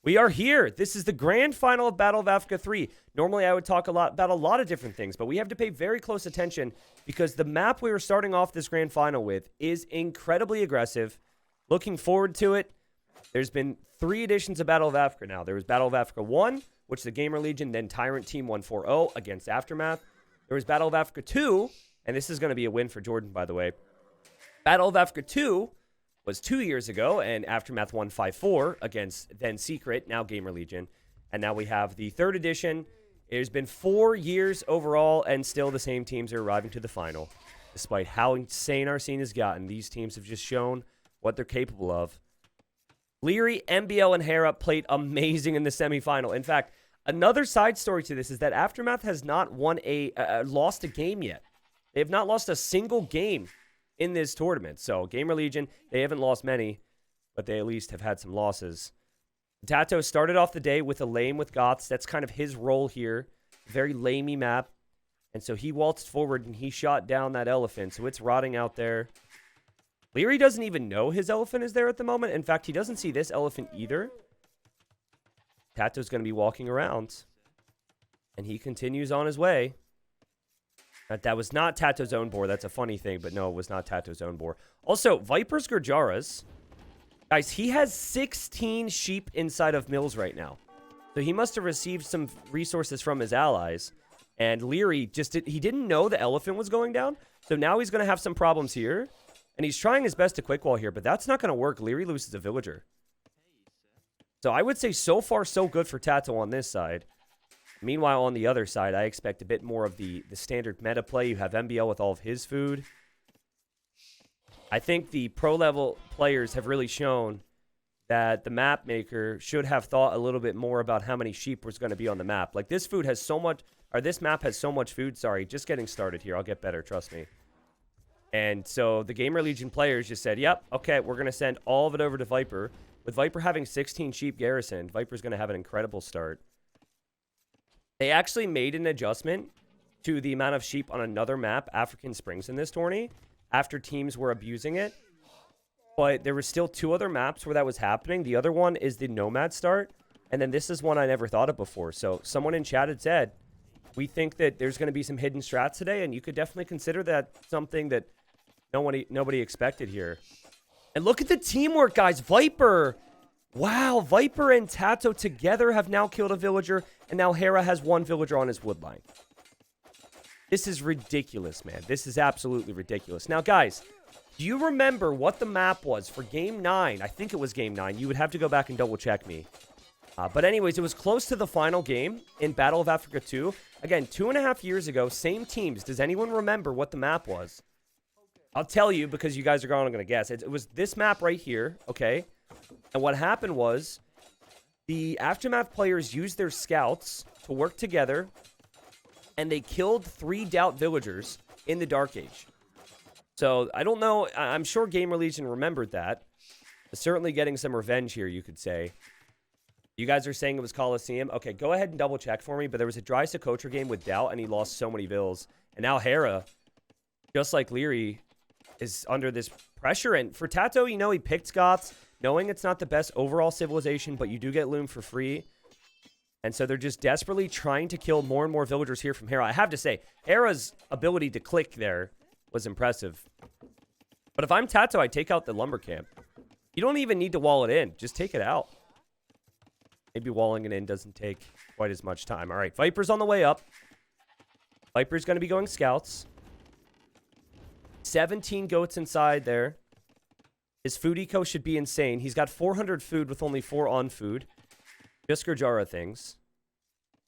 We are here. This is the grand final of Battle of Africa 3. Normally, I would talk about a lot of different things, but we have to pay very close attention because the map we were starting off this grand final with is incredibly aggressive. Looking forward to it. There's been 3 editions of Battle of Africa now. There was Battle of Africa 1, which the Gamer Legion, then Tyrant Team 140 against Aftermath. There was Battle of Africa 2, and this is going to be a win for Jordan, by the way. Battle of Africa 2 was 2 years ago, and Aftermath 154 against then Secret, now Gamer Legion. And now we have the 3rd edition. There's been 4 years overall, and still the same teams are arriving to the final. Despite how insane our scene has gotten, these teams have just shown what they're capable of. Leary, MBL, and Hera played amazing in the semifinal. In fact, another side story to this is that Aftermath has not lost a game yet. They have not lost a single game in this tournament. So, Gamer Legion, they haven't lost many, but they at least have had some losses. Tato started off the day with a lane with Goths. That's kind of his role here. Very lamey map. And so he waltzed forward and he shot down that elephant. So it's rotting out there. Leary doesn't even know his elephant is there at the moment. In fact, he doesn't see this elephant either. Tato's going to be walking around. And he continues on his way. That was not Tato's own boar. That's a funny thing, but no, it was not Tato's own boar. Also, Viper's Gurjaras. Guys, he has 16 sheep inside of Mills right now. So he must have received some resources from his allies. And Leary he didn't know the elephant was going down. So now he's going to have some problems here. And he's trying his best to quick wall here, but that's not going to work. Leary loses a villager. So I would say so far so good for Tato on this side. Meanwhile, on the other side, I expect a bit more of the standard meta play. You have MBL with all of his food. I think the pro-level players have really shown that the map maker should have thought a little bit more about how many sheep was going to be on the map. Like, this food has so much, or this map has so much food. Sorry, just getting started here. I'll get better, trust me. And so the Gamer Legion players just said, yep, okay, we're going to send all of it over to Viper. With Viper having 16 sheep garrisoned, Viper's going to have an incredible start. They actually made an adjustment to the amount of sheep on another map, African Springs, in this tourney, after teams were abusing it. But there were still 2 other maps where that was happening. The other one is the Nomad start. And then this is one I never thought of before. So someone in chat had said, we think that there's going to be some hidden strats today, and you could definitely consider that something that nobody expected here. And look at the teamwork, guys. Viper. Wow, Viper and Tato together have now killed a villager, and now Hera has 1 villager on his wood line. This is ridiculous, man. This is absolutely ridiculous. Now, guys, do you remember what the map was for Game 9? I think it was Game 9. You would have to go back and double-check me. But anyways, it was close to the final game in Battle of Africa 2. Again, 2.5 years ago, same teams. Does anyone remember what the map was? I'll tell you because you guys are going to guess. It was this map right here, okay? And what happened was the Aftermath players used their scouts to work together, and they killed 3 Doubt villagers in the Dark Age. So, I don't know. I'm sure Gamer Legion remembered that. Certainly getting some revenge here, you could say. You guys are saying it was Coliseum. Okay, go ahead and double check for me. But there was a Dry Socotra game with Doubt, and he lost so many vills. And now Hera, just like Leary, is under this pressure. And for Tato, you know, he picked Scots, knowing it's not the best overall civilization, but you do get Loom for free. And so they're just desperately trying to kill more and more villagers here from Hera. I have to say, Hera's ability to click there was impressive. But if I'm Tato, I take out the lumber camp. You don't even need to wall it in. Just take it out. Maybe walling it in doesn't take quite as much time. All right, Viper's on the way up. Viper's going to be going scouts. 17 goats inside there. His food eco should be insane. He's got 400 food with only 4 on food. Just Gurjara things.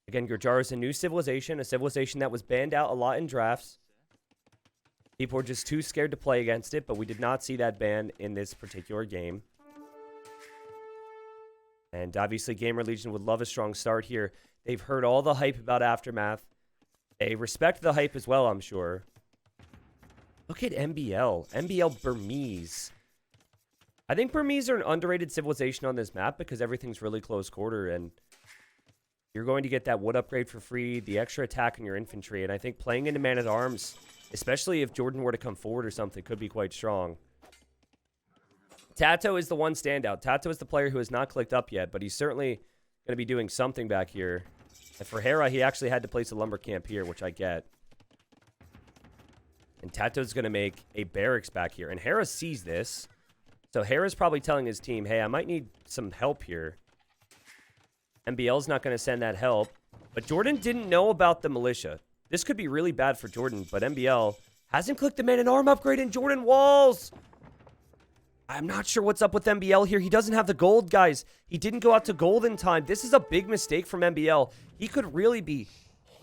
Again, Gurjara is a new civilization. A civilization that was banned out a lot in drafts. People were just too scared to play against it, but we did not see that ban in this particular game. And obviously, Gamer Legion would love a strong start here. They've heard all the hype about Aftermath. They respect the hype as well, I'm sure. Look at MBL. MBL Burmese. I think Burmese are an underrated civilization on this map because everything's really close quarter, and you're going to get that wood upgrade for free, the extra attack on your infantry, and I think playing into Man-at-Arms, especially if Jordan were to come forward or something, could be quite strong. Tato is the one standout. Tato is the player who has not clicked up yet, but he's certainly going to be doing something back here. And for Hera, he actually had to place a lumber camp here, which I get. And Tato's going to make a barracks back here. And Hera sees this. So Hera's probably telling his team, hey, I might need some help here. MBL's not going to send that help. But Jordan didn't know about the militia. This could be really bad for Jordan, but MBL hasn't clicked the man-at-arm upgrade, and Jordan walls. I'm not sure what's up with MBL here. He doesn't have the gold, guys. He didn't go out to gold in time. This is a big mistake from MBL. He could really be...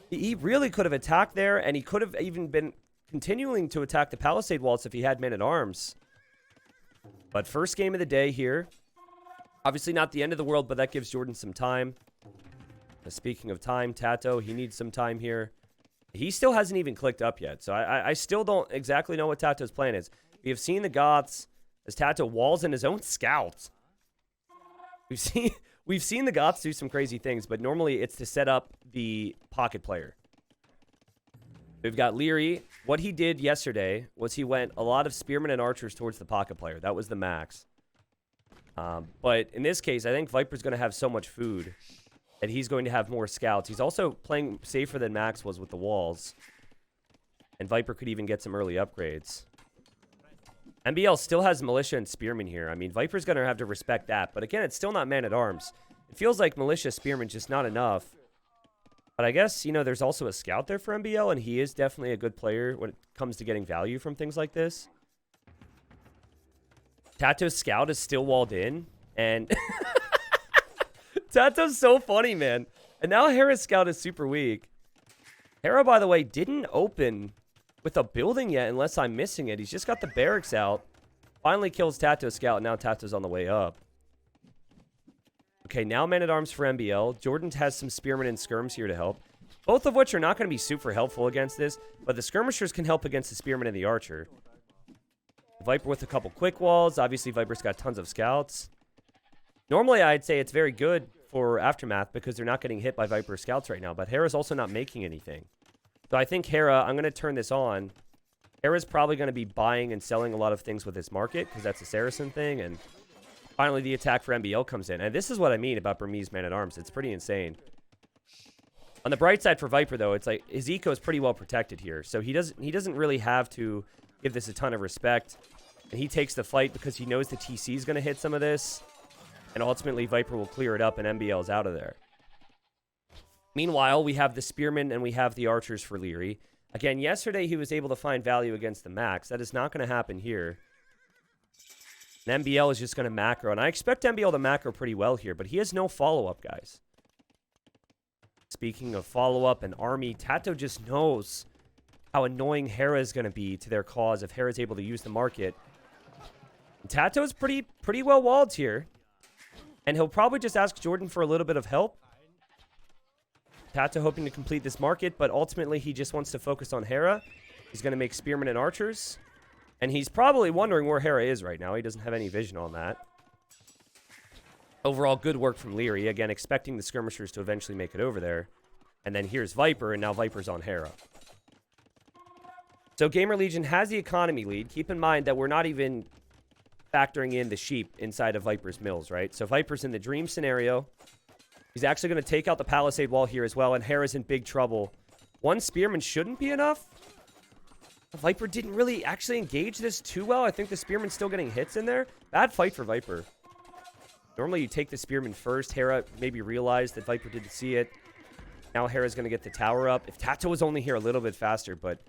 He really could have attacked there, and he could have even been continuing to attack the Palisade walls if he had man-at-arms. But first game of the day here. Obviously not the end of the world, but that gives Jordan some time. Speaking of time, Tato, he needs some time here. He still hasn't even clicked up yet, so I still don't exactly know what Tato's plan is. We have seen the Goths as Tato walls in his own scouts. We've seen the Goths do some crazy things, but normally it's to set up the pocket player. We've got Leary. What he did yesterday was he went a lot of spearmen and archers towards the pocket player. That was the max. But in this case, I think Viper's going to have so much food that he's going to have more scouts. He's also playing safer than Max was with the walls. And Viper could even get some early upgrades. MBL still has militia and spearmen here. I mean, Viper's going to have to respect that. But again, it's still not man-at-arms. It feels like militia, spearmen, just not enough. But I guess, you know, there's also a scout there for MBL, and he is definitely a good player when it comes to getting value from things like this. Tato's scout is still walled in, and... Tato's so funny, man. And now Hera's scout is super weak. Hera, by the way, didn't open with a building yet unless I'm missing it. He's just got the barracks out. Finally kills Tato's scout, and now Tato's on the way up. Okay, now man-at-arms for MBL. Jordan has some spearmen and skirms here to help. Both of which are not going to be super helpful against this, but the skirmishers can help against the spearmen and the archer. Viper with a couple quick walls. Obviously, Viper's got tons of scouts. Normally, I'd say it's very good for Aftermath because they're not getting hit by Viper scouts right now, but Hera's also not making anything. So I think Hera, I'm going to turn this on. Hera's probably going to be buying and selling a lot of things with this market because that's a Saracen thing, and finally the attack for MBL comes in. And this is what I mean about Burmese man-at-arms. It's pretty insane. On the bright side for Viper, though, it's like his eco is pretty well protected here, so he doesn't really have to give this a ton of respect, and he takes the fight because he knows the TC is going to hit some of this. And ultimately, Viper will clear it up, and MBL's out of there. Meanwhile, we have the Spearmen, and we have the Archers for Leary. Again, yesterday he was able to find value against the Max. That is not going to happen here. And MBL is just going to macro. And I expect MBL to macro pretty well here, but he has no follow-up, guys. Speaking of follow-up and army, Tato just knows how annoying Hera is going to be to their cause if Hera's able to use the market. And Tato's pretty well walled here. And he'll probably just ask Jordan for a little bit of help. Tato hoping to complete this market, but ultimately he just wants to focus on Hera. He's going to make spearmen and archers. And he's probably wondering where Hera is right now. He doesn't have any vision on that. Overall, good work from Leary. Again, expecting the skirmishers to eventually make it over there. And then here's Viper, and now Viper's on Hera. So Gamer Legion has the economy lead. Keep in mind that we're not even factoring in the sheep inside of Viper's mills, right? So Viper's in the dream scenario. He's actually going to take out the Palisade wall here as well, and Hera's in big trouble. One spearman shouldn't be enough. Viper didn't really actually engage this too well. I think the spearman's still getting hits in there. Bad fight for Viper. Normally you take the spearman first. Hera maybe realized that Viper didn't see it. Now Hera's going to get the tower up. If Tato was only here a little bit faster, but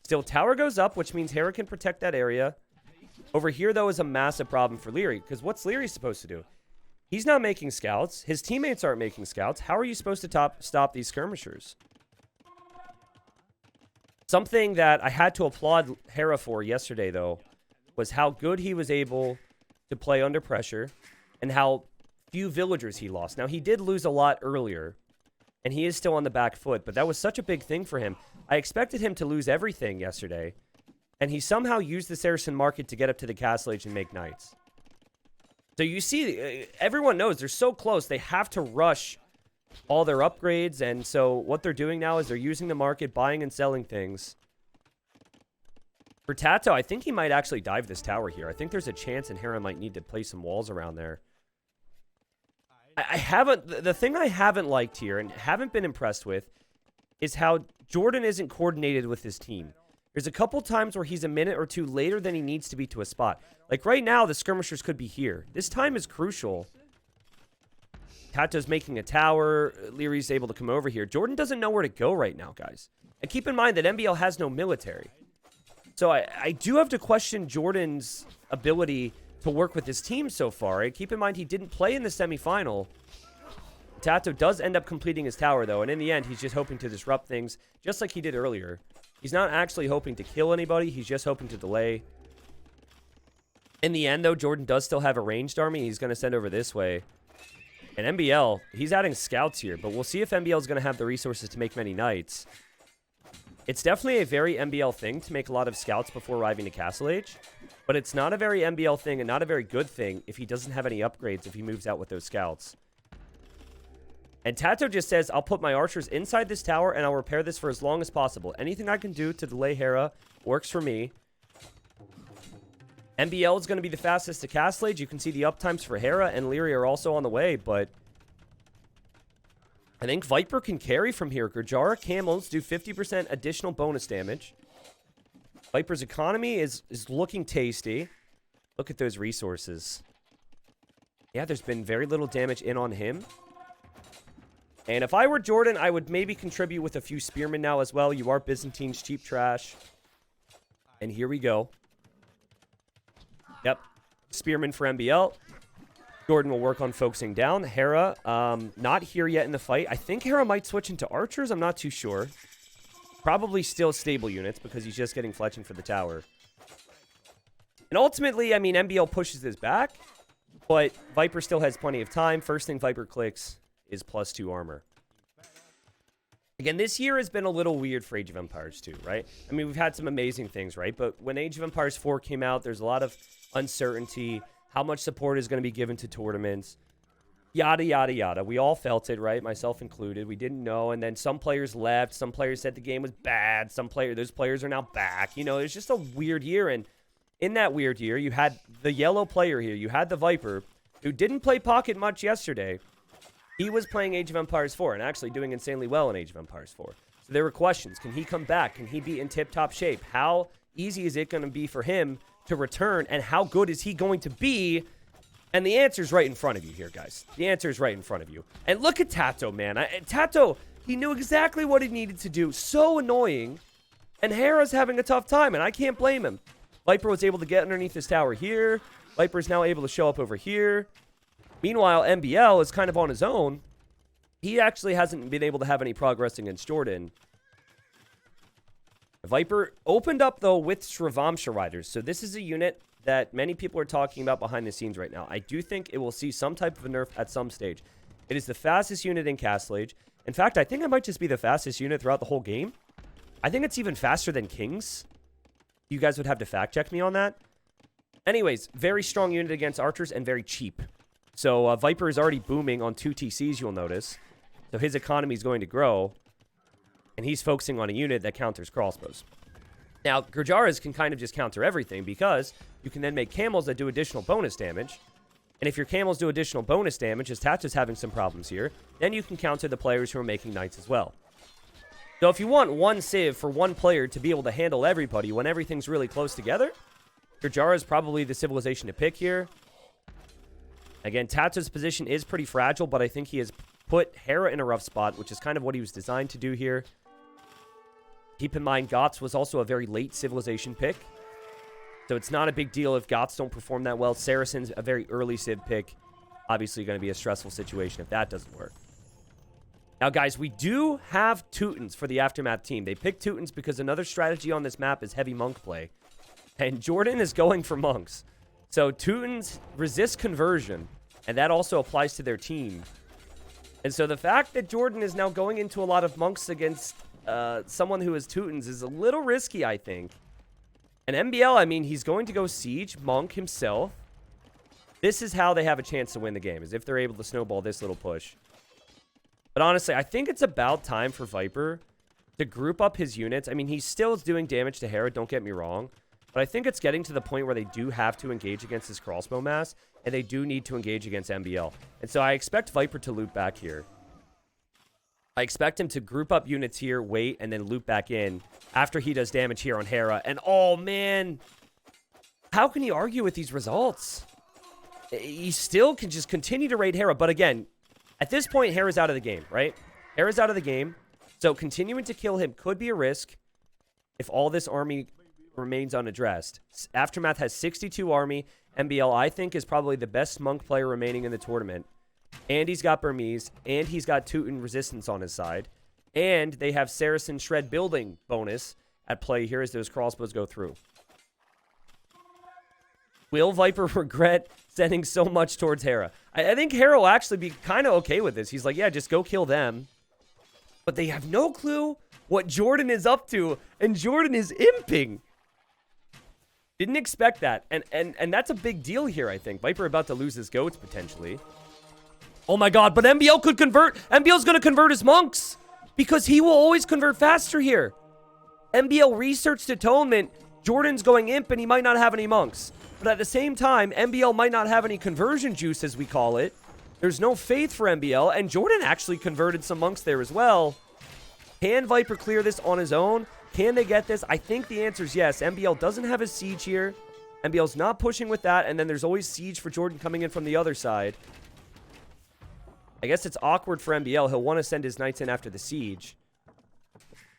still tower goes up, which means Hera can protect that area. Over here, though, is a massive problem for Leary, because what's Leary supposed to do? He's not making scouts. His teammates aren't making scouts. How are you supposed to stop these skirmishers? Something that I had to applaud Hera for yesterday, though, was how good he was able to play under pressure and how few villagers he lost. Now, he did lose a lot earlier, and he is still on the back foot, but that was such a big thing for him. I expected him to lose everything yesterday. And he somehow used the Saracen market to get up to the Castle Age and make knights. So you see, everyone knows they're so close. They have to rush all their upgrades. And so what they're doing now is they're using the market, buying and selling things. For Tato, I think he might actually dive this tower here. I think there's a chance and Hera might need to place some walls around there. I haven't... The thing I haven't liked here and haven't been impressed with is how Jordan isn't coordinated with his team. There's a couple times where he's a minute or two later than he needs to be to a spot. Like right now, the skirmishers could be here. This time is crucial. Tato's making a tower. Leary's able to come over here. Jordan doesn't know where to go right now, guys. And keep in mind that NBL has no military. So I do have to question Jordan's ability to work with his team so far. Right? Keep in mind he didn't play in the semifinal. Tato does end up completing his tower, though. And in the end, he's just hoping to disrupt things, just like he did earlier. He's not actually hoping to kill anybody. He's just hoping to delay. In the end, though, Jordan does still have a ranged army. He's going to send over this way. And NBL, he's adding scouts here. But we'll see if NBL is going to have the resources to make many knights. It's definitely a very NBL thing to make a lot of scouts before arriving to Castle Age. But it's not a very NBL thing and not a very good thing if he doesn't have any upgrades if he moves out with those scouts. And Tato just says, I'll put my archers inside this tower and I'll repair this for as long as possible. Anything I can do to delay Hera works for me. NBL is going to be the fastest to Castle Age. You can see the uptimes for Hera and Leary are also on the way, but I think Viper can carry from here. Gurjara Camels do 50% additional bonus damage. Viper's economy is looking tasty. Look at those resources. Yeah, there's been very little damage in on him. And if I were Jordan, I would maybe contribute with a few spearmen now as well. You are Byzantine's cheap trash. And here we go. Yep. Spearmen for NBL. Jordan will work on focusing down. Hera, not here yet in the fight. I think Hera might switch into archers. I'm not too sure. Probably still stable units because he's just getting fletching for the tower. And ultimately, I mean, NBL pushes this back. But Viper still has plenty of time. First thing Viper clicks is +2 armor. Again, this year has been a little weird for Age of Empires 2, right? I mean, we've had some amazing things, right? But when Age of Empires 4 came out, there's a lot of uncertainty. How much support is going to be given to tournaments? Yada, yada, yada. We all felt it, right? Myself included. We didn't know. And then some players left. Some players said the game was bad. Those players are now back. You know, it's just a weird year. And in that weird year, you had the yellow player here. You had the Viper, who didn't play Pocket much yesterday. He was playing Age of Empires 4 and actually doing insanely well in Age of Empires 4. So there were questions. Can he come back? Can he be in tip-top shape? How easy is it going to be for him to return? And how good is he going to be? And the answer's right in front of you here, guys. The answer is right in front of you. And look at Tato, man. Tato, he knew exactly what he needed to do. So annoying. And Hera's having a tough time, and I can't blame him. Viper was able to get underneath this tower here. Viper's now able to show up over here. Meanwhile, NBL is kind of on his own. He actually hasn't been able to have any progress against Jordan. Viper opened up, though, with Sravamsha Riders. So this is a unit that many people are talking about behind the scenes right now. I do think it will see some type of a nerf at some stage. It is the fastest unit in Castle Age. In fact, I think it might just be the fastest unit throughout the whole game. I think it's even faster than Kings. You guys would have to fact check me on that. Anyways, very strong unit against archers and very cheap. So Viper is already booming on 2 TCs, you'll notice. So his economy is going to grow. And he's focusing on a unit that counters crossbows. Now, Gurjaras can kind of just counter everything because you can then make camels that do additional bonus damage. And if your camels do additional bonus damage, as Tato's having some problems here, then you can counter the players who are making knights as well. So if you want one civ for one player to be able to handle everybody when everything's really close together, Gurjara is probably the civilization to pick here. Again, Tato's position is pretty fragile, but I think he has put Hera in a rough spot, which is kind of what he was designed to do here. Keep in mind, Gots was also a very late civilization pick. So it's not a big deal if Gots don't perform that well. Saracen's a very early civ pick. Obviously going to be a stressful situation if that doesn't work. Now, guys, we do have Teutons for the Aftermath team. They picked Teutons because another strategy on this map is heavy monk play. And Jordan is going for monks. So Teutons resist conversion, and that also applies to their team. And so the fact that Jordan is now going into a lot of monks against someone who is Teutons is a little risky, I think. And NBL, I mean, he's going to go siege monk himself. This is how they have a chance to win the game, is if they're able to snowball this little push. But honestly, I think it's about time for Viper to group up his units. I mean, he still is doing damage to Hera, don't get me wrong. But I think it's getting to the point where they do have to engage against this crossbow mass, and they do need to engage against MBL. And so I expect Viper to loop back here. I expect him to group up units here, wait, and then loop back in after he does damage here on Hera. And oh, man, how can he argue with these results? He still can just continue to raid Hera. But again, at this point, Hera's out of the game, right? Hera's out of the game. So continuing to kill him could be a risk if all this army remains unaddressed. Aftermath has 62 army. MBL, I think, is probably the best monk player remaining in the tournament. And he's got Burmese, and he's got Teuton Resistance on his side. And they have Saracen Shred Building bonus at play here as those crossbows go through. Will Viper regret sending so much towards Hera? I think Hera will actually be kind of okay with this. He's like, yeah, just go kill them. But they have no clue what Jordan is up to, and Jordan is imping. Didn't expect that. And that's a big deal here, I think. Viper about to lose his goats, potentially. Oh my god, but MBL could convert. MBL's going to convert his monks because he will always convert faster here. MBL researched atonement. Jordan's going imp and he might not have any monks. But at the same time, MBL might not have any conversion juice, as we call it. There's no faith for MBL, and Jordan actually converted some monks there as well. Can Viper clear this on his own? Can they get this? I think the answer is yes. MBL doesn't have his siege here. MBL's not pushing with that, and then there's always siege for Jordan coming in from the other side. I guess it's awkward for MBL. He'll want to send his knights in after the siege.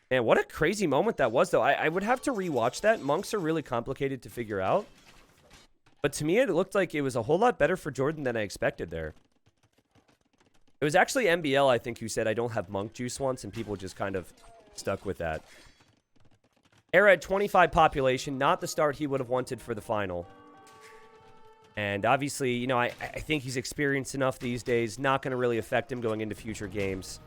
Man, what a crazy moment that was, though. I would have to rewatch that. Monks are really complicated to figure out. But to me, it looked like it was a whole lot better for Jordan than I expected there. It was actually MBL, I think, who said, I don't have monk juice once, and people just kind of stuck with that. Hera at 25 population, not the start he would have wanted for the final. And obviously, you know, I think he's experienced enough these days. Not going to really affect him going into future games.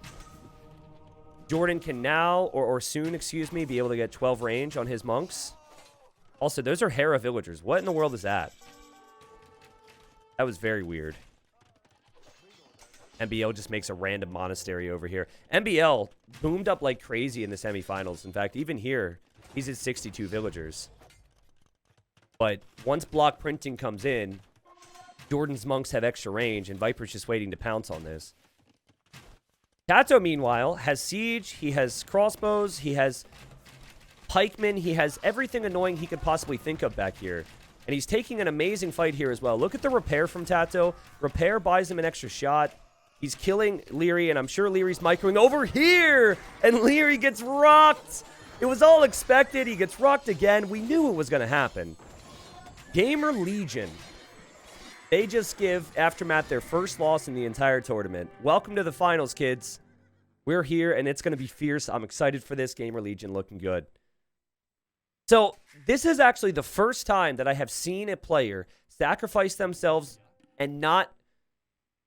Jordan can now, or soon, excuse me, be able to get 12 range on his monks. Also, those are Hera villagers. What in the world is that? That was very weird. MBL just makes a random monastery over here. MBL boomed up like crazy in the semifinals. In fact, even here, he's at 62 villagers. But once block printing comes in, Jordan's monks have extra range, and Viper's just waiting to pounce on this. Tato, meanwhile, has siege, he has crossbows, he has pikemen, he has everything annoying he could possibly think of back here. And he's taking an amazing fight here as well. Look at the repair from Tato. Repair buys him an extra shot. He's killing Leary, and I'm sure Leary's microing over here, and Leary gets rocked. It was all expected. He gets rocked again. We knew it was going to happen. Gamer Legion. They just give Aftermath their first loss in the entire tournament. Welcome to the finals, kids. We're here, and it's going to be fierce. I'm excited for this. Gamer Legion looking good. So, this is actually the first time that I have seen a player sacrifice themselves and not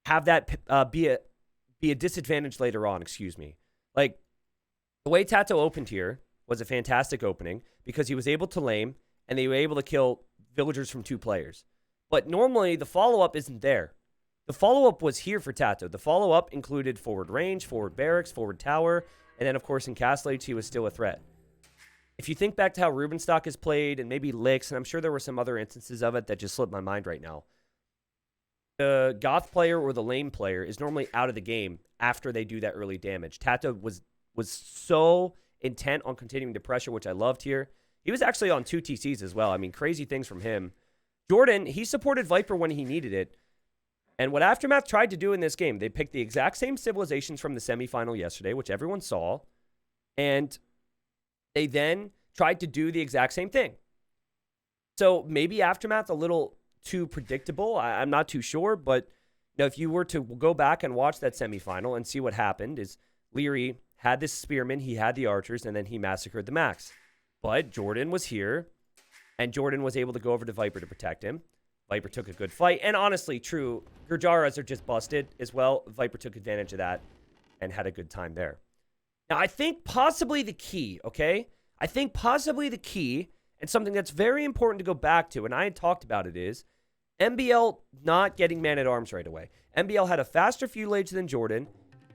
have that be a disadvantage later on, excuse me. Like, the way Tato opened here was a fantastic opening because he was able to lame, and they were able to kill villagers from 2 players. But normally, the follow-up isn't there. The follow-up was here for Tato. The follow-up included forward range, forward barracks, forward tower, and then, of course, in Castle Age, he was still a threat. If you think back to how Rubenstock is played, and maybe Licks, and I'm sure there were some other instances of it that just slipped my mind right now, the Goth player or the lame player is normally out of the game after they do that early damage. Tato was so intent on continuing to pressure, which I loved here. He was actually on 2 TCs as well. I mean, crazy things from him. Jordan, he supported Viper when he needed it. And what Aftermath tried to do in this game, they picked the exact same civilizations from the semifinal yesterday, which everyone saw, and they then tried to do the exact same thing. So maybe Aftermath a little too predictable. I'm not too sure, but you know, if you were to go back and watch that semifinal and see what happened is Leary had this spearman, he had the archers, and then he massacred the Max. But Jordan was here, and Jordan was able to go over to Viper to protect him. Viper took a good fight, and honestly, true, Gurjaras are just busted as well. Viper took advantage of that and had a good time there. Now, I think possibly the key, okay? I think possibly the key, and something that's very important to go back to, and I had talked about it, is MBL not getting man-at-arms right away. MBL had a faster fuel age than Jordan.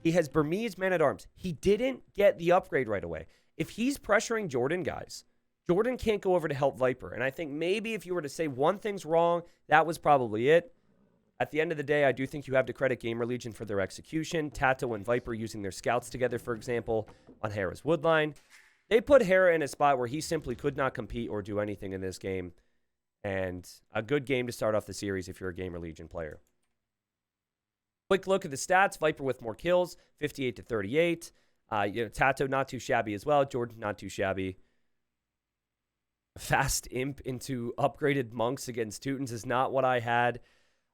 He has Burmese man-at-arms. He didn't get the upgrade right away. If he's pressuring Jordan, guys, Jordan can't go over to help Viper. And I think maybe if you were to say one thing's wrong, that was probably it. At the end of the day, I do think you have to credit Gamer Legion for their execution. Tato and Viper using their scouts together, for example, on Hera's Woodline. They put Hera in a spot where he simply could not compete or do anything in this game. And a good game to start off the series if you're a Gamer Legion player. Quick look at the stats. Viper with more kills, 58 to 38. Tato not too shabby as well. Jordan not too shabby. Fast imp into upgraded monks against Teutons is not what I had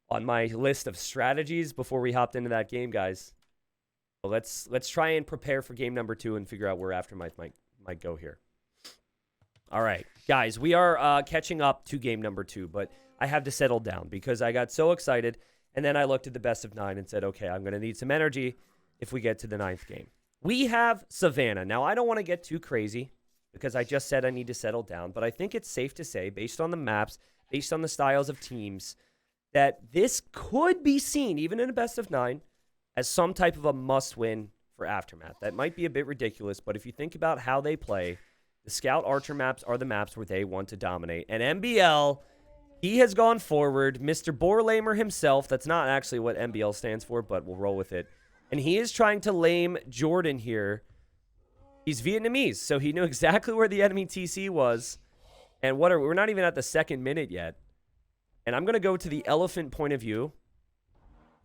on my list of strategies before we hopped into that game, guys. So let's try and prepare for game number 2 and figure out where Aftermath might go here. All right, guys, we are catching up to game number 2, but I have to settle down because I got so excited, and then I looked at the best of 9 and said, okay, I'm going to need some energy if we get to the 9th game. We have Savannah. Now, I don't want to get too crazy because I just said I need to settle down, but I think it's safe to say, based on the maps, based on the styles of teams, that this could be seen, even in a best of 9, as some type of a must-win for Aftermath. That might be a bit ridiculous, but if you think about how they play, the Scout Archer maps are the maps where they want to dominate. And MBL, he has gone forward. Mr. Borlamer himself, that's not actually what MBL stands for, but we'll roll with it. And he is trying to lame Jordan here. He's Vietnamese, so he knew exactly where the enemy TC was. And we're not even at the 2nd minute yet. And I'm going to go to the elephant point of view.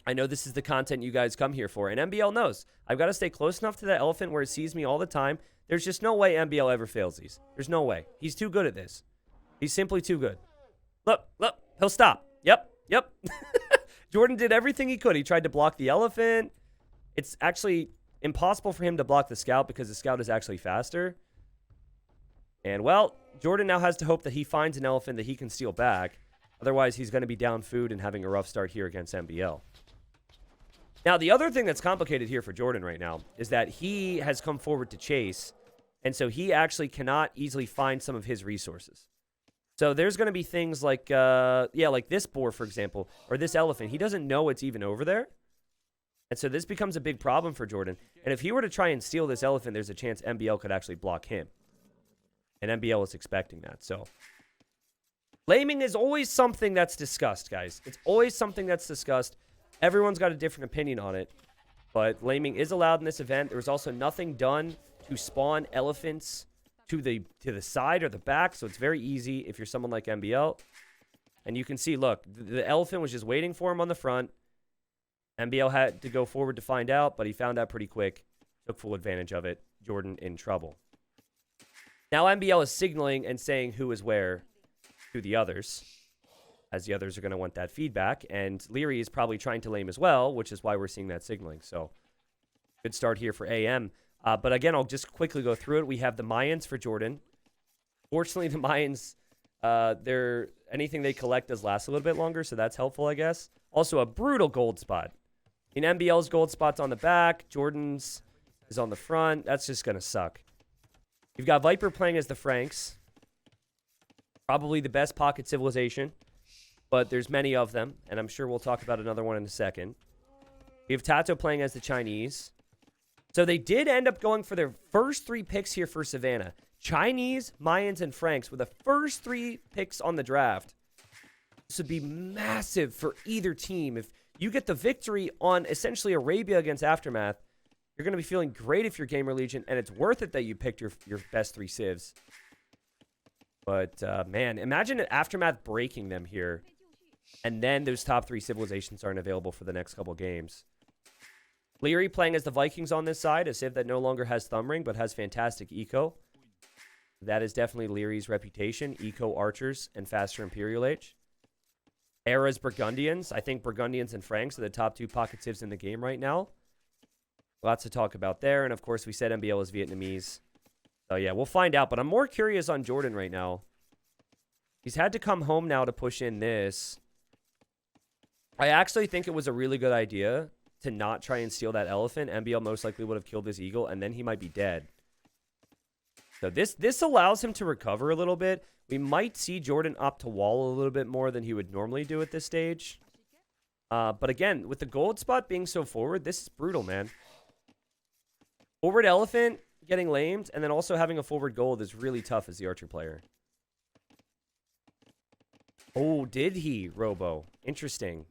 I know this is the content you guys come here for. And MBL knows. I've got to stay close enough to that elephant where it sees me all the time. There's just no way MBL ever fails these. There's no way. He's too good at this. He's simply too good. Look. He'll stop. Yep. Jordan did everything he could. He tried to block the elephant. It's actually impossible for him to block the scout because the scout is actually faster. And, well, Jordan now has to hope that he finds an elephant that he can steal back. Otherwise, he's going to be down food and having a rough start here against MBL. Now, the other thing that's complicated here for Jordan right now is that he has come forward to chase, and so he actually cannot easily find some of his resources. So there's going to be things like, like this boar, for example, or this elephant. He doesn't know it's even over there. And so this becomes a big problem for Jordan. And if he were to try and steal this elephant, there's a chance MBL could actually block him. And MBL is expecting that, so... Laming is always something that's discussed, guys. It's always something that's discussed. Everyone's got a different opinion on it. But laming is allowed in this event. There was also nothing done to spawn elephants to the side or the back. So it's very easy if you're someone like MBL. And you can see, look, the elephant was just waiting for him on the front. MBL had to go forward to find out, but he found out pretty quick. Took full advantage of it. Jordan in trouble. Now MBL is signaling and saying who is where to the others, as the others are going to want that feedback. And Leary is probably trying to lame as well, which is why we're seeing that signaling. So good start here for AM. But again, I'll just quickly go through it. We have the Mayans for Jordan. Fortunately, the Mayans, anything they collect does last a little bit longer, so that's helpful, I guess. Also, a brutal gold spot. In MBL's gold spot's on the back. Jordan's is on the front. That's just going to suck. You've got Viper playing as the Franks. Probably the best pocket civilization, but there's many of them, and I'm sure we'll talk about another one in a second. We have Tato playing as the Chinese. So they did end up going for their first 3 picks here for Savannah. Chinese, Mayans, and Franks were the first 3 picks on the draft. This would be massive for either team. If you get the victory on essentially Arabia against Aftermath, you're going to be feeling great if you're Gamer Legion, and it's worth it that you picked your best 3 civs. But, man, imagine an Aftermath breaking them here. And then those top 3 civilizations aren't available for the next couple games. Leary playing as the Vikings on this side. A civ that no longer has Thumb Ring, but has fantastic eco. That is definitely Leary's reputation. Eco Archers and faster Imperial Age. Era's Burgundians. I think Burgundians and Franks are the top 2 pocket civs in the game right now. Lots to talk about there. And, of course, we said MBL is Vietnamese. So, yeah, we'll find out. But I'm more curious on Jordan right now. He's had to come home now to push in this. I actually think it was a really good idea to not try and steal that elephant. MBL most likely would have killed this eagle, and then he might be dead. So this allows him to recover a little bit. We might see Jordan opt to wall a little bit more than he would normally do at this stage. But again, with the gold spot being so forward, this is brutal, man. Forward elephant. getting lamed and then also having a forward gold is really tough as the Archer player. Oh, did he, Robo? Interesting.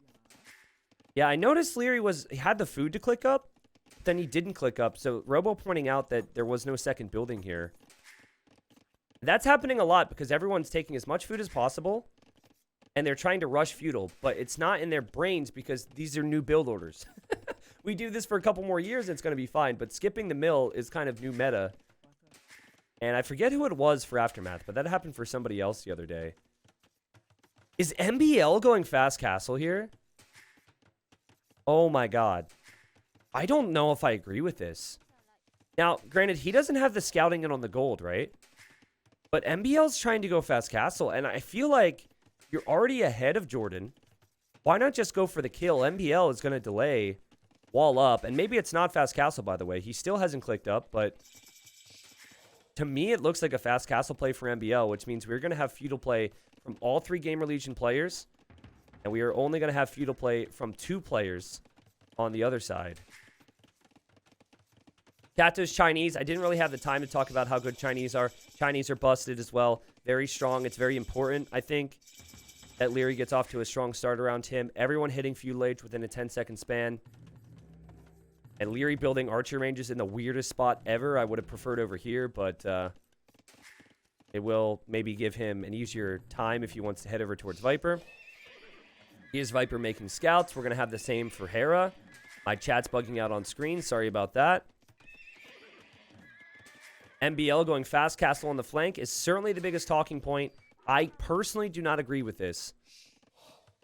Yeah, I noticed Leary he had the food to click up, but then he didn't click up. So Robo pointing out that there was no second building here. That's happening a lot because everyone's taking as much food as possible and they're trying to rush feudal, but it's not in their brains because these are new build orders. We do this for a couple more years and it's going to be fine, but skipping the mill is kind of new meta. And I forget who it was for Aftermath, but that happened for somebody else the other day. Is MBL going fast castle here? Oh my god. I don't know if I agree with this. Now, granted, he doesn't have the scouting in on the gold, right? But MBL's trying to go fast castle, and I feel like you're already ahead of Jordan. Why not just go for the kill? MBL is going to delay, wall up, and maybe it's not fast castle, by the way. He still hasn't clicked up, but to me, it looks like a fast castle play for MBL, which means we're going to have feudal play from all 3 Gamer Legion players, and we are only going to have feudal play from 2 players on the other side. Tato's Chinese. I didn't really have the time to talk about how good Chinese are. Chinese are busted as well. Very strong. It's very important, I think, that Leary gets off to a strong start around him. Everyone hitting feudal age within a 10-second span. And Leary building archer ranges in the weirdest spot ever. I would have preferred over here, but it will maybe give him an easier time if he wants to head over towards Viper. Here's Viper making scouts. We're going to have the same for Hera. My chat's bugging out on screen. Sorry about that. MBL going fast castle on the flank is certainly the biggest talking point. I personally do not agree with this.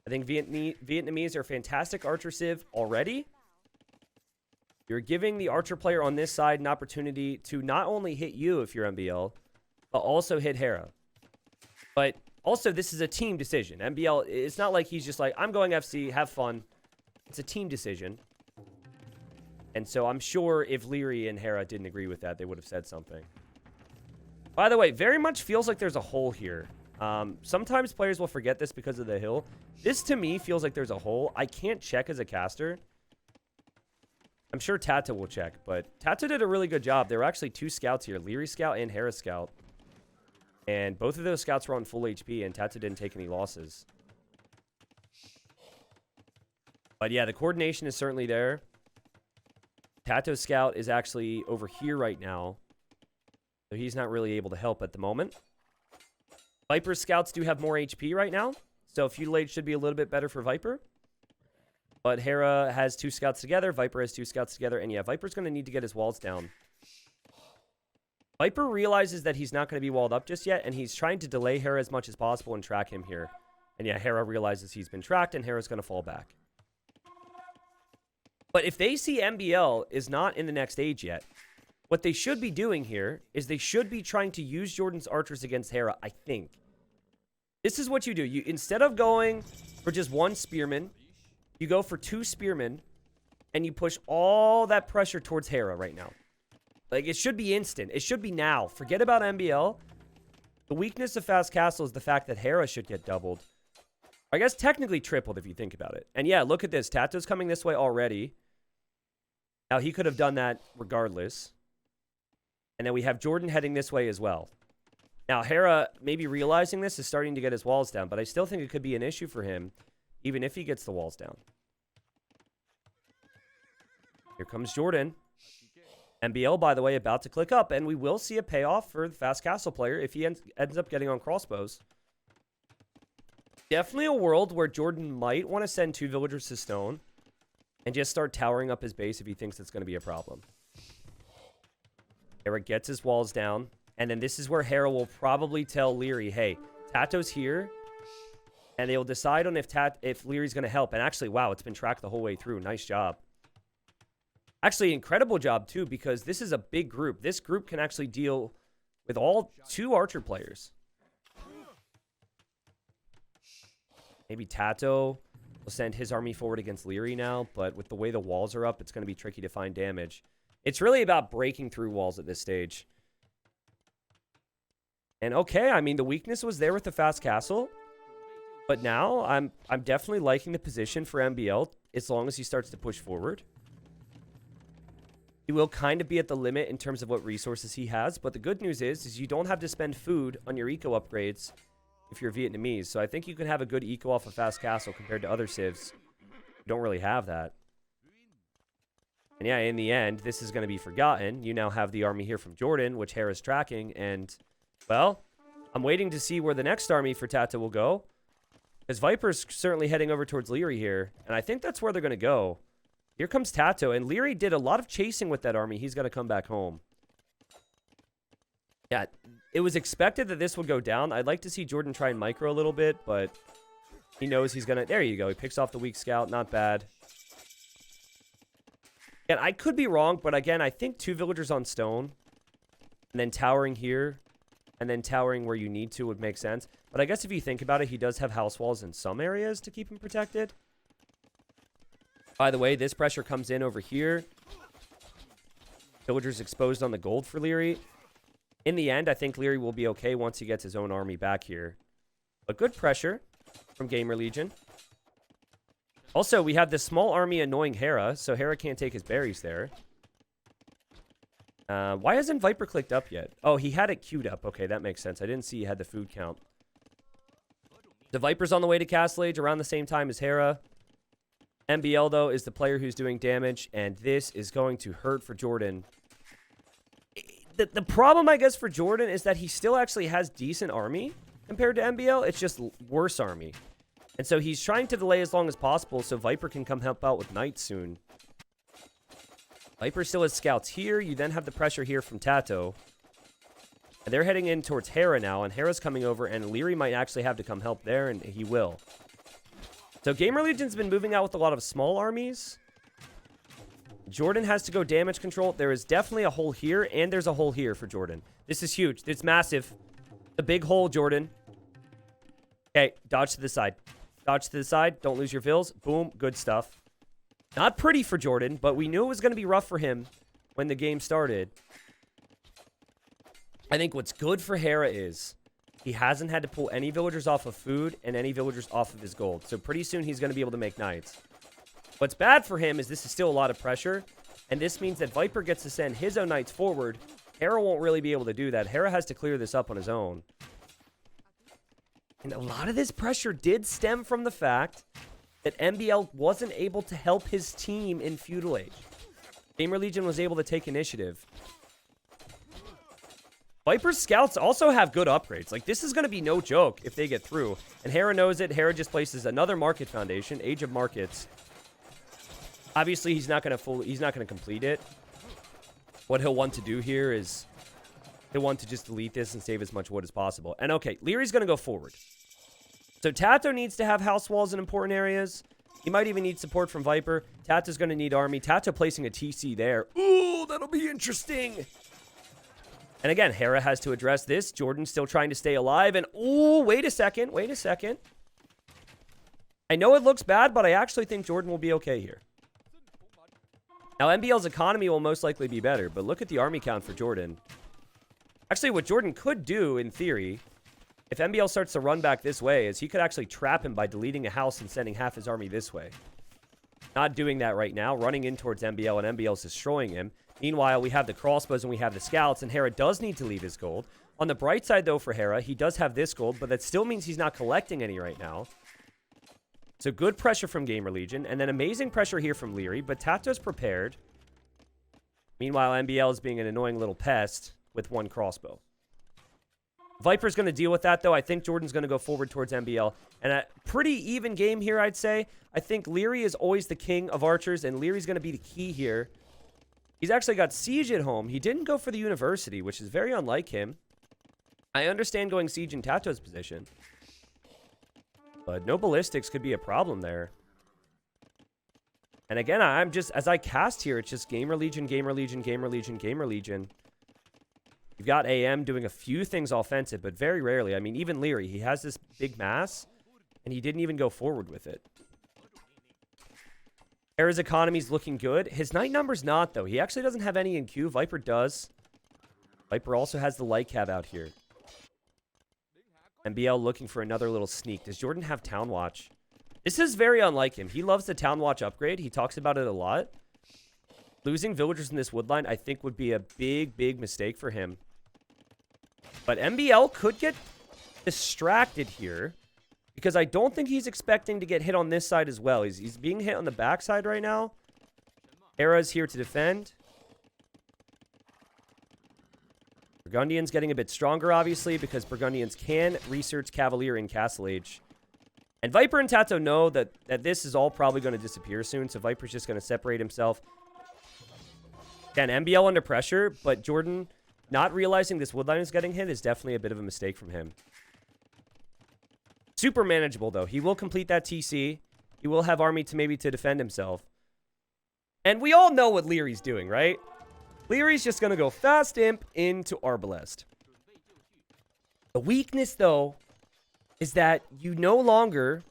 I think Vietnamese are fantastic archer civ already. You're giving the archer player on this side an opportunity to not only hit you if you're MBL, but also hit Hera. But also, this is a team decision. MBL, it's not like he's just like, I'm going FC, have fun. It's a team decision. And so I'm sure if Leary and Hera didn't agree with that, they would have said something. By the way, very much feels like there's a hole here. Sometimes players will forget this because of the hill. This, to me, feels like there's a hole. I can't check as a caster. I'm sure Tata will check, but Tata did a really good job. There were actually 2 scouts here, Leary scout and Hera scout. And both of those scouts were on full HP, and Tata didn't take any losses. But yeah, the coordination is certainly there. Tato's scout is actually over here right now, so he's not really able to help at the moment. Viper's scouts do have more HP right now, so feudal age should be a little bit better for Viper. But Hera has 2 scouts together, Viper has 2 scouts together, and yeah, Viper's going to need to get his walls down. Viper realizes that he's not going to be walled up just yet, and he's trying to delay Hera as much as possible and track him here. And yeah, Hera realizes he's been tracked, and Hera's going to fall back. But if they see MBL is not in the next age yet, what they should be doing here is they should be trying to use Jordan's archers against Hera, I think. This is what you do. You, instead of going for just 1 spearman, you go for 2 spearmen, and you push all that pressure towards Hera right now. Like, it should be instant. It should be now. Forget about MBL. The weakness of Fast Castle is the fact that Hera should get doubled. I guess technically tripled if you think about it. And yeah, look at this. Tato's coming this way already. Now, he could have done that regardless. And then we have Jordan heading this way as well. Now, Hera, maybe realizing this, is starting to get his walls down. But I still think it could be an issue for him, even if he gets the walls down. Here comes Jordan. MBL, by the way, about to click up. And we will see a payoff for the Fast Castle player if he ends up getting on crossbows. Definitely a world where Jordan might want to send 2 villagers to stone and just start towering up his base if he thinks it's going to be a problem. Hera gets his walls down. And then this is where Hera will probably tell Leary, hey, Tato's here. And they'll decide on if Leary's going to help. And actually, wow, it's been tracked the whole way through. Nice job. Actually, incredible job, too, because this is a big group. This group can actually deal with all 2 archer players. Maybe Tato will send his army forward against Leary now, but with the way the walls are up, it's going to be tricky to find damage. It's really about breaking through walls at this stage. And okay, I mean, the weakness was there with the Fast Castle, but now I'm definitely liking the position for MBL as long as he starts to push forward. He will kind of be at the limit in terms of what resources he has, but the good news is you don't have to spend food on your eco upgrades if you're Vietnamese. So I think you can have a good eco off a fast castle compared to other civs who don't really have that. And yeah, in the end, this is going to be forgotten. You now have the army here from Jordan, which Hera's tracking, and, well, I'm waiting to see where the next army for Tata will go, because Viper's certainly heading over towards Leary here, and I think that's where they're going to go. Here comes Tato, and Leary did a lot of chasing with that army. He's got to come back home. Yeah, it was expected that this would go down. I'd like to see Jordan try and micro a little bit, but he knows he's going to... There you go. He picks off the weak scout. Not bad. And I could be wrong, but again, I think 2 villagers on stone, and then towering here, and then towering where you need to would make sense. But I guess if you think about it, he does have house walls in some areas to keep him protected. By the way, this pressure comes in over here. Villagers exposed on the gold for Leary. In the end, I think Leary will be okay once he gets his own army back here. But good pressure from Gamer Legion. Also, we have this small army annoying Hera, so Hera can't take his berries there. Why hasn't Viper clicked up yet? Oh, he had it queued up. Okay, that makes sense. I didn't see he had the food count. The Viper's on the way to Castle Age around the same time as Hera. MBL, though, is the player who's doing damage, and this is going to hurt for Jordan. The problem, I guess, for Jordan is that he still actually has decent army compared to MBL. It's just worse army. And so he's trying to delay as long as possible so Viper can come help out with Knights soon. Viper still has scouts here. You then have the pressure here from Tato. And they're heading in towards Hera now, and Hera's coming over, and Leary might actually have to come help there, and he will. So Gamer Legion's been moving out with a lot of small armies. Jordan has to go damage control. There is definitely a hole here, and there's a hole here for Jordan. This is huge. It's massive. The big hole, Jordan. Okay, dodge to the side. Dodge to the side. Don't lose your vills. Boom. Good stuff. Not pretty for Jordan, but we knew it was going to be rough for him when the game started. I think what's good for Hera is he hasn't had to pull any villagers off of food and any villagers off of his gold. So pretty soon he's going to be able to make knights. What's bad for him is this is still a lot of pressure. And this means that Viper gets to send his own knights forward. Hera won't really be able to do that. Hera has to clear this up on his own. And a lot of this pressure did stem from the fact that MBL wasn't able to help his team in Feudal Age. Gamer Legion was able to take initiative. Viper's scouts also have good upgrades. Like, this is going to be no joke if they get through. And Hera knows it. Hera just places another market foundation, Age of Markets. Obviously, he's not going to complete it. What he'll want to do here is he'll want to just delete this and save as much wood as possible. And okay, Leary's going to go forward. So Tato needs to have house walls in important areas. He might even need support from Viper. Tato's going to need army. Tato placing a TC there. Ooh, that'll be interesting. And again, Hera has to address this. Jordan's still trying to stay alive. And, ooh, wait a second. Wait a second. I know it looks bad, but I actually think Jordan will be okay here. Now, MBL's economy will most likely be better, but look at the army count for Jordan. Actually, what Jordan could do, in theory, if MBL starts to run back this way, is he could actually trap him by deleting a house and sending half his army this way. Not doing that right now, running in towards MBL, and MBL's destroying him. Meanwhile, we have the crossbows and we have the scouts, and Hera does need to leave his gold. On the bright side, though, for Hera, he does have this gold, but that still means he's not collecting any right now. So good pressure from Gamer Legion, and then amazing pressure here from Leary, but Tato's prepared. Meanwhile, MBL is being an annoying little pest with one crossbow. Viper's going to deal with that, though. I think Jordan's going to go forward towards MBL. And a pretty even game here, I'd say. I think Leary is always the king of archers, and Leary's going to be the key here. He's actually got Siege at home. He didn't go for the University, which is very unlike him. I understand going Siege in Tato's position. But no ballistics could be a problem there. And again, I'm just, as I cast here, it's just Gamer Legion, Gamer Legion, Gamer Legion, Gamer Legion. You've got AM doing a few things offensive, but very rarely. I mean, even Leary, he has this big mass, and he didn't even go forward with it. Hera's economy's looking good. His knight number's not, though. He actually doesn't have any in queue. Viper does. Viper also has the light cab out here. MBL looking for another little sneak. Does Jordan have Town Watch? This is very unlike him. He loves the Town Watch upgrade. He talks about it a lot. Losing villagers in this woodline, I think, would be a big, big mistake for him. But MBL could get distracted here because I don't think he's expecting to get hit on this side as well. He's being hit on the backside right now. Hera's here to defend. Burgundians getting a bit stronger, obviously, because Burgundians can research Cavalier in Castle Age. And Viper and Tato know that this is all probably going to disappear soon, so Viper's just going to separate himself. Again, MBL under pressure, but Jordan not realizing this woodline is getting hit is definitely a bit of a mistake from him. Super manageable, though. He will complete that TC. He will have army to defend himself. And we all know what Leary's doing, right? Leary's just going to go fast imp into Arbalest. The weakness, though, is that you no longer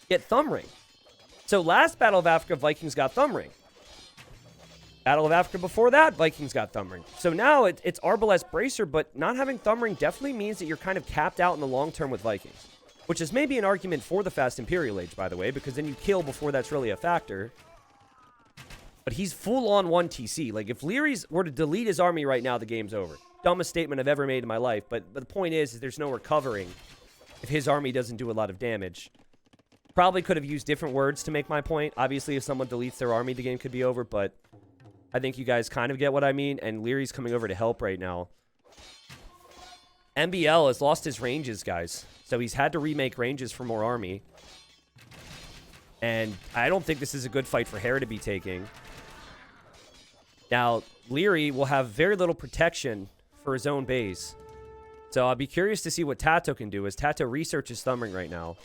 get Thumb Ring. So last Battle of Africa, Vikings got Thumb Ring. Battle of Africa before that, Vikings got Thumb Ring. So now it's Arbalest Bracer, but not having Thumb Ring definitely means that you're kind of capped out in the long term with Vikings. Which is maybe an argument for the Fast Imperial Age, by the way, because then you kill before that's really a factor. But he's full on 1 TC. Like, if Leary's were to delete his army right now, the game's over. Dumbest statement I've ever made in my life. But the point is there's no recovering if his army doesn't do a lot of damage. Probably could have used different words to make my point. Obviously, if someone deletes their army, the game could be over. But I think you guys kind of get what I mean. And Leary's coming over to help right now. MBL has lost his ranges, guys. So he's had to remake ranges for more army. And I don't think this is a good fight for Hera to be taking. Now, Leary will have very little protection for his own base. So I'll be curious to see what Tato can do as Tato researches Thumb Ring right now.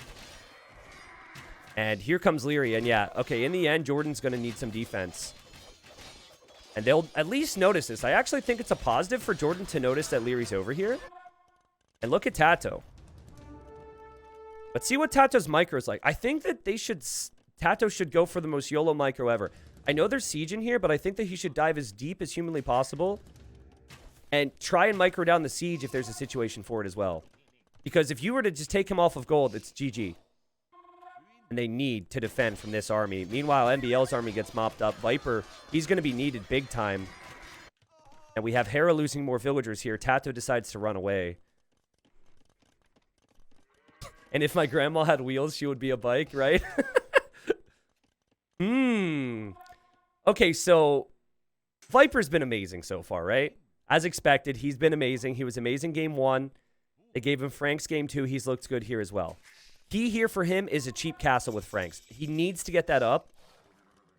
And here comes Leary. And yeah, okay, in the end, Jordan's going to need some defense. And they'll at least notice this. I actually think it's a positive for Jordan to notice that Leary's over here. And look at Tato. Let's see what Tato's micro is like. I think that Tato should go for the most YOLO micro ever. I know there's siege in here, but I think that he should dive as deep as humanly possible and try and micro down the siege if there's a situation for it as well. Because if you were to just take him off of gold, it's GG. And they need to defend from this army. Meanwhile, MBL's army gets mopped up. Viper, he's going to be needed big time. And we have Hera losing more villagers here. Tato decides to run away. And if my grandma had wheels, she would be a bike, right? Okay, so Viper's been amazing so far, right? As expected, he's been amazing. He was amazing game 1. They gave him Franks game 2. He's looked good here as well. Key here for him is a cheap castle with Franks. He needs to get that up.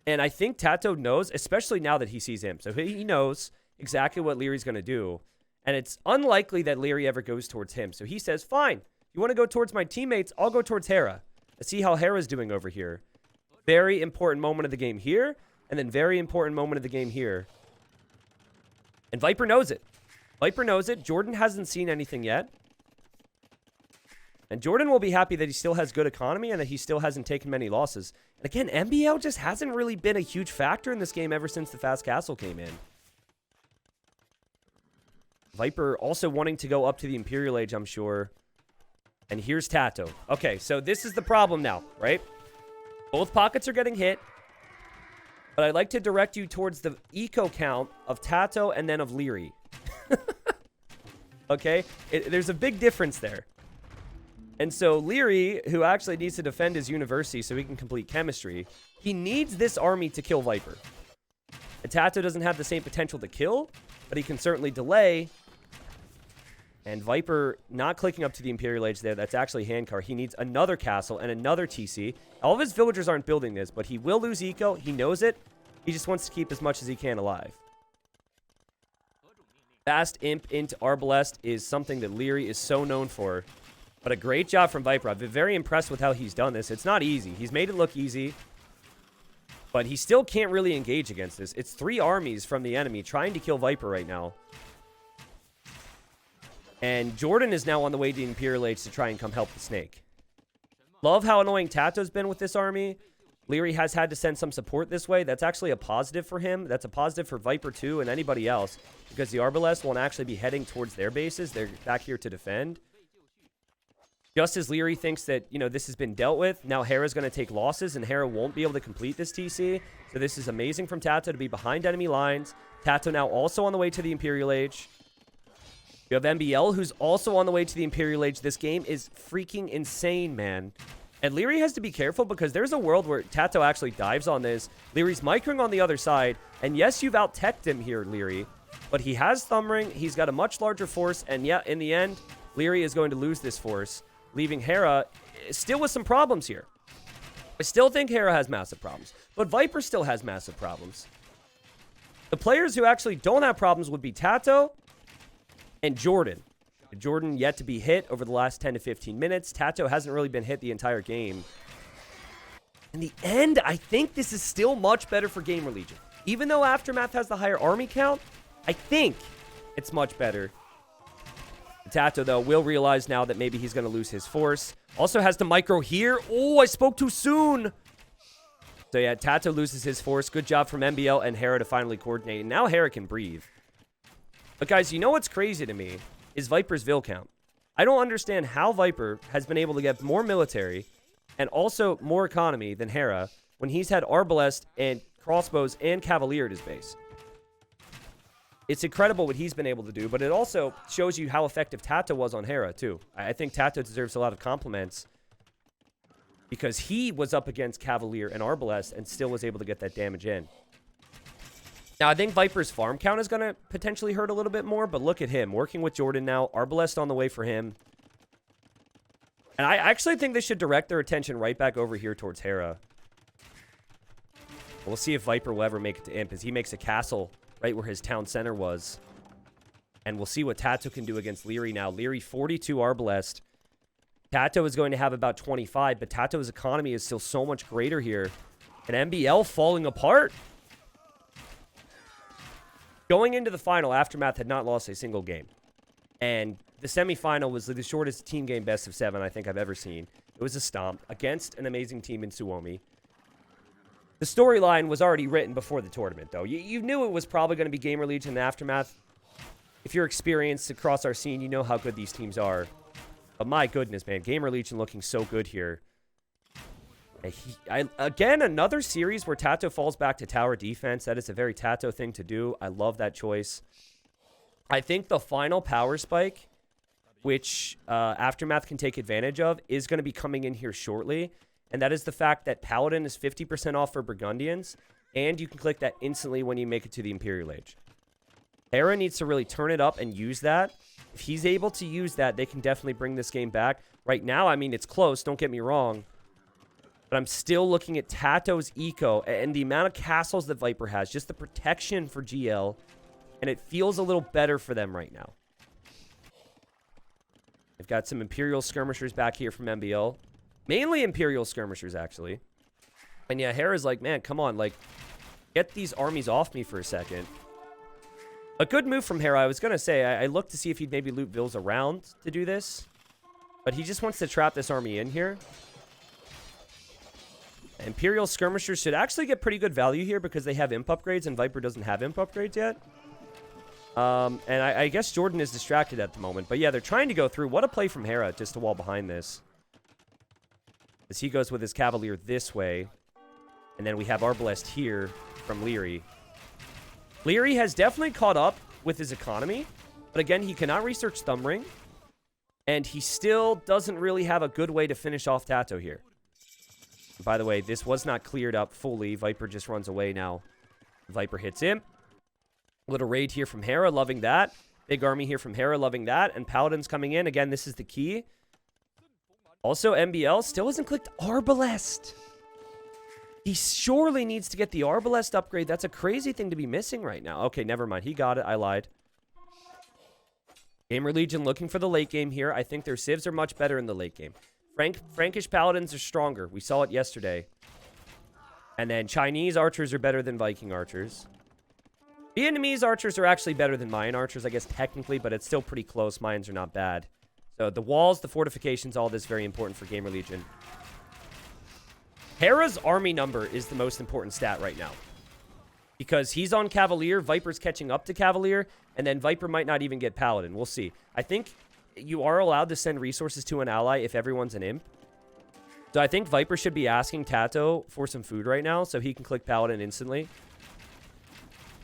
And I think Tato knows, especially now that he sees him. So he knows exactly what Leary's going to do. And it's unlikely that Leary ever goes towards him. So he says, fine. You want to go towards my teammates? I'll go towards Hera. Let's see how Hera's doing over here. Very important moment of the game here. And then very important moment of the game here. And Viper knows it. Viper knows it. Jordan hasn't seen anything yet. And Jordan will be happy that he still has good economy and that he still hasn't taken many losses. And again, MBL just hasn't really been a huge factor in this game ever since the Fast Castle came in. Viper also wanting to go up to the Imperial Age, I'm sure. And here's Tato. Okay, so this is the problem now, right? Both pockets are getting hit. But I'd like to direct you towards the eco count of Tato and then of Leary. Okay? There's a big difference there. And so Leary, who actually needs to defend his university so he can complete chemistry, he needs this army to kill Viper. And Tato doesn't have the same potential to kill, but he can certainly delay. And Viper not clicking up to the Imperial Age there. That's actually Handcar. He needs another castle and another TC. All of his villagers aren't building this, but he will lose eco. He knows it. He just wants to keep as much as he can alive. Fast imp into Arbalest is something that Leary is so known for. But a great job from Viper. I've been very impressed with how he's done this. It's not easy. He's made it look easy. But he still can't really engage against this. It's 3 armies from the enemy trying to kill Viper right now. And Jordan is now on the way to the Imperial Age to try and come help the Snake. Love how annoying Tato's been with this army. Leary has had to send some support this way. That's actually a positive for him. That's a positive for Viper too and anybody else. Because the Arbalest won't actually be heading towards their bases. They're back here to defend. Just as Leary thinks that, you know, this has been dealt with, now Hera's going to take losses, and Hera won't be able to complete this TC. So this is amazing from Tato to be behind enemy lines. Tato now also on the way to the Imperial Age. You have MBL, who's also on the way to the Imperial Age. This game is freaking insane, man. And Leary has to be careful because there's a world where Tato actually dives on this. Leary's microing on the other side. And yes, you've out-teched him here, Leary. But he has Thumb Ring. He's got a much larger force. And yeah, in the end, Leary is going to lose this force, leaving Hera still with some problems here. I still think Hera has massive problems. But Viper still has massive problems. The players who actually don't have problems would be Tato and Jordan. Jordan yet to be hit over the last 10 to 15 minutes. Tato hasn't really been hit the entire game. In the end, I think this is still much better for Gamer Legion. Even though Aftermath has the higher army count, I think it's much better. Tato, though, will realize now that maybe he's going to lose his force. Also has to micro here. Oh, I spoke too soon. So yeah, Tato loses his force. Good job from MBL and Hera to finally coordinate. And now Hera can breathe. But guys, you know what's crazy to me is Viper's Vil count. I don't understand how Viper has been able to get more military and also more economy than Hera when he's had Arbalest and crossbows and Cavalier at his base. It's incredible what he's been able to do, but it also shows you how effective Tato was on Hera, too. I think Tato deserves a lot of compliments because he was up against Cavalier and Arbalest and still was able to get that damage in. Now, I think Viper's farm count is going to potentially hurt a little bit more, but look at him. Working with Jordan now. Arbalest on the way for him. And I actually think they should direct their attention right back over here towards Hera. We'll see if Viper will ever make it to Imp as he makes a castle right where his town center was. And we'll see what Tato can do against Leary now. Leary 42 Arbalest. Tato is going to have about 25, but Tato's economy is still so much greater here. And MBL falling apart. Going into the final, Aftermath had not lost a single game. And the semifinal was the shortest team game best of 7 I think I've ever seen. It was a stomp against an amazing team in Suomi. The storyline was already written before the tournament, though. You knew it was probably going to be Gamer Legion and Aftermath. If you're experienced across our scene, you know how good these teams are. But my goodness, man. Gamer Legion looking so good here. Again, another series where Tato falls back to tower defense. That is a very Tato thing to do. I love that choice. I think the final power spike, which Aftermath can take advantage of, is going to be coming in here shortly. And that is the fact that Paladin is 50% off for Burgundians. And you can click that instantly when you make it to the Imperial Age. Hera needs to really turn it up and use that. If he's able to use that, they can definitely bring this game back. Right now, I mean, it's close. Don't get me wrong. But I'm still looking at Tato's eco and the amount of castles that Viper has. Just the protection for GL. And it feels a little better for them right now. They've got some Imperial skirmishers back here from MBL. Mainly Imperial skirmishers, actually. And yeah, Hera's like, man, come on. Like, get these armies off me for a second. A good move from Hera. I was going to say, I looked to see if he'd maybe loot Vils around to do this. But he just wants to trap this army in here. Imperial skirmishers should actually get pretty good value here because they have imp upgrades and Viper doesn't have imp upgrades yet. And I guess Jordan is distracted at the moment. But yeah, they're trying to go through. What a play from Hera just to wall behind this. As he goes with his Cavalier this way. And then we have Arbalest here from Leary. Leary has definitely caught up with his economy. But again, he cannot research Thumb Ring. And he still doesn't really have a good way to finish off Tato here. By the way, this was not cleared up fully. Viper just runs away now. Viper hits him. Little raid here from Hera, loving that. Big army here from Hera, loving that. And Paladin's coming in. Again, this is the key. Also, MBL still hasn't clicked Arbalest. He surely needs to get the Arbalest upgrade. That's a crazy thing to be missing right now. Okay, never mind. He got it. I lied. Gamer Legion looking for the late game here. I think their civs are much better in the late game. Frankish Paladins are stronger. We saw it yesterday. And then Chinese archers are better than Viking archers. Vietnamese archers are actually better than Mayan archers, I guess, technically, but it's still pretty close. Mayans are not bad. So the walls, the fortifications, all this very important for Gamer Legion. Hera's army number is the most important stat right now. Because he's on Cavalier, Viper's catching up to Cavalier, and then Viper might not even get Paladin. We'll see. I think you are allowed to send resources to an ally if everyone's an imp. So I think Viper should be asking Tato for some food right now so he can click Paladin instantly.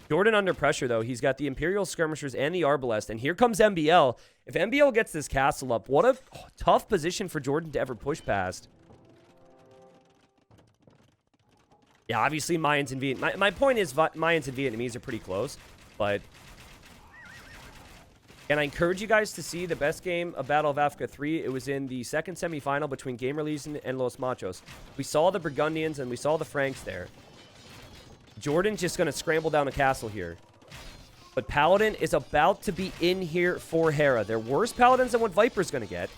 Jordan under pressure, though. He's got the Imperial Skirmishers and the Arbalest. And here comes MBL. If MBL gets this castle up, what a tough position for Jordan to ever push past. Yeah, obviously Mayans and Vietnamese. My point is Mayans and Vietnamese are pretty close. But... and I encourage you guys to see the best game of Battle of Africa 3. It was in the second semifinal between Gamer Legion and Los Machos. We saw the Burgundians and we saw the Franks there. Jordan's just going to scramble down a castle here. But Paladin is about to be in here for Hera. They're worse Paladins than what Viper's going to get.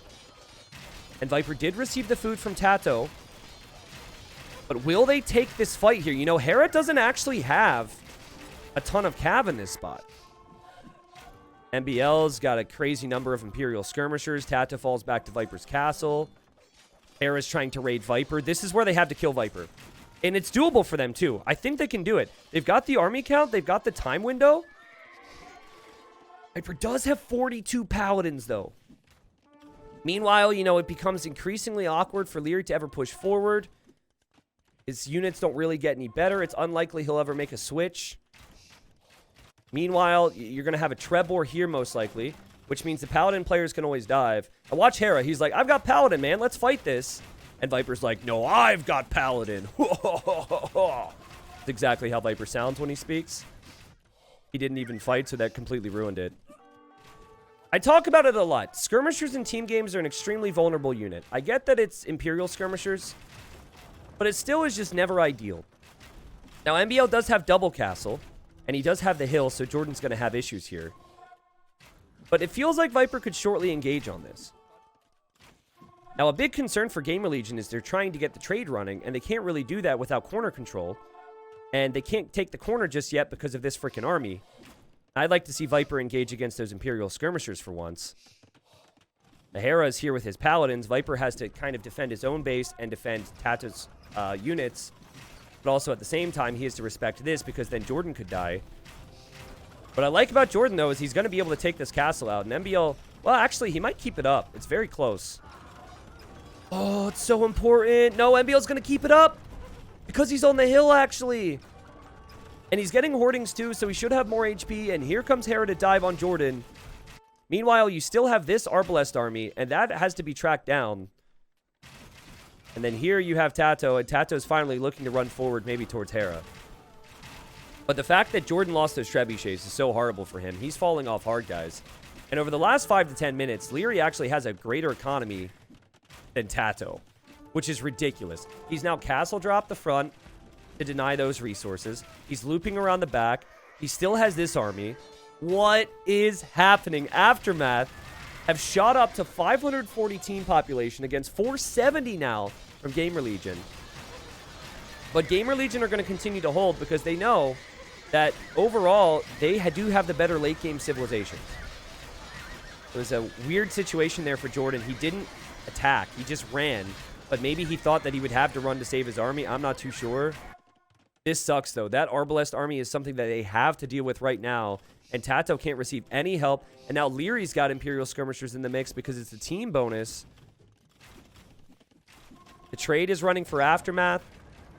And Viper did receive the food from Tato. But will they take this fight here? You know, Hera doesn't actually have a ton of cav in this spot. MBL's got a crazy number of Imperial Skirmishers. Tato falls back to Viper's castle. Hera's trying to raid Viper. This is where they have to kill Viper. And it's doable for them, too. I think they can do it. They've got the army count. They've got the time window. Viper does have 42 Paladins, though. Meanwhile, you know, it becomes increasingly awkward for Leary to ever push forward. His units don't really get any better. It's unlikely he'll ever make a switch. Meanwhile, you're going to have a Trebor here, most likely, which means the Paladin players can always dive. And watch Hera. He's like, I've got Paladin, man. Let's fight this. And Viper's like, no, I've got Paladin. That's exactly how Viper sounds when he speaks. He didn't even fight, so that completely ruined it. I talk about it a lot. Skirmishers in team games are an extremely vulnerable unit. I get that it's Imperial Skirmishers, but it still is just never ideal. Now, MBL does have double castle, and he does have the hill, so Jordan's going to have issues here. But it feels like Viper could shortly engage on this. Now, a big concern for Gamer Legion is they're trying to get the trade running, and they can't really do that without corner control. And they can't take the corner just yet because of this freaking army. I'd like to see Viper engage against those Imperial Skirmishers for once. The Hera is here with his Paladins. Viper has to kind of defend his own base and defend Tato's units. But also at the same time, he has to respect this because then Jordan could die. What I like about Jordan, though, is he's going to be able to take this castle out. And MBL, well, actually, he might keep it up. It's very close. Oh, it's so important. No, MBL's going to keep it up because he's on the hill, actually. And he's getting hoardings, too, so he should have more HP. And here comes Hera to dive on Jordan. Meanwhile, you still have this Arbalest army, and that has to be tracked down. And then here you have Tato, and Tato's finally looking to run forward, maybe towards Hera. But the fact that Jordan lost those trebuchets is so horrible for him. He's falling off hard, guys. And over the last 5 to 10 minutes, Leary actually has a greater economy than Tato, which is ridiculous. He's now castle dropped the front to deny those resources. He's looping around the back. He still has this army. What is happening? Aftermath have shot up to 540 team population against 470 now from Gamer Legion. But Gamer Legion are going to continue to hold because they know that overall they do have the better late game civilizations. It was a weird situation there for Jordan. He didn't attack. He just ran. But maybe he thought that he would have to run to save his army. I'm not too sure. This sucks, though. That Arbalest army is something that they have to deal with right now. And Tato can't receive any help. And now Leary's got Imperial Skirmishers in the mix because it's a team bonus. The trade is running for Aftermath.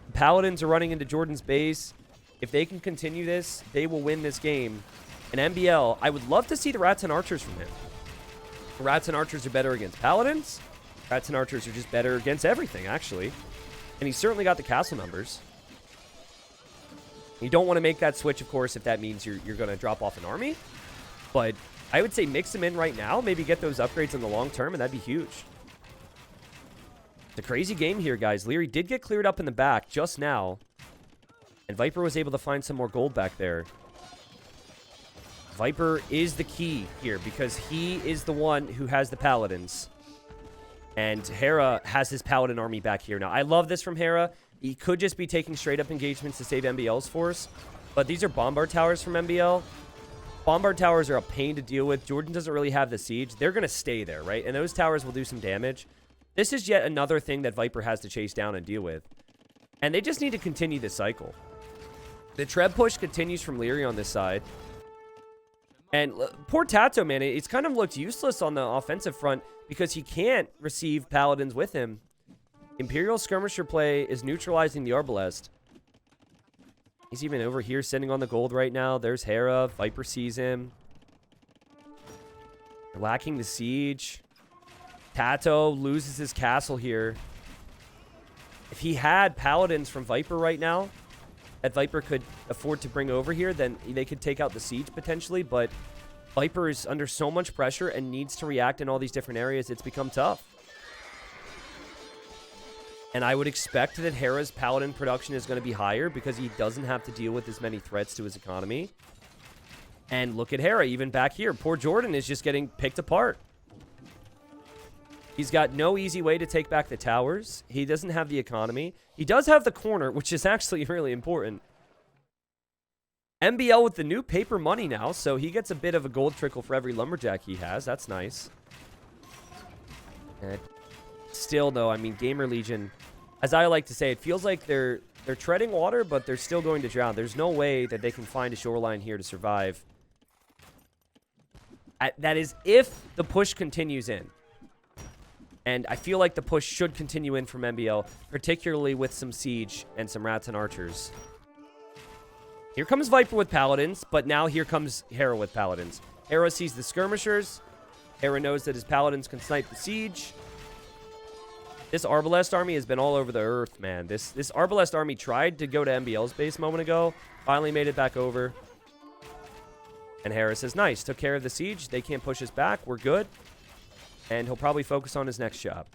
The Paladins are running into Jordan's base. If they can continue this, they will win this game. And MBL, I would love to see the Rats and Archers from him. The Rats and Archers are better against Paladins. Rats and Archers are just better against everything, actually. And he's certainly got the castle numbers. You don't want to make that switch, of course, if that means you're going to drop off an army. But I would say mix them in right now. Maybe get those upgrades in the long term, and that'd be huge. It's a crazy game here, guys. Leary did get cleared up in the back just now. And Viper was able to find some more gold back there. Viper is the key here because he is the one who has the Paladins. And Hera has his Paladin army back here. Now, I love this from Hera. He could just be taking straight-up engagements to save MBL's force. But these are Bombard Towers from MBL. Bombard Towers are a pain to deal with. Jordan doesn't really have the siege. They're going to stay there, right? And those towers will do some damage. This is yet another thing that Viper has to chase down and deal with. And they just need to continue this cycle. The Treb push continues from Leary on this side. And poor Tato, man, it's kind of looked useless on the offensive front because he can't receive Paladins with him. Imperial Skirmisher play is neutralizing the Arbalest. He's even over here sitting on the gold right now. There's Hera. Viper sees him. They're lacking the siege. Tato loses his castle here. If he had Paladins from Viper right now, that Viper could afford to bring over here, then they could take out the siege potentially, but Viper is under so much pressure and needs to react in all these different areas, it's become tough. And I would expect that Hera's Paladin production is going to be higher because he doesn't have to deal with as many threats to his economy. And look at Hera, even back here. Poor Jordan is just getting picked apart. He's got no easy way to take back the towers. He doesn't have the economy. He does have the corner, which is actually really important. MBL with the new paper money now, so he gets a bit of a gold trickle for every lumberjack he has. That's nice. And still, though, I mean, Gamer Legion, as I like to say, it feels like they're treading water, but they're still going to drown. There's no way that they can find a shoreline here to survive. That is if the push continues in. And I feel like the push should continue in from MBL, particularly with some siege and some rats and archers. Here comes Viper with Paladins, but now here comes Hera with Paladins. Hera sees the skirmishers. Hera knows that his Paladins can snipe the siege. This Arbalest army has been all over the earth, man. This Arbalest army tried to go to MBL's base a moment ago. Finally made it back over. And Hera says, nice, took care of the siege. They can't push us back. We're good. And he'll probably focus on his next job.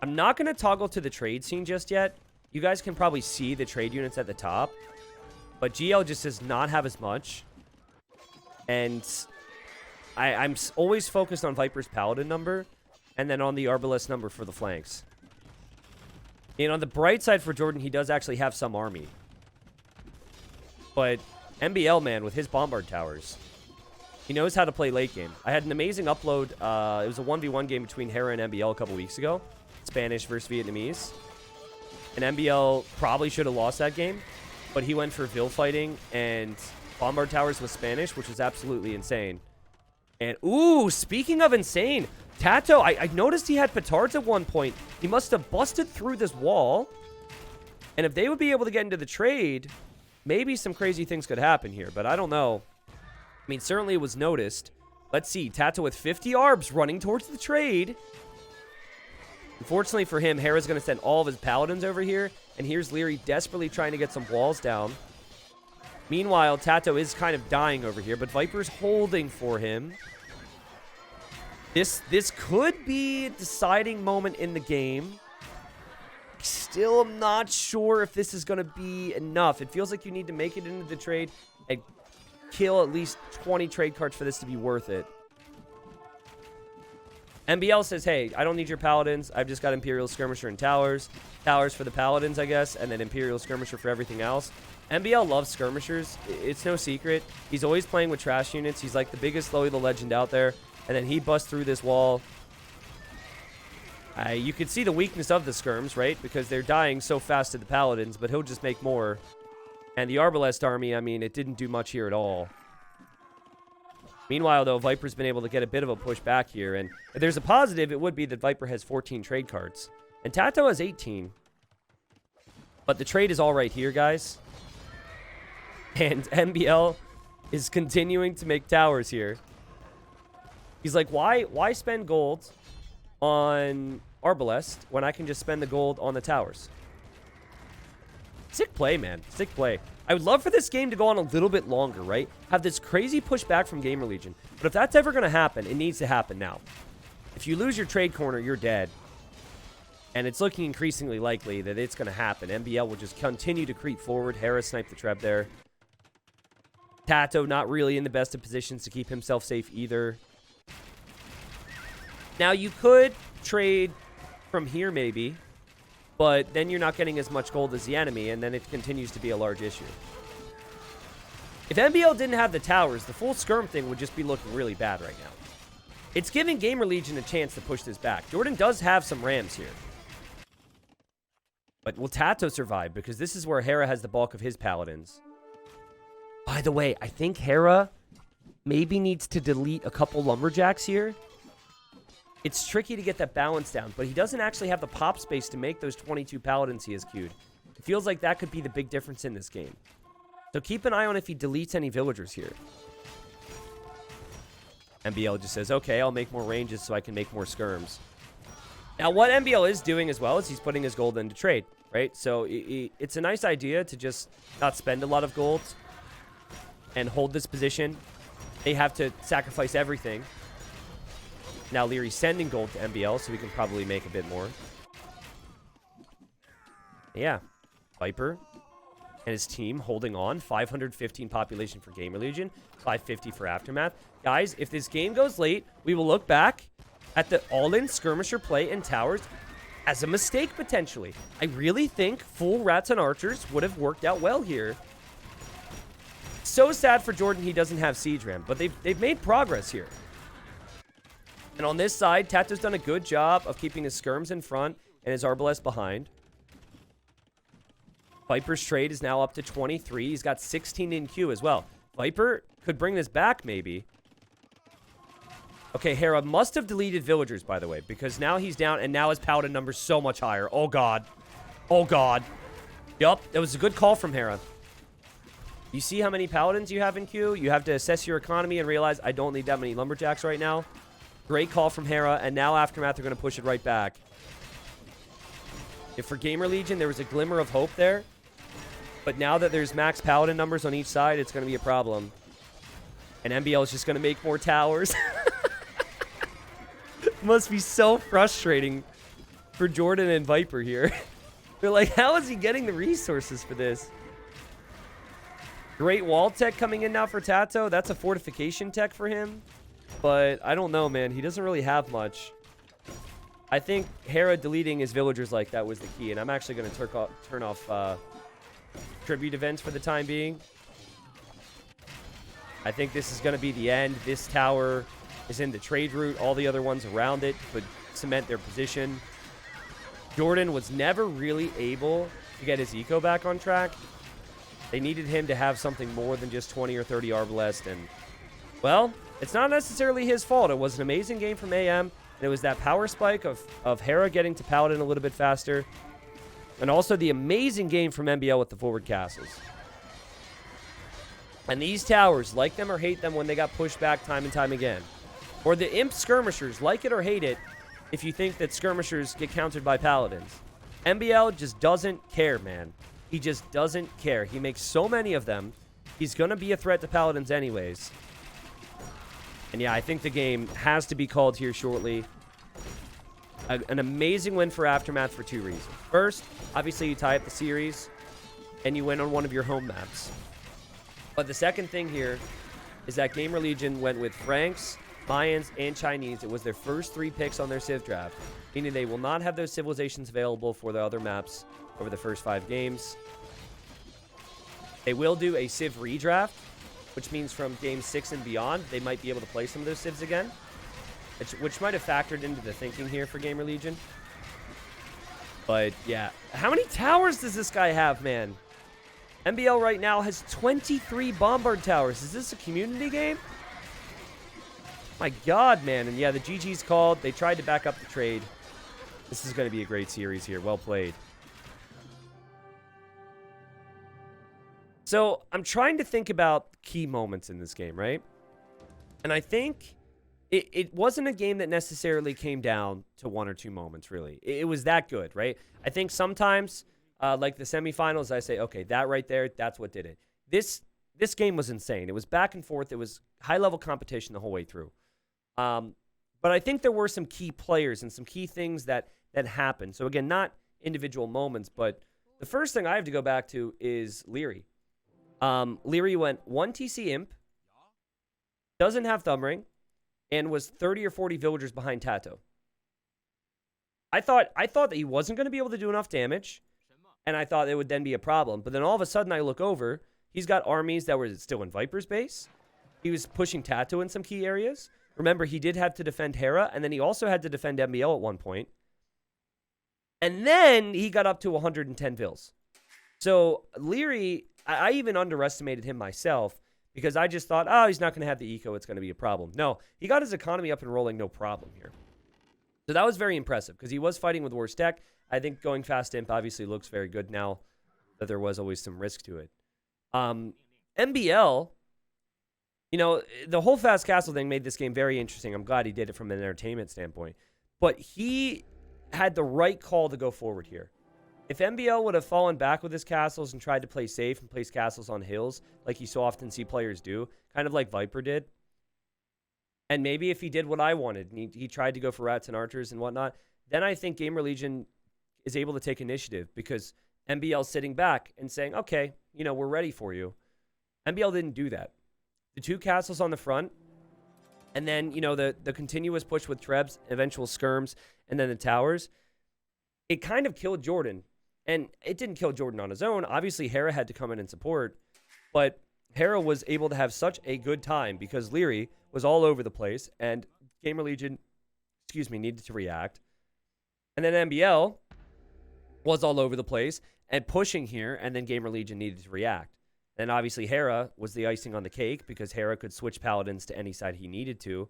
I'm not going to toggle to the trade scene just yet. You guys can probably see the trade units at the top. But GL just does not have as much. And I'm always focused on Viper's Paladin number. And then on the Arbalest number for the flanks. And on the bright side for Jordan, he does actually have some army. But MBL, man, with his Bombard Towers, he knows how to play late game. I had an amazing upload. It was a 1v1 game between Hera and MBL a couple weeks ago. Spanish versus Vietnamese. And MBL probably should have lost that game. But he went for Vil fighting and Bombard Towers with Spanish, which was absolutely insane. And, ooh, speaking of insane, Tato, I noticed he had petards at one point. He must have busted through this wall. And if they would be able to get into the trade, maybe some crazy things could happen here. But I don't know. I mean, certainly it was noticed. Let's see. Tato with 50 ARBs running towards the trade. Unfortunately for him, Hera's going to send all of his Paladins over here. And here's Leary desperately trying to get some walls down. Meanwhile, Tato is kind of dying over here, but Viper's holding for him. This could be a deciding moment in the game. Still, I'm not sure if this is going to be enough. It feels like you need to make it into the trade and kill at least 20 trade cards for this to be worth it. MBL says, hey, I don't need your Paladins. I've just got Imperial Skirmisher and Towers. Towers for the Paladins, I guess, and then Imperial Skirmisher for everything else. MBL loves Skirmishers. It's no secret. He's always playing with trash units. He's like the biggest Loey the Legend out there. And then he busts through this wall. You could see the weakness of the Skirms, right? Because they're dying so fast to the Paladins, but he'll just make more. And the Arbalest army, I mean, it didn't do much here at all. Meanwhile, though, Viper's been able to get a bit of a push back here. And if there's a positive, it would be that Viper has 14 trade cards. And Tato has 18. But the trade is all right here, guys. And MBL is continuing to make towers here. He's like, why spend gold on Arbalest when I can just spend the gold on the towers? Sick play, man. Sick play. I would love for this game to go on a little bit longer, right? Have this crazy pushback from Gamer Legion. But if that's ever going to happen, it needs to happen now. If you lose your trade corner, you're dead. And it's looking increasingly likely that it's going to happen. MBL will just continue to creep forward. Hera sniped the Treb there. Tato not really in the best of positions to keep himself safe either. Now, you could trade from here, maybe. But then you're not getting as much gold as the enemy, and then it continues to be a large issue. If MBL didn't have the towers, the full skirm thing would just be looking really bad right now. It's giving Gamer Legion a chance to push this back. Jordan does have some rams here. But will Tato survive? Because this is where Hera has the bulk of his Paladins. By the way, I think Hera maybe needs to delete a couple Lumberjacks here. It's tricky to get that balance down, but he doesn't actually have the pop space to make those 22 Paladins he has queued. It feels like that could be the big difference in this game. So keep an eye on if he deletes any villagers here. MBL just says, okay, I'll make more ranges so I can make more skirms. Now, what MBL is doing as well is he's putting his gold into trade, right? So it's a nice idea to just not spend a lot of gold and hold this position. They have to sacrifice everything. Now, Leary's sending gold to MBL, so we can probably make a bit more. Yeah. Viper and his team holding on. 515 population for Gamer Legion. 550 for Aftermath. Guys, if this game goes late, we will look back at the all-in skirmisher play in towers as a mistake, potentially. I really think full rats and archers would have worked out well here. So sad for Jordan he doesn't have Siege Ram, but they've made progress here. And on this side, Tato's done a good job of keeping his skirms in front and his Arbalest behind. Viper's trade is now up to 23. He's got 16 in queue as well. Viper could bring this back, maybe. Okay, Hera must have deleted villagers, by the way, because now he's down, and now his Paladin number's so much higher. Oh, God. Oh, God. Yup, that was a good call from Hera. You see how many Paladins you have in queue? You have to assess your economy and realize I don't need that many Lumberjacks right now. Great call from Hera, and now Aftermath are going to push it right back. If for Gamer Legion, there was a glimmer of hope there. But now that there's max Paladin numbers on each side, it's going to be a problem. And MBL is just going to make more towers. Must be so frustrating for Jordan and Viper here. They're like, how is he getting the resources for this? Great wall tech coming in now for Tato. That's a fortification tech for him. But I don't know, man. He doesn't really have much. I think Hera deleting his villagers like that was the key. And I'm actually going to turn off tribute events for the time being. I think this is going to be the end. This tower is in the trade route. All the other ones around it could cement their position. Jordan was never really able to get his eco back on track. They needed him to have something more than just 20 or 30 Arbalest. And, well, it's not necessarily his fault. It was an amazing game from AM. And it was that power spike of Hera getting to Paladin a little bit faster. And also the amazing game from MBL with the forward castles. And these towers, like them or hate them when they got pushed back time and time again. Or the imp skirmishers, like it or hate it, if you think that skirmishers get countered by paladins. MBL just doesn't care, man. He just doesn't care. He makes so many of them. He's going to be a threat to paladins anyways. And yeah, I think the game has to be called here shortly. An amazing win for Aftermath for two reasons. First, obviously you tie up the series and you win on one of your home maps. But the second thing here is that Gamer Legion went with Franks, Mayans, and Chinese. It was their first 3 picks on their Civ draft, meaning they will not have those civilizations available for the other maps over the first 5 games. They will do a Civ redraft, which means from game 6 and beyond, they might be able to play some of those Civs again, which might have factored into the thinking here for Gamer Legion. But yeah, how many towers does this guy have, man? MBL right now has 23 Bombard towers. Is this a community game? My God, man. And yeah, the GG's called. They tried to back up the trade. This is going to be a great series here. Well played. So I'm trying to think about key moments in this game, right? And I think it wasn't a game that necessarily came down to 1 or 2 moments, really. It was that good, right? I think sometimes, like the semifinals, I say, okay, that right there, that's what did it. This game was insane. It was back and forth. It was high-level competition the whole way through. But I think there were some key players and some key things that happened. So again, not individual moments, but the first thing I have to go back to is Leary. Leary went 1 TC Imp, doesn't have Thumbring, and was 30 or 40 villagers behind Tato. I thought that he wasn't going to be able to do enough damage, and I thought it would then be a problem. But then all of a sudden I look over, he's got armies that were still in Viper's base. He was pushing Tato in some key areas. Remember, he did have to defend Hera, and then he also had to defend MBL at one point. And then he got up to 110 vills. So Leary, I even underestimated him myself because I just thought, oh, he's not going to have the eco. It's going to be a problem. No, he got his economy up and rolling, no problem here. So that was very impressive because he was fighting with worse tech. I think going fast imp obviously looks very good now that there was always some risk to it. MBL, you know, the whole fast castle thing made this game very interesting. I'm glad he did it from an entertainment standpoint. But he had the right call to go forward here. If MBL would have fallen back with his castles and tried to play safe and place castles on hills, like you so often see players do, kind of like Viper did, and maybe if he did what I wanted, and he tried to go for rats and archers and whatnot, then I think Gamer Legion is able to take initiative because MBL's sitting back and saying, okay, you know, we're ready for you. MBL didn't do that. The 2 castles on the front, and then, you know, the continuous push with Trebs, eventual skirms, and then the towers, it kind of killed Jordan. And it didn't kill Jordan on his own. Obviously, Hera had to come in and support. But Hera was able to have such a good time because Leary was all over the place. And Gamer Legion, needed to react. And then MBL was all over the place and pushing here. And then Gamer Legion needed to react. And obviously, Hera was the icing on the cake because Hera could switch paladins to any side he needed to.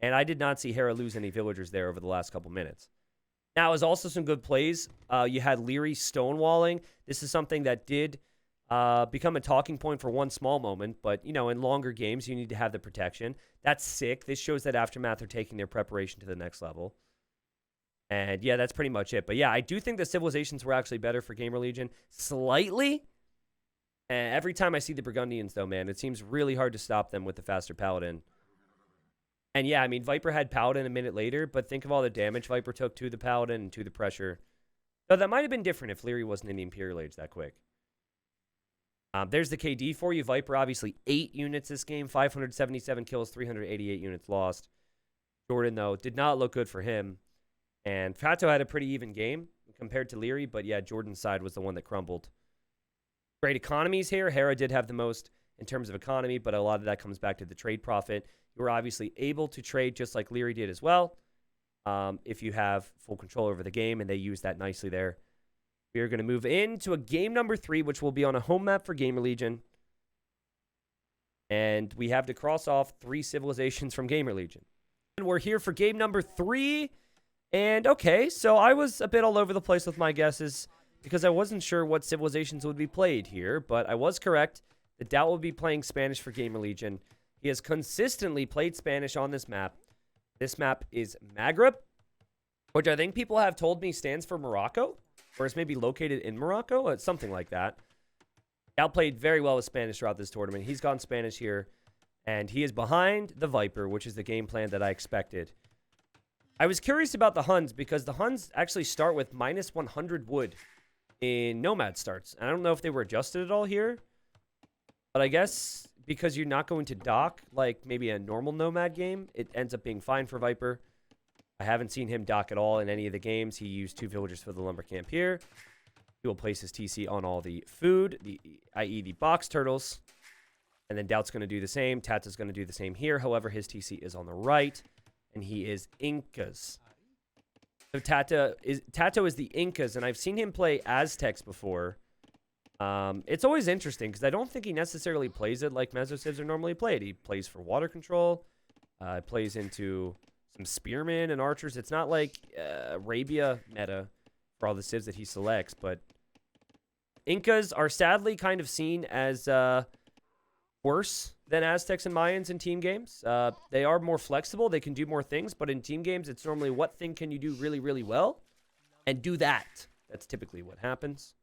And I did not see Hera lose any villagers there over the last couple minutes. Now, it was also some good plays. You had Leary stonewalling. This is something that did become a talking point for one small moment. But, you know, in longer games, you need to have the protection. That's sick. This shows that Aftermath are taking their preparation to the next level. And, yeah, that's pretty much it. But, yeah, I do think the civilizations were actually better for Gamer Legion. Slightly. And every time I see the Burgundians, though, man, it seems really hard to stop them with the faster Paladin. And yeah, I mean, Viper had Paladin a minute later, but think of all the damage Viper took to the Paladin and to the pressure. So that might have been different if Leary wasn't in the Imperial Age that quick. There's the KD for you. Viper, obviously, 8 units this game. 577 kills, 388 units lost. Jordan, though, did not look good for him. And Fato had a pretty even game compared to Leary, but yeah, Jordan's side was the one that crumbled. Great economies here. Hera did have the most in terms of economy, but a lot of that comes back to the trade profit. You were obviously able to trade just like Leary did as well if you have full control over the game, and they use that nicely there. We are going to move into a game number 3, which will be on a home map for Gamer Legion. And we have to cross off 3 civilizations from Gamer Legion. And we're here for game number 3. And okay, so I was a bit all over the place with my guesses because I wasn't sure what civilizations would be played here, but I was correct. The Doubt will be playing Spanish for Gamer Legion. He has consistently played Spanish on this map. This map is Maghreb, which I think people have told me stands for Morocco, or is maybe located in Morocco, or something like that. Doubt played very well with Spanish throughout this tournament. He's gone Spanish here, and he is behind the Viper, which is the game plan that I expected. I was curious about the Huns because the Huns actually start with minus 100 wood in Nomad starts. I don't know if they were adjusted at all here, but I guess because you're not going to dock like maybe a normal Nomad game, it ends up being fine for Viper. I haven't seen him dock at all in any of the games. He used 2 villagers for the lumber camp here. He will place his TC on all the food, i.e. the box turtles. And then Doubt's going to do the same. Tata's going to do the same here. However, his TC is on the right, and he is Incas. So Tato is the Incas, and I've seen him play Aztecs before. It's always interesting because I don't think he necessarily plays it like Mesocivs are normally played. He plays for water control. Plays into some spearmen and archers. It's not like Arabia meta for all the civs that he selects, but Incas are sadly kind of seen as worse than Aztecs and Mayans in team games. They are more flexible. They can do more things, but in team games, it's normally what thing can you do really, really well and do that. That's typically what happens.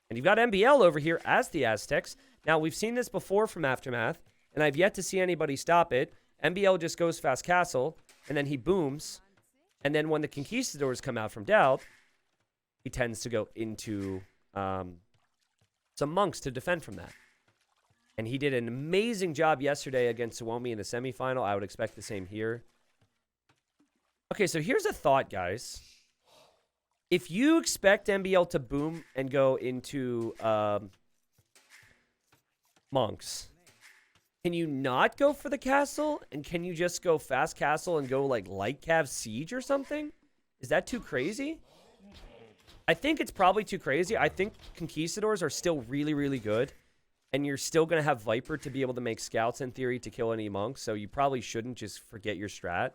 And you've got MBL over here as the Aztecs. Now, we've seen this before from Aftermath, and I've yet to see anybody stop it. MBL just goes fast castle, and then he booms. And then when the Conquistadors come out from Doubt, he tends to go into some monks to defend from that. And he did an amazing job yesterday against Suomi in the semifinal. I would expect the same here. Okay, so here's a thought, guys. If you expect MBL to boom and go into monks, can you not go for the castle? And can you just go fast castle and go like Cav Siege or something? Is that too crazy? I think it's probably too crazy. I think Conquistadors are still really, really good. And you're still going to have Viper to be able to make scouts, in theory, to kill any monks. So you probably shouldn't just forget your strat.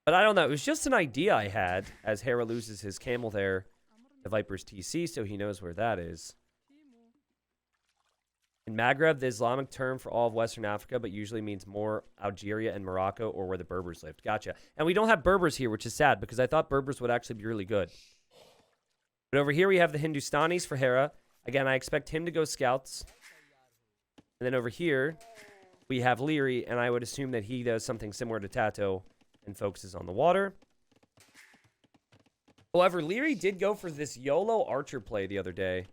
But I don't know. It was just an idea I had as Hera loses his camel there. The Viper's TC, so he knows where that is. In Maghreb, the Islamic term for all of Western Africa, but usually means more Algeria and Morocco or where the Berbers lived. Gotcha. And we don't have Berbers here, which is sad because I thought Berbers would actually be really good. But over here we have the Hindustanis for Hera. Again, I expect him to go scouts. And then over here, we have Leary, and I would assume that he does something similar to Tato and focuses on the water. However, Leary did go for this YOLO archer play the other day.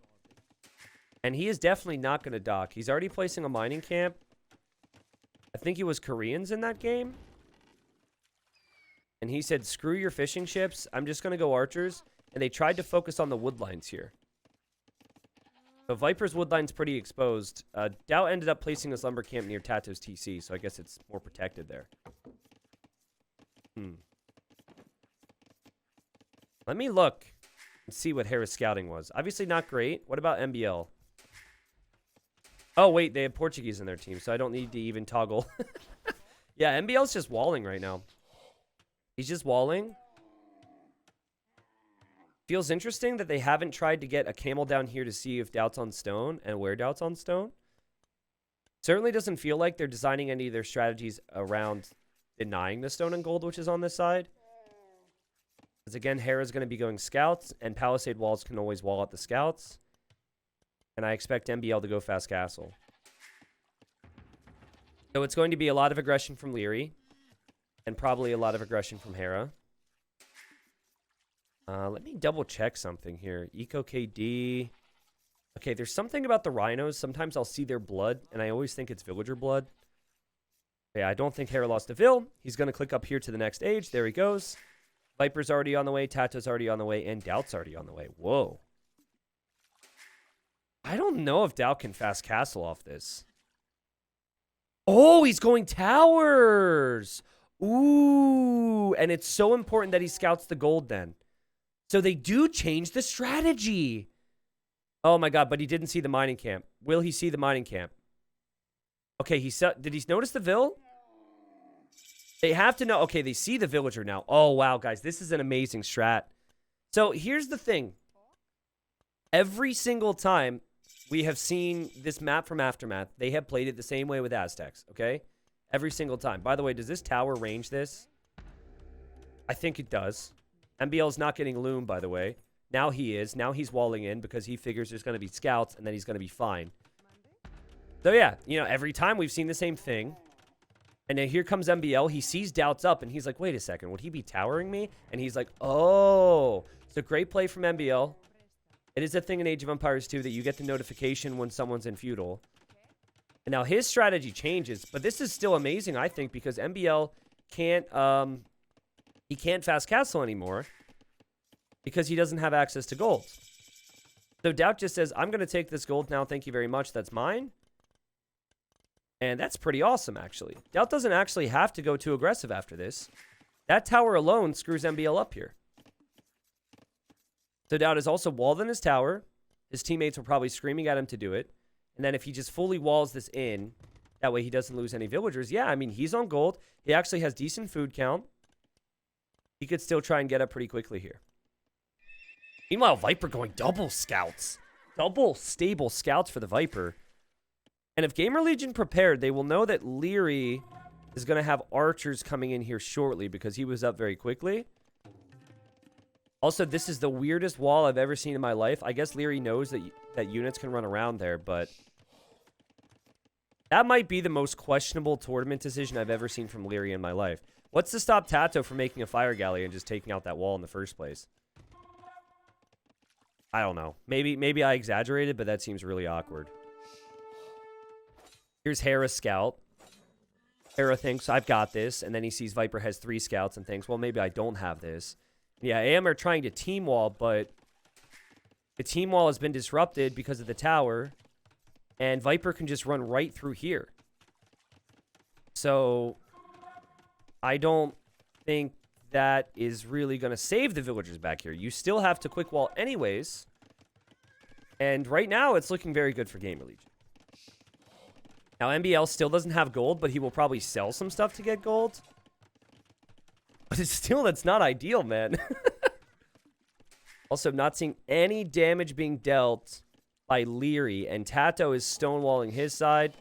And he is definitely not going to dock. He's already placing a mining camp. I think he was Koreans in that game. And he said, screw your fishing ships. I'm just going to go archers. And they tried to focus on the wood lines here. So Viper's wood line's pretty exposed. Dow ended up placing his lumber camp near Tato's TC, so I guess it's more protected there. Let me look and see what Hera's scouting was. Obviously not great. What about MBL? Oh, wait, they have Portuguese in their team, so I don't need to even toggle. Yeah, MBL's just walling right now. He's just walling. Feels interesting that they haven't tried to get a camel down here to see if Doubt's on stone and where Doubt's on stone. Certainly doesn't feel like they're designing any of their strategies around denying the stone and gold, which is on this side. Because again, Hera's going to be going scouts, and Palisade walls can always wall out the scouts. And I expect MBL to go fast castle. So it's going to be a lot of aggression from Leary, and probably a lot of aggression from Hera. Let me double check something here. Eco KD. Okay, there's something about the rhinos. Sometimes I'll see their blood, and I always think it's villager blood. Okay, I don't think Hera lost to Vil. He's going to click up here to the next age. There he goes. Viper's already on the way. Tato's already on the way. And Doubt's already on the way. Whoa. I don't know if Doubt can fast castle off this. Oh, he's going towers. Ooh. And it's so important that he scouts the gold then. So they do change the strategy. Oh my god, but he didn't see the mining camp. Will he see the mining camp? Okay, did he notice the Vil? They have to know. Okay, they see the villager now. Oh, wow, guys. This is an amazing strat. So here's the thing. Every single time we have seen this map from Aftermath, they have played it the same way with Aztecs, okay? Every single time. By the way, does this tower range this? I think it does. MBL's not getting loom, by the way. Now he is. Now he's walling in because he figures there's going to be scouts and then he's going to be fine. So yeah, you know, every time we've seen the same thing. And then here comes MBL. He sees Doubts up and he's like, wait a second. Would he be towering me? And he's like, oh. It's a great play from MBL. It is a thing in Age of Empires 2 that you get the notification when someone's in feudal. And now his strategy changes. But this is still amazing, I think, because MBL can't... He can't fast castle anymore because he doesn't have access to gold. So Doubt just says, I'm going to take this gold now. Thank you very much. That's mine. And that's pretty awesome, actually. Doubt doesn't actually have to go too aggressive after this. That tower alone screws MBL up here. So Doubt is also walled in his tower. His teammates were probably screaming at him to do it. And then if he just fully walls this in, that way he doesn't lose any villagers. Yeah, I mean, he's on gold. He actually has decent food count. He could still try and get up pretty quickly here. Meanwhile, Viper going double scouts. Double stable scouts for the Viper. And if Gamer Legion prepared, they will know that Leary is going to have archers coming in here shortly because he was up very quickly. Also, this is the weirdest wall I've ever seen in my life. I guess Leary knows that units can run around there, but... that might be the most questionable tournament decision I've ever seen from Leary in my life. What's to stop Tato from making a fire galley and just taking out that wall in the first place? I don't know. Maybe I exaggerated, but that seems really awkward. Here's Hera's scout. Hera thinks, I've got this. And then he sees Viper has 3 scouts and thinks, well, maybe I don't have this. Yeah, AM are trying to team wall, but the team wall has been disrupted because of the tower. And Viper can just run right through here. So... I don't think that is really going to save the villagers back here. You still have to quick wall anyways. And right now, it's looking very good for Gamer Legion. Now, MBL still doesn't have gold, but he will probably sell some stuff to get gold. But it's still, that's not ideal, man. Also, not seeing any damage being dealt by Leary. And Tato is stonewalling his side.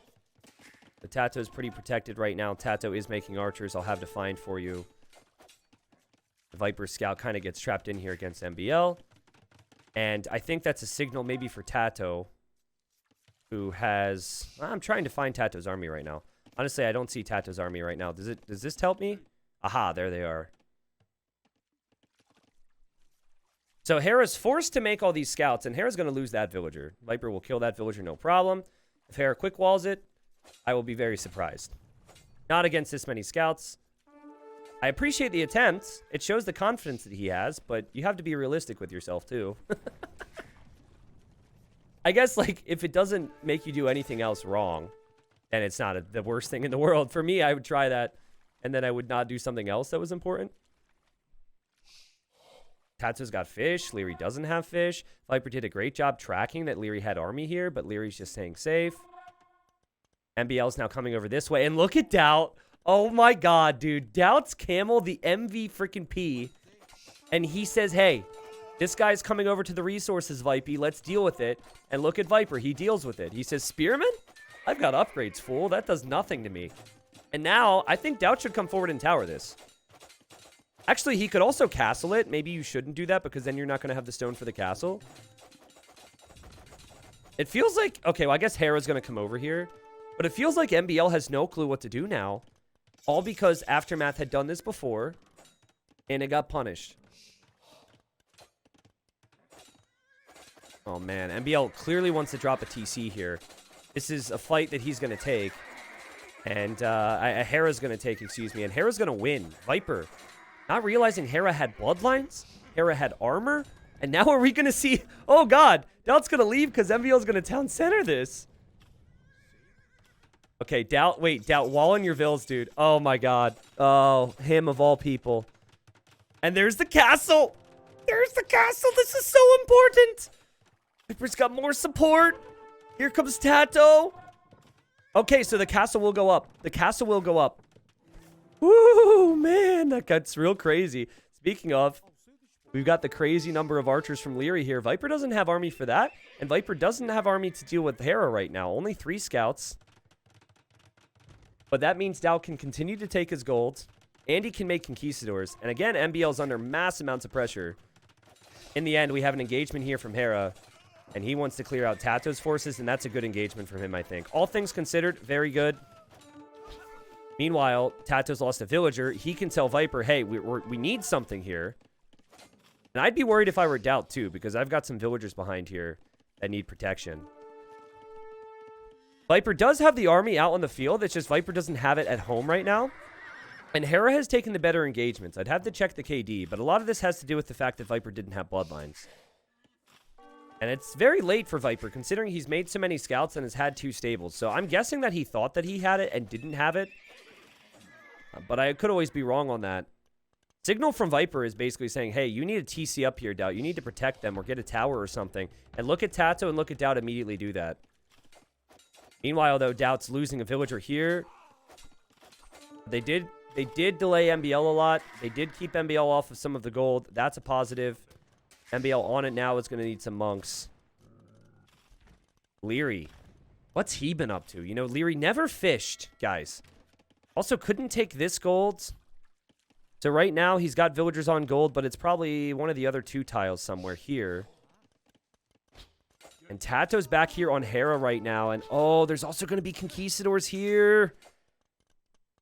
But Tato is pretty protected right now. Tato is making archers. I'll have to find for you. The Viper Scout kind of gets trapped in here against MBL. And I think that's a signal maybe for Tato, who has... I'm trying to find Tato's army right now. Honestly, I don't see Tato's army right now. Does this help me? Aha, there they are. So Hera's forced to make all these scouts, and Hera's going to lose that villager. Viper will kill that villager, no problem. If Hera quick walls it, I will be very surprised. Not against this many scouts. I appreciate the attempt. It shows the confidence that he has, but you have to be realistic with yourself, too. I guess, like, if it doesn't make you do anything else wrong, and it's not the worst thing in the world, for me, I would try that, and then I would not do something else that was important. Tatsu's got fish. Leary doesn't have fish. Viper did a great job tracking that Leary had army here, but Leary's just staying safe. MBL's now coming over this way, and look at Doubt. Oh my god, dude. Doubt's camel, the MV freaking P, and he says, hey, this guy's coming over to the resources, Vipey. Let's deal with it. And look at Viper. He deals with it. He says, Spearman? I've got upgrades, fool. That does nothing to me. And now, I think Doubt should come forward and tower this. Actually, he could also castle it. Maybe you shouldn't do that because then you're not going to have the stone for the castle. It feels like... Okay, well, I guess Hera's going to come over here. But it feels like MBL has no clue what to do now. All because Aftermath had done this before. And it got punished. Oh, man. MBL clearly wants to drop a TC here. This is a fight that he's going to take. And Hera's going to take, excuse me. And Hera's going to win. Viper. Not realizing Hera had bloodlines. Hera had armor. And now are we going to see... Oh, God. Doubt's going to leave because MBL's going to town center this. Okay, Doubt. Wait, Doubt. Wall in your vills, dude. Oh, my God. Oh, him of all people. And there's the castle. There's the castle. This is so important. Viper's got more support. Here comes Tato. Okay, so the castle will go up. The castle will go up. Woo, man, that gets real crazy. Speaking of, we've got the crazy number of archers from Leary here. Viper doesn't have army for that, and Viper doesn't have army to deal with Hera right now. Only 3 scouts. But that means Doubt can continue to take his gold, and he can make conquistadors. And again, MBL's under mass amounts of pressure. In the end, we have an engagement here from Hera, and he wants to clear out Tato's forces, and that's a good engagement from him, I think. All things considered, very good. Meanwhile, Tato's lost a villager. He can tell Viper, hey, we need something here. And I'd be worried if I were Doubt, too, because I've got some villagers behind here that need protection. Viper does have the army out on the field. It's just Viper doesn't have it at home right now. And Hera has taken the better engagements. I'd have to check the KD, but a lot of this has to do with the fact that Viper didn't have bloodlines. And it's very late for Viper, considering he's made so many scouts and has had 2 stables. So I'm guessing that he thought that he had it and didn't have it. But I could always be wrong on that. Signal from Viper is basically saying, hey, you need a TC up here, Doubt. You need to protect them or get a tower or something. And look at Tato and look at Doubt immediately do that. Meanwhile, though, Doubt's losing a villager here. They did delay MBL a lot. They did keep MBL off of some of the gold. That's a positive. MBL on it now is going to need some monks. Leary. What's he been up to? You know, Leary never fished, guys. Also, couldn't take this gold. So right now, he's got villagers on gold, but it's probably one of the other 2 tiles somewhere here. And Tato's back here on Hera right now. And, oh, there's also going to be conquistadors here.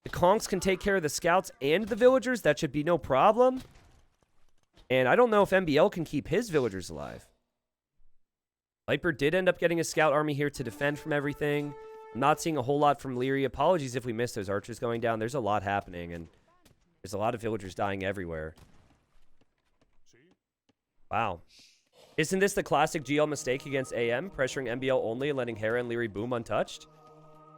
The conks can take care of the scouts and the villagers. That should be no problem. And I don't know if MBL can keep his villagers alive. Viper did end up getting a scout army here to defend from everything. I'm not seeing a whole lot from Leary. Apologies if we missed those archers going down. There's a lot happening, and there's a lot of villagers dying everywhere. Wow. Isn't this the classic GL mistake against AM, pressuring MBL only and letting Hera and Leary boom untouched?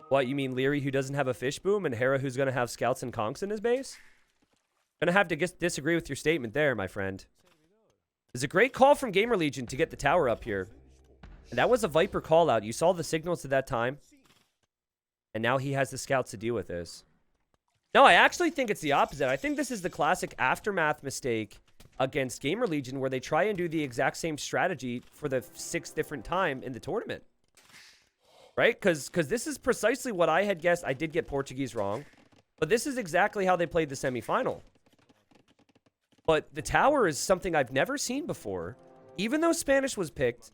What, you mean Leary who doesn't have a fish boom and Hera who's going to have scouts and conks in his base? Gonna have to disagree with your statement there, my friend. It's a great call from Gamer Legion to get the tower up here. And that was a Viper call out. You saw the signals at that time. And now he has the scouts to deal with this. No, I actually think it's the opposite. I think this is the classic Aftermath mistake against Gamer Legion where they try and do the exact same strategy for the 6th different time in the tournament. Right? Because this is precisely what I had guessed. I did get Portuguese wrong. But this is exactly how they played the semifinal. But the tower is something I've never seen before, even though Spanish was picked.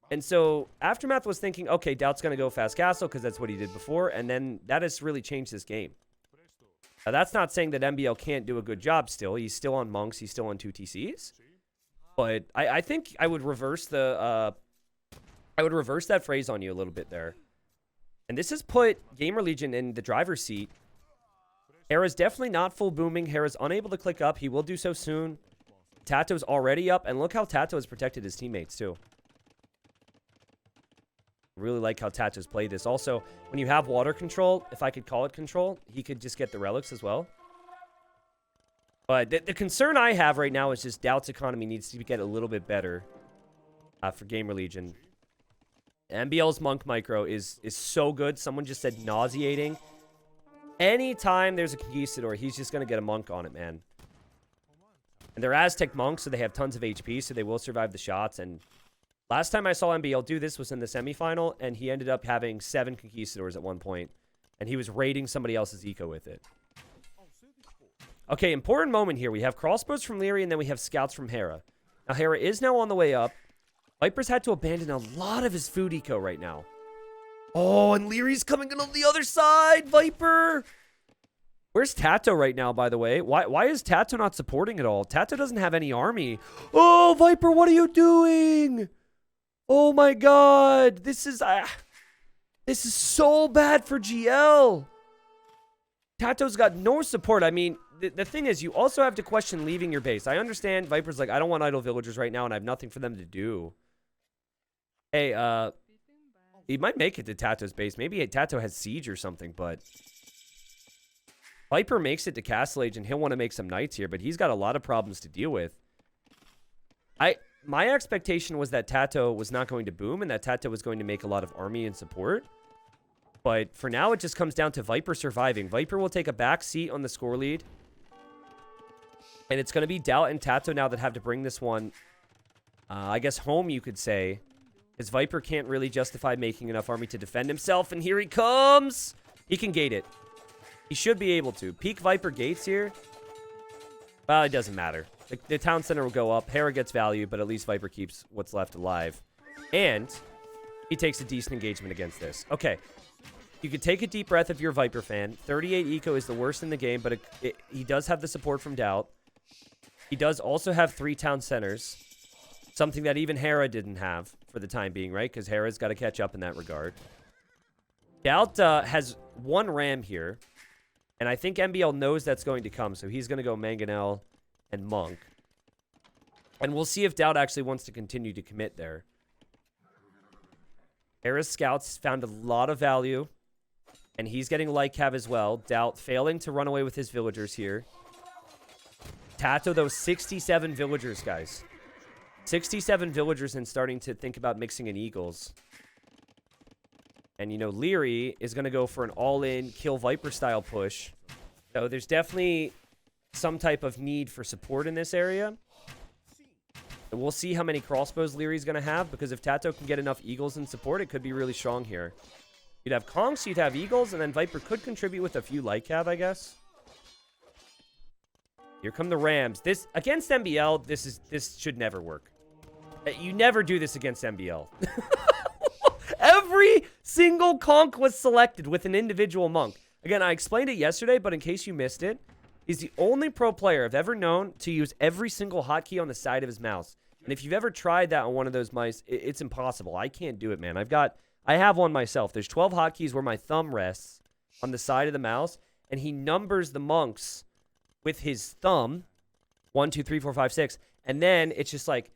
And so Aftermath was thinking, okay, Doubt's going to go fast castle because that's what he did before. And then that has really changed this game. Now, that's not saying that MBL can't do a good job still. He's still on monks. He's still on 2 TCs. But I think I would reverse the that phrase on you a little bit there. And this has put Gamer Legion in the driver's seat. Hera's definitely not full booming. Hera's unable to click up. He will do so soon. Tato's already up. And look how Tato has protected his teammates too. Really like how Tato's played this. Also, when you have water control, if I could call it control, he could just get the relics as well. But the concern I have right now is just Doubt's economy needs to get a little bit better for Gamer Legion. MBL's Monk Micro is so good. Someone just said nauseating. Anytime there's a Conquistador, he's just going to get a Monk on it, man. And they're Aztec Monks, so they have tons of HP, so they will survive the shots. And last time I saw MBL do this was in the semifinal, and he ended up having 7 Conquistadors at one point. And he was raiding somebody else's eco with it. Okay, important moment here. We have crossbows from Leary, and then we have scouts from Hera. Now, Hera is now on the way up. Viper's had to abandon a lot of his food eco right now. Oh, and Leary's coming in on the other side, Viper! Where's Tato right now, by the way? Why is Tato not supporting at all? Tato doesn't have any army. Oh, Viper, what are you doing? Oh my god. This is so bad for GL. Tato's got no support. I mean, the thing is, you also have to question leaving your base. I understand Viper's like, I don't want idle villagers right now, and I have nothing for them to do. Hey, he might make it to Tato's base. Maybe Tato has siege or something, but Viper makes it to Castle Age, and he'll want to make some knights here, but he's got a lot of problems to deal with. My expectation was that Tato was not going to boom, and that Tato was going to make a lot of army and support. But for now, it just comes down to Viper surviving. Viper will take a back seat on the score lead. And it's going to be Doubt and Tato now that have to bring this one, I guess, home, you could say. Because Viper can't really justify making enough army to defend himself. And here he comes. He can gate it. He should be able to. Peak Viper gates here. Well, it doesn't matter. The town center will go up. Hera gets value, but at least Viper keeps what's left alive. And he takes a decent engagement against this. Okay. You could take a deep breath if you're a Viper fan. 38 eco is the worst in the game, but he does have the support from Doubt. He does also have 3 town centers. Something that even Hera didn't have for the time being, right? Because Hera's got to catch up in that regard. Doubt has 1 ram here. And I think MBL knows that's going to come. So he's going to go Mangonel and Monk. And we'll see if Doubt actually wants to continue to commit there. Hera's scouts found a lot of value. And he's getting light cav as well. Doubt failing to run away with his villagers here. Tato, those 67 villagers, guys. 67 villagers and starting to think about mixing in eagles. And, you know, Leary is going to go for an all-in kill Viper style push. So there's definitely some type of need for support in this area. And we'll see how many crossbows Leary's going to have, because if Tato can get enough eagles in support, it could be really strong here. You'd have conks, you'd have eagles, and then Viper could contribute with a few light cav, I guess. Here come the Rams. This against MBL, this should never work. You never do this against MBL. Every single conk was selected with an individual monk. Again, I explained it yesterday, but in case you missed it, he's the only pro player I've ever known to use every single hotkey on the side of his mouse. And if you've ever tried that on one of those mice, it's impossible. I can't do it, man. I have one myself. There's 12 hotkeys where my thumb rests on the side of the mouse, and he numbers the monks with his thumb. 1, 2, 3, 4, 5, 6. And then it's just like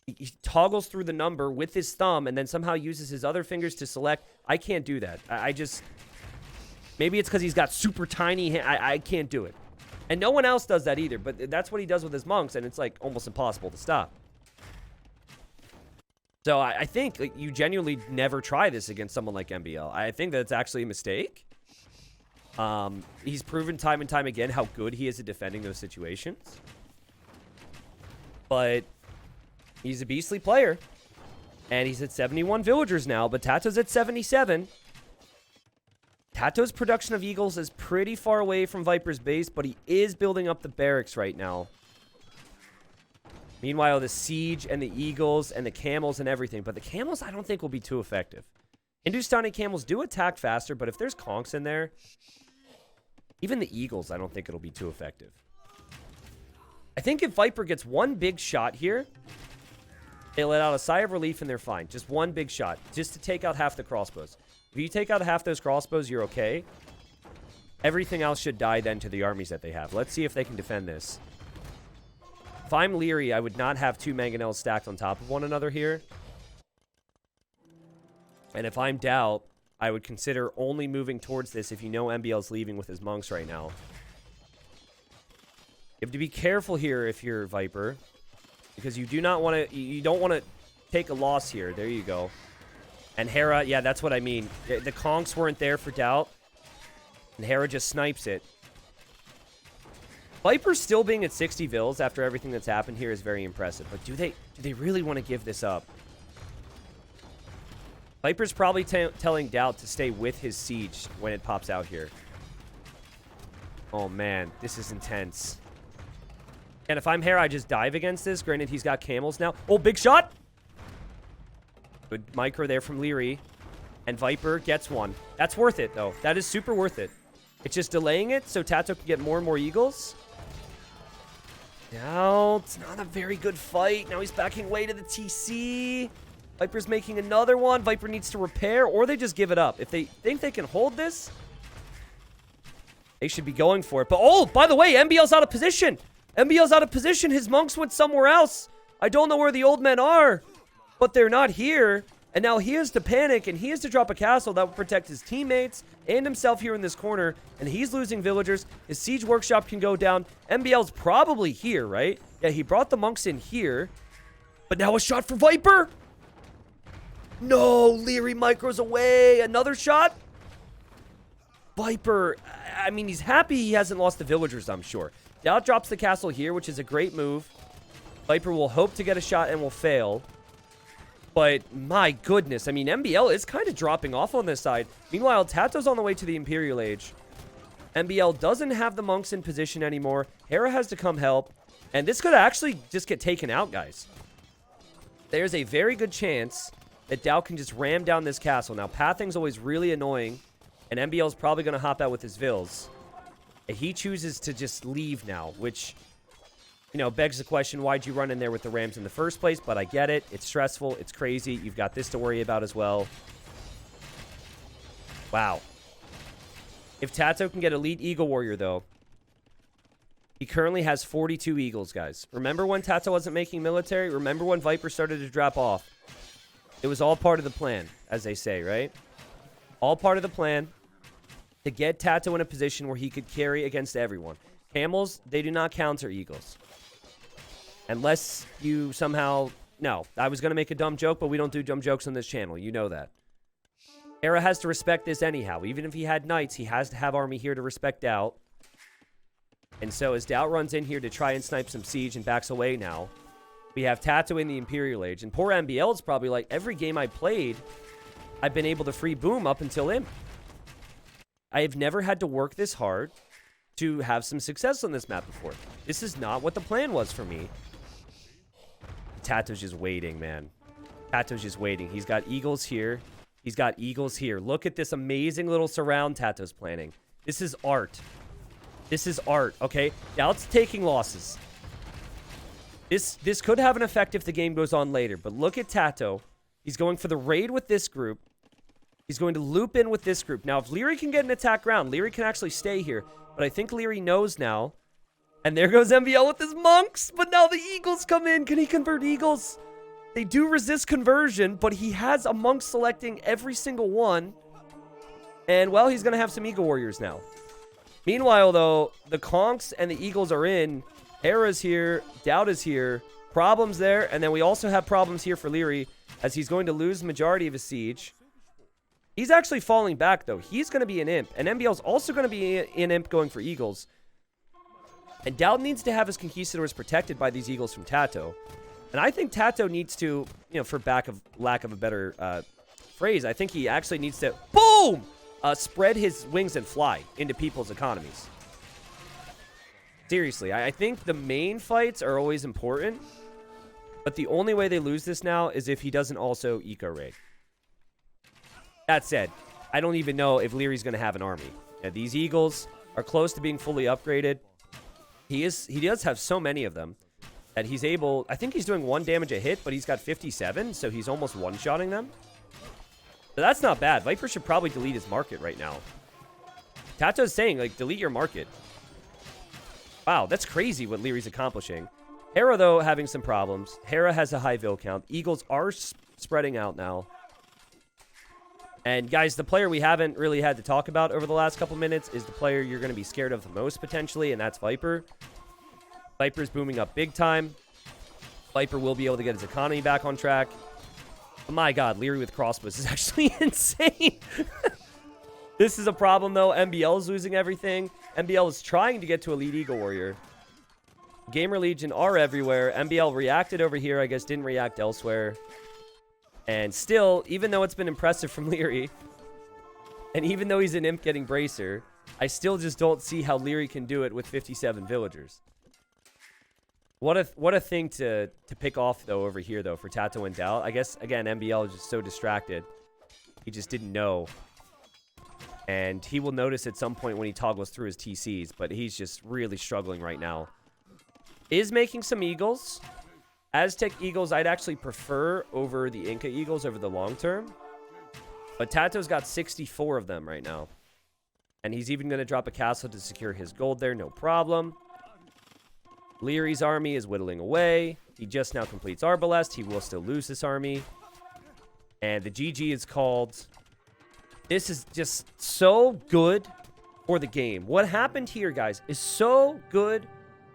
he toggles through the number with his thumb and then somehow uses his other fingers to select. I can't do that. I just... Maybe it's because he's got super tiny... I can't do it. And no one else does that either, but that's what he does with his monks, and it's like almost impossible to stop. So I think like, you genuinely never try this against someone like MBL. I think that's actually a mistake. He's proven time and time again how good he is at defending those situations. But he's a beastly player. And he's at 71 villagers now, but Tato's at 77. Tato's production of Eagles is pretty far away from Viper's base, but he is building up the barracks right now. Meanwhile, the siege and the Eagles and the camels and everything. But the camels, I don't think will be too effective. Hindustani camels do attack faster, but if there's conks in there, even the Eagles, I don't think it'll be too effective. I think if Viper gets one big shot here, they let out a sigh of relief and they're fine. Just one big shot, just to take out half the crossbows. If you take out half those crossbows, you're okay. Everything else should die then to the armies that they have. Let's see if they can defend this. If I'm Leary, I would not have two mangonels stacked on top of one another here. And if I'm Doubt, I would consider only moving towards this if you know MBL's leaving with his monks right now. You have to be careful here if you're Viper, because you do not want to. You don't want to take a loss here. There you go. And Hera, yeah, that's what I mean. The conks weren't there for Doubt, and Hera just snipes it. Viper still being at 60 vills after everything that's happened here is very impressive. But do they really want to give this up? Viper's probably telling Doubt to stay with his siege when it pops out here. Oh, man. This is intense. And if I'm Hera, I just dive against this. Granted, he's got camels now. Oh, big shot! Good micro there from Leary. And Viper gets one. That's worth it, though. That is super worth it. It's just delaying it so Tato can get more and more Eagles. Now, it's not a very good fight. Now he's backing away to the TC. Viper's making another one. Viper needs to repair, or they just give it up. If they think they can hold this, they should be going for it. But, oh, by the way, MBL's out of position. MBL's out of position. His monks went somewhere else. I don't know where the old men are, but they're not here. And now he has to panic, and he has to drop a castle that will protect his teammates and himself here in this corner. And he's losing villagers. His siege workshop can go down. MBL's probably here, right? Yeah, he brought the monks in here. But now a shot for Viper. No, Leary micros away. Another shot. Viper, I mean, he's happy he hasn't lost the villagers, I'm sure. Doubt drops the castle here, which is a great move. Viper will hope to get a shot and will fail. But my goodness, I mean, MBL is kind of dropping off on this side. Meanwhile, Tato's on the way to the Imperial Age. MBL doesn't have the monks in position anymore. Hera has to come help. And this could actually just get taken out, guys. There's a very good chance that Doubt can just ram down this castle. Now, pathing's always really annoying. And MBL's probably going to hop out with his vills. He chooses to just leave now, which, you know, begs the question, why'd you run in there with the Rams in the first place? But I get it. It's stressful. It's crazy. You've got this to worry about as well. Wow. If Tato can get Elite Eagle Warrior, though, he currently has 42 Eagles, guys. Remember when Tato wasn't making military? Remember when Viper started to drop off? It was all part of the plan, as they say, right? All part of the plan to get Tato in a position where he could carry against everyone. Camels, they do not counter Eagles. Unless you somehow... No, I was going to make a dumb joke, but we don't do dumb jokes on this channel. You know that. Hera has to respect this anyhow. Even if he had knights, he has to have army here to respect Doubt. And so as Doubt runs in here to try and snipe some siege and backs away now, we have Tato in the Imperial Age. And poor MBL is probably like, every game I played, I've been able to free boom up until him. I have never had to work this hard to have some success on this map before. This is not what the plan was for me. Tato's just waiting, man. Tato's just waiting. He's got Eagles here. He's got Eagles here. Look at this amazing little surround Tato's planning. This is art. This is art, okay? Doubt's taking losses. This could have an effect if the game goes on later, but look at Tato. He's going for the raid with this group. He's going to loop in with this group. Now, if Leary can get an attack round, Leary can actually stay here. But I think Leary knows now. And there goes MBL with his monks. But now the Eagles come in. Can he convert Eagles? They do resist conversion, but he has a monk selecting every single one. And, well, he's going to have some Eagle Warriors now. Meanwhile, though, the Conks and the Eagles are in. Hera's here. Doubt is here. Problems there. And then we also have problems here for Leary as he's going to lose the majority of his siege. He's actually falling back, though. He's going to be an imp. And MBL's also going to be an imp going for Eagles. And Doubt needs to have his Conquistadors protected by these Eagles from Tato. And I think Tato needs to, for lack of a better phrase, I think he actually needs to, boom, spread his wings and fly into people's economies. Seriously, I think the main fights are always important. But the only way they lose this now is if he doesn't also eco-raid. That said, I don't even know if Leary's going to have an army. Yeah, these Eagles are close to being fully upgraded. He does have so many of them that he's able... I think he's doing 1 damage a hit, but he's got 57, so he's almost one-shotting them. So that's not bad. Viper should probably delete his market right now. Tato's saying, like, delete your market. Wow, that's crazy what Leary's accomplishing. Hera, though, having some problems. Hera has a high vill count. Eagles are spreading out now. And, guys, the player we haven't really had to talk about over the last couple minutes is the player you're going to be scared of the most, potentially, and that's Viper. Viper's booming up big time. Viper will be able to get his economy back on track. Oh my god, Leary with crossbows is actually insane. This is a problem, though. MBL is losing everything. MBL is trying to get to Elite Eagle Warrior. Gamer Legion are everywhere. MBL reacted over here, I guess didn't react elsewhere. And still, even though it's been impressive from Leary, and even though he's an imp getting Bracer, I still just don't see how Leary can do it with 57 villagers. What a thing to pick off, though, over here, though, for Tato and Doubt. I guess, again, MBL is just so distracted. He just didn't know. And he will notice at some point when he toggles through his TCs, but he's just really struggling right now. Is making some Eagles. Aztec Eagles, I'd actually prefer over the Inca Eagles over the long term. But Tato's got 64 of them right now. And he's even going to drop a castle to secure his gold there, no problem. Leary's army is whittling away. He just now completes Arbalest. He will still lose this army. And the GG is called. This is just so good for the game. What happened here, guys, is so good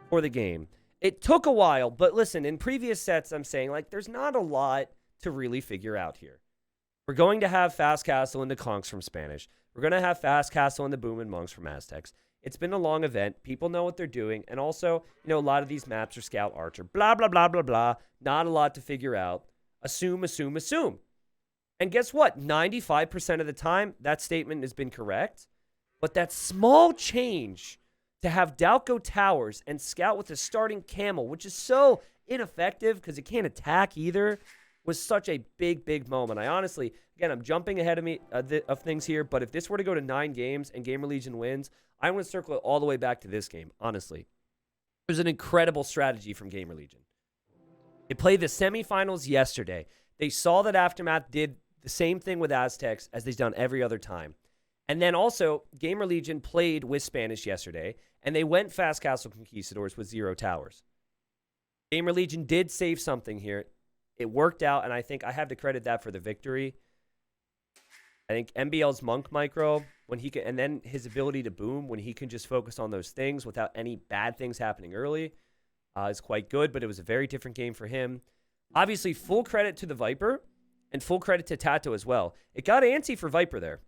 for the game. It took a while, but listen, in previous sets, I'm saying, like, there's not a lot to really figure out here. We're going to have Fast Castle into Conks from Spanish. We're going to have Fast Castle into Boom and Monks from Aztecs. It's been a long event. People know what they're doing. And also, a lot of these maps are Scout Archer. Blah, blah, blah, blah, blah. Not a lot to figure out. Assume, assume, assume. And guess what? 95% of the time, that statement has been correct. But that small change to have Doubt go towers and Scout with a starting camel, which is so ineffective because it can't attack either, was such a big, big moment. I honestly, again, I'm jumping ahead of things here, but if this were to go to 9 games and Gamer Legion wins, I'm going to circle it all the way back to this game, honestly. It was an incredible strategy from Gamer Legion. They played the semifinals yesterday. They saw that Aftermath did the same thing with Aztecs as they've done every other time. And then also, Gamer Legion played with Spanish yesterday, and they went Fast Castle Conquistadors with 0 towers. Gamer Legion did save something here. It worked out, and I think I have to credit that for the victory. I think MBL's Monk Micro, when he can, and then his ability to boom, when he can just focus on those things without any bad things happening early, is quite good, but it was a very different game for him. Obviously, full credit to the Viper, and full credit to Tato as well. It got antsy for Viper there.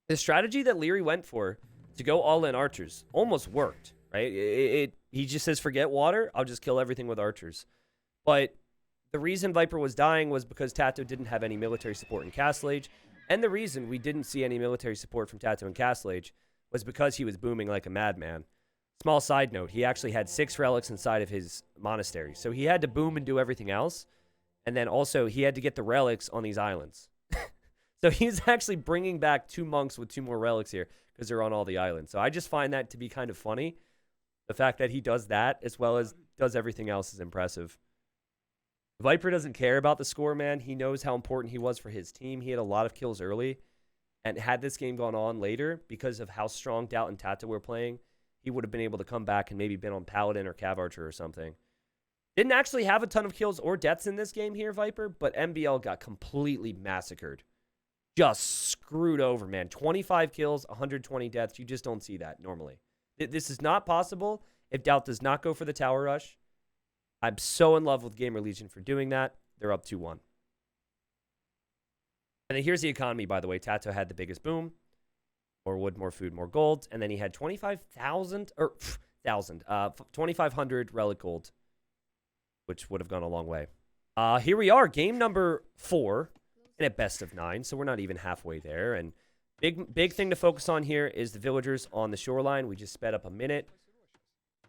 The strategy that Leary went for to go all-in archers almost worked, right? He just says, forget water, I'll just kill everything with archers. But the reason Viper was dying was because Tato didn't have any military support in Castle Age, and the reason we didn't see any military support from Tato in Castle Age was because he was booming like a madman. Small side note, he actually had 6 relics inside of his monastery, so he had to boom and do everything else, and then also he had to get the relics on these islands. So he's actually bringing back 2 monks with 2 more relics here because they're on all the islands. So I just find that to be kind of funny. The fact that he does that as well as does everything else is impressive. Viper doesn't care about the score, man. He knows how important he was for his team. He had a lot of kills early. And had this game gone on later, because of how strong Doubt and Tato were playing, he would have been able to come back and maybe been on Paladin or Cav Archer or something. Didn't actually have a ton of kills or deaths in this game here, Viper, but MBL got completely massacred. Just screwed over, man. 25 kills, 120 deaths. You just don't see that normally. This is not possible if Doubt does not go for the tower rush. I'm so in love with Gamer Legion for doing that. They're up 2-1. And then here's the economy, by the way. Tato had the biggest boom. More wood, more food, more gold. And then he had 25,000, or 2,500 relic gold, which would have gone a long way. Here we are, game number 4 in a best of 9. So we're not even halfway there. And big thing to focus on here is the villagers on the shoreline. We just sped up a minute.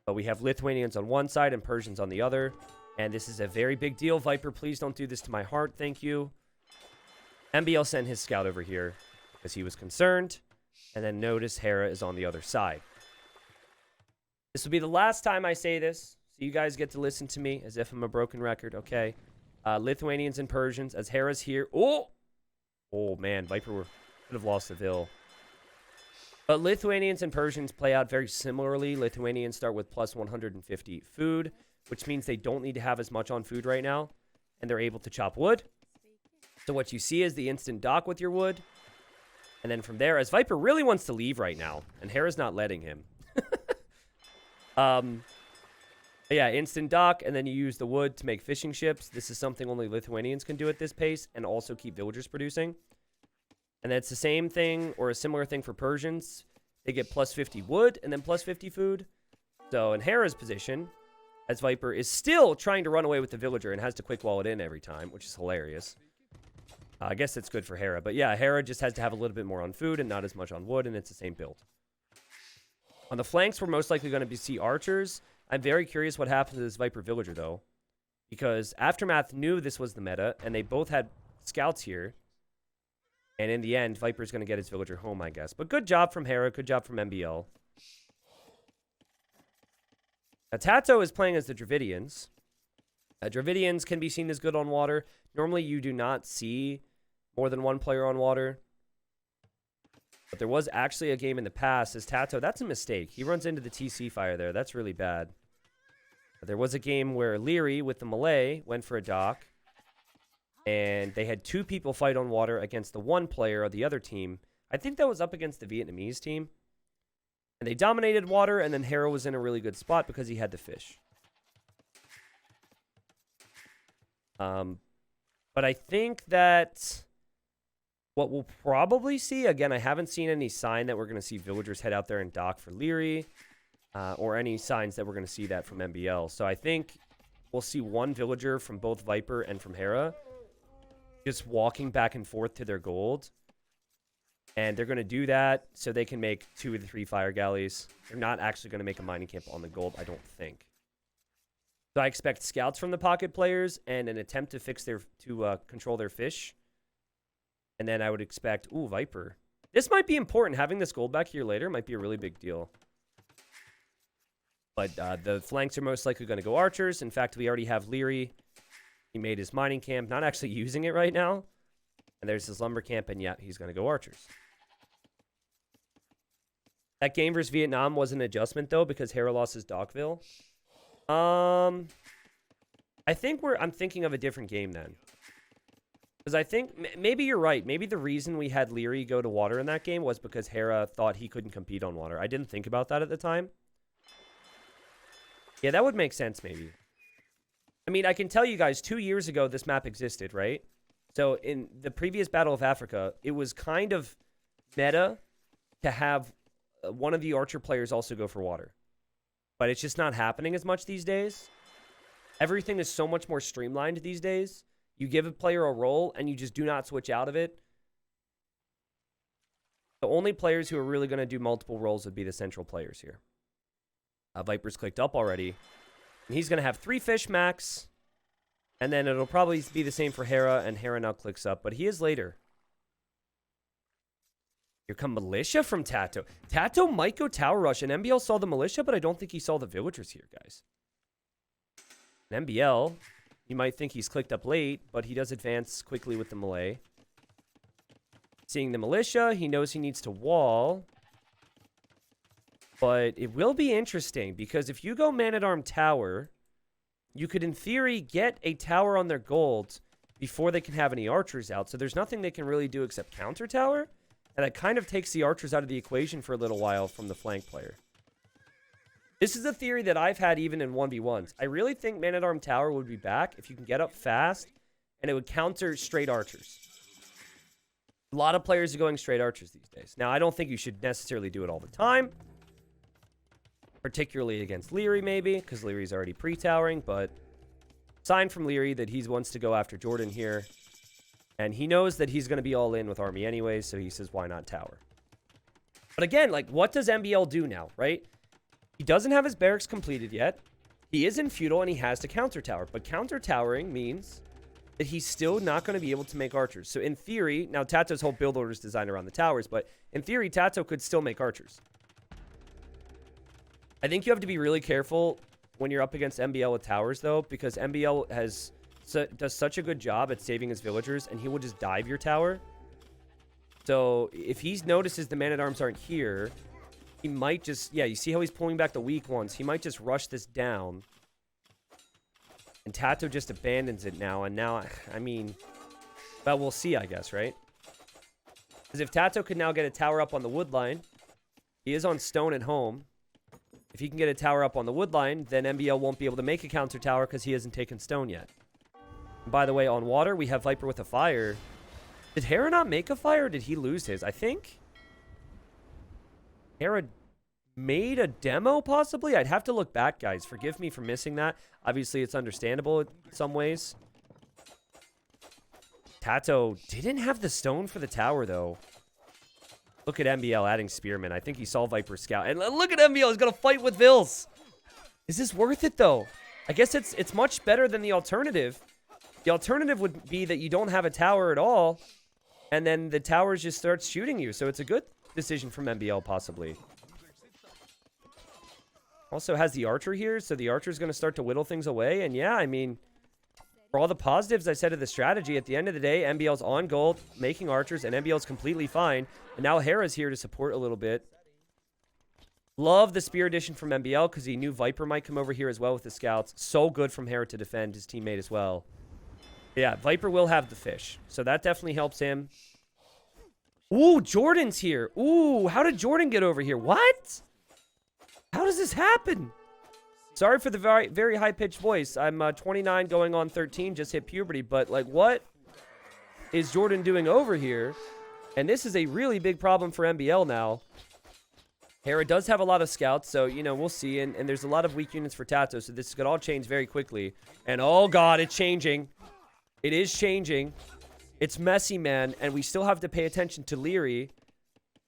But we have Lithuanians on one side and Persians on the other. And this is a very big deal. Viper, please don't do this to my heart. Thank you. MBL sent his scout over here because he was concerned. And then notice Hera is on the other side. This will be the last time I say this. So you guys get to listen to me as if I'm a broken record, okay? Lithuanians and Persians as Hera's here. Oh! Oh, man. Viper could have lost the Vil. But Lithuanians and Persians play out very similarly. Lithuanians start with plus 150 food, which means they don't need to have as much on food right now. And they're able to chop wood. So what you see is the instant dock with your wood. And then from there, as Viper really wants to leave right now, and Hera's not letting him. Yeah, instant dock, and then you use the wood to make fishing ships. This is something only Lithuanians can do at this pace, and also keep villagers producing. And that's the same thing, or a similar thing for Persians. They get plus 50 wood, and then plus 50 food. So in Hera's position, as Viper is still trying to run away with the villager, and has to quick wall it in every time, which is hilarious. I guess it's good for Hera. But yeah, Hera just has to have a little bit more on food, and not as much on wood, and it's the same build. On the flanks, we're most likely going to see archers. I'm very curious what happens to this Viper villager, though. Because Aftermath knew this was the meta, and they both had scouts here. And in the end, Viper's going to get his villager home, I guess. But good job from Hera. Good job from MBL. Now, Tato is playing as the Dravidians. Dravidians can be seen as good on water. Normally, you do not see more than one player on water. But there was actually a game in the past as Tato. That's a mistake. He runs into the TC fire there. That's really bad. There was a game where Leary with the Malay went for a dock. And they had 2 people fight on water against the 1 player of the other team. I think that was up against the Vietnamese team. And they dominated water, and then Hera was in a really good spot because he had the fish. But I think that what we'll probably see, again, I haven't seen any sign that we're going to see villagers head out there and dock for Leary, or any signs that we're going to see that from MBL. So I think we'll see 1 villager from both Viper and from Hera just walking back and forth to their gold. And they're going to do that so they can make 2 of the 3 fire galleys. They're not actually going to make a mining camp on the gold, I don't think. So I expect scouts from the pocket players and an attempt to fix their control their fish. And then I would expect, ooh, Viper. This might be important. Having this gold back here later might be a really big deal. But the flanks are most likely going to go archers. In fact, we already have Leary. He made his mining camp, not actually using it right now. And there's his lumber camp, and yeah, he's going to go archers. That game versus Vietnam was an adjustment, though, because Hera lost his Dockville. I think I'm thinking of a different game then. Because I think, maybe you're right. Maybe the reason we had Leary go to water in that game was because Hera thought he couldn't compete on water. I didn't think about that at the time. Yeah, that would make sense, maybe. I mean, I can tell you guys, 2 years ago, this map existed, right? So, in the previous Battle of Africa, it was kind of meta to have one of the archer players also go for water. But it's just not happening as much these days. Everything is so much more streamlined these days. You give a player a role, and you just do not switch out of it. The only players who are really going to do multiple roles would be the central players here. Viper's clicked up already. And he's going to have 3 fish max. And then it'll probably be the same for Hera, and Hera now clicks up. But he is later. Here come militia from Tato. Tato might go tower rush, and MBL saw the militia, but I don't think he saw the villagers here, guys. And MBL, you might think he's clicked up late, but he does advance quickly with the Malay. Seeing the militia, he knows he needs to wall. But it will be interesting, because if you go man-at-arm tower, you could, in theory, get a tower on their gold before they can have any archers out. So there's nothing they can really do except counter tower. And that kind of takes the archers out of the equation for a little while from the flank player. This is a theory that I've had even in 1v1s. I really think Man-at-Arm Tower would be back if you can get up fast, and it would counter straight archers. A lot of players are going straight archers these days. Now, I don't think you should necessarily do it all the time, particularly against Leary maybe, because Leary's already pre-towering, but sign from Leary that he wants to go after Jordan here, and he knows that he's going to be all in with army anyways, so he says, why not tower? But again, like, what does MBL do now, right? He doesn't have his barracks completed yet. He is in feudal and he has to counter tower. But counter towering means that he's still not going to be able to make archers. So in theory, now Tato's whole build order is designed around the towers, but in theory, Tato could still make archers. I think you have to be really careful when you're up against MBL with towers, though, because MBL does such a good job at saving his villagers, and he will just dive your tower. So if he notices the man-at-arms aren't here, he might just, yeah, you see how he's pulling back the weak ones? He might just rush this down. And Tato just abandons it now. And now, I mean, well, we'll see, I guess, right? Because if Tato could now get a tower up on the wood line, he is on stone at home. If he can get a tower up on the wood line, then MBL won't be able to make a counter tower because he hasn't taken stone yet. And by the way, on water, we have Viper with a fire. Did Hera not make a fire or did he lose his? I think Hera made a demo, possibly? I'd have to look back, guys. Forgive me for missing that. Obviously, it's understandable in some ways. Tato didn't have the stone for the tower, though. Look at MBL adding Spearman. I think he saw Viper Scout. And look at MBL. He's going to fight with Vils. Is this worth it, though? I guess it's much better than the alternative. The alternative would be that you don't have a tower at all, and then the tower just starts shooting you. So it's a good decision from MBL, possibly. Also has the archer here, so the archer's going to start to whittle things away. And yeah, I mean, for all the positives I said of the strategy, at the end of the day, MBL's on gold, making archers, and MBL's completely fine. And now Hera's here to support a little bit. Love the spear addition from MBL because he knew Viper might come over here as well with the scouts. So good from Hera to defend his teammate as well. Yeah, Viper will have the fish, so that definitely helps him. Ooh, Jordan's here. Ooh, how did Jordan get over here? What? How does this happen? Sorry for the very, very high-pitched voice. I'm 29 going on 13, just hit puberty, but like what is Jordan doing over here? And this is a really big problem for MBL now. Hera does have a lot of scouts, so, you know, we'll see. And there's a lot of weak units for Tato, so this could all change very quickly. And, oh, God, it's changing. It is changing. It's messy, man, and we still have to pay attention to Leary.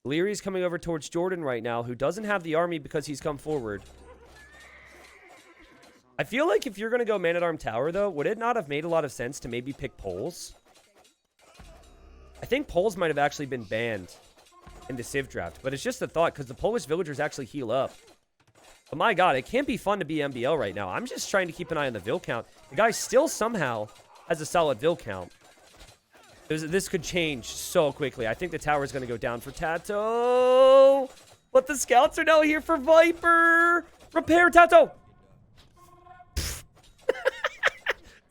Leary's coming over towards Jordan right now, who doesn't have the army because he's come forward. I feel like if you're going to go Man-at-Arm Tower, though, would it not have made a lot of sense to maybe pick Poles? I think Poles might have actually been banned in the Civ draft, but it's just a thought because the Polish villagers actually heal up. But my God, it can't be fun to be MBL right now. I'm just trying to keep an eye on the Vil count. The guy still somehow has a solid Vil count. This could change so quickly. I think the tower is going to go down for Tato. But the scouts are now here for Viper. Repair, Tato.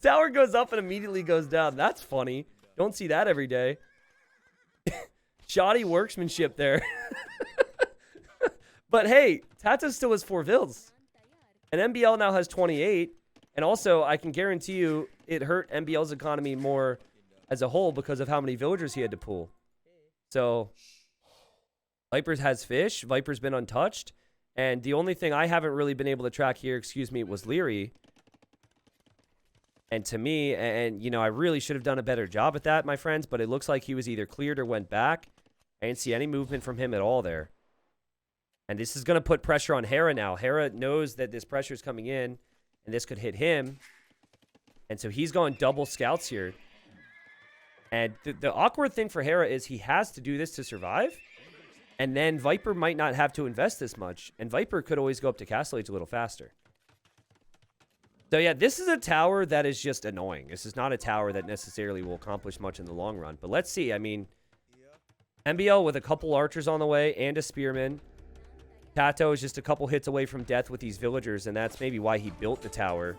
Tower goes up and immediately goes down. That's funny. Don't see that every day. Shoddy workmanship there. But hey, Tato still has 4 Vils. And MBL now has 28. And also, I can guarantee you it hurt MBL's economy more as a whole because of how many villagers he had to pull. So, Viper's has fish. Viper's been untouched. And the only thing I haven't really been able to track here, was Leary. And to me, and you know, I really should have done a better job at that, my friends, but it looks like he was either cleared or went back. I didn't see any movement from him at all there. And this is going to put pressure on Hera now. Hera knows that this pressure is coming in, and this could hit him. And so he's going double scouts here. And the awkward thing for Hera is he has to do this to survive. And then Viper might not have to invest this much. And Viper could always go up to Castle Age a little faster. So yeah, this is a tower that is just annoying. This is not a tower that necessarily will accomplish much in the long run. But let's see. I mean, MBL with a couple archers on the way and a spearman. Tato is just a couple hits away from death with these villagers. And that's maybe why he built the tower.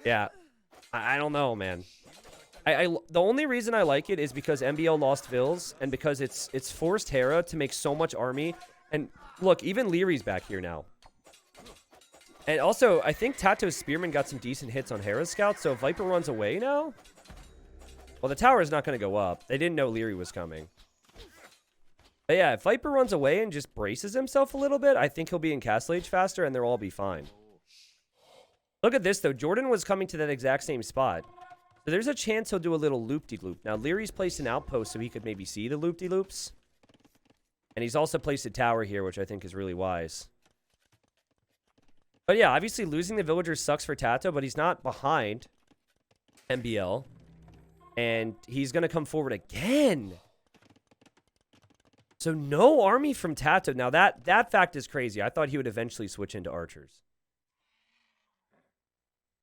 Yeah. I don't know, man. The only reason I like it is because MBL lost Vils and because it's forced Hera to make so much army. And look, even Leary's back here now. And also, I think Tato's Spearman got some decent hits on Hera's Scout, so if Viper runs away now... Well, the tower is not going to go up. They didn't know Leary was coming. But yeah, if Viper runs away and just braces himself a little bit, I think he'll be in Castle Age faster and they'll all be fine. Look at this, though. Jordan was coming to that exact same spot. So there's a chance he'll do a little loop-de-loop. Now, Leary's placed an outpost so he could maybe see the loop-de-loops. And he's also placed a tower here, which I think is really wise. But yeah, obviously losing the villagers sucks for Tato, but he's not behind MBL. And he's going to come forward again. So no army from Tato. Now that fact is crazy. I thought he would eventually switch into archers.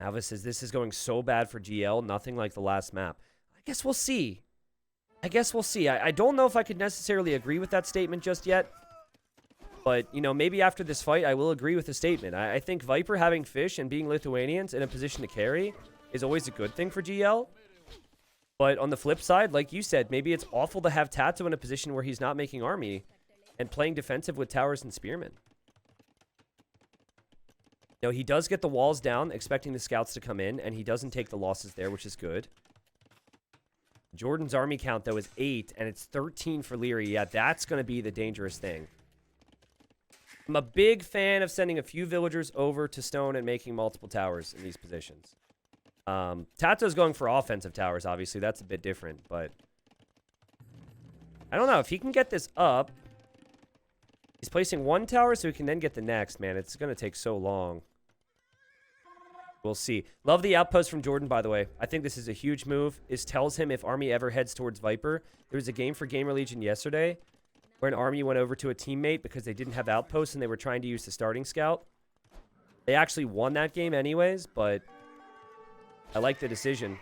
Alvis says this is going so bad for GL. Nothing like the last map. I guess we'll see. I don't know if I could necessarily agree with that statement just yet. But, you know, maybe after this fight, I will agree with the statement. I think Viper having Fish and being Lithuanians in a position to carry is always a good thing for GL. But on the flip side, like you said, maybe it's awful to have Tato in a position where he's not making army and playing defensive with towers and spearmen. No, he does get the walls down, expecting the scouts to come in, and he doesn't take the losses there, which is good. Jordan's army count, though, is 8, and it's 13 for Leary. Yeah, that's going to be the dangerous thing. I'm a big fan of sending a few villagers over to stone and making multiple towers in these positions. Tato's going for offensive towers, obviously. That's a bit different, but... I don't know. If he can get this up... He's placing one tower so he can then get the next, man. It's going to take so long. We'll see. Love the outpost from Jordan, by the way. I think this is a huge move. It tells him if Army ever heads towards Viper. There was a game for Gamer Legion yesterday where an Army went over to a teammate because they didn't have outposts and they were trying to use the starting scout. They actually won that game anyways, but I like the decision.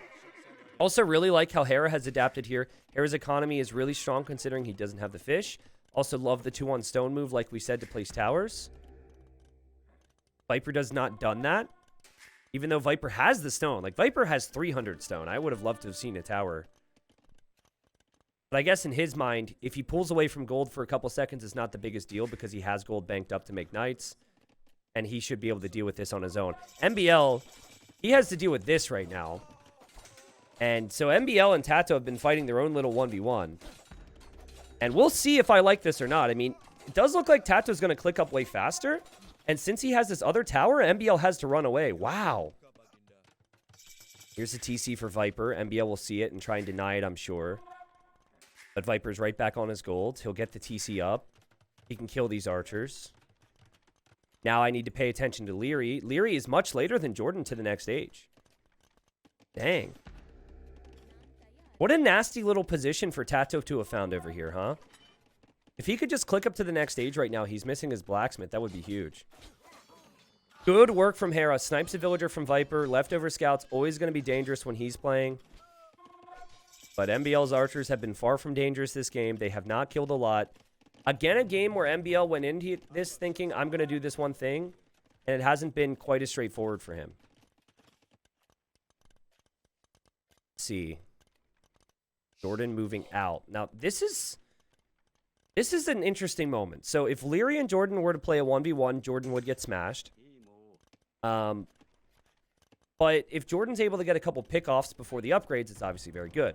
Also really like how Hera has adapted here. Hera's economy is really strong considering he doesn't have the fish. Also love the 2-on stone move, like we said, to place towers. Viper does not done that. Even though Viper has the stone. Like, Viper has 300 stone. I would have loved to have seen a tower. But I guess in his mind, if he pulls away from gold for a couple seconds, it's not the biggest deal because he has gold banked up to make knights. And he should be able to deal with this on his own. MBL, he has to deal with this right now. And so MBL and Tato have been fighting their own little 1v1. And we'll see if I like this or not. I mean, it does look like Tato's going to click up way faster. And since he has this other tower, MBL has to run away. Wow. Here's the TC for Viper. MBL will see it and try and deny it, I'm sure. But Viper's right back on his gold. He'll get the TC up. He can kill these archers. Now I need to pay attention to Leary. Leary is much later than Jordan to the next stage. Dang. What a nasty little position for Tato to have found over here, huh? If he could just click up to the next stage right now, he's missing his blacksmith. That would be huge. Good work from Hera. Snipes a villager from Viper. Leftover scouts, always going to be dangerous when he's playing. But MBL's archers have been far from dangerous this game. They have not killed a lot. Again, a game where MBL went into this thinking, I'm going to do this one thing. And it hasn't been quite as straightforward for him. Let's see. Jordan moving out. Now, this is an interesting moment. So if Leary and Jordan were to play a 1v1, Jordan would get smashed. But if Jordan's able to get a couple pickoffs before the upgrades, it's obviously very good.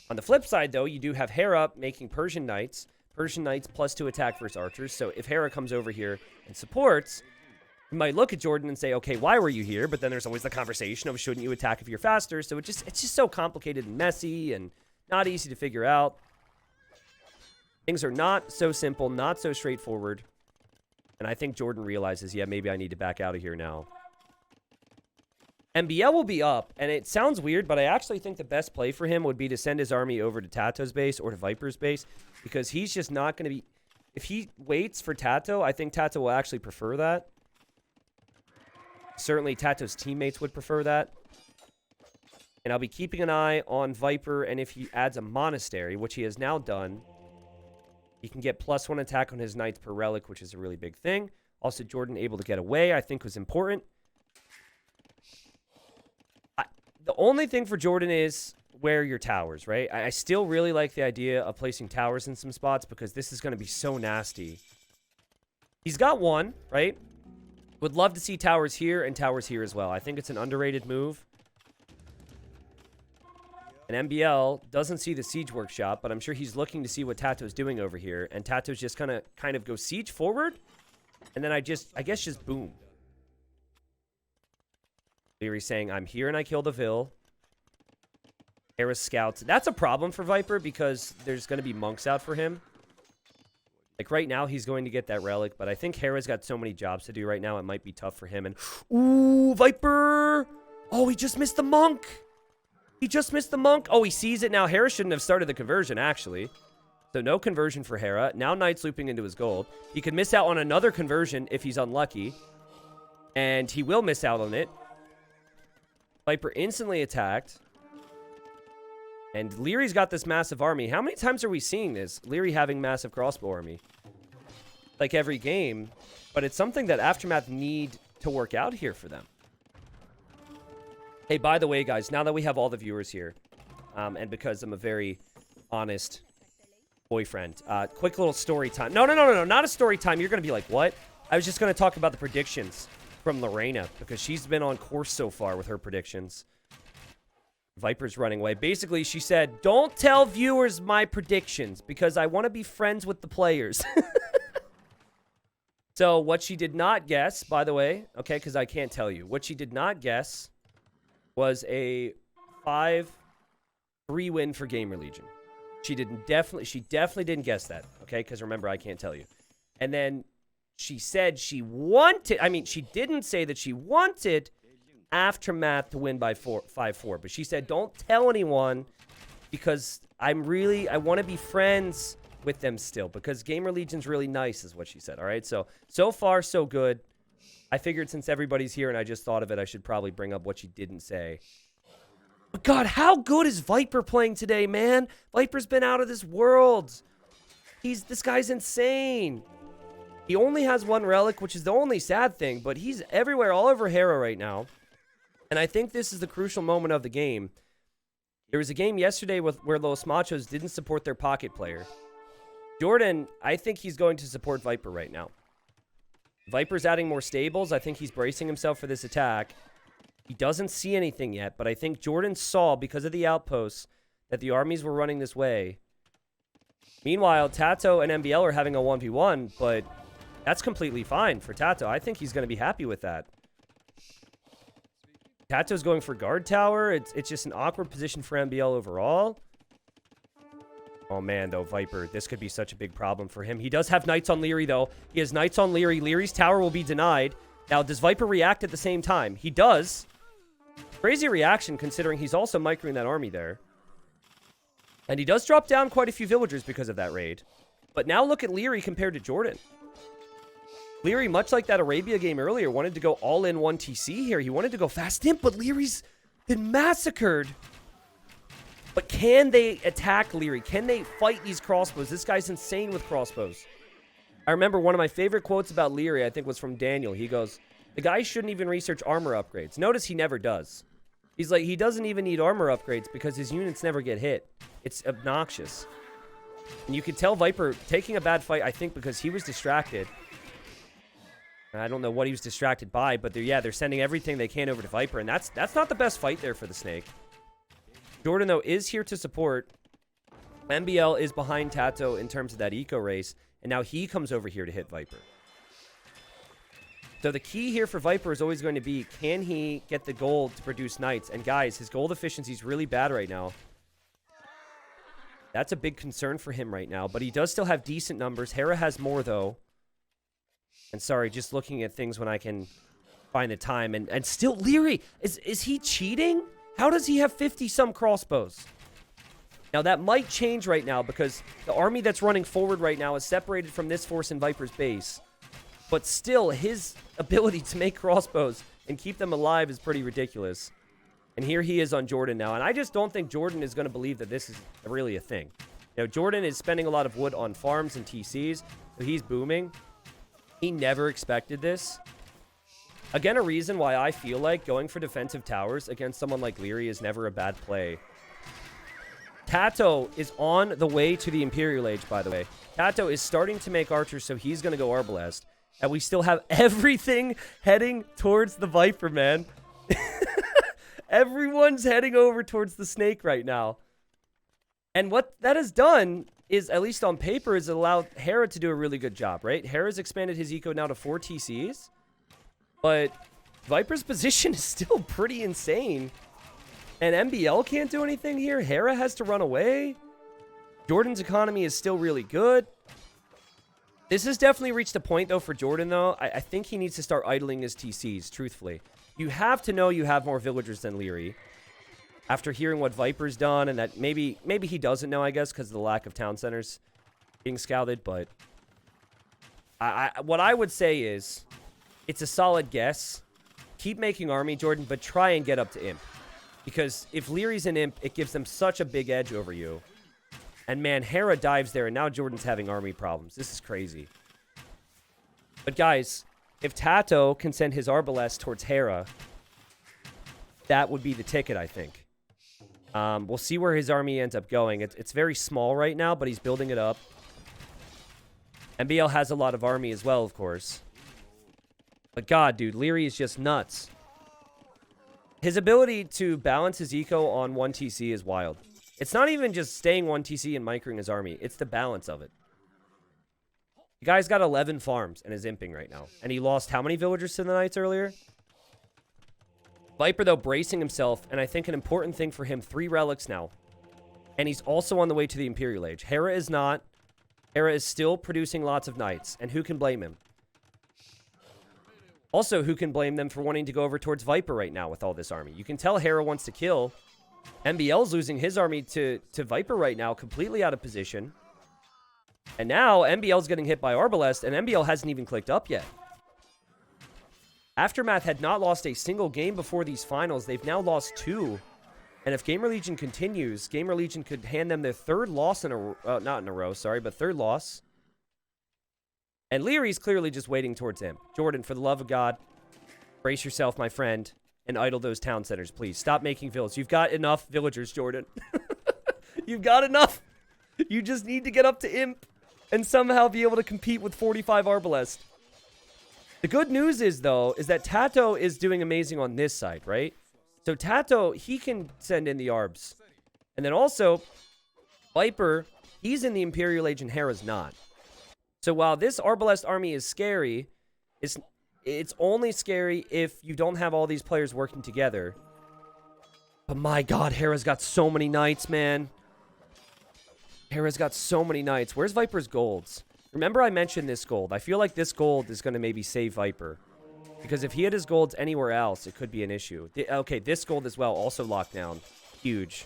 On the flip side, though, you do have Hera making Persian Knights. Persian Knights +2 attack versus archers. So if Hera comes over here and supports, you might look at Jordan and say, okay, why were you here? But then there's always the conversation of shouldn't you attack if you're faster? So it's just so complicated and messy and not easy to figure out. Things are not so simple, not so straightforward. And I think Jordan realizes, yeah, maybe I need to back out of here now. MBL will be up, and it sounds weird, but I actually think the best play for him would be to send his army over to Tato's base or to Viper's base, because he's just not going to be... If he waits for Tato, I think Tato will actually prefer that. Certainly, Tato's teammates would prefer that. And I'll be keeping an eye on Viper, and if he adds a monastery, which he has now done... He can get +1 attack on his knights per relic, which is a really big thing. Also, Jordan able to get away, I think was important. The only thing for Jordan is where your towers, right? I still really like the idea of placing towers in some spots because this is going to be so nasty. He's got one, right? Would love to see towers here and towers here as well. I think it's an underrated move. And MBL doesn't see the siege workshop, but I'm sure he's looking to see what Tato's doing over here. And Tato's just gonna kind of go siege forward. And then I guess just boom. Leary's saying, I'm here and I killed a Vil. Harris scouts. That's a problem for Viper because there's going to be monks out for him. Like right now, he's going to get that relic, but I think Hera's got so many jobs to do right now, it might be tough for him. And ooh, Viper! Oh, he just missed the monk. He just missed the monk. Oh, he sees it now. Hera shouldn't have started the conversion, actually. So no conversion for Hera. Now Knight's looping into his gold. He could miss out on another conversion if he's unlucky. And he will miss out on it. Viper instantly attacked. And Leary's got this massive army. How many times are we seeing this? Leary having massive crossbow army. Like every game. But it's something that Aftermath need to work out here for them. Hey, by the way, guys, now that we have all the viewers here, and because I'm a very honest boyfriend, quick little story time. No, not a story time. You're going to be like, what? I was just going to talk about the predictions from Lorena, because she's been on course so far with her predictions. Viper's running away. Basically, she said, don't tell viewers my predictions, because I want to be friends with the players. So, what she did not guess, by the way, okay, because I can't tell you. What she did not guess was a 5-3 win for Gamer Legion. She definitely didn't guess that, okay? Because remember, I can't tell you. And then she said she wanted, she didn't say that she wanted Aftermath to win by 5-4, but she said, don't tell anyone because I want to be friends with them still because Gamer Legion's really nice is what she said, all right? So far, so good. I figured since everybody's here and I just thought of it, I should probably bring up what she didn't say. But God, how good is Viper playing today, man? Viper's been out of this world. This guy's insane. He only has one relic, which is the only sad thing, but he's everywhere, all over Hera right now. And I think this is the crucial moment of the game. There was a game yesterday where Los Machos didn't support their pocket player. Jordan, I think he's going to support Viper right now. Viper's adding more stables. I think he's bracing himself for this attack. He doesn't see anything yet, but I think Jordan saw, because of the outposts, that the armies were running this way. Meanwhile, Tato and MBL are having a 1v1, but that's completely fine for Tato. I think he's going to be happy with that. Tato's going for guard tower. It's just an awkward position for MBL overall. Oh, man, though, Viper, this could be such a big problem for him. He does have Knights on Leary, though. He has Knights on Leary. Leary's tower will be denied. Now, does Viper react at the same time? He does. Crazy reaction, considering he's also microing that army there. And he does drop down quite a few villagers because of that raid. But now look at Leary compared to Jordan. Leary, much like that Arabia game earlier, wanted to go all-in 1 TC here. He wanted to go fast imp, but Leary's been massacred. But can they attack Leary? Can they fight these crossbows? This guy's insane with crossbows. I remember one of my favorite quotes about Leary, I think, was from Daniel. He goes, the guy shouldn't even research armor upgrades. Notice he never does. He's like, he doesn't even need armor upgrades because his units never get hit. It's obnoxious. And you could tell Viper taking a bad fight, I think, because he was distracted. I don't know what he was distracted by, but they're sending everything they can over to Viper, and that's not the best fight there for the Snake. Jordan, though, is here to support. MBL is behind Tato in terms of that eco race, and now he comes over here to hit Viper. So the key here for Viper is always going to be, can he get the gold to produce Knights? And guys, his gold efficiency is really bad right now. That's a big concern for him right now, but he does still have decent numbers. Hera has more, though. And sorry, just looking at things when I can find the time. And still, Leary, is he cheating? How does he have 50-some crossbows? Now, that might change right now because the army that's running forward right now is separated from this force in Viper's base. But still, his ability to make crossbows and keep them alive is pretty ridiculous. And here he is on Jordan now. And I just don't think Jordan is going to believe that this is really a thing. You know, Jordan is spending a lot of wood on farms and TCs, so he's booming. He never expected this. Again, a reason why I feel like going for defensive towers against someone like Leary is never a bad play. Tato is on the way to the Imperial Age, by the way. Tato is starting to make archers, so he's going to go Arbalest. that we still have everything heading towards the Viper, man. Everyone's heading over towards the Snake right now. And what that has done is, at least on paper, is allowed Hera to do a really good job, right? Hera's expanded his eco now to 4 TCs. But Viper's position is still pretty insane. And MBL can't do anything here. Hera has to run away. Jordan's economy is still really good. This has definitely reached a point, though, for Jordan, though. I think he needs to start idling his TCs, truthfully. You have to know you have more villagers than Leary. After hearing what Viper's done, and that maybe he doesn't know, I guess, because of the lack of town centers being scouted. But what I would say is, it's a solid guess. Keep making army, Jordan, but try and get up to Imp. Because if Leary's an Imp, it gives them such a big edge over you. And man, Hera dives there, and now Jordan's having army problems. This is crazy. But guys, if Tato can send his Arbalest towards Hera, that would be the ticket, I think. We'll see where his army ends up going. It's very small right now, but he's building it up. MBL has a lot of army as well, of course. But God, dude, Leary is just nuts. His ability to balance his eco on 1 TC is wild. It's not even just staying 1 TC and microing his army. It's the balance of it. The guy's got 11 farms and is imping right now. And he lost how many villagers to the Knights earlier? Viper, though, bracing himself. And I think an important thing for him, 3 relics now. And he's also on the way to the Imperial Age. Hera is not. Hera is still producing lots of Knights. And who can blame him? Also, who can blame them for wanting to go over towards Viper right now with all this army? You can tell Hera wants to kill. MBL's losing his army to Viper right now, completely out of position. And now MBL's getting hit by Arbalest, and MBL hasn't even clicked up yet. Aftermath had not lost a single game before these finals. They've now lost 2. And if Gamer Legion continues, Gamer Legion could hand them their 3rd loss in a not in a row, sorry, but 3rd loss. And Leary's clearly just waiting towards him. Jordan, for the love of God, brace yourself, my friend, and idle those town centers, please. Stop making villas. You've got enough villagers, Jordan. You've got enough. You just need to get up to Imp and somehow be able to compete with 45 Arbalest. The good news is, though, is that Tato is doing amazing on this side, right? So Tato, he can send in the Arbs. And then also, Viper, he's in the Imperial Age and Hera's not. So while this Arbalest army is scary, it's only scary if you don't have all these players working together. But my God, Hera's got so many Knights, man. Hera's got so many Knights. Where's Viper's golds? Remember I mentioned this gold. I feel like this gold is going to maybe save Viper. Because if he had his golds anywhere else, it could be an issue. Okay, this gold as well, also locked down. Huge.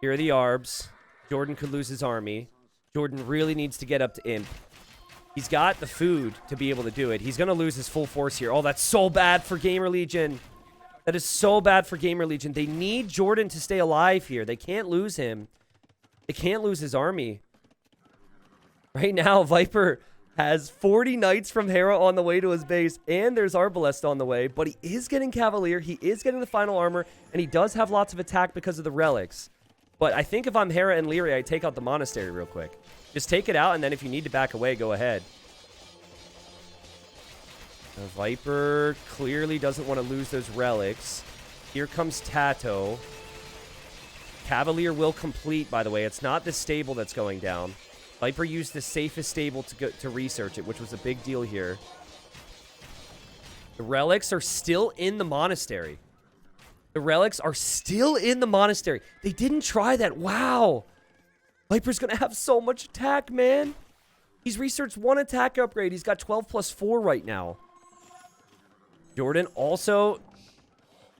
Here are the Arbs. Jordan could lose his army. Jordan really needs to get up to Imp. He's got the food to be able to do it. He's going to lose his full force here. Oh, that's so bad for Gamer Legion. That is so bad for Gamer Legion. They need Jordan to stay alive here. They can't lose him. They can't lose his army. Right now, Viper has 40 Knights from Hera on the way to his base, and there's Arbalest on the way, but he is getting Cavalier. He is getting the final armor, and he does have lots of attack because of the relics. But I think if I'm Hera and Leary, I take out the monastery real quick. Just take it out, and then if you need to back away, go ahead. The Viper clearly doesn't want to lose those relics. Here comes Tato. Cavalier will complete, by the way. It's not the stable that's going down. Viper used the safest stable to research it, which was a big deal here. The relics are still in the monastery. The relics are still in the monastery. They didn't try that. Wow. Viper's going to have so much attack, man. He's researched 1 attack upgrade. He's got 12 plus 4 right now. Jordan also...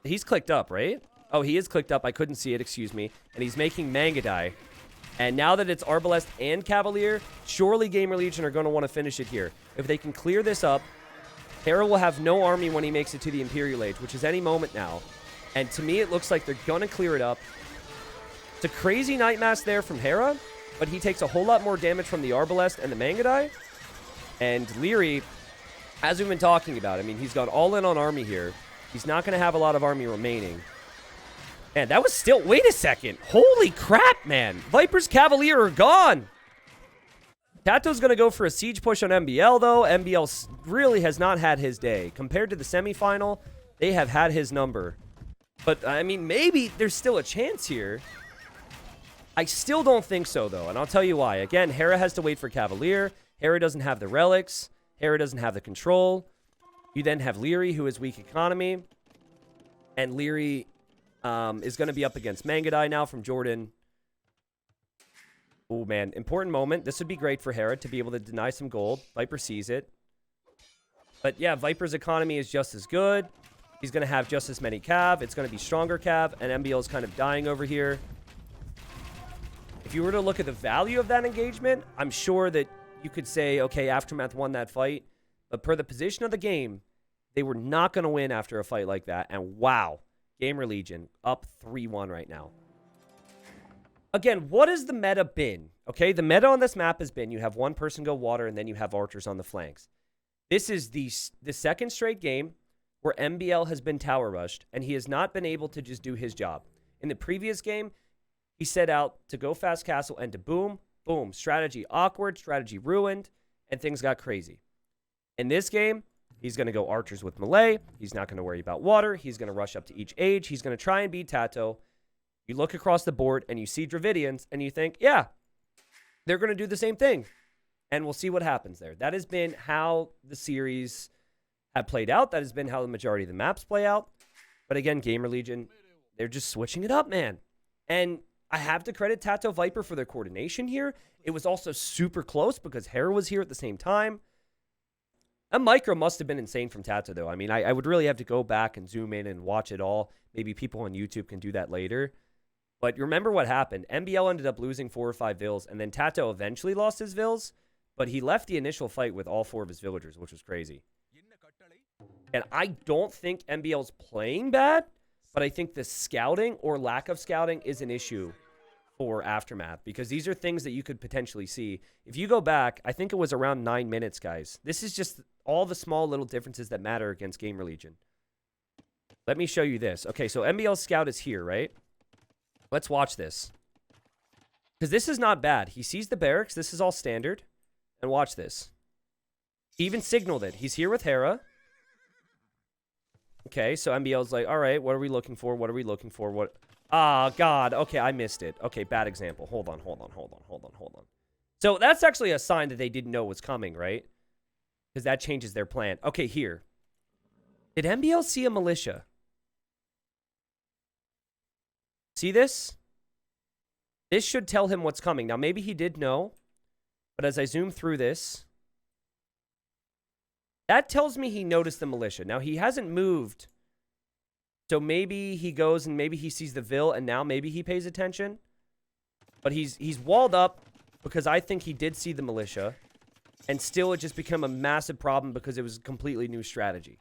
He's clicked up, right? Oh, he is clicked up. I couldn't see it. Excuse me. And he's making Mangadai. And now that it's Arbalest and Cavalier, surely Gamer Legion are going to want to finish it here. If they can clear this up, Hera will have no army when he makes it to the Imperial Age, which is any moment now. And to me, it looks like they're going to clear it up. It's a crazy Night Mass there from Hera, but he takes a whole lot more damage from the Arbalest and the Mangadai. And Leary, as we've been talking about, I mean, he's gone all in on army here. He's not going to have a lot of army remaining. Man, that was still... Wait a second. Holy crap, man. Viper's Cavalier are gone. Tato's going to go for a siege push on MBL, though. MBL really has not had his day. Compared to the semifinal, they have had his number. But, I mean, maybe there's still a chance here. I still don't think so, though, and I'll tell you why. Again, Hera has to wait for Cavalier. Hera doesn't have the relics. Hera doesn't have the control. You then have Leary, who is weak economy. And Leary is going to be up against Mangadai now from Jordan. Oh, man. Important moment. This would be great for Hera to be able to deny some gold. Viper sees it. But, yeah, Viper's economy is just as good. He's going to have just as many Cav. It's going to be stronger Cav. And MBL is kind of dying over here. If you were to look at the value of that engagement, I'm sure that you could say, okay, Aftermath won that fight. But per the position of the game, they were not going to win after a fight like that. And wow, Gamer Legion up 3-1 right now. Again, what has the meta been? Okay, the meta on this map has been you have one person go water and then you have archers on the flanks. This is the second straight game where MBL has been tower rushed and he has not been able to just do his job. In the previous game, he set out to go fast castle and to boom, boom, strategy awkward, strategy ruined, and things got crazy. In this game, he's going to go archers with melee. He's not going to worry about water. He's going to rush up to each age. He's going to try and beat Tato. You look across the board and you see Dravidians and you think, yeah, they're going to do the same thing. And we'll see what happens there. That has been how the series have played out. That has been how the majority of the maps play out. But again, Gamer Legion, they're just switching it up, man. And I have to credit Tato Viper for their coordination here. It was also super close because Hera was here at the same time. A micro must have been insane from Tato, though. I mean, I would really have to go back and zoom in and watch it all. Maybe people on YouTube can do that later. But remember what happened. MBL ended up losing 4 or 5 vills, and then Tato eventually lost his vills, but he left the initial fight with all 4 of his villagers, which was crazy. And I don't think MBL's playing bad, but I think the scouting or lack of scouting is an issue for Aftermath, because these are things that you could potentially see. If you go back, I think it was around 9 minutes, guys. This is just all the small little differences that matter against Gamer Legion. Let me show you this. Okay, so MBL's scout is here, right? Let's watch this. Because this is not bad. He sees the barracks. This is all standard. And watch this. He even signaled it. He's here with Hera. Okay, so MBL's like, all right, what are we looking for? What are we looking for? What? Ah, God. Okay, I missed it. Okay, bad example. Hold on. So that's actually a sign that they didn't know was coming, right? Because that changes their plan. Okay, here. Did MBL see a militia? See this? This should tell him what's coming. Now, maybe he did know, but as I zoom through this, that tells me he noticed the militia. Now, he hasn't moved, so maybe he goes and maybe he sees the Vil, and now maybe he pays attention. But he's walled up because I think he did see the militia, and still it just became a massive problem because it was a completely new strategy.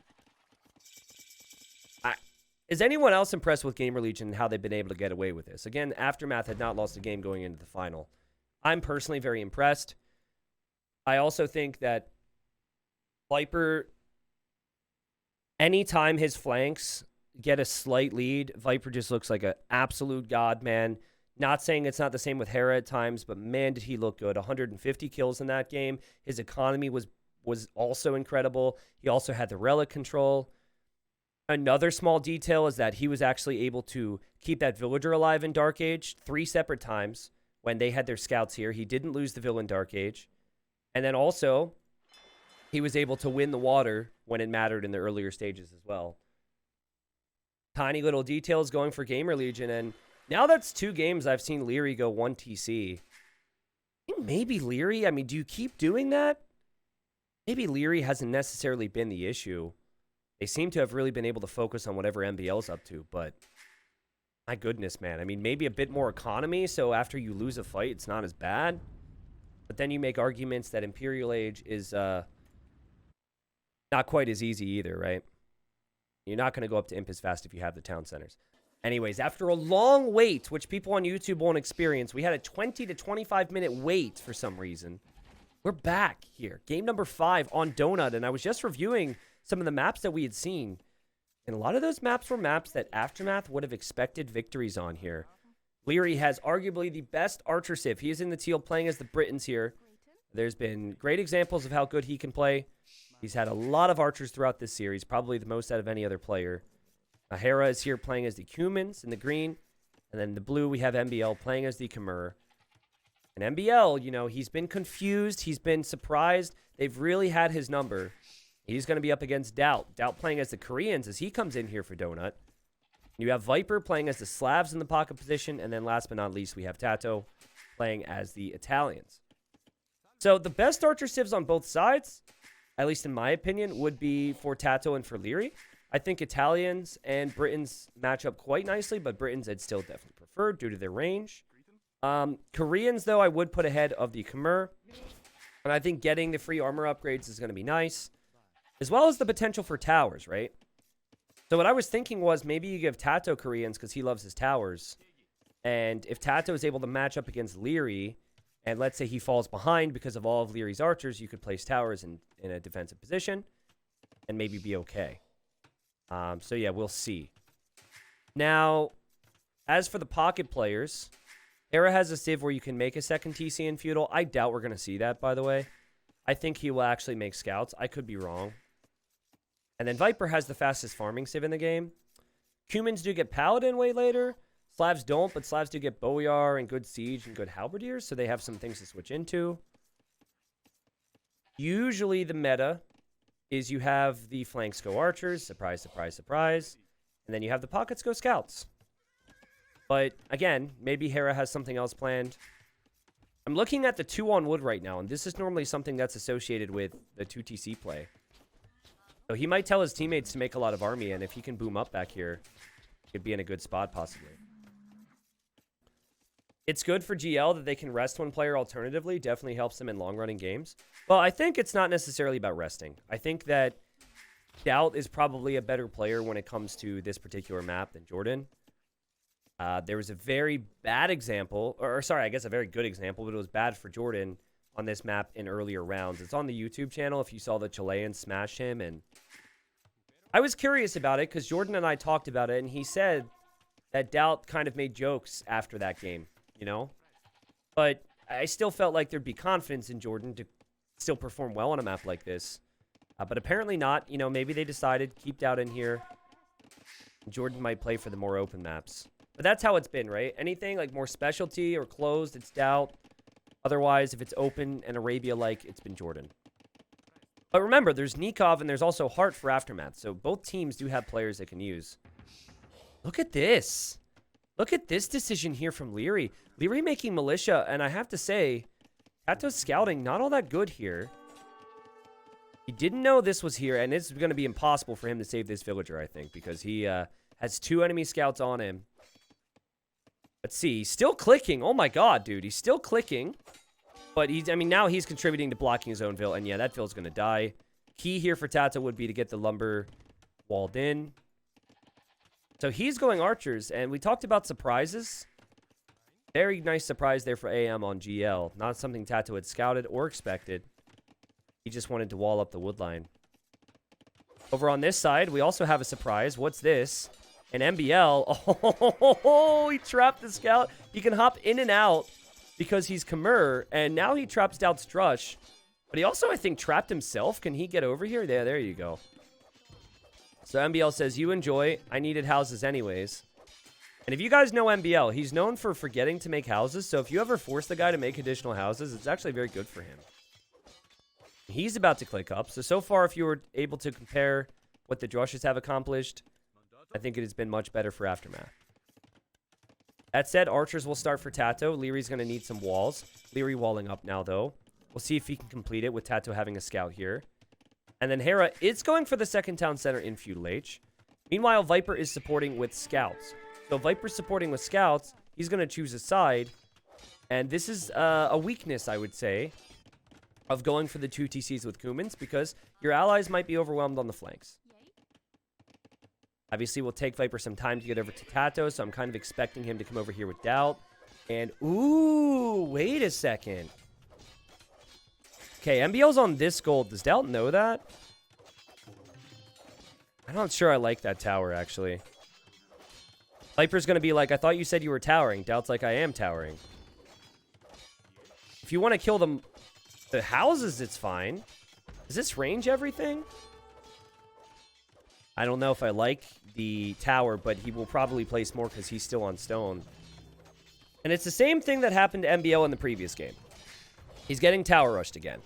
Is anyone else impressed with Gamer Legion and how they've been able to get away with this? Again, Aftermath had not lost a game going into the final. I'm personally very impressed. I also think that Viper, anytime his flanks get a slight lead, Viper just looks like an absolute god, man. Not saying it's not the same with Hera at times, but man, did he look good. 150 kills in that game. His economy was also incredible. He also had the relic control. Another small detail is that he was actually able to keep that villager alive in Dark Age 3 separate times when they had their scouts here. He didn't lose the villain Dark Age. And then also, he was able to win the water when it mattered in the earlier stages as well. Tiny little details going for Gamer Legion. And now that's 2 games I've seen Leary go 1 TC. I think maybe Leary, I mean, do you keep doing that? Maybe Leary hasn't necessarily been the issue. They seem to have really been able to focus on whatever MBL's up to, but my goodness, man. I mean, maybe a bit more economy, so after you lose a fight, it's not as bad. But then you make arguments that Imperial Age is not quite as easy either, right? You're not going to go up to Imp as fast if you have the town centers. Anyways, after a long wait, which people on YouTube won't experience, we had a 20 to 25-minute wait for some reason. We're back here. Game number 5 on Donut, and I was just reviewing some of the maps that we had seen. And a lot of those maps were maps that Aftermath would have expected victories on here. Leary has arguably the best archer civ. He is in the teal playing as the Britons here. There's been great examples of how good he can play. He's had a lot of archers throughout this series, probably the most out of any other player. Hera is here playing as the Cumans in the green. And then the blue, we have MBL playing as the Khmer. And MBL, you know, he's been confused. He's been surprised. They've really had his number. He's going to be up against Doubt. Doubt playing as the Koreans as he comes in here for Donut. You have Viper playing as the Slavs in the pocket position. And then last but not least, we have Tato playing as the Italians. So the best archer civs on both sides, at least in my opinion, would be for Tato and for Leary. I think Italians and Britons match up quite nicely, but Britons I'd still definitely prefer due to their range. Koreans, though, I would put ahead of the Khmer. And I think getting the free armor upgrades is going to be nice, as well as the potential for towers, right? So what I was thinking was maybe you give Tato Koreans because he loves his towers. And if Tato is able to match up against Leary, and let's say he falls behind because of all of Leary's archers, you could place towers in a defensive position and maybe be okay. So yeah, we'll see. Now, as for the pocket players, Hera has a civ where you can make a second TC in feudal. I doubt we're going to see that, by the way. I think he will actually make scouts. I could be wrong. And then Viper has the fastest farming civ in the game. Cumans do get Paladin way later. Slavs don't, but Slavs do get Boyar and good Siege and good Halberdiers, so they have some things to switch into. Usually the meta is you have the flanks go archers, surprise, surprise, surprise, and then you have the pockets go scouts. But again, maybe Hera has something else planned. I'm looking at the 2 on wood right now, and this is normally something that's associated with the 2TC play. So he might tell his teammates to make a lot of army, and if he can boom up back here, he could be in a good spot possibly. It's good for GL that they can rest one player alternatively. Definitely helps them in long-running games. Well, I think it's not necessarily about resting. I think that Doubt is probably a better player when it comes to this particular map than Jordan. There was a very bad example, or sorry, I guess a very good example, but it was bad for Jordan on this map in earlier rounds. It's on the YouTube channel if you saw the Chilean smash him. And I was curious about it because Jordan and I talked about it, and he said that Doubt kind of made jokes after that game. You know, but I still felt like there'd be confidence in Jordan to still perform well on a map like this. But apparently not. You know, maybe they decided keep Doubt in here. Jordan might play for the more open maps. But that's how it's been, right? Anything like more specialty or closed, it's Doubt. Otherwise, if it's open and Arabia-like, it's been Jordan. But remember, there's Nikov and there's also Hart for Aftermath. So both teams do have players they can use. Look at this. Look at this decision here from Leary. Leary making militia, and I have to say, Tato's scouting not all that good here. He didn't know this was here, and it's going to be impossible for him to save this villager, I think, because he has 2 enemy scouts on him. Let's see. He's still clicking. Oh, my God, dude. He's still clicking. But, now he's contributing to blocking his own vill, and yeah, that vill's going to die. Key here for Tato would be to get the lumber walled in. So he's going archers, and we talked about surprises. Very nice surprise there for AM on GL. Not something Tato had scouted or expected. He just wanted to wall up the wood line. Over on this side, we also have a surprise. What's this? An MBL. Oh, he trapped the scout. He can hop in and out because he's Khmer, and now he traps Doubt's Drush. But he also, I think, trapped himself. Can he get over here? There you go. So MBL says, you enjoy. I needed houses anyways. And if you guys know MBL, he's known for forgetting to make houses. So if you ever force the guy to make additional houses, it's actually very good for him. He's about to click up. So far, if you were able to compare what the Drushes have accomplished, I think it has been much better for Aftermath. That said, archers will start for Tato. Leary's going to need some walls. Leary walling up now, though. We'll see if he can complete it with Tato having a scout here. And then Hera is going for the second town center in Feudal H. Meanwhile, Viper is supporting with scouts. So Viper's supporting with scouts. He's going to choose a side. And this is a weakness, I would say, of going for the 2 TCs with Cumans, because your allies might be overwhelmed on the flanks. Obviously, we'll take Viper some time to get over to Tato, so I'm kind of expecting him to come over here with Doubt. And, ooh, wait a second. Okay, MBL's on this gold. Does Doubt know that? I'm not sure I like that tower, actually. Viper's going to be like, I thought you said you were towering. Doubt's like, I am towering. If you want to kill them... The houses, it's fine. Does this range everything? I don't know if I like the tower, but he will probably place more because he's still on stone. And it's the same thing that happened to MBL in the previous game. He's getting tower rushed again.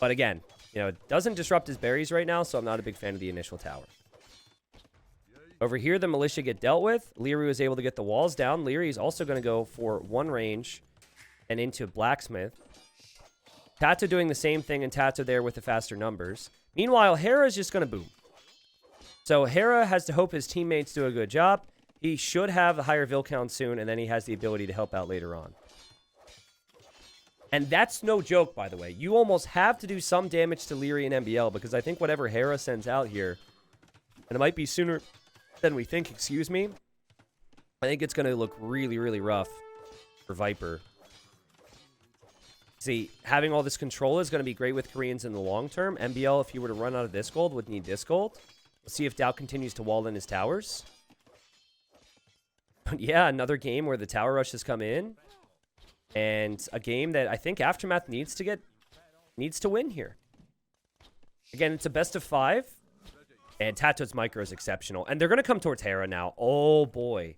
But again, you know, it doesn't disrupt his berries right now, so I'm not a big fan of the initial tower. Over here, the militia get dealt with. Leary was able to get the walls down. Leary is also going to go for one range and into blacksmith. Tato doing the same thing, and Tato there with the faster numbers. Meanwhile, Hera is just going to boom. So Hera has to hope his teammates do a good job. He should have a higher Vil count soon, and then he has the ability to help out later on. And that's no joke, by the way. You almost have to do some damage to Leary and MBL, because I think whatever Hera sends out here, and it might be sooner than we think, excuse me, I think it's going to look really, really rough for Viper. See, having all this control is going to be great with Koreans in the long term. MBL, if he were to run out of this gold, would need this gold. Let's see if Dow continues to wall in his towers. But yeah, another game where the tower rush has come in. And a game that I think Aftermath needs to win here. Again, it's a best of 5. And Tato's micro is exceptional. And they're going to come towards Hera now. Oh, boy.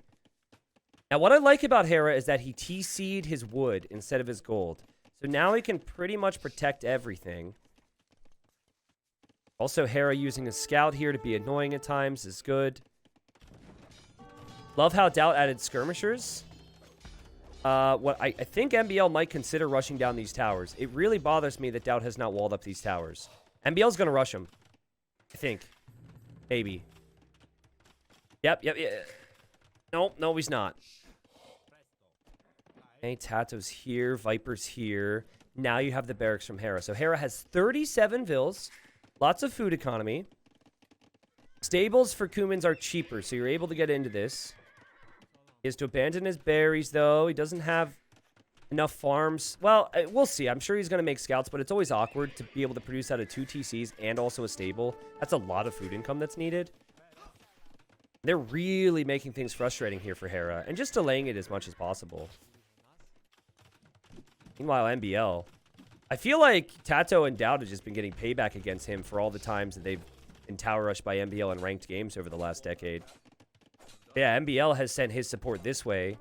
Now, what I like about Hera is that he TC'd his wood instead of his gold. So now he can pretty much protect everything. Also, Hera using a scout here to be annoying at times is good. Love how Doubt added skirmishers. What I think MBL might consider rushing down these towers. It really bothers me that Doubt has not walled up these towers. MBL's going to rush him. I think. Maybe. Yep. Nope, no, he's not. Okay, Tato's here. Viper's here. Now you have the barracks from Hera. So Hera has 37 Vils. Lots of food economy. Stables for Kumans are cheaper, so you're able to get into this. He has to abandon his berries, though. He doesn't have enough farms. Well, we'll see. I'm sure he's going to make scouts, but it's always awkward to be able to produce out of 2 TCs and also a stable. That's a lot of food income that's needed. They're really making things frustrating here for Hera, and just delaying it as much as possible. Meanwhile, MBL. I feel like Tato and Doubt have just been getting payback against him for all the times that they've been tower rushed by MBL in ranked games over the last decade. Yeah, MBL has sent his support this way.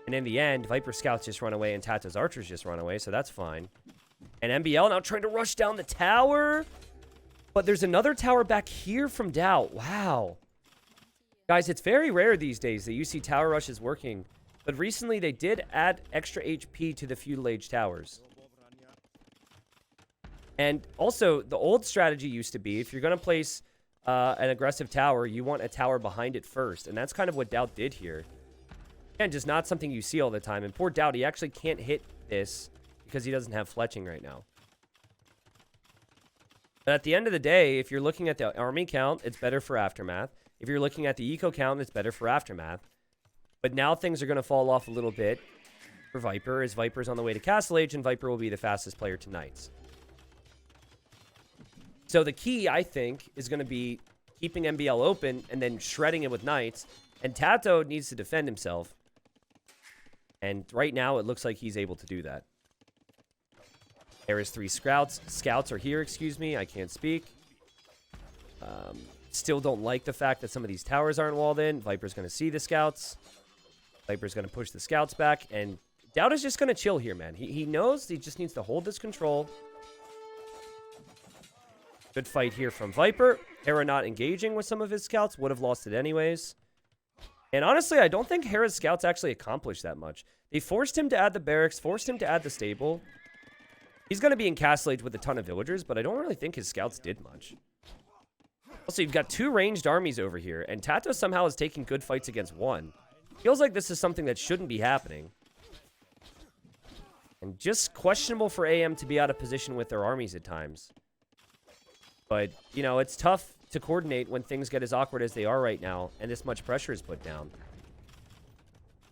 And in the end, Viper Scouts just run away and Tato's Archers just run away, so that's fine. And MBL now trying to rush down the tower. But there's another tower back here from Doubt. Wow. Guys, it's very rare these days that you see tower rushes working. But recently they did add extra HP to the feudal age towers. And also, the old strategy used to be, if you're going to place an aggressive tower, you want a tower behind it first. And that's kind of what Doubt did here. Again, just not something you see all the time. And poor Doubt, he actually can't hit this because he doesn't have fletching right now. But at the end of the day, if you're looking at the army count, it's better for Aftermath. If you're looking at the eco count, it's better for Aftermath. But now things are going to fall off a little bit for Viper, as Viper's on the way to Castle Age, and Viper will be the fastest player tonight. So the key, I think, is going to be keeping MBL open and then shredding it with Knights. And Tato needs to defend himself. And right now, it looks like he's able to do that. There is 3 scouts. Scouts are here, excuse me. I can't speak. Still don't like the fact that some of these towers aren't walled in. Viper's going to see the scouts. Viper's going to push the scouts back. And Doubt is just going to chill here, man. He knows he just needs to hold this control. Good fight here from Viper. Hera not engaging with some of his scouts. Would have lost it anyways. And honestly, I don't think Hera's scouts actually accomplished that much. They forced him to add the barracks, forced him to add the stable. He's going to be in Castle Age with a ton of villagers, but I don't really think his scouts did much. Also, you've got 2 ranged armies over here, and Tato somehow is taking good fights against 1. Feels like this is something that shouldn't be happening. And just questionable for AM to be out of position with their armies at times. But, you know, it's tough to coordinate when things get as awkward as they are right now, and this much pressure is put down.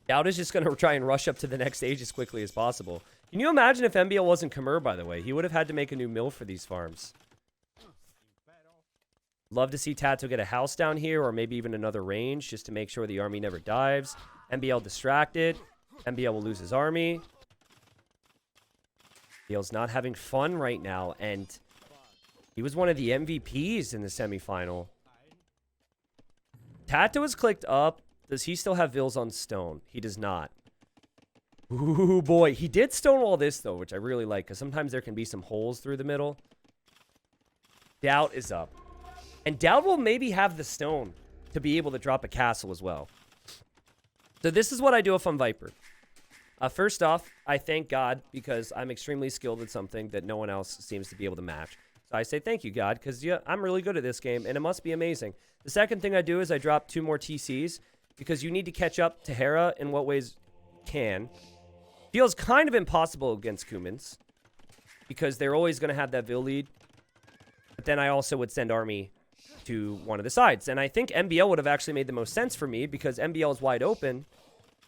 Doubt is just going to try and rush up to the next stage as quickly as possible. Can you imagine if MBL wasn't Khmer, by the way? He would have had to make a new mill for these farms. Love to see Tato get a house down here, or maybe even another range, just to make sure the army never dives. MBL distracted. MBL will lose his army. MBL's not having fun right now, and he was one of the MVPs in the semifinal. Tato is clicked up. Does he still have Vils on stone? He does not. Ooh, boy. He did stonewall this, though, which I really like, because sometimes there can be some holes through the middle. Doubt is up. And Doubt will maybe have the stone to be able to drop a castle as well. So this is what I do if I'm Viper. First off, I thank God because I'm extremely skilled at something that no one else seems to be able to match. So I say thank you, God, because yeah, I'm really good at this game, and it must be amazing. The second thing I do is I drop 2 more TCs because you need to catch up to Hera in what ways you can. Feels kind of impossible against Kumans because they're always going to have that Vil lead. But then I also would send Army to one of the sides. And I think MBL would have actually made the most sense for me because MBL is wide open.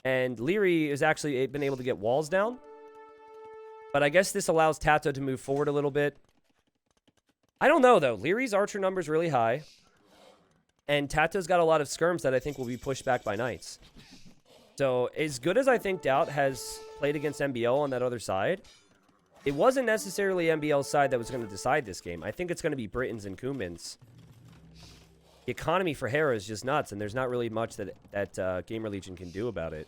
And Leary has actually been able to get walls down. But I guess this allows Tato to move forward a little bit. I don't know, though. Leary's archer number is really high. And Tato's got a lot of skirms that I think will be pushed back by knights. So as good as I think Doubt has played against MBL on that other side, it wasn't necessarily MBL's side that was going to decide this game. I think it's going to be Britons and Kumans. The economy for Hera is just nuts, and there's not really much that Gamer Legion can do about it.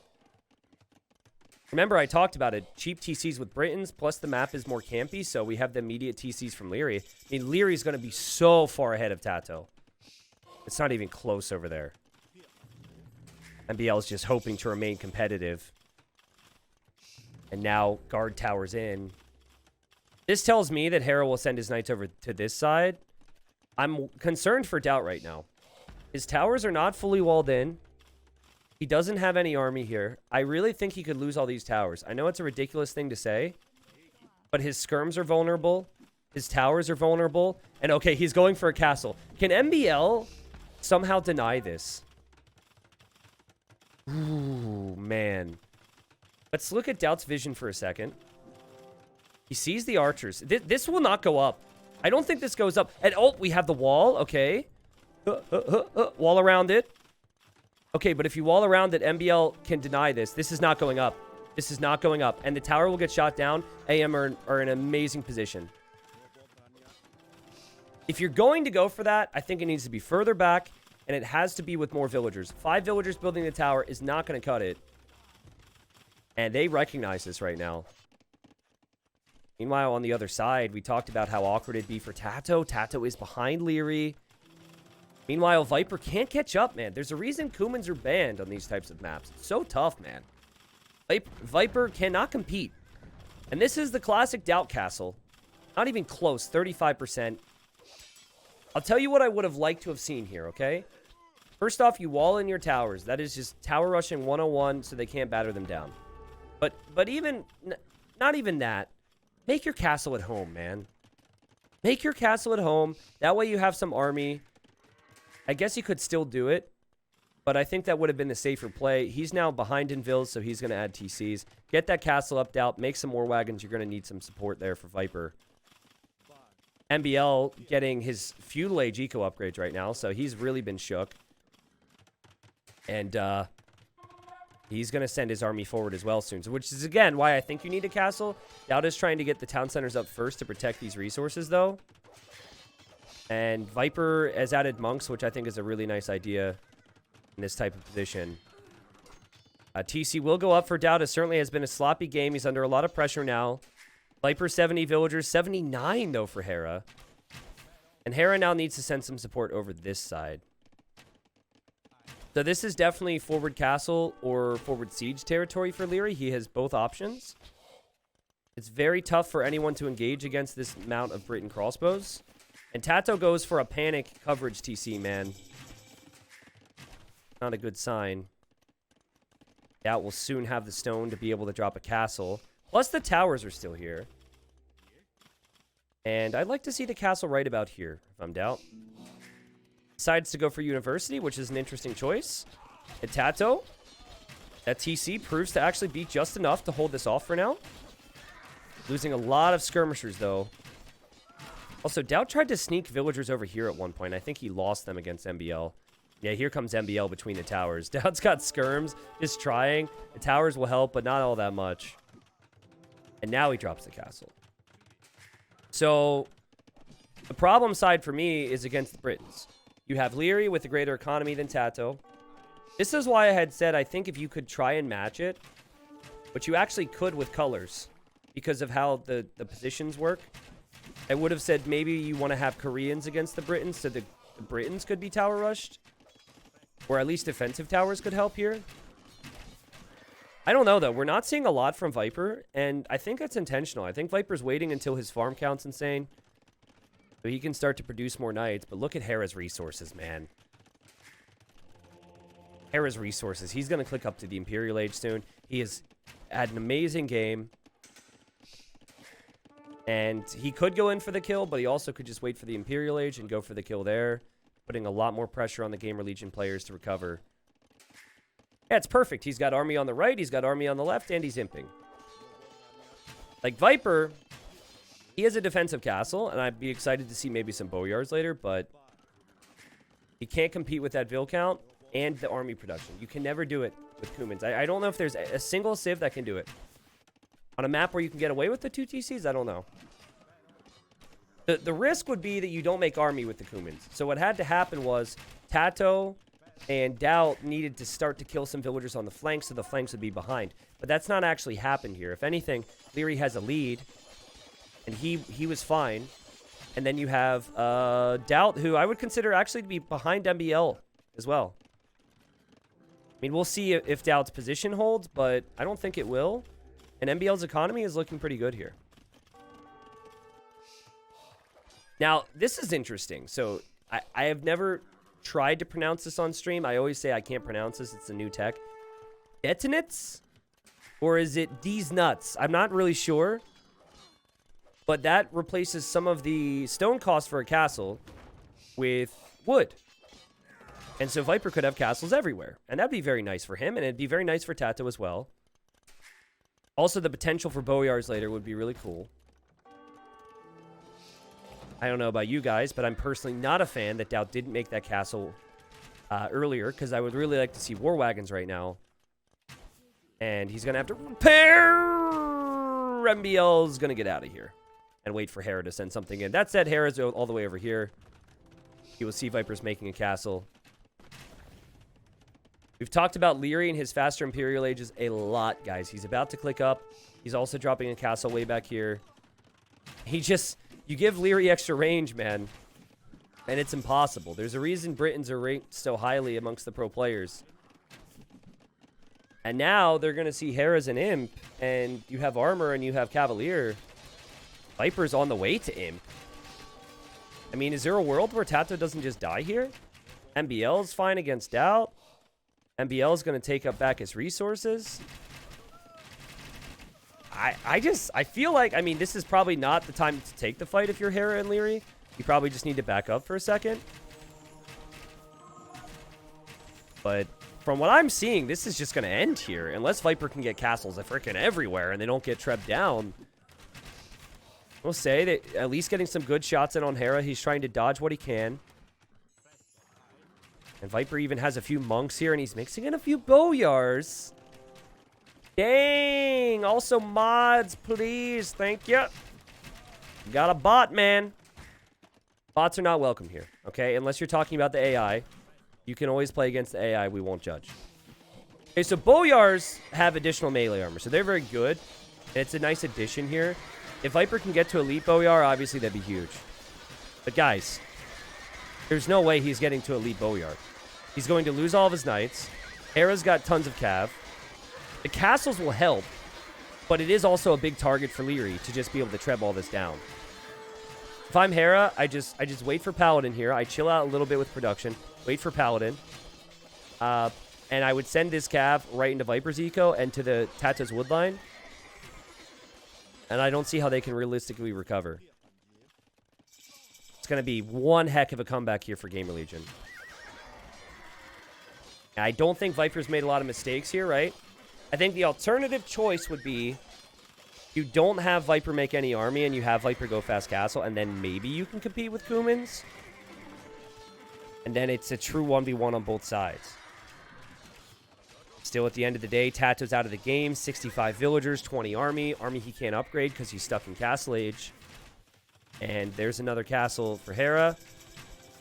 Remember, I talked about it. Cheap TCs with Britons, plus the map is more campy, so we have the immediate TCs from Leary. I mean, Leary's going to be so far ahead of Tato. It's not even close over there. MBL is just hoping to remain competitive. And now guard towers in. This tells me that Hera will send his knights over to this side. I'm concerned for Doubt right now. His towers are not fully walled in. He doesn't have any army here. I really think he could lose all these towers. I know it's a ridiculous thing to say, but his skirms are vulnerable. His towers are vulnerable. And okay, he's going for a castle. Can MBL somehow deny this? Ooh, man. Let's look at Doubt's vision for a second. He sees the archers. This will not go up. I don't think this goes up. And oh, we have the wall. Okay. Wall around it. Okay, but if you wall around it, MBL can deny this. This is not going up. This is not going up. And the tower will get shot down. AM are in an amazing position. If you're going to go for that, I think it needs to be further back. And it has to be with more villagers. 5 villagers building the tower is not going to cut it. And they recognize this right now. Meanwhile, on the other side, we talked about how awkward it'd be for Tato. Tato is behind Leary. Meanwhile, Viper can't catch up, man. There's a reason Kumans are banned on these types of maps. It's so tough, man. Viper cannot compete. And this is the classic Doubt Castle. Not even close, 35%. I'll tell you what I would have liked to have seen here, okay? First off, you wall in your towers. That is just tower rushing 101 so they can't batter them down. But even, not even that. Make your castle at home, man. Make your castle at home. That way you have some army. I guess you could still do it. But I think that would have been the safer play. He's now behind in Vils, so he's going to add TCs. Get that castle up, Doubt. Make some more wagons. You're going to need some support there for Viper. MBL getting his Feudal Age eco upgrades right now, so he's really been shook. And he's going to send his army forward as well soon. So, which is, again, why I think you need a castle. Doubt is trying to get the town centers up first to protect these resources, though. And Viper has added monks, which I think is a really nice idea in this type of position. TC will go up for Doubt. It certainly has been a sloppy game. He's under a lot of pressure now. Viper 70 villagers, 79 though for Hera. And Hera now needs to send some support over this side. So this is definitely forward castle or forward siege territory for Leary. He has both options. It's very tough for anyone to engage against this amount of Briton crossbows. And Tato goes for a panic coverage TC, man. Not a good sign. Doubt will soon have the stone to be able to drop a castle. Plus, the towers are still here. And I'd like to see the castle right about here, if I'm Doubt. Decides to go for University, which is an interesting choice. And Tato, that TC proves to actually be just enough to hold this off for now. Losing a lot of skirmishers, though. Also, Doubt tried to sneak villagers over here at one point. I think he lost them against MBL. Yeah, here comes MBL between the towers. Doubt's got skirms, just trying. The towers will help, but not all that much. And now he drops the castle. So the problem side for me is against the Britons. You have Leary with a greater economy than Tato. This is why I had said I think if you could try and match it, but you actually could with colors because of how the positions work. I would have said maybe you want to have Koreans against the Britons so the Britons could be tower rushed. Or at least defensive towers could help here. I don't know, though. We're not seeing a lot from Viper, and I think that's intentional. I think Viper's waiting until his farm count's insane so he can start to produce more knights. But look at Hera's resources, man. Hera's resources. He's going to click up to the Imperial Age soon. He has had an amazing game. And he could go in for the kill, but he also could just wait for the Imperial Age and go for the kill there, putting a lot more pressure on the Gamer Legion players to recover. Yeah, it's perfect. He's got army on the right, he's got army on the left, and he's imping. Like, Viper, he has a defensive castle, and I'd be excited to see maybe some Boyards later, but he can't compete with that Vil count and the army production. You can never do it with Kumans. I don't know if there's a single Civ that can do it. On a map where you can get away with the 2 TCs, I don't know. The risk would be that you don't make army with the Kumans. So what had to happen was Tato and Doubt needed to start to kill some villagers on the flanks so the flanks would be behind. But that's not actually happened here. If anything, Leary has a lead, and he was fine. And then you have Doubt, who I would consider actually to be behind MBL as well. I mean, we'll see if Doubt's position holds, but I don't think it will. And MBL's economy is looking pretty good here. Now, this is interesting. So, I have never tried to pronounce this on stream. I always say I can't pronounce this. It's a new tech. Detonits? Or is it D's nuts? I'm not really sure. But that replaces some of the stone cost for a castle with wood. And so Viper could have castles everywhere. And that'd be very nice for him. And it'd be very nice for Tato as well. Also, the potential for Boyards later would be really cool. I don't know about you guys, but I'm personally not a fan that Doubt didn't make that castle earlier, because I would really like to see war wagons right now. And he's going to have to repair. MBL's going to get out of here and wait for Hera to send something in. That said, Hera's all the way over here. You will see Viper's making a castle. We've talked about Leary and his faster Imperial Ages a lot, guys. He's about to click up. He's also dropping a castle way back here. You give Leary extra range, man, and it's impossible. There's a reason Britons are ranked so highly amongst the pro players. And now they're going to see Hera's an Imp, and you have Armor and you have Cavalier. Viper's on the way to Imp. I mean, is there a world where Tato doesn't just die here? MBL's fine against Doubt. MBL's going to take up back his resources. I feel like, I mean, this is probably not the time to take the fight if you're Hera and Leary. You probably just need to back up for a second. But from what I'm seeing, this is just going to end here. Unless Viper can get castles freaking everywhere and they don't get Treb down. We'll say that at least getting some good shots in on Hera. He's trying to dodge what he can. And Viper even has a few monks here, and he's mixing in a few Boyars. Dang! Also mods, please. Thank you. Got a bot, man. Bots are not welcome here, okay? Unless you're talking about the AI. You can always play against the AI. We won't judge. Okay, so Boyars have additional melee armor, so they're very good. It's a nice addition here. If Viper can get to Elite Boyar, obviously that'd be huge. But guys, there's no way he's getting to Elite Boyar. He's going to lose all of his knights. Hera's got tons of cav. The castles will help, but it is also a big target for Leary to just be able to treb all this down. If I'm Hera, I just wait for Paladin here. I chill out a little bit with production. Wait for Paladin. And I would send this cav right into Viper's eco and to the Tata's woodline. And I don't see how they can realistically recover. It's going to be one heck of a comeback here for Gamer Legion. I don't think Viper's made a lot of mistakes here, right? I think the alternative choice would be you don't have Viper make any army and you have Viper go fast castle, and then maybe you can compete with Kumans. And then it's a true 1v1 on both sides. Still, at the end of the day, Tato's out of the game. 65 villagers, 20 army. Army he can't upgrade because he's stuck in Castle Age. And there's another castle for Hera.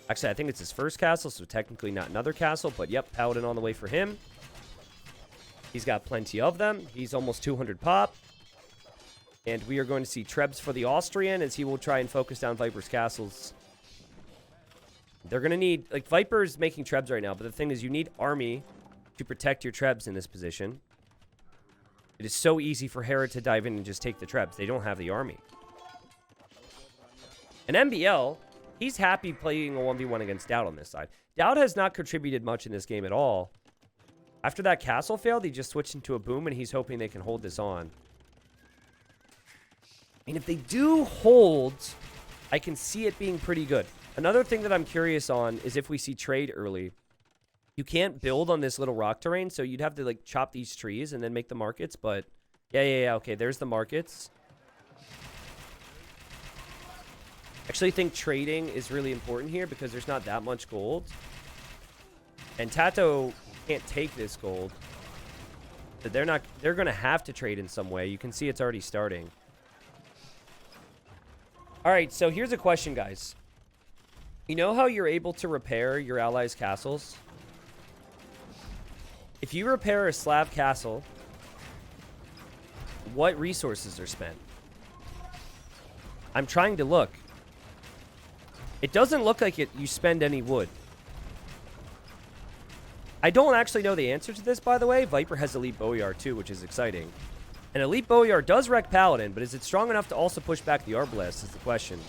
Actually, I think it's his first castle, so technically not another castle. But yep, Paladin on the way for him. He's got plenty of them. He's almost 200 pop. And we are going to see Trebs for the Austrian as he will try and focus down Viper's castles. They're going to need... Like, Viper's making Trebs right now, but the thing is you need army to protect your Trebs in this position. It is so easy for Hera to dive in and just take the Trebs. They don't have the army. And MBL, he's happy playing a 1v1 against Dowd on this side. Dowd has not contributed much in this game at all. After that castle failed, he just switched into a boom, and he's hoping they can hold this on. And if they do hold, I can see it being pretty good. Another thing that I'm curious on is if we see trade early. You can't build on this little rock terrain, so you'd have to, like, chop these trees and then make the markets, but... Yeah, okay, there's the markets. Actually think trading is really important here because there's not that much gold. And Tato can't take this gold. But they're going to have to trade in some way. You can see it's already starting. All right, so here's a question, guys. You know how you're able to repair your allies' castles? If you repair a Slav castle, what resources are spent? I'm trying to look. It doesn't look like you spend any wood. I don't actually know the answer to this, by the way. Viper has Elite Bowyar too, which is exciting. And Elite Bowyar does wreck Paladin, but is it strong enough to also push back the Arbalest is the question.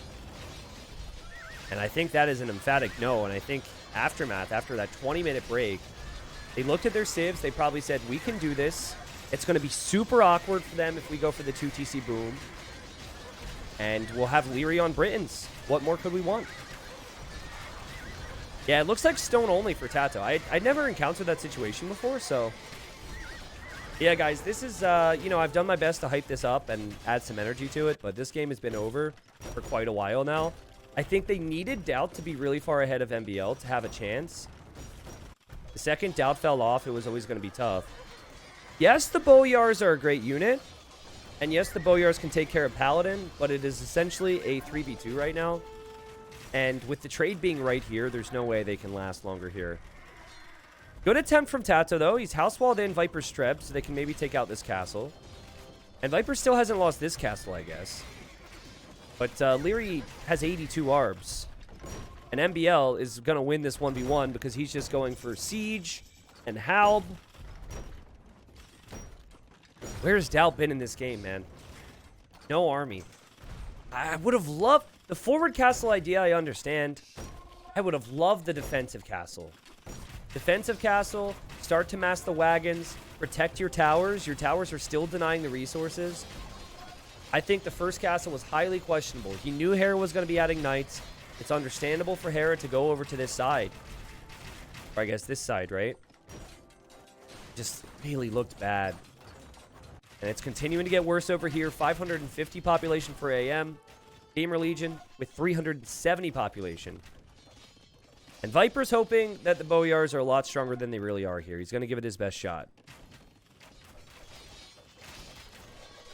And I think that is an emphatic no. And I think Aftermath, after that 20-minute break, they looked at their civs. They probably said, we can do this. It's going to be super awkward for them if we go for the 2 TC boom. And we'll have Leary on Britons. What more could we want? Yeah, it looks like stone only for Tato. I'd never encountered that situation before, so... Yeah, guys, this is, you know, I've done my best to hype this up and add some energy to it, but this game has been over for quite a while now. I think they needed Doubt to be really far ahead of MBL to have a chance. The second Doubt fell off, it was always going to be tough. Yes, the Bowyars are a great unit. And yes, the Bowyars can take care of Paladin, but it is essentially a 3v2 right now. And with the trade being right here, there's no way they can last longer here. Good attempt from Tato, though. He's house-walled in Viper's Streb, so they can maybe take out this castle. And Viper still hasn't lost this castle, I guess. But Leary has 82 arbs. And MBL is going to win this 1v1 because he's just going for Siege and Halb. Where's Doubt been in this game, man? No army. I would have loved... The forward castle idea, I understand. I would have loved the defensive castle. Defensive castle, start to mass the wagons, protect your towers. Your towers are still denying the resources. I think the first castle was highly questionable. He knew Hera was going to be adding knights. It's understandable for Hera to go over to this side. Or I guess this side, right? Just really looked bad. And it's continuing to get worse over here. 550 population for AM. Gamer Legion with 370 population. And Viper's hoping that the Bowyars are a lot stronger than they really are here. He's going to give it his best shot.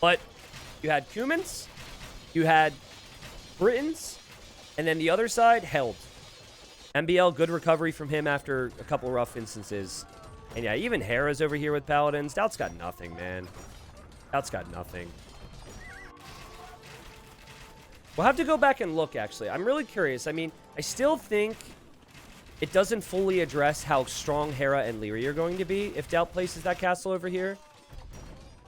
But you had Cumans, you had Britons, and then the other side held. MBL, good recovery from him after a couple rough instances. And yeah, even Hera's over here with Paladins. Doubt's got nothing, man. Doubt's got nothing. We'll have to go back and look, actually. I'm really curious. I mean, I still think it doesn't fully address how strong Hera and Leary are going to be if Doubt places that castle over here.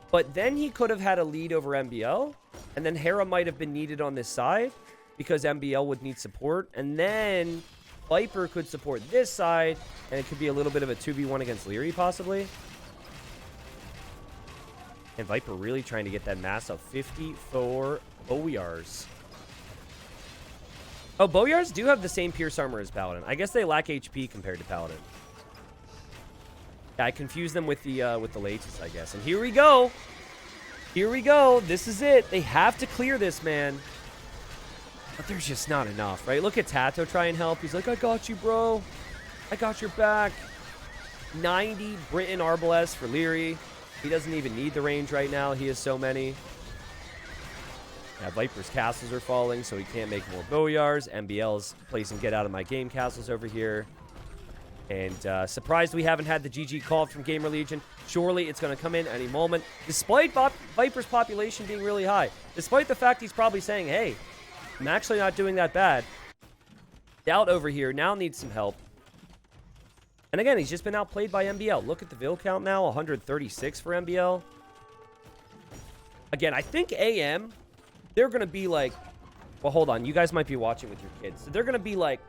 But then he could have had a lead over MBL, and then Hera might have been needed on this side because MBL would need support, and then Viper could support this side, and it could be a little bit of a 2v1 against Leary, possibly. And Viper really trying to get that mass of 54 Bowyars. Oh, Bowyars do have the same Pierce armor as Paladin. I guess they lack HP compared to Paladin. Yeah, I confused them with the latest, I guess. And here we go. Here we go. This is it. They have to clear this, man. But there's just not enough, right? Look at Tato try and help. He's like, I got you, bro. I got your back. 90 Britain Arbalest for Leary. He doesn't even need the range right now. He has so many. Yeah, Viper's castles are falling, so he can't make more Boyars. MBL's placing get out of my game castles over here. And surprised we haven't had the GG called from Gamer Legion. Surely it's going to come in any moment. Despite Viper's population being really high. Despite the fact he's probably saying, hey, I'm actually not doing that bad. Doubt over here now needs some help. And again, he's just been outplayed by MBL. Look at the Vil count now, 136 for MBL. Again, I think AM, they're going to be like, well, hold on. You guys might be watching with your kids. So they're going to be like,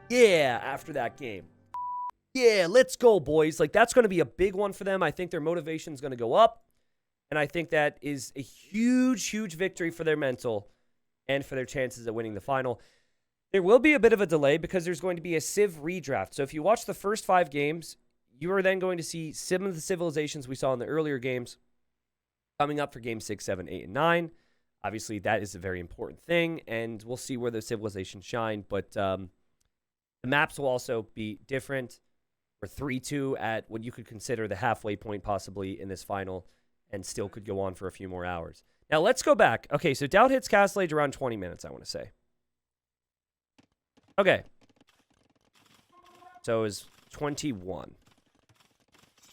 yeah, after that game. Yeah, let's go, boys. Like, that's going to be a big one for them. I think their motivation is going to go up. And I think that is a huge, huge victory for their mental and for their chances of winning the final. There will be a bit of a delay because there's going to be a Civ redraft. So if you watch the first 5 games, you are then going to see some of the civilizations we saw in the earlier games coming up for game 6, 7, 8, and 9. Obviously, that is a very important thing, and we'll see where those civilizations shine. But the maps will also be different. We're 3-2 at what you could consider the halfway point possibly in this final, and still could go on for a few more hours. Now, let's go back. Okay, so Doubt hits Castle Age around 20 minutes, I want to say. Okay. So it was 21.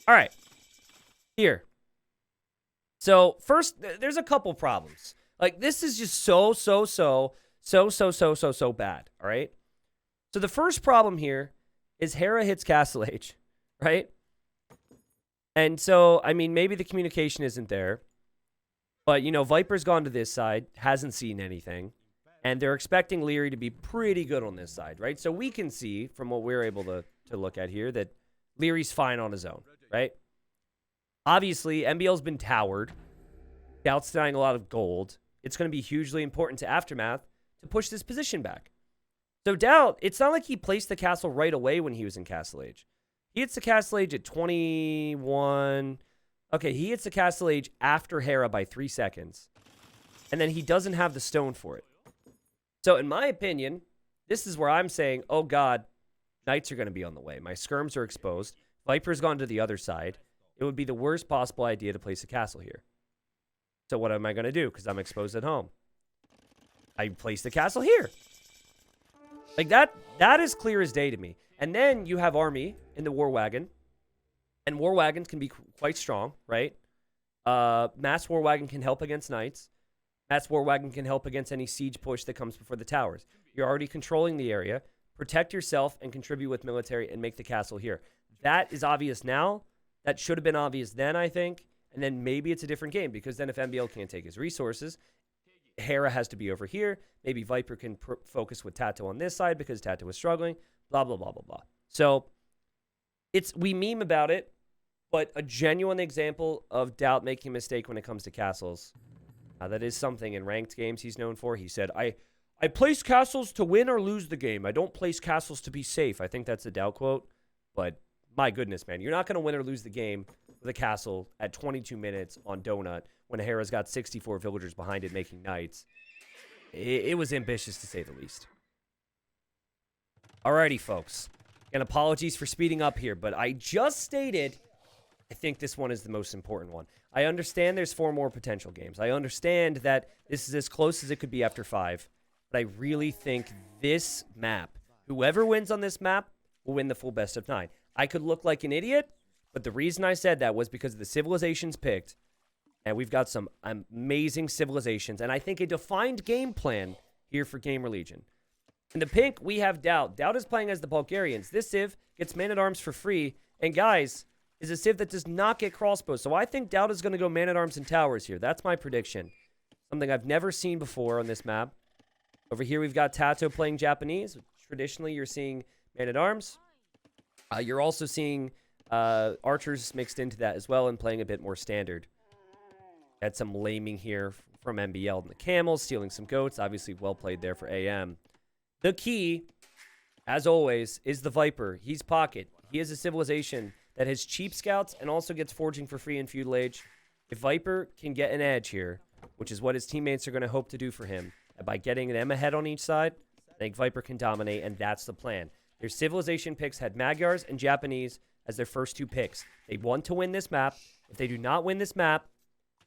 All right. Here. So first, there's a couple problems. Like, this is just so bad, all right? So the first problem here is Hera hits Castle Age, right? And so, I mean, maybe the communication isn't there. But, you know, Viper's gone to this side, hasn't seen anything. And they're expecting Leary to be pretty good on this side, right? So we can see, from what we're able to look at here, that Leary's fine on his own, right? Obviously, MBL's been towered. Doubt's denying a lot of gold. It's going to be hugely important to Aftermath to push this position back. So Doubt, it's not like he placed the castle right away when he was in Castle Age. He hits the Castle Age at 21. Okay, he hits the Castle Age after Hera by 3 seconds. And then he doesn't have the stone for it. So in my opinion, this is where I'm saying, oh God, Knights are going to be on the way. My skirms are exposed. Viper's gone to the other side. It would be the worst possible idea to place a castle here. So what am I going to do? Because I'm exposed at home. I place the castle here. Like, that is clear as day to me. And then you have Army in the War Wagon. And War Wagons can be quite strong, right? Mass War Wagon can help against Knights. Mass War Wagon can help against any siege push that comes before the towers. You're already controlling the area. Protect yourself and contribute with military and make the castle here. That is obvious now. That should have been obvious then, I think. And then maybe it's a different game, because then if MBL can't take his resources, Hera has to be over here. Maybe Viper can focus with Tato on this side because Tato was struggling. Blah, blah, blah, blah, blah. So we meme about it, but a genuine example of Doubt making a mistake when it comes to castles. That is something in ranked games he's known for. He said, I place castles to win or lose the game. I don't place castles to be safe. I think that's a Doubt quote. But my goodness, man, you're not going to win or lose the game with a castle at 22 minutes on Donut when Hera's got 64 villagers behind it making Knights. It was ambitious, to say the least. Alrighty, folks. And apologies for speeding up here, but I just stated I think this one is the most important one. I understand there's 4 more potential games. I understand that this is as close as it could be after 5. But I really think this map, whoever wins on this map, will win the full best of 9. I could look like an idiot, but the reason I said that was because of the civilizations picked. And we've got some amazing civilizations. And I think a defined game plan here for Gamer Legion. In the pink, we have Doubt. Doubt is playing as the Bulgarians. This Civ gets Man-at-Arms for free. And guys, is a Civ that does not get crossbows. So I think Doubt is going to go Man-at-Arms and Towers here. That's my prediction. Something I've never seen before on this map. Over here, we've got Tato playing Japanese. Traditionally, you're seeing Man-at-Arms. You're also seeing archers mixed into that as well and playing a bit more standard. Had some laming here from MBL and the Camels, stealing some goats. Obviously, well played there for AM. The key, as always, is the Viper. He's Pocket. He is a civilization that has cheap scouts and also gets forging for free in Feudal Age. If Viper can get an edge here, which is what his teammates are going to hope to do for him, and by getting them ahead on each side, I think Viper can dominate, and that's the plan. Their civilization picks had Magyars and Japanese as their first 2 picks. They want to win this map. If they do not win this map,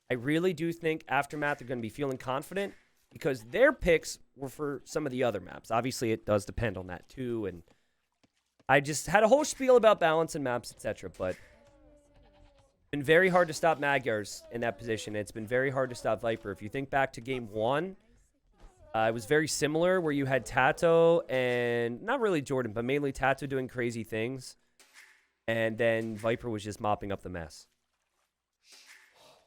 I really do think Aftermath are going to be feeling confident because their picks were for some of the other maps. Obviously, it does depend on that too, and I just had a whole spiel about balance and maps, etc. But it's been very hard to stop Magyars in that position. It's been very hard to stop Viper. If you think back to game 1, it was very similar, where you had Tato and not really Jordan, but mainly Tato doing crazy things, and then Viper was just mopping up the mess.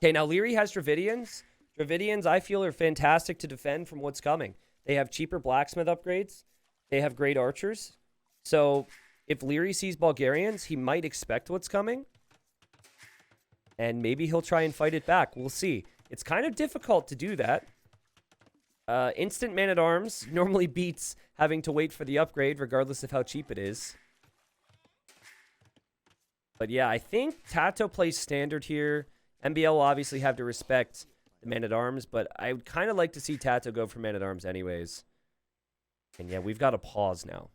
Okay, now Leary has Dravidians. Dravidians, I feel, are fantastic to defend from what's coming. They have cheaper blacksmith upgrades. They have great archers. So if Leary sees Bulgarians, he might expect what's coming. And maybe he'll try and fight it back. We'll see. It's kind of difficult to do that. Instant man-at-arms normally beats having to wait for the upgrade, regardless of how cheap it is. But yeah, I think Tato plays standard here. MBL will obviously have to respect the man-at-arms, but I would kind of like to see Tato go for man-at-arms anyways. And yeah, we've got to pause now.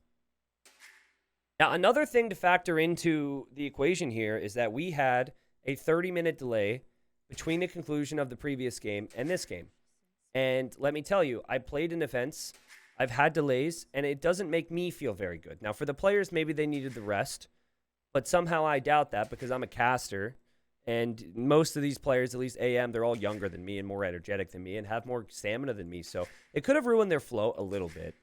Now, another thing to factor into the equation here is that we had a 30-minute delay between the conclusion of the previous game and this game. And let me tell you, I played in defense. I've had delays, and it doesn't make me feel very good. Now, for the players, maybe they needed the rest, but somehow I doubt that because I'm a caster. And most of these players, at least AM, they're all younger than me and more energetic than me and have more stamina than me. So it could have ruined their flow a little bit.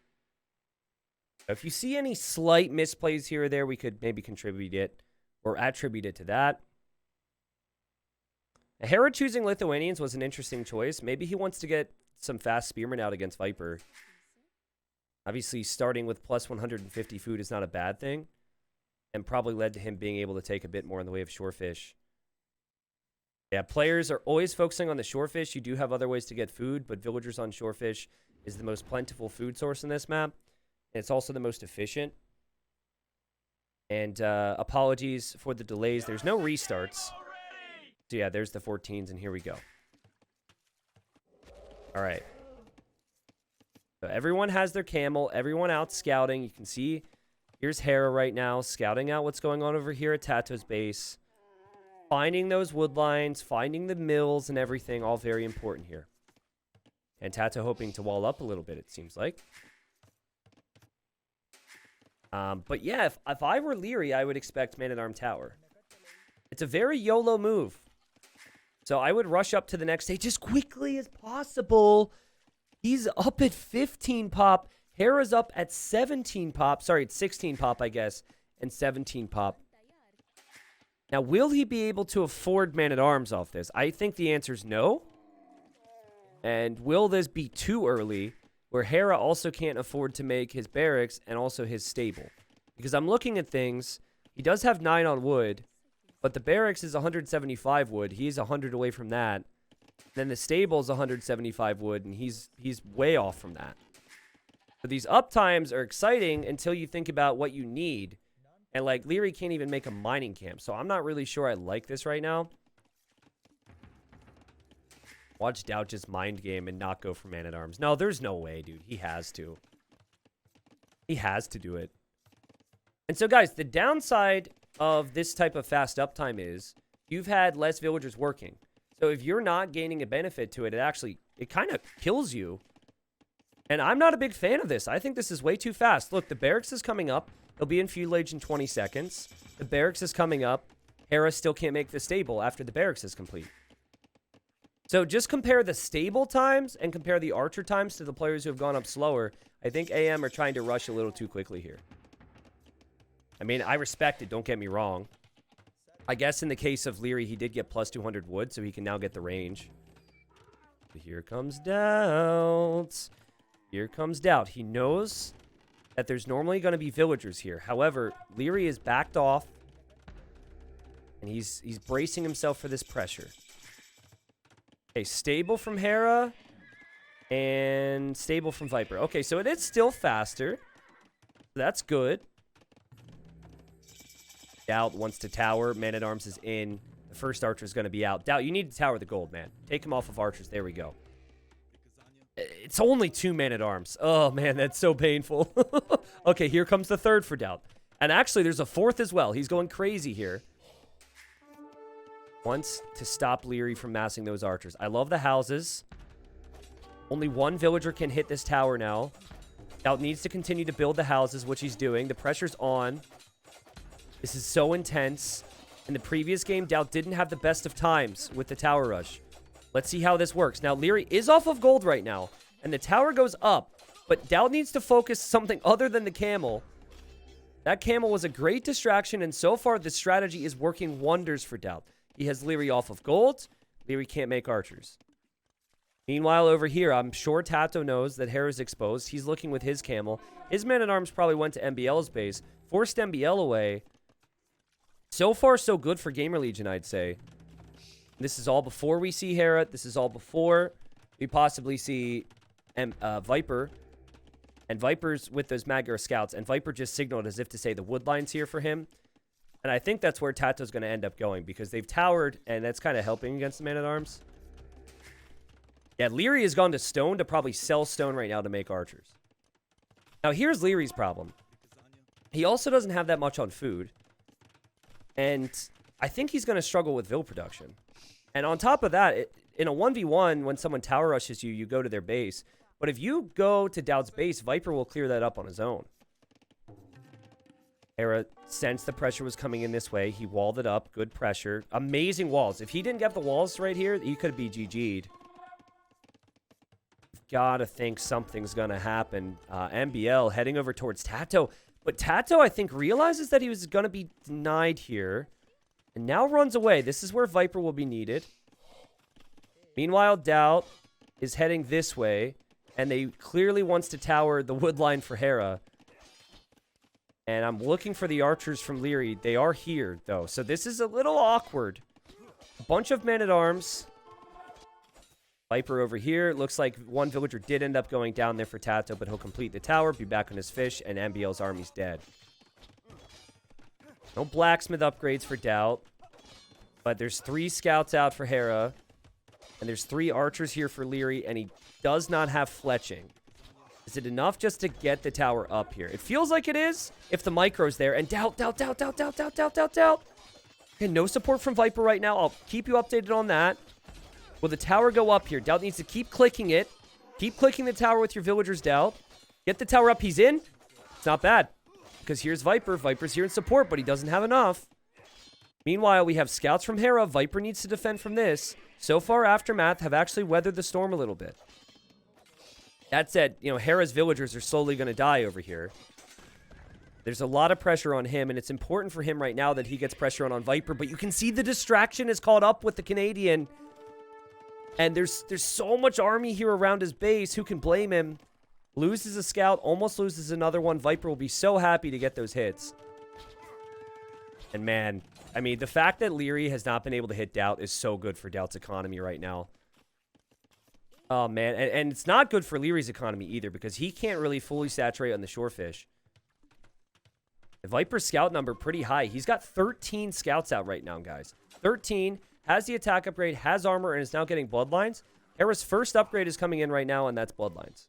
If you see any slight misplays here or there, we could maybe contribute it or attribute it to that. Hera choosing Lithuanians was an interesting choice. Maybe he wants to get some fast spearmen out against Viper. Obviously, starting with plus 150 food is not a bad thing, and probably led to him being able to take a bit more in the way of shorefish. Yeah, players are always focusing on the shorefish. You do have other ways to get food, but villagers on shorefish is the most plentiful food source in this map. And it's also the most efficient. And apologies for the delays. There's no restarts. So yeah, there's the 14s, and here we go. All right. So everyone has their camel. Everyone out scouting. You can see here's Hera right now scouting out what's going on over here at Tato's base. Finding those wood lines, finding the mills and everything, all very important here. And Tato hoping to wall up a little bit, it seems like. But yeah, if I were Leary, I would expect Man-at-Arm Tower. It's a very YOLO move. So I would rush up to the next stage as quickly as possible. He's up at 15 pop. Hera's up at 17 pop. Sorry, it's 16 pop, I guess, and 17 pop. Now, will he be able to afford Man-at-Arms off this? I think the answer is no. And will this be too early, where Hera also can't afford to make his barracks and also his stable? Because I'm looking at things. He does have 9 on wood, but the barracks is 175 wood. He's 100 away from that. Then the stable is 175 wood, and he's way off from that. So these uptimes are exciting until you think about what you need. And, like, Leary can't even make a mining camp. So I'm not really sure I like this right now. Watch Doubt just mind game and not go for Man-at-Arms. No, there's no way, dude. He has to. He has to do it. And so, guys, the downside of this type of fast uptime is you've had less villagers working. So if you're not gaining a benefit to it, it kind of kills you. And I'm not a big fan of this. I think this is way too fast. Look, the barracks is coming up. He'll be in Feudal Age in 20 seconds. The barracks is coming up. Hera still can't make the stable after the barracks is complete. So just compare the stable times and compare the archer times to the players who have gone up slower. I think AM are trying to rush a little too quickly here. I mean, I respect it. Don't get me wrong. I guess in the case of Leary, he did get plus 200 wood, so he can now get the range. But here comes Doubt. Here comes Doubt. He knows that there's normally going to be villagers here. However, Leary is backed off, and he's bracing himself for this pressure. Okay, stable from Hera, and stable from Viper. Okay, so it is still faster. That's good. Doubt wants to tower. Man-at-Arms is in. The first archer is going to be out. Doubt, you need to tower the gold, man. Take him off of archers. There we go. It's only 2 Man-at-Arms. Oh, man, that's so painful. Okay, here comes the third for Doubt. And actually, there's a fourth as well. He's going crazy here. Wants to stop Leary from massing those archers. I love the houses. Only one villager can hit this tower now. Doubt needs to continue to build the houses, which he's doing. The pressure's on. This is so intense. In the previous game, Doubt didn't have the best of times with the tower rush. Let's see how this works. Now, Leary is off of gold right now, and the tower goes up, but Doubt needs to focus something other than the camel. That camel was a great distraction, and so far, the strategy is working wonders for Doubt. He has Leary off of gold. Leary can't make archers. Meanwhile, over here, I'm sure Tato knows that Hera's exposed. He's looking with his camel. His man-at-arms probably went to MBL's base, forced MBL away. So far, so good for Gamer Legion, I'd say. This is all before we see Hera. This is all before we possibly see Viper. And Viper's with those Magyar scouts. And Viper just signaled as if to say the wood line's here for him. And I think that's where Tato's going to end up going, because they've towered, and that's kind of helping against the man-at-arms. Yeah, Leary has gone to stone to probably sell stone right now to make archers. Now, here's Leary's problem. He also doesn't have that much on food. And I think he's going to struggle with Vil production. And on top of that, in a 1v1, when someone tower rushes you, you go to their base. But if you go to Doubt's base, Viper will clear that up on his own. Hera sensed the pressure was coming in this way. He walled it up. Good pressure. Amazing walls. If he didn't get the walls right here, he could be GG'd. Gotta think something's gonna happen. MBL heading over towards Tato. But Tato, I think, realizes that he was gonna be denied here. And now runs away. This is where Viper will be needed. Meanwhile, Doubt is heading this way. And they clearly wants to tower the wood line for Hera. And I'm looking for the archers from Leary. They are here, though. So this is a little awkward. A bunch of men-at-arms. Viper over here. Looks like one villager did end up going down there for Tato, but he'll complete the tower, be back on his fish, and MBL's army's dead. No blacksmith upgrades for Doubt. But there's 3 scouts out for Hera. And there's 3 archers here for Leary, and he does not have fletching. Is it enough just to get the tower up here? It feels like it is if the micro's there. And Doubt. Okay, no support from Viper right now. I'll keep you updated on that. Will the tower go up here? Doubt needs to keep clicking it. Keep clicking the tower with your villagers, Doubt. Get the tower up. He's in. It's not bad. Because here's Viper. Viper's here in support, but he doesn't have enough. Meanwhile, we have scouts from Hera. Viper needs to defend from this. So far, Aftermath have actually weathered the storm a little bit. That said, you know, Hera's villagers are slowly going to die over here. There's a lot of pressure on him, and it's important for him right now that he gets pressure on Viper. But you can see the distraction is caught up with the Canadian. And there's so much army here around his base. Who can blame him? Loses a scout, almost loses another one. Viper will be so happy to get those hits. And man, I mean, the fact that Leary has not been able to hit Doubt is so good for Doubt's economy right now. Oh, man. And it's not good for Leary's economy either, because he can't really fully saturate on the shorefish. The Viper's scout number pretty high. He's got 13 scouts out right now, guys. 13. Has the attack upgrade, has armor, and is now getting bloodlines. Hera's first upgrade is coming in right now, and that's bloodlines.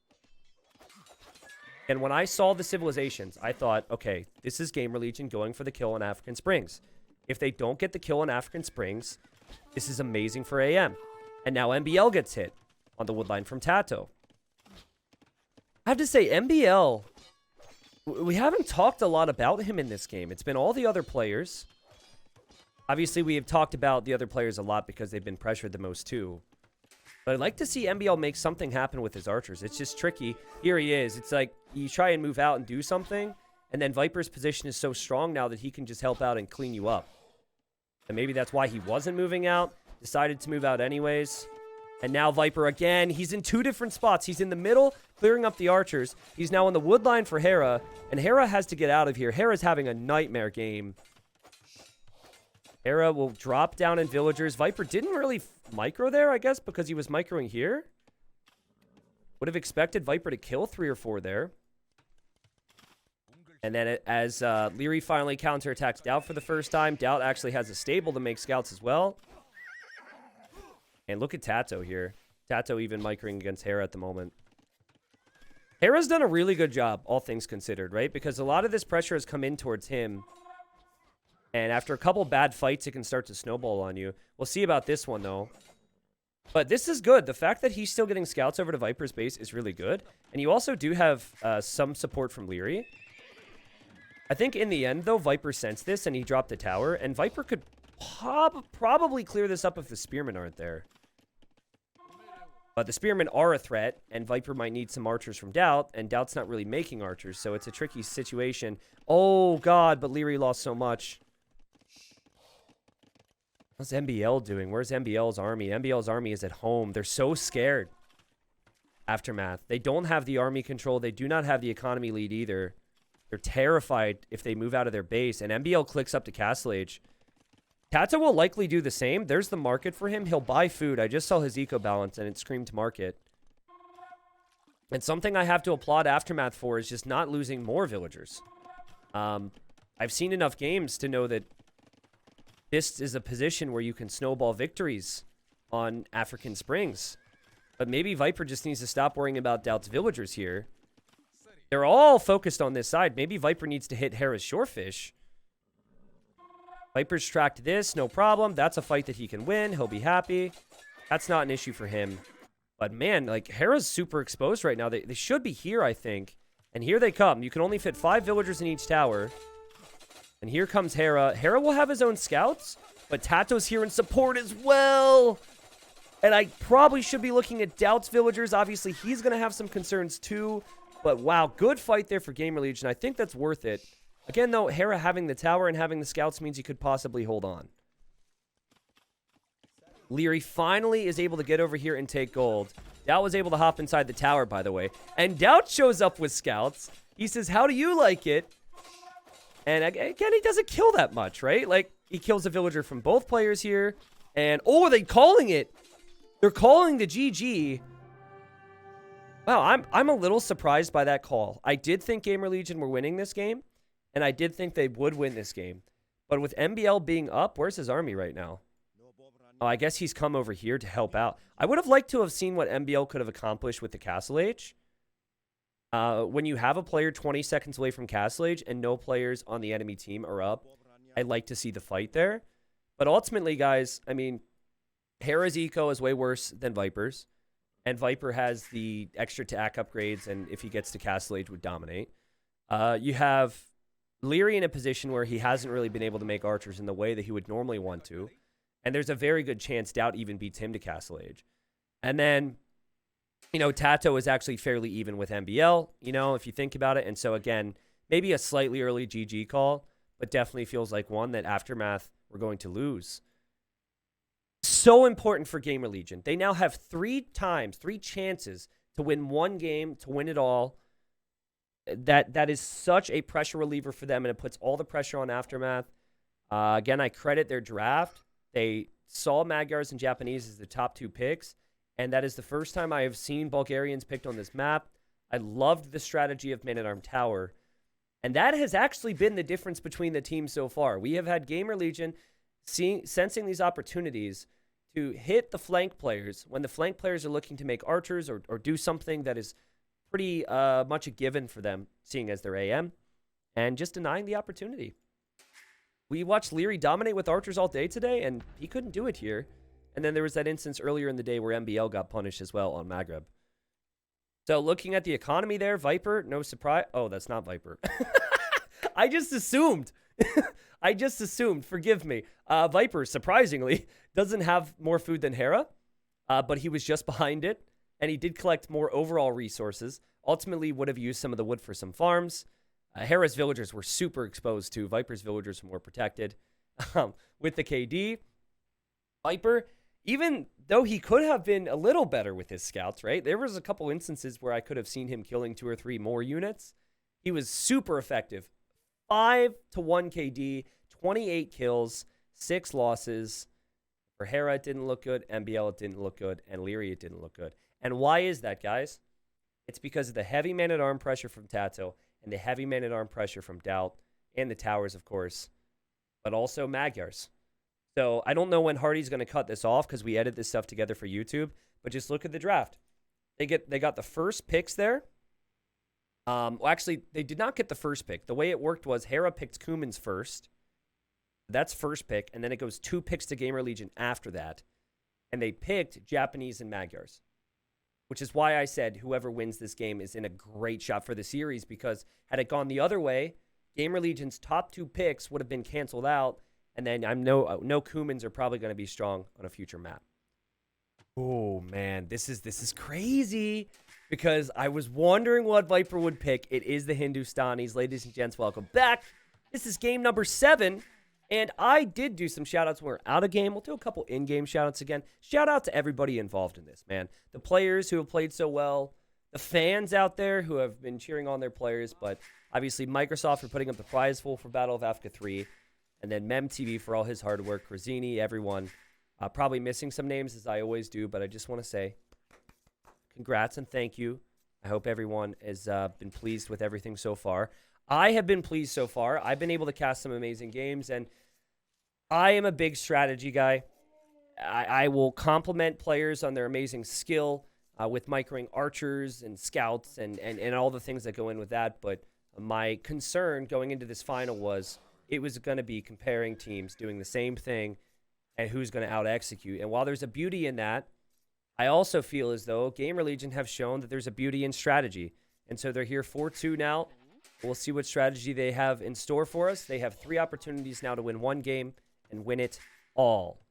And when I saw the civilizations, I thought, okay, this is Gamer Legion going for the kill on African Springs. If they don't get the kill on African Springs, this is amazing for AM. And now MBL gets hit on the woodline from Tato. I have to say, MBL, we haven't talked a lot about him in this game. It's been all the other players. Obviously, we have talked about the other players a lot because they've been pressured the most too. But I'd like to see MBL make something happen with his archers. It's just tricky. Here he is. It's like you try and move out and do something, and then Viper's position is so strong now that he can just help out and clean you up. And maybe that's why he wasn't moving out, decided to move out anyways. And now Viper again, he's in 2 different spots. He's in the middle, clearing up the archers. He's now on the wood line for Hera, and Hera has to get out of here. Hera's having a nightmare game. Hera will drop down in villagers. Viper didn't really micro there, I guess, because he was microing here. Would have expected Viper to kill 3 or 4 there. And then as Leary finally counterattacks Doubt for the first time, Doubt actually has a stable to make scouts as well. And look at Tato here. Tato even microing against Hera at the moment. Hera's done a really good job, all things considered, right? Because a lot of this pressure has come in towards him. And after a couple bad fights, it can start to snowball on you. We'll see about this one, though. But this is good. The fact that he's still getting scouts over to Viper's base is really good. And you also do have some support from Leary. I think in the end, though, Viper sensed this and he dropped the tower. And Viper could probably clear this up if the Spearmen aren't there. But the Spearmen are a threat, and Viper might need some archers from Doubt, and Doubt's not really making archers, so it's a tricky situation. Oh, God, but Leary lost so much. What's MBL doing? Where's MBL's army? MBL's army is at home. They're so scared. Aftermath. They don't have the army control. They do not have the economy lead either. They're terrified if they move out of their base, and MBL clicks up to Castle Age. Tata will likely do the same. There's the market for him. He'll buy food. I just saw his eco balance and it screamed market. And something I have to applaud Aftermath for is just not losing more villagers. I've seen enough games to know that this is a position where you can snowball victories on African Springs. But maybe Viper just needs to stop worrying about Doubt's villagers here. They're all focused on this side. Maybe Viper needs to hit Hera's Shorefish. Viper's tracked this, no problem. That's a fight that he can win. He'll be happy. That's not an issue for him. But man, like, Hera's super exposed right now. They should be here, I think. And here they come. You can only fit 5 villagers in each tower. And here comes Hera. Hera will have his own scouts, but Tato's here in support as well. And I probably should be looking at Doubt's villagers. Obviously, he's going to have some concerns too. But wow, good fight there for Gamer Legion. I think that's worth it. Again, though, Hera having the tower and having the scouts means he could possibly hold on. Leary finally is able to get over here and take gold. Doubt was able to hop inside the tower, by the way. And Doubt shows up with scouts. He says, how do you like it? And again, he doesn't kill that much, right? Like, he kills a villager from both players here. And, oh, are they calling it? They're calling the GG. Wow, I'm a little surprised by that call. I did think Gamer Legion were winning this game. And I did think they would win this game. But with MBL being up, where's his army right now? Oh, I guess he's come over here to help out. I would have liked to have seen what MBL could have accomplished with the Castle Age. When you have a player 20 seconds away from Castle Age and no players on the enemy team are up, I'd like to see the fight there. But ultimately, guys, I mean, Hera's eco is way worse than Viper's. And Viper has the extra attack upgrades, and if he gets to Castle Age, would dominate. You have Leary in a position where he hasn't really been able to make archers in the way that he would normally want to. And there's a very good chance Doubt even beats him to Castle Age. And then, you know, Tato is actually fairly even with MBL, you know, if you think about it. And so, again, maybe a slightly early GG call, but definitely feels like one that Aftermath we're going to lose. So important for Gamer Legion. They now have 3 chances to win one game, to win it all. That is such a pressure reliever for them, and it puts all the pressure on Aftermath. Again, I credit their draft. They saw Magyars and Japanese as the top 2 picks, and that is the first time I have seen Bulgarians picked on this map. I loved the strategy of Man-at-Arm Tower, and that has actually been the difference between the teams so far. We have had Gamer Legion sensing these opportunities to hit the flank players when the flank players are looking to make archers or do something that is pretty much a given for them, seeing as they're AM, and just denying the opportunity. We watched Leary dominate with archers all day today, and he couldn't do it here. And then there was that instance earlier in the day where MBL got punished as well on Maghreb. So looking at the economy there, Viper, no surprise. Oh, that's not Viper. I just assumed. I just assumed. Forgive me. Viper, surprisingly, doesn't have more food than Hera, but he was just behind it. And he did collect more overall resources. Ultimately, would have used some of the wood for some farms. Hera's villagers were super exposed too. Viper's villagers were more protected. With the KD, Viper, even though he could have been a little better with his scouts, right? There was a couple instances where I could have seen him killing 2 or 3 more units. He was super effective. 5-1 KD, 28 kills, 6 losses. For Hera, it didn't look good. MBL, it didn't look good. And Leary, it didn't look good. And why is that, guys? It's because of the heavy man-at-arm pressure from Tato and the heavy man-at-arm pressure from Doubt and the towers, of course, but also Magyars. So I don't know when Hardy's going to cut this off because we edit this stuff together for YouTube, but just look at the draft. They got the first picks there. Well, actually, they did not get the first pick. The way it worked was Hera picked Kumans first. That's first pick, and then it goes 2 picks to Gamer Legion after that. and they picked Japanese and Magyars, which is why I said whoever wins this game is in a great shot for the series, because had it gone the other way, Gamer Legion's top 2 picks would have been canceled out, and then I know Kumans are probably going to be strong on a future map. Oh, man, this is crazy, because I was wondering what Viper would pick. It is the Hindustanis. Ladies and gents, welcome back. This is game number 7. And I did do some shout-outs when we're out of game. We'll do a couple in-game shout-outs again. Shout out to everybody involved in this, man. The players who have played so well, the fans out there who have been cheering on their players, but obviously Microsoft for putting up the prize pool for Battle of Africa 3, and then MemTV for all his hard work, Krazini, everyone. Probably missing some names, as I always do, but I just want to say congrats and thank you. I hope everyone has been pleased with everything so far. I have been pleased so far. I've been able to cast some amazing games, and I am a big strategy guy. I will compliment players on their amazing skill with microing archers and scouts and all the things that go in with that. But my concern going into this final was it was going to be comparing teams doing the same thing and who's going to out-execute. And while there's a beauty in that, I also feel as though Gamer Legion have shown that there's a beauty in strategy. And so they're here 4-2 now. We'll see what strategy they have in store for us. They have 3 opportunities now to win 1 game and win it all.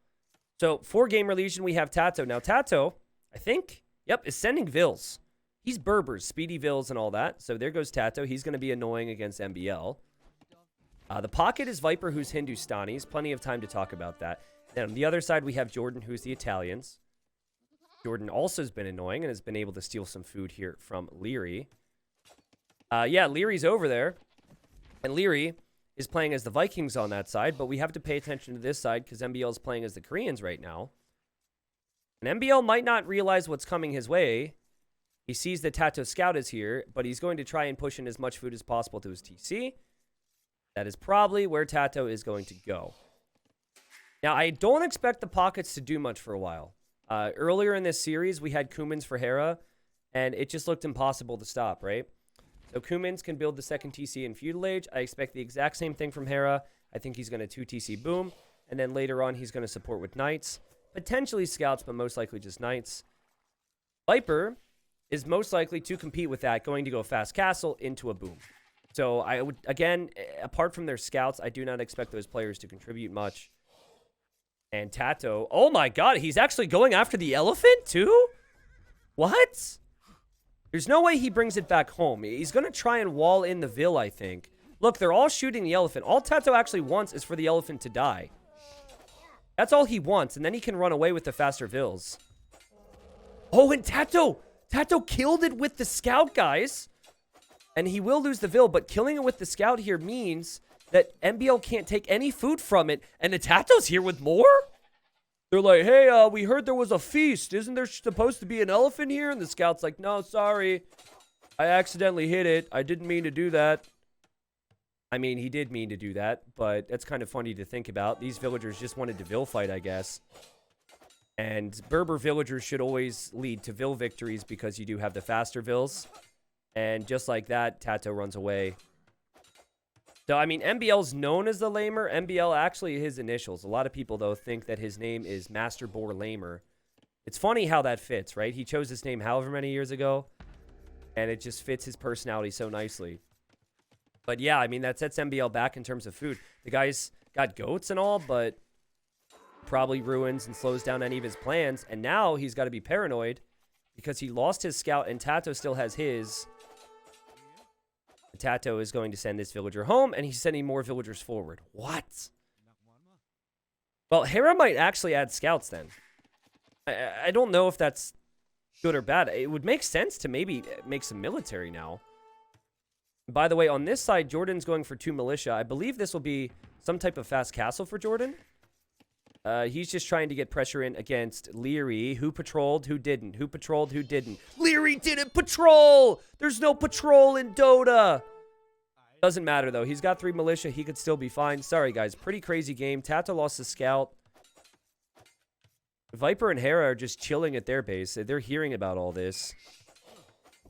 So for Gamer Legion, we have Tato. Now Tato, I think, is sending Vils. He's Berbers, Speedy Vils and all that. So there goes Tato. He's going to be annoying against MBL. The pocket is Viper, who's Hindustanis. Plenty of time to talk about that. Then on the other side, we have Jordan, who's the Italians. Jordan also has been annoying and has been able to steal some food here from Leary. Leary's over there. And Leary is playing as the Vikings on that side, but we have to pay attention to this side because MBL is playing as the Koreans right now. And MBL might not realize what's coming his way. He sees that Tato Scout is here, but he's going to try and push in as much food as possible to his TC. That is probably where Tato is going to go. Now, I don't expect the pockets to do much for a while. Earlier in this series, we had Kumans for Hera, and it just looked impossible to stop, right? So Kumans can build the second TC in Feudal Age. I expect the exact same thing from Hera. I think he's going to 2 TC boom. And then later on, he's going to support with Knights. Potentially Scouts, but most likely just Knights. Viper is most likely to compete with that, going to go Fast Castle into a boom. So I would, again, apart from their Scouts, I do not expect those players to contribute much. And Tato, oh my god, he's actually going after the elephant too? What? There's no way he brings it back home. He's going to try and wall in the Vil, I think. Look, they're all shooting the elephant. All Tato actually wants is for the elephant to die. That's all he wants, and then he can run away with the faster Vils. Oh, and Tato killed it with the Scout, guys. And he will lose the Vil, but killing it with the Scout here means that MBL can't take any food from it, and the Tato's here with more? They're like, hey, we heard there was a feast. Isn't there supposed to be an elephant here? And the Scout's like, no, sorry. I accidentally hit it. I didn't mean to do that. I mean, he did mean to do that, but that's kind of funny to think about. These villagers just wanted to Vil fight, I guess. And Berber villagers should always lead to Vil victories because you do have the faster Vils. And just like that, Tato runs away. So, I mean, MBL's known as the Lamer. MBL, actually, his initials. A lot of people, though, think that his name is Master Boar Lamer. It's funny how that fits, right? He chose this name however many years ago, and it just fits his personality so nicely. But, yeah, I mean, that sets MBL back in terms of food. The guy's got goats and all, but probably ruins and slows down any of his plans. And now he's got to be paranoid because he lost his Scout, and Tato still has his. Tato is going to send this villager home, and he's sending more villagers forward. What? Well, Hera might actually add Scouts then. I don't know if that's good or bad. It would make sense to maybe make some military now. By the way, on this side, Jordan's going for 2 militia. I believe this will be some type of fast castle for Jordan. He's just trying to get pressure in against Leary. Who patrolled? Who didn't? Who patrolled? Who didn't? Leary didn't patrol! There's no patrol in Dota! Doesn't matter, though. He's got 3 militia. He could still be fine. Sorry, guys. Pretty crazy game. Tato lost his Scout. Viper and Hera are just chilling at their base. They're hearing about all this.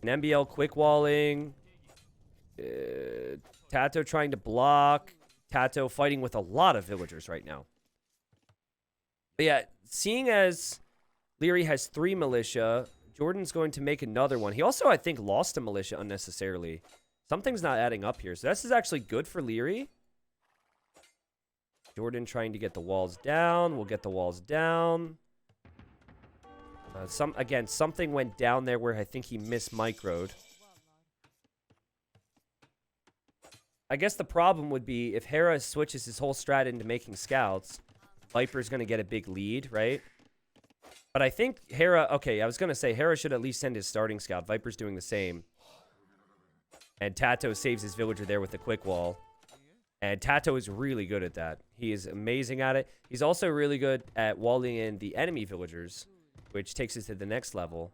And MBL quick walling. Tato trying to block. Tato fighting with a lot of villagers right now. But yeah, seeing as Leary has 3 militia. Jordan's going to make another one. He also, I think, lost a militia unnecessarily. Something's not adding up here. So this is actually good for Leary. Jordan trying to get the walls down. We'll get the walls down. Again, something went down there where I think he mismicroed. I guess the problem would be if Hera switches his whole strat into making scouts, Viper's going to get a big lead, right? But I think Hera... Okay, I was going to say Hera should at least send his starting scout. Viper's doing the same. And Tato saves his villager there with the quick wall. And Tato is really good at that. He is amazing at it. He's also really good at walling in the enemy villagers, which takes us to the next level.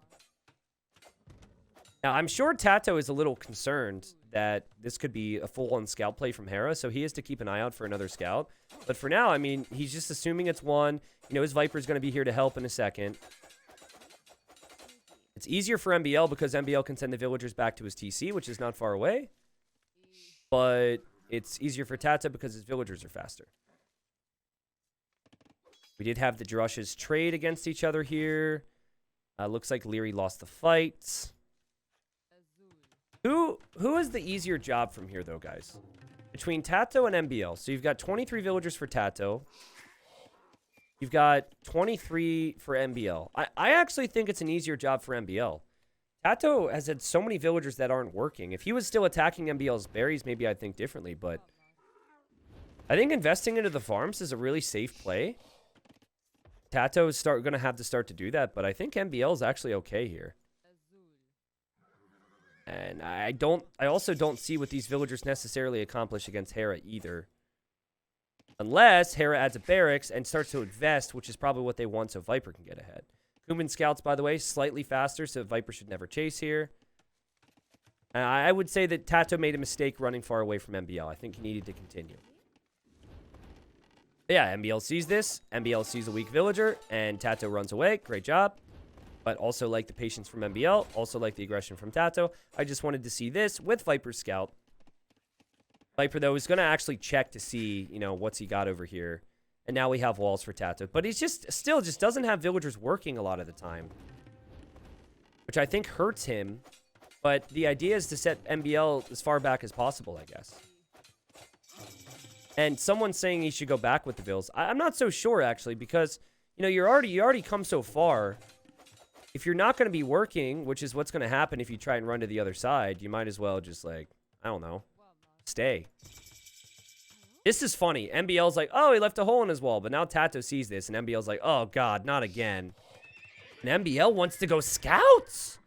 Now, I'm sure Tato is a little concerned that this could be a full-on scout play from Hera, so he has to keep an eye out for another scout. But for now, I mean, he's just assuming it's one. You know, his Viper's going to be here to help in a second. It's easier for MBL because MBL can send the villagers back to his TC, which is not far away. But it's easier for Tato because his villagers are faster. We did have the Drushes trade against each other here. Looks like Leary lost the fight. Who has the easier job from here, though, guys? Between Tato and MBL. So you've got 23 villagers for Tato. You've got 23 for MBL. I actually think it's an easier job for MBL. Tato has had so many villagers that aren't working. If he was still attacking MBL's berries, maybe I'd think differently. But I think investing into the farms is a really safe play. Tato is going to have to start to do that. But I think MBL is actually okay here. And I also don't see what these villagers necessarily accomplish against Hera either. Unless Hera adds a barracks and starts to invest, which is probably what they want so Viper can get ahead. Kuman scouts, by the way, slightly faster, so Viper should never chase here. I would say that Tato made a mistake running far away from MBL. I think he needed to continue. But yeah, MBL sees this. MBL sees a weak villager, and Tato runs away. Great job. But also like the patience from MBL. Also like the aggression from Tato. I just wanted to see this with Viper's scout. Viper, though, is going to actually check to see, you know, what's he got over here. And now we have walls for Tato. But he's still doesn't have villagers working a lot of the time. Which I think hurts him. But the idea is to set MBL as far back as possible, I guess. And someone's saying he should go back with the Bills. I'm not so sure, actually, because, you know, you already come so far. If you're not going to be working, which is what's going to happen if you try and run to the other side, you might as well just, like, I don't know, stay. This is funny. MBL's like, oh, he left a hole in his wall. But now Tato sees this, and MBL's like, oh, God, not again. And MBL wants to go scouts.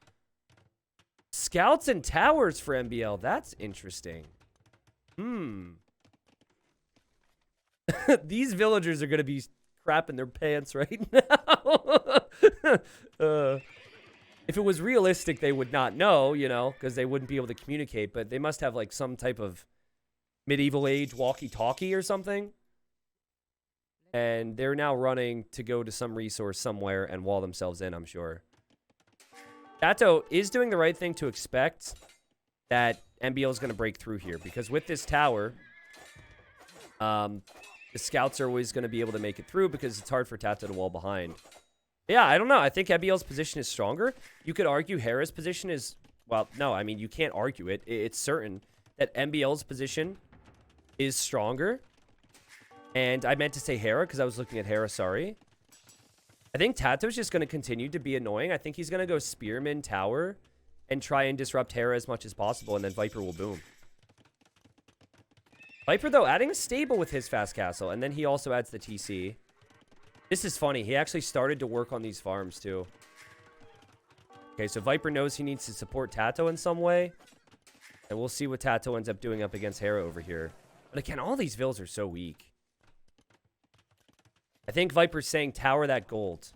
Scouts and towers for MBL. That's interesting. These villagers are going to be crapping their pants right now. If it was realistic, they would not know, you know, because they wouldn't be able to communicate. But they must have, like, some type of medieval age walkie-talkie or something. And they're now running to go to some resource somewhere and wall themselves in, I'm sure. Tato is doing the right thing to expect that MBL is going to break through here. Because with this tower, the scouts are always going to be able to make it through because it's hard for Tato to wall behind. Yeah, I don't know. I think MBL's position is stronger. You could argue Hera's position is... Well, no, I mean, you can't argue it. It's certain that MBL's position is stronger. And I meant to say Hera because I was looking at Hera, sorry. I think Tato's just going to continue to be annoying. I think he's going to go Spearman Tower and try and disrupt Hera as much as possible, and then Viper will boom. Viper, though, adding a stable with his fast castle, and then he also adds the TC. This is funny. He actually started to work on these farms, too. Okay, so Viper knows he needs to support Tato in some way. And we'll see what Tato ends up doing up against Hera over here. But again, all these vills are so weak. I think Viper's saying tower that gold.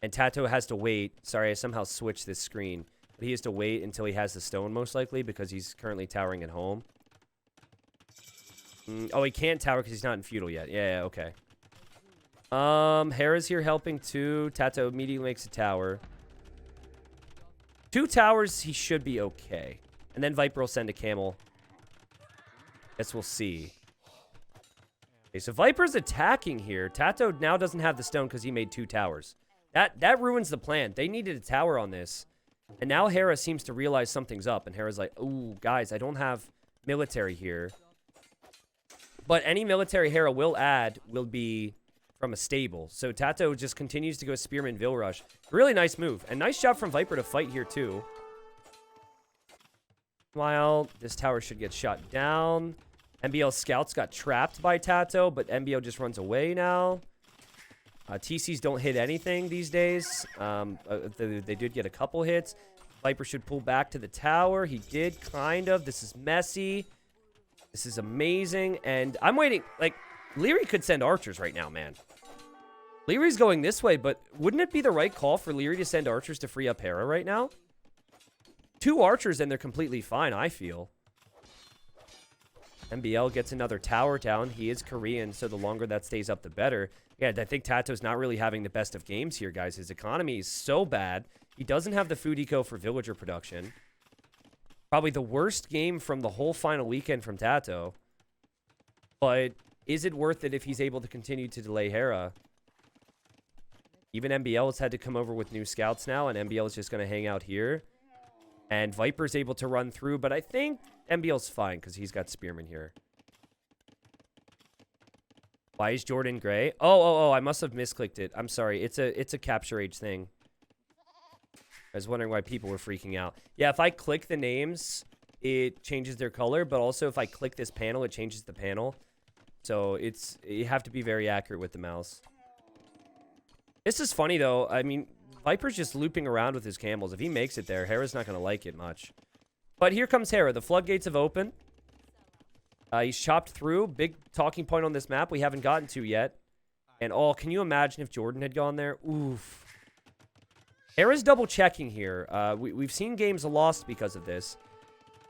And Tato has to wait. Sorry, I somehow switched this screen. But he has to wait until he has the stone, most likely, because he's currently towering at home. Oh, he can't tower because he's not in feudal yet. Yeah, okay. Hera's here helping too. Tato immediately makes a tower. 2 towers, he should be okay. And then Viper will send a camel. Guess we'll see. Okay, so Viper's attacking here. Tato now doesn't have the stone because he made 2 towers. That ruins the plan. They needed a tower on this. And now Hera seems to realize something's up. And Hera's like, ooh, guys, I don't have military here. But any military Hera will add will be from a stable. So Tato just continues to go Spearman Vilrush. Really nice move. And nice job from Viper to fight here, too. Meanwhile, this tower should get shot down. MBL scouts got trapped by Tato, but MBL just runs away now. TCs don't hit anything these days. They did get a couple hits. Viper should pull back to the tower. He did, kind of. This is messy. This is amazing. And I'm waiting. Like, Leary could send archers right now, man. Leary's going this way, but wouldn't it be the right call for Leary to send archers to free up Hera right now? 2 archers and they're completely fine, I feel. MBL gets another tower down. He is Korean, so the longer that stays up, the better. Yeah, I think Tato's not really having the best of games here, guys. His economy is so bad. He doesn't have the food eco for villager production. Probably the worst game from the whole final weekend from Tato. But is it worth it if he's able to continue to delay Hera? Even MBL has had to come over with new scouts now, and MBL is just going to hang out here. And Viper's able to run through, but I think MBL's fine because he's got Spearman here. Why is Jordan gray? Oh, I must have misclicked it. I'm sorry. It's a capture age thing. I was wondering why people were freaking out. Yeah, if I click the names, it changes their color, but also if I click this panel, it changes the panel. So you have to be very accurate with the mouse. This is funny though. I mean, Viper's just looping around with his camels. If he makes it there, Hera's not going to like it much. But here comes Hera. The floodgates have opened. He's chopped through. Big talking point on this map we haven't gotten to yet. And oh, can you imagine if Jordan had gone there? Oof. Hera's double checking here. We've seen games lost because of this.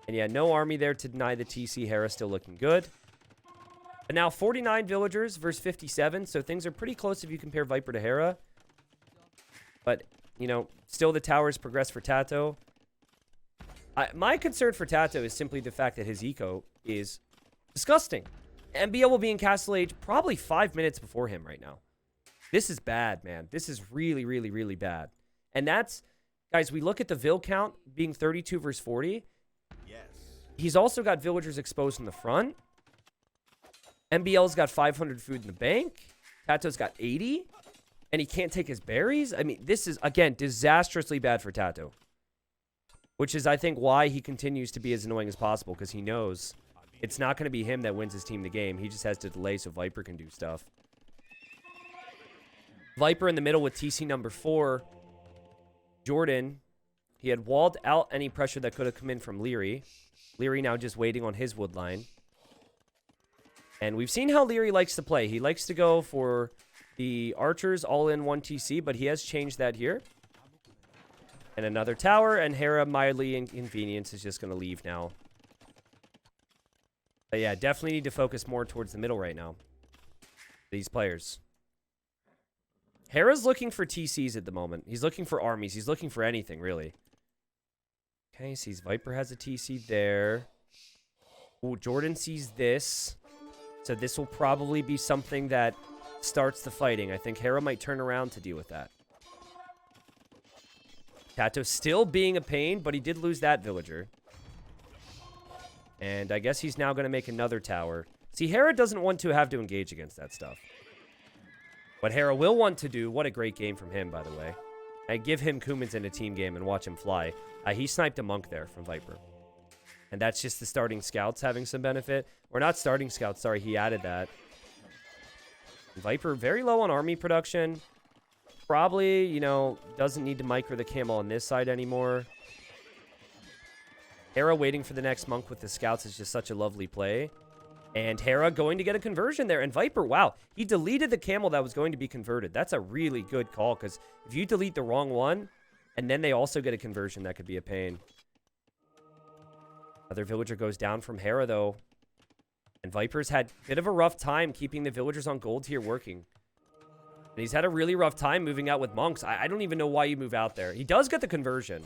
And yeah, no army there to deny the TC. Hera still looking good. But now 49 villagers versus 57. So things are pretty close if you compare Viper to Hera. But, you know, still the towers progress for Tato. My concern for Tato is simply the fact that his eco is disgusting. MBL will be in Castle Age probably 5 minutes before him right now. This is bad, man. This is really, really, really bad. And that's, guys, we look at the Vill count being 32 versus 40. Yes. He's also got villagers exposed in the front. MBL's got 500 food in the bank. Tato's got 80. And he can't take his berries? I mean, this is, again, disastrously bad for Tato. Which is, I think, why he continues to be as annoying as possible. Because he knows it's not going to be him that wins his team the game. He just has to delay so Viper can do stuff. Viper in the middle with TC number 4. Jordan. He had walled out any pressure that could have come in from Leary. Leary now just waiting on his wood line. And we've seen how Leary likes to play. He likes to go for the archers all in 1 TC, but he has changed that here. And another tower, and Hera, mildly inconvenience, is just going to leave now. But yeah, definitely need to focus more towards the middle right now. These players. Hera's looking for TCs at the moment. He's looking for armies. He's looking for anything, really. Okay, sees Viper has a TC there. Ooh, Jordan sees this. So this will probably be something that starts the fighting. I think Hera might turn around to deal with that. Tato still being a pain, but he did lose that villager. And I guess he's now going to make another tower. See, Hera doesn't want to have to engage against that stuff. What Hera will want to do, what a great game from him, by the way. I give him Kumans in a team game and watch him fly. He sniped a monk there from Viper. And that's just the starting scouts having some benefit. Or not starting scouts, sorry, he added that. Viper very low on army production. Probably, you know, doesn't need to micro the camel on this side anymore. Hera waiting for the next monk with the scouts is just such a lovely play. And Hera going to get a conversion there. And Viper, wow, he deleted the camel that was going to be converted. That's a really good call, because if you delete the wrong one, and then they also get a conversion, that could be a pain. Other villager goes down from Hera, though. And Viper's had a bit of a rough time keeping the villagers on gold tier working. And he's had a really rough time moving out with monks. I don't even know why you move out there. He does get the conversion.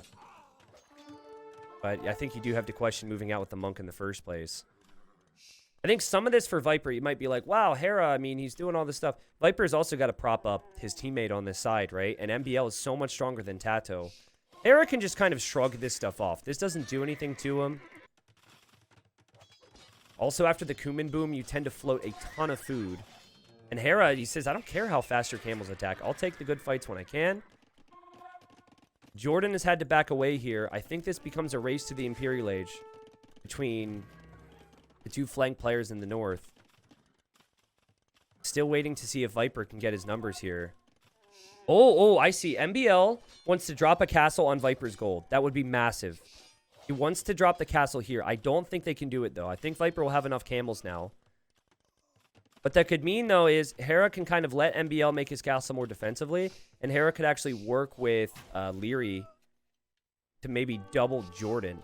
But I think you do have to question moving out with the monk in the first place. I think some of this for Viper, you might be like, wow, Hera, I mean, he's doing all this stuff. Viper's also got to prop up his teammate on this side, right? And MBL is so much stronger than Tato. Hera can just kind of shrug this stuff off. This doesn't do anything to him. Also, after the Kumin boom, you tend to float a ton of food. And Hera, he says, I don't care how fast your camels attack. I'll take the good fights when I can. Jordan has had to back away here. I think this becomes a race to the Imperial Age between the two flank players in the north. Still waiting to see if Viper can get his numbers here. Oh, I see. MBL wants to drop a castle on Viper's gold. That would be massive. He wants to drop the castle here. I don't think they can do it, though. I think Viper will have enough camels now. What that could mean, though, is Hera can kind of let MBL make his castle more defensively, and Hera could actually work with Leary to maybe double Jordan.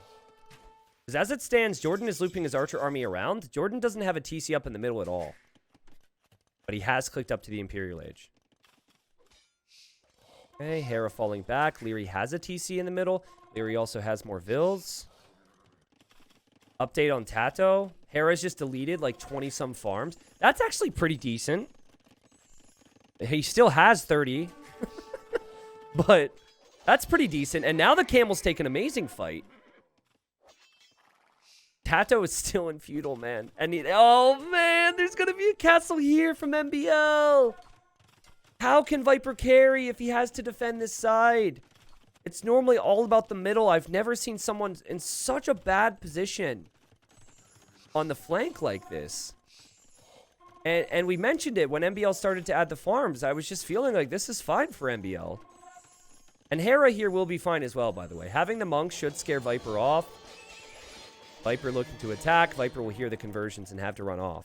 Because as it stands, Jordan is looping his archer army around. Jordan doesn't have a TC up in the middle at all. But he has clicked up to the Imperial Age. Okay, Hera falling back. Leary has a TC in the middle. Leary also has more Vills. Update on Tato. Hera's just deleted like 20-some farms. That's actually pretty decent. He still has 30. But that's pretty decent. And now the Camels take an amazing fight. Tato is still in feudal, man. And oh, man, there's going to be a castle here from MBL. How can Viper carry if he has to defend this side? It's normally all about the middle. I've never seen someone in such a bad position on the flank like this. And we mentioned it when MBL started to add the farms. I was just feeling like this is fine for MBL. And Hera here will be fine as well, by the way. Having the monks should scare Viper off. Viper looking to attack. Viper will hear the conversions and have to run off.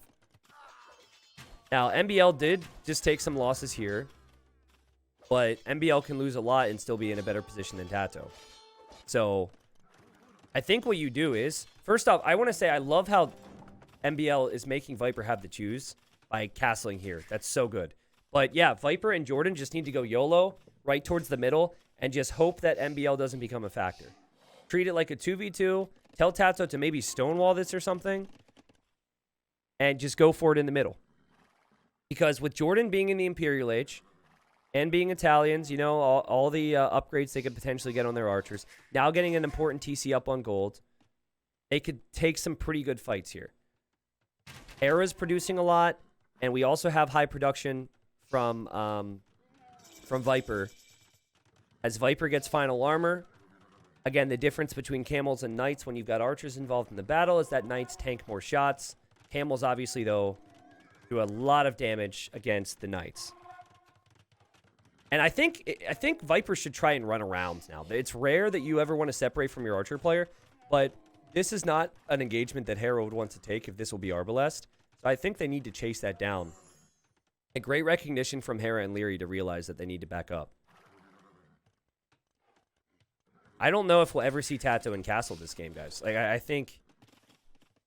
Now, MBL did just take some losses here. But MBL can lose a lot and still be in a better position than Tato. So, I think what you do is, first off, I want to say I love how MBL is making Viper have to choose by castling here. That's so good. But yeah, Viper and Jordan just need to go YOLO right towards the middle and just hope that MBL doesn't become a factor. Treat it like a 2v2. Tell Tato to maybe stonewall this or something. And just go for it in the middle. Because with Jordan being in the Imperial Age and being Italians, you know, all the upgrades they could potentially get on their archers. Now getting an important TC up on gold. They could take some pretty good fights here. Hera's producing a lot. And we also have high production from Viper. As Viper gets final armor. Again, the difference between camels and knights when you've got archers involved in the battle is that knights tank more shots. Camels, obviously, though, do a lot of damage against the knights. And I think Viper should try and run around now. It's rare that you ever want to separate from your archer player, but this is not an engagement that Hera would want to take if this will be Arbalest. So I think they need to chase that down. A great recognition from Hera and Leary to realize that they need to back up. I don't know if we'll ever see Tato in Castle this game, guys. Like, I think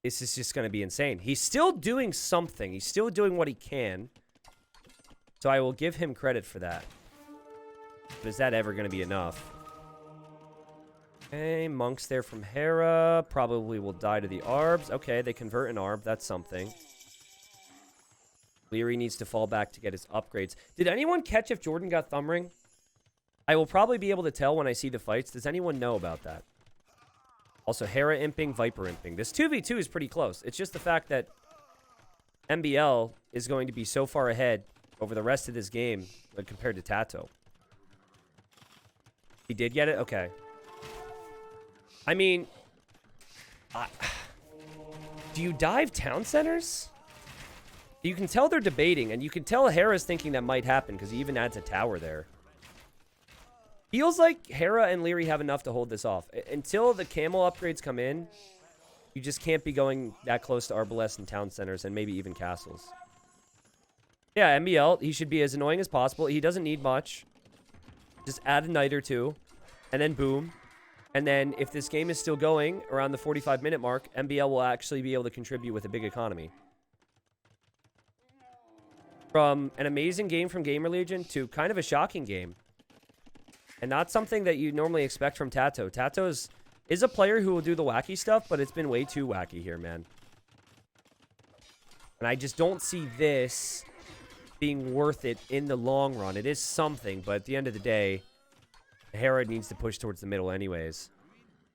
this is just going to be insane. He's still doing something. He's still doing what he can. So I will give him credit for that. But is that ever going to be enough? Okay, monks there from Hera. Probably will die to the Arbs. Okay, they convert an Arb. That's something. Leary needs to fall back to get his upgrades. Did anyone catch if Jordan got Thumb Ring? I will probably be able to tell when I see the fights. Does anyone know about that? Also, Hera imping, Viper imping. This 2v2 is pretty close. It's just the fact that MBL is going to be so far ahead over the rest of this game compared to Tato. He did get it? Okay. I mean, do you dive town centers? You can tell they're debating, and you can tell Hera's thinking that might happen because he even adds a tower there. Feels like Hera and Leary have enough to hold this off. Until the camel upgrades come in, you just can't be going that close to Arbalest and town centers and maybe even castles. Yeah, MBL, he should be as annoying as possible. He doesn't need much. Just add a knight or two, and then boom. And then if this game is still going around the 45-minute mark, MBL will actually be able to contribute with a big economy. From an amazing game from Gamer Legion to kind of a shocking game. And not something that you normally expect from Tato. Tato is a player who will do the wacky stuff, but it's been way too wacky here, man. And I just don't see this being worth it in the long run. It is something, but at the end of the day, Hera needs to push towards the middle anyways.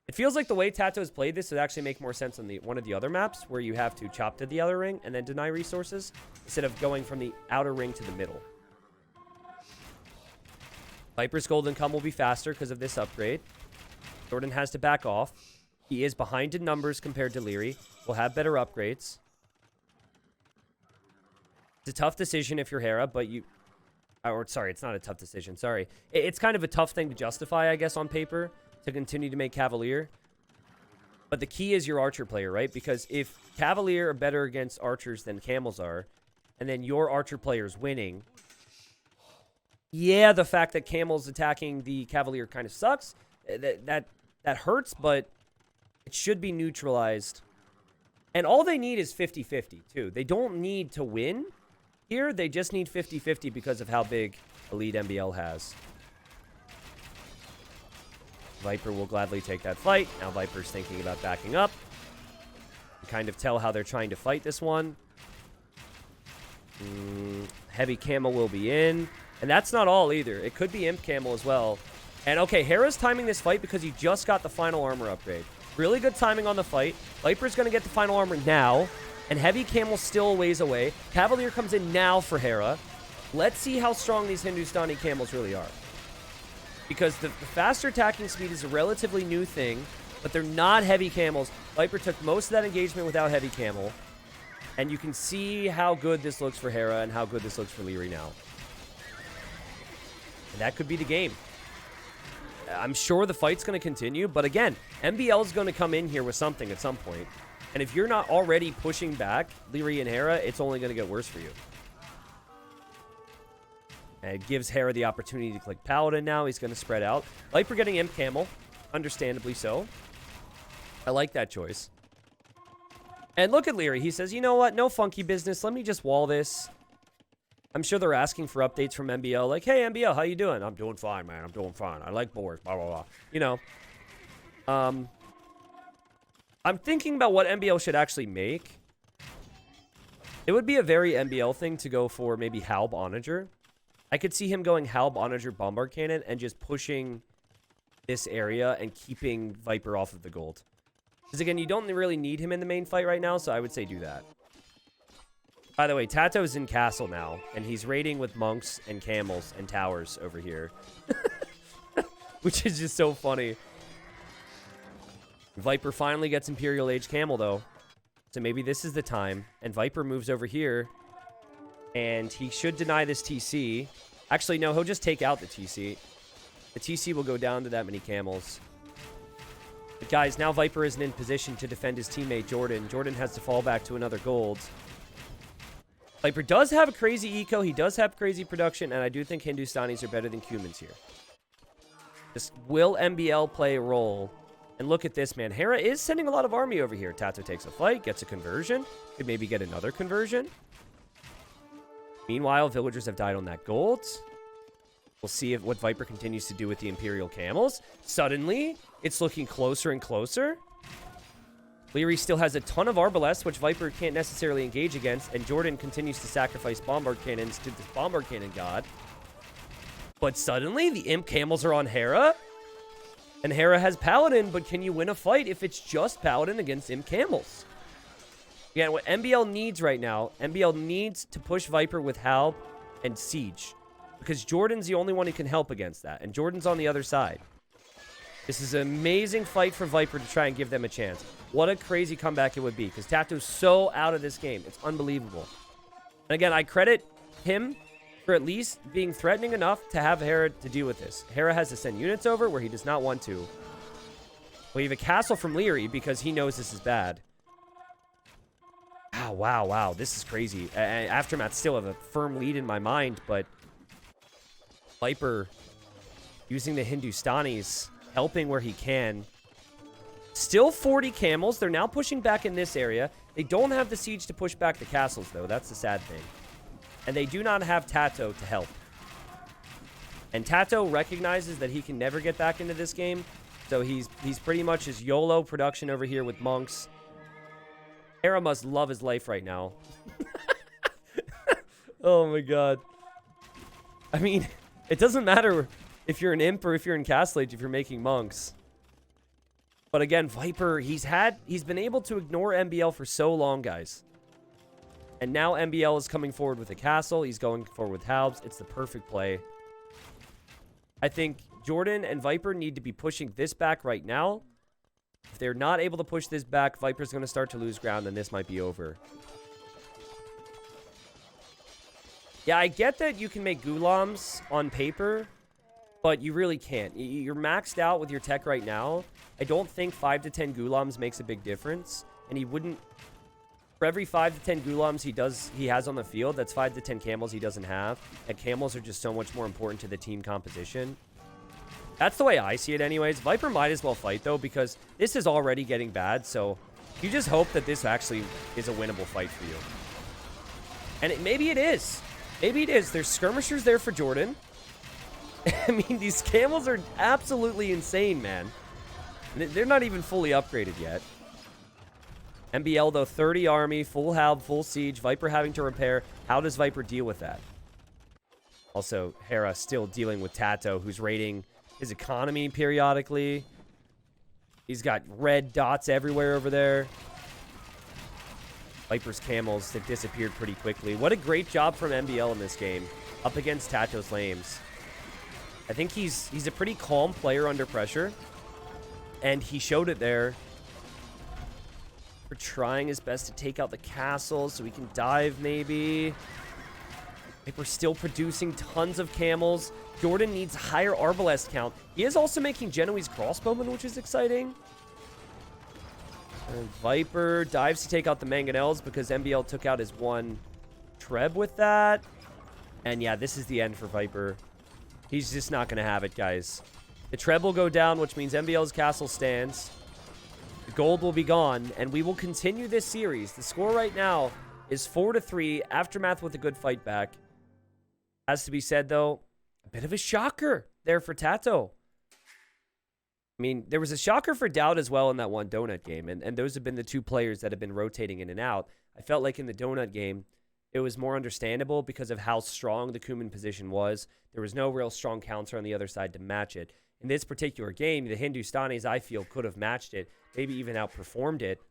It feels like the way Tato's played this would actually make more sense on one of the other maps where you have to chop to the outer ring and then deny resources instead of going from the outer ring to the middle. Viper's golden come will be faster because of this upgrade. Jordan has to back off. He is behind in numbers compared to Leary. Will have better upgrades. It's a tough decision if you're Hera, but you... Or, sorry, it's not a tough decision. Sorry. It's kind of a tough thing to justify, I guess, on paper, to continue to make Cavalier. But the key is your Archer player, right? Because if Cavalier are better against Archers than Camels are, and then your Archer player is winning, yeah, the fact that Camel's attacking the Cavalier kind of sucks. That hurts, but it should be neutralized. And all they need is 50-50, too. They don't need to win here. They just need 50-50 because of how big a lead MBL has. Viper will gladly take that fight. Now Viper's thinking about backing up. You kind of tell how they're trying to fight this one. Heavy Camel will be in. And that's not all either. It could be Imp Camel as well. And okay, Hera's timing this fight because he just got the final armor upgrade. Really good timing on the fight. Viper's going to get the final armor now. And Heavy Camel still a ways away. Cavalier comes in now for Hera. Let's see how strong these Hindustani Camels really are. Because the faster attacking speed is a relatively new thing, but they're not Heavy Camels. Viper took most of that engagement without Heavy Camel. And you can see how good this looks for Hera and how good this looks for Leary now. And that could be the game. I'm sure the fight's going to continue, but again, MBL is going to come in here with something at some point. And if you're not already pushing back Leary and Hera, it's only going to get worse for you. And it gives Hera the opportunity to click Paladin now. He's going to spread out. Viper getting Imp Camel, understandably so. I like that choice. And look at Leary. He says, you know what? No funky business. Let me just wall this. I'm sure they're asking for updates from MBL. Like, hey, MBL, how you doing? I'm doing fine, man. I'm doing fine. I like boars, blah, blah, blah. You know. I'm thinking about what MBL should actually make. It would be a very MBL thing to go for maybe Halb Onager. I could see him going Halb Onager Bombard Cannon and just pushing this area and keeping Viper off of the gold. Because again, you don't really need him in the main fight right now, so I would say do that. By the way, Tato's in castle now, and he's raiding with monks and camels and towers over here. Which is just so funny. Viper finally gets Imperial Age Camel, though. So maybe this is the time. And Viper moves over here. And he should deny this TC. Actually, no, he'll just take out the TC. The TC will go down to that many camels. But guys, now Viper isn't in position to defend his teammate Jordan. Jordan has to fall back to another gold. Viper does have a crazy eco. He does have crazy production. And I do think Hindustanis are better than Cumans here. Just will MBL play a role? And look at this, man. Hera is sending a lot of army over here. Tato takes a fight, gets a conversion. Could maybe get another conversion. Meanwhile, villagers have died on that gold. We'll see what Viper continues to do with the Imperial Camels. Suddenly, it's looking closer and closer. Leary still has a ton of Arbalest, which Viper can't necessarily engage against. And Jordan continues to sacrifice Bombard Cannons to this Bombard Cannon god. But suddenly, the Imp Camels are on Hera. And Hera has Paladin, but can you win a fight if it's just Paladin against Imp Camels? Again, what MBL needs right now, MBL needs to push Viper with Halb and Siege. Because Jordan's the only one who can help against that. And Jordan's on the other side. This is an amazing fight for Viper to try and give them a chance. What a crazy comeback it would be. Because Tato's so out of this game. It's unbelievable. And again, I credit him for at least being threatening enough to have Hera to deal with this. Hera has to send units over where he does not want to. We have a castle from Leary because he knows this is bad. Wow. This is crazy. Aftermath still have a firm lead in my mind, but Viper using the Hindustanis, helping where he can. Still 40 camels. They're now pushing back in this area. They don't have the siege to push back the castles, though. That's the sad thing. And they do not have Tato to help. And Tato recognizes that he can never get back into this game. So he's pretty much his YOLO production over here with monks. Hera must love his life right now. Oh my god. I mean, it doesn't matter if you're an imp or if you're in Castle Age if you're making monks. But again, Viper, he's been able to ignore MBL for so long, guys. And now MBL is coming forward with a castle. He's going forward with Halbs. It's the perfect play. I think Jordan and Viper need to be pushing this back right now. If they're not able to push this back, Viper's going to start to lose ground, and this might be over. Yeah, I get that you can make Gulams on paper, but you really can't. You're maxed out with your tech right now. I don't think 5 to 10 Gulams makes a big difference, and he wouldn't... For every 5 to 10 Gulams he has on the field, that's 5 to 10 camels he doesn't have, and camels are just so much more important to the team composition. That's the way I see it anyways. Viper might as well fight, though, because this is already getting bad, so you just hope that this actually is a winnable fight for you. And maybe it is. Maybe it is. There's skirmishers there for Jordan. I mean, these camels are absolutely insane, man. They're not even fully upgraded yet. MBL, though, 30 army, full Halb, full siege. Viper having to repair. How does Viper deal with that? Also, Hera still dealing with Tato, who's raiding his economy periodically. He's got red dots everywhere over there. Viper's camels have disappeared pretty quickly. What a great job from MBL in this game. Up against Tato's lames. I think he's a pretty calm player under pressure. And he showed it there. For trying his best to take out the castle so he can dive maybe. Viper's still producing tons of camels. Jordan needs higher Arbalest count. He is also making Genoese crossbowmen, which is exciting. And Viper dives to take out the mangonels because MBL took out his one Treb with that. And yeah, this is the end for Viper. He's just not going to have it, guys. The Treb will go down, which means MBL's castle stands. The gold will be gone, and we will continue this series. The score right now is 4-3. Aftermath with a good fight back. Has to be said, though, a bit of a shocker there for Tato. I mean, there was a shocker for Dowd as well in that one Donut game, and those have been the two players that have been rotating in and out. I felt like in the Donut game, it was more understandable because of how strong the Kuman position was. There was no real strong counter on the other side to match it. In this particular game, the Hindustanis, I feel, could have matched it, maybe even outperformed it.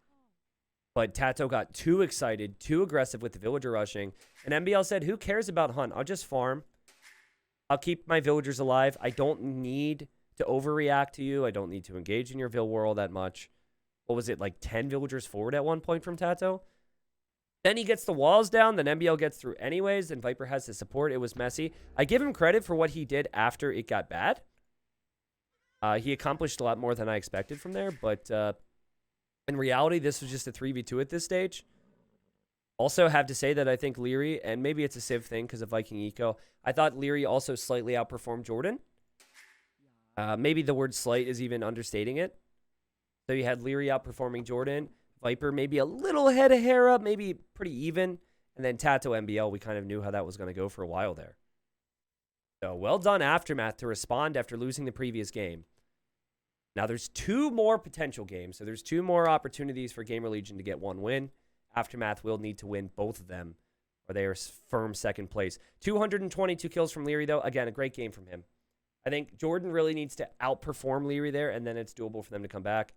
But Tato got too excited, too aggressive with the villager rushing. And MBL said, who cares about Hunt? I'll just farm. I'll keep my villagers alive. I don't need to overreact to you. I don't need to engage in your Vill Whirl that much. What was it, like 10 villagers forward at one point from Tato? Then he gets the walls down. Then MBL gets through anyways. And Viper has the support. It was messy. I give him credit for what he did after it got bad. He accomplished a lot more than I expected from there. But in reality, this was just a 3v2 at this stage. Also have to say that I think Leary, and maybe it's a Civ thing because of Viking Eco, I thought Leary also slightly outperformed Jordan. Maybe the word slight is even understating it. So you had Leary outperforming Jordan. Viper maybe a little ahead of Hera, maybe pretty even. And then Tato MBL, we kind of knew how that was going to go for a while there. So well done Aftermath to respond after losing the previous game. Now there's two more potential games. So there's two more opportunities for Gamer Legion to get one win. Aftermath will need to win both of them, or they are firm second place. 222 kills from Leary, though. Again, a great game from him. I think Jordan really needs to outperform Leary there, and then it's doable for them to come back.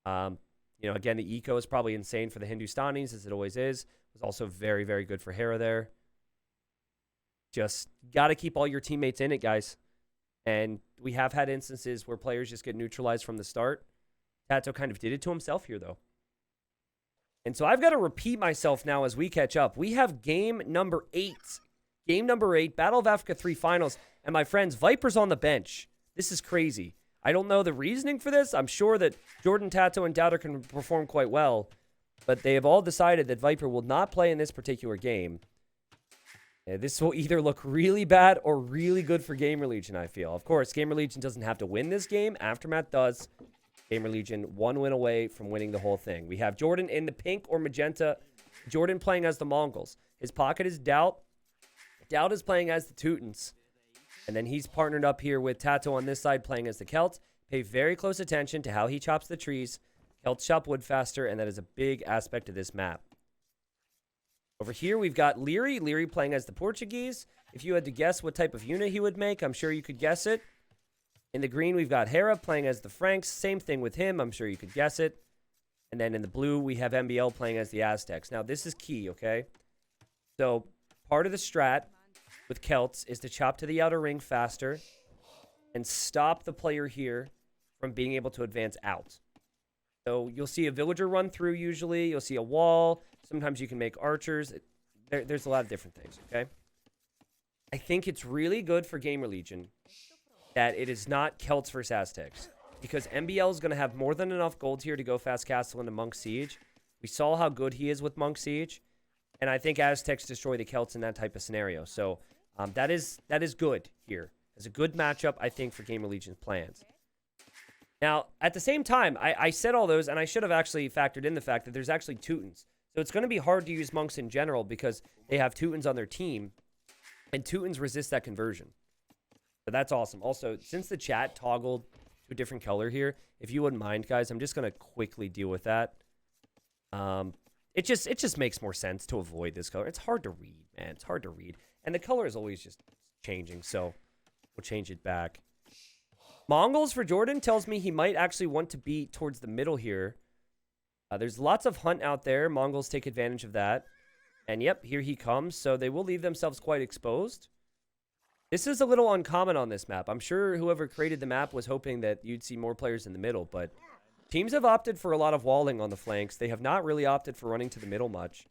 You know, again, the eco is probably insane for the Hindustanis, as it always is. It was also very, very good for Hera there. Just got to keep all your teammates in it, guys. And we have had instances where players just get neutralized from the start. Tato kind of did it to himself here, though. And so I've got to repeat myself now as we catch up. We have game number 8. Game number 8, Battle of Africa 3 finals. And my friends, Viper's on the bench. This is crazy. I don't know the reasoning for this. I'm sure that Jordan, Tato, and Dowder can perform quite well. But they have all decided that Viper will not play in this particular game. This will either look really bad or really good for Gamer Legion, I feel. Of course, Gamer Legion doesn't have to win this game. Aftermath does. Gamer Legion one win away from winning the whole thing. We have Jordan in the pink or magenta. Jordan playing as the Mongols. His pocket is Dowd. Dowd is playing as the Teutons. And then he's partnered up here with Tato on this side playing as the Celts. Pay very close attention to how he chops the trees. Celts chop wood faster, and that is a big aspect of this map. Over here, we've got Leary. Leary playing as the Portuguese. If you had to guess what type of unit he would make, I'm sure you could guess it. In the green, we've got Hera playing as the Franks. Same thing with him. I'm sure you could guess it. And then in the blue, we have MBL playing as the Aztecs. Now, this is key, okay? So, part of the strat with Celts is to chop to the outer ring faster and stop the player here from being able to advance out. So, you'll see a villager run through usually. You'll see a wall. Sometimes you can make archers. There's a lot of different things, okay? I think it's really good for Gamer Legion that it is not Celts versus Aztecs, because MBL is going to have more than enough gold here to go fast castle into Monk Siege. We saw how good he is with Monk Siege, and I think Aztecs destroy the Celts in that type of scenario. So that is good here. It's a good matchup, I think, for Gamer Legion's plans. Now, at the same time, I said all those, and I should have actually factored in the fact that there's actually Teutons. So it's going to be hard to use monks in general because they have Teutons on their team, and Teutons resist that conversion. So that's awesome. Also, since the chat toggled to a different color here, if you wouldn't mind, guys, I'm just going to quickly deal with that. It just makes more sense to avoid this color. It's hard to read, man. It's hard to read. And the color is always just changing, so we'll change it back. Mongols for Jordan tells me he might actually want to be towards the middle here. There's lots of hunt out there. Mongols take advantage of that. And yep, here he comes. So they will leave themselves quite exposed. This is a little uncommon on this map. I'm sure whoever created the map was hoping that you'd see more players in the middle, but teams have opted for a lot of walling on the flanks. They have not really opted for running to the middle much.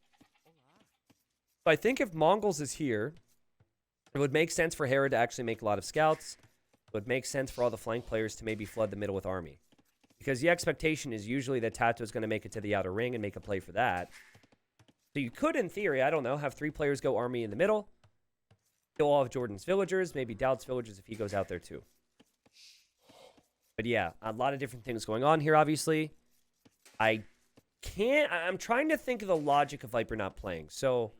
So I think if Mongols is here, it would make sense for Hera to actually make a lot of scouts. It would make sense for all the flank players to maybe flood the middle with army. Because the expectation is usually that Tato is going to make it to the outer ring and make a play for that. So you could, in theory, I don't know, have 3 players go army in the middle. Kill all of Jordan's villagers, maybe Doubt's villagers if he goes out there too. But yeah, a lot of different things going on here, obviously. I'm trying to think of the logic of Viper not playing. So,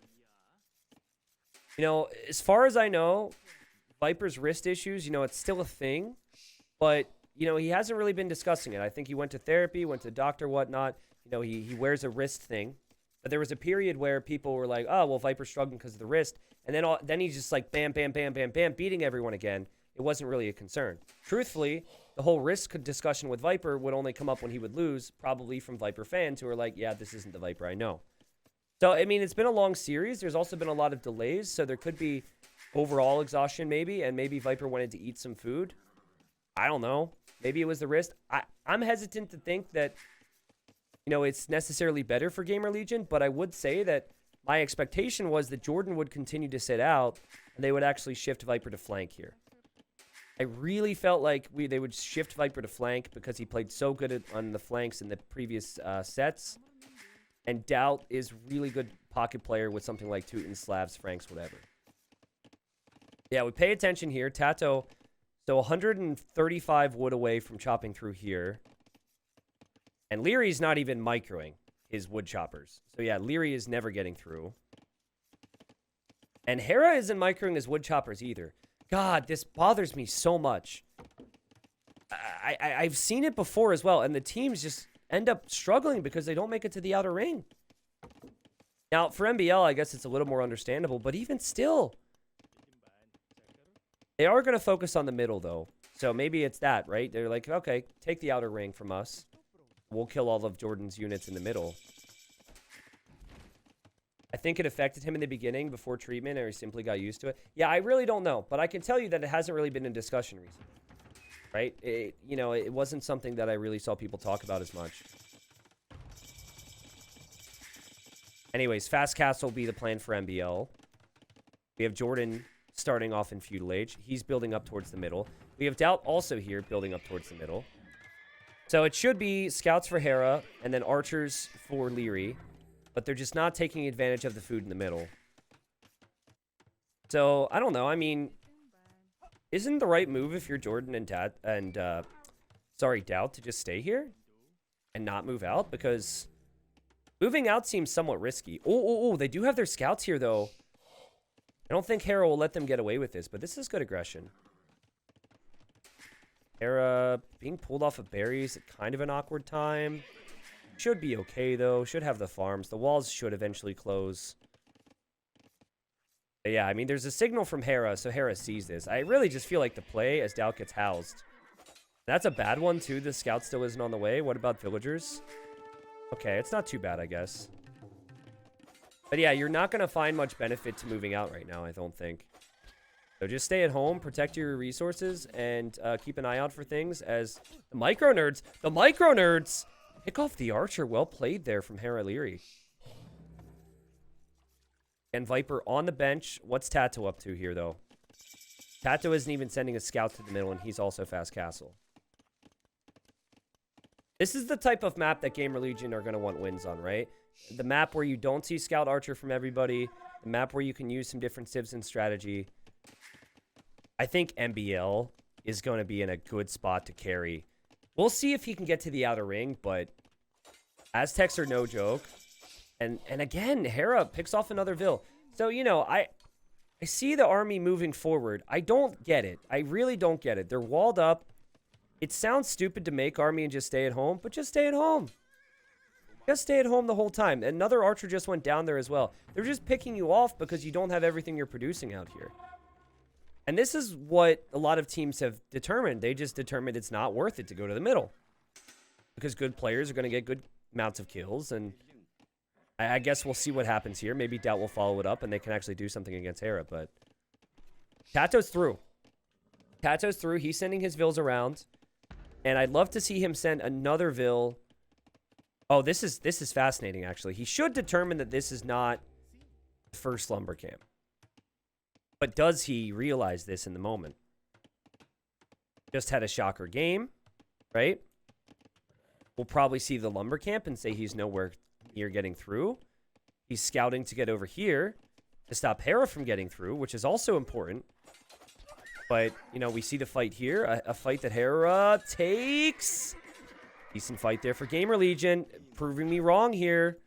you know, as far as I know, Viper's wrist issues, you know, it's still a thing. But, you know, he hasn't really been discussing it. I think he went to therapy, went to doctor, whatnot. You know, he wears a wrist thing. But there was a period where people were like, oh, well, Viper's struggling because of the wrist. And then he's just like bam, bam, bam, bam, bam, beating everyone again. It wasn't really a concern. Truthfully, the whole risk discussion with Viper would only come up when he would lose, probably from Viper fans who are like, yeah, this isn't the Viper I know. So, I mean, it's been a long series. There's also been a lot of delays. So there could be overall exhaustion maybe. And maybe Viper wanted to eat some food. I don't know. Maybe it was the wrist. I'm hesitant to think that, you know, it's necessarily better for Gamer Legion. But I would say that my expectation was that Jordan would continue to sit out and they would actually shift Viper to flank here. I really felt like they would shift Viper to flank because he played so good on the flanks in the previous sets. And Doubt is really good pocket player with something like Teutons, Slavs, Franks, whatever. Yeah, we pay attention here. Tato, so 135 wood away from chopping through here. And Leary's not even microing his wood choppers. So yeah, Leary is never getting through. And Hera isn't microing his wood choppers either. God, this bothers me so much. I've seen it before as well, and the teams just end up struggling because they don't make it to the outer ring. Now, for MBL, I guess it's a little more understandable, but even still, they are going to focus on the middle, though. So maybe it's that, right? They're like, okay, take the outer ring from us. We'll kill all of Jordan's units in the middle. I think it affected him in the beginning before treatment, or he simply got used to it. Yeah, I really don't know, but I can tell you that it hasn't really been in discussion recently, right? You know, it wasn't something that I really saw people talk about as much. Anyways, fast castle will be the plan for MBL. We have Jordan starting off in Feudal Age. He's building up towards the middle. We have Doubt also here building up towards the middle. So it should be scouts for Hera and then archers for Leary. But they're just not taking advantage of the food in the middle. So, I don't know. I mean, isn't the right move if you're Jordan and Doubt to just stay here and not move out? Because moving out seems somewhat risky. Oh, they do have their scouts here, though. I don't think Hera will let them get away with this, but this is good aggression. Hera being pulled off of berries at kind of an awkward time. Should be okay, though. Should have the farms. The walls should eventually close. But yeah, I mean, there's a signal from Hera, so Hera sees this. I really just feel like the play as Doubt gets housed. That's a bad one, too. The scout still isn't on the way. What about villagers? Okay, it's not too bad, I guess. But yeah, you're not going to find much benefit to moving out right now, I don't think. So just stay at home, protect your resources, and keep an eye out for things as the micro nerds pick off the archer. Well played there from Hera Leary. And Viper on the bench. What's Tato up to here, though? Tato isn't even sending a scout to the middle, and he's also fast castle. This is the type of map that Gamer Legion are going to want wins on, right? The map where you don't see scout archer from everybody. The map where you can use some different civs and strategy. I think MBL is going to be in a good spot to carry. We'll see if he can get to the outer ring, but Aztecs are no joke. And again, Hera picks off another Vil. So, you know, I see the army moving forward. I don't get it. I really don't get it. They're walled up. It sounds stupid to make army and just stay at home, but just stay at home. Just stay at home the whole time. Another archer just went down there as well. They're just picking you off because you don't have everything you're producing out here. And this is what a lot of teams have determined. They just determined it's not worth it to go to the middle. Because good players are going to get good amounts of kills. And I guess we'll see what happens here. Maybe Doubt will follow it up and they can actually do something against Hera. But Tato's through. Tato's through. He's sending his Vils around. And I'd love to see him send another Vil. Oh, this is fascinating, actually. He should determine that this is not the first lumber camp. But does he realize this in the moment? Just had a shocker game, right? We'll probably see the lumber camp and say he's nowhere near getting through. He's scouting to get over here to stop Hera from getting through, which is also important. But, you know, we see the fight here. A fight that Hera takes. Decent fight there for Gamer Legion. Proving me wrong here.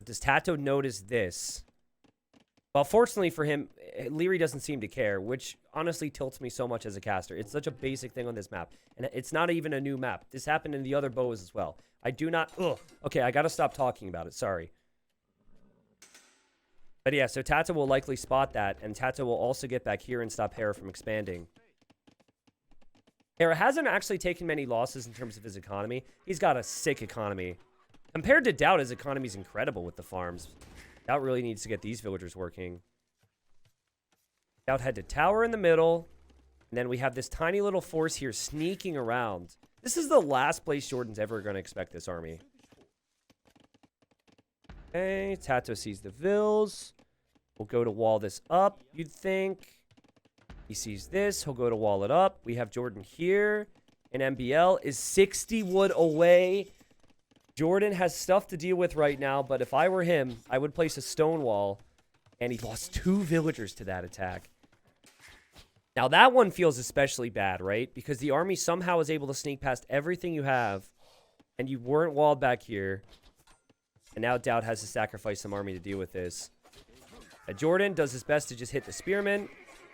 Does Tato notice this? Well, fortunately for him, Leary doesn't seem to care, which honestly tilts me so much as a caster. It's such a basic thing on this map. And it's not even a new map. This happened in the other bows as well. I do not... Ugh. Okay, I gotta stop talking about it. Sorry. But yeah, so Tato will likely spot that, and Tato will also get back here and stop Hera from expanding. Hera hasn't actually taken many losses in terms of his economy. He's got a sick economy. Compared to Doubt, his economy is incredible with the farms. Doubt really needs to get these villagers working. Doubt had to tower in the middle. And then we have this tiny little force here sneaking around. This is the last place Jordan's ever going to expect this army. Okay, Tato sees the Vils. We'll go to wall this up, you'd think. He sees this. He'll go to wall it up. We have Jordan here. And MBL is 60 wood away. Jordan has stuff to deal with right now, but if I were him, I would place a stone wall. And he lost 2 villagers to that attack. Now, that one feels especially bad, right? Because the army somehow is able to sneak past everything you have. And you weren't walled back here. And now Doubt has to sacrifice some army to deal with this. Jordan does his best to just hit the spearman.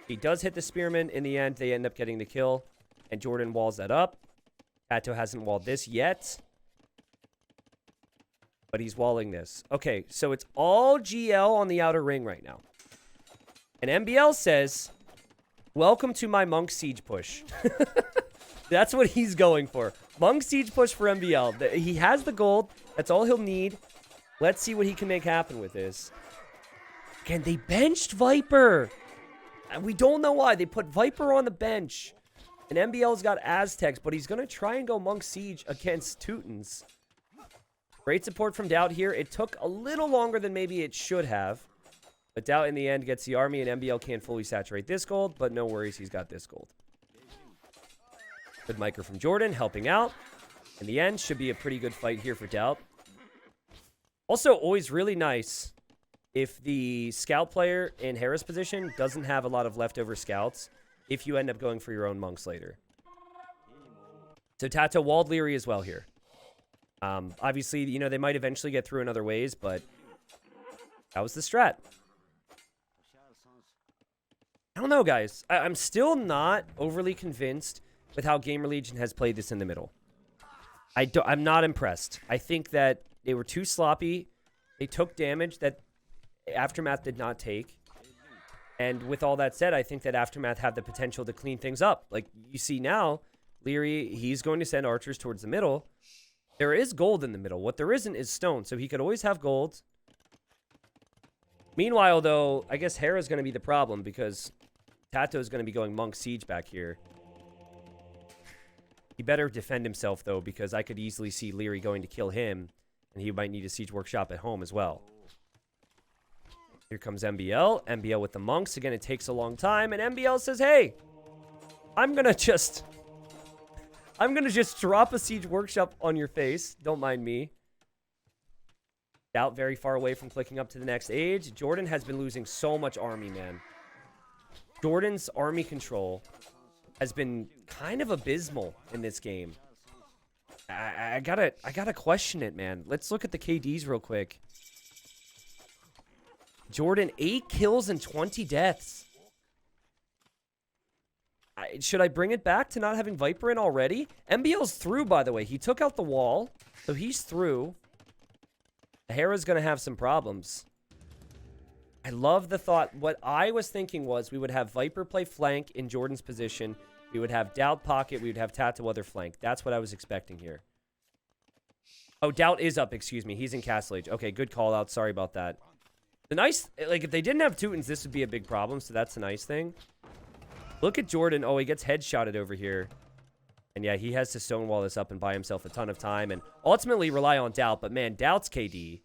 He does hit the spearman. In the end, they end up getting the kill. And Jordan walls that up. Tato hasn't walled this yet. But he's walling this. Okay, so it's all GL on the outer ring right now. And MBL says, welcome to my Monk Siege push. That's what he's going for. Monk Siege push for MBL. He has the gold. That's all he'll need. Let's see what he can make happen with this. Again, they benched Viper. And we don't know why. They put Viper on the bench. And MBL's got Aztecs, but he's going to try and go Monk Siege against Teutons. Great support from Doubt here. It took a little longer than maybe it should have. But Doubt in the end gets the army, and MBL can't fully saturate this gold. But no worries, he's got this gold. Good micro from Jordan, helping out. In the end, should be a pretty good fight here for Doubt. Also, always really nice if the scout player in Hera's position doesn't have a lot of leftover scouts if you end up going for your own monks later. So Tato walled Leary as well here. Obviously, you know, they might eventually get through in other ways, but that was the strat. I don't know, guys. I'm still not overly convinced with how Gamer Legion has played this in the middle. I'm not impressed. I think that they were too sloppy. They took damage that Aftermath did not take. And with all that said, I think that Aftermath have the potential to clean things up. Like you see now, Leary, he's going to send archers towards the middle. There is gold in the middle. What there isn't is stone, so he could always have gold. Meanwhile, though, I guess Hera's going to be the problem because Tato's going to be going Monk Siege back here. He better defend himself, though, because I could easily see Leary going to kill him, and he might need a Siege Workshop at home as well. Here comes MBL. MBL with the monks. Again, it takes a long time, and MBL says, hey, I'm going to just drop a Siege Workshop on your face. Don't mind me. Doubt very far away from clicking up to the next age. Jordan has been losing so much army, man. Jordan's army control has been kind of abysmal in this game. I gotta question it, man. Let's look at the KDs real quick. Jordan, 8 kills and 20 deaths. Should I bring it back to not having Viper in already? MBL's through, by the way. He took out the wall, so he's through. Hera's going to have some problems. I love the thought. What I was thinking was we would have Viper play flank in Jordan's position. We would have Doubt pocket. We would have Tato other flank. That's what I was expecting here. Oh, Doubt is up, excuse me. He's in Castle Age. Okay, good call out. Sorry about that. The nice, like, if they didn't have Teutons, this would be a big problem, so that's a nice thing. Look at Jordan. Oh, he gets headshotted over here. And yeah, he has to stonewall this up and buy himself a ton of time and ultimately rely on Doubt. But man, Doubt's KD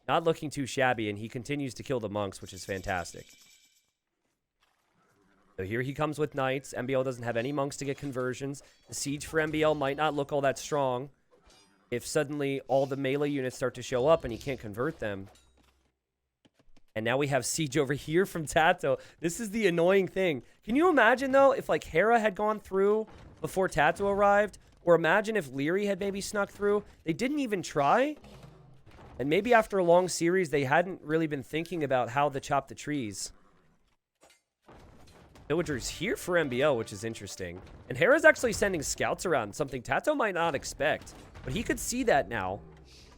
not looking too shabby, and he continues to kill the monks, which is fantastic. So here he comes with knights. MBL doesn't have any monks to get conversions. The siege for MBL might not look all that strong if suddenly all the melee units start to show up and he can't convert them. And now we have siege over here from Tato. This is the annoying thing. Can you imagine, though, if, like, Hera had gone through before Tato arrived? Or imagine if Leary had maybe snuck through? They didn't even try. And maybe after a long series, they hadn't really been thinking about how to chop the trees. Villagers here for MBL, which is interesting. And Hera's actually sending scouts around, something Tato might not expect. But he could see that now.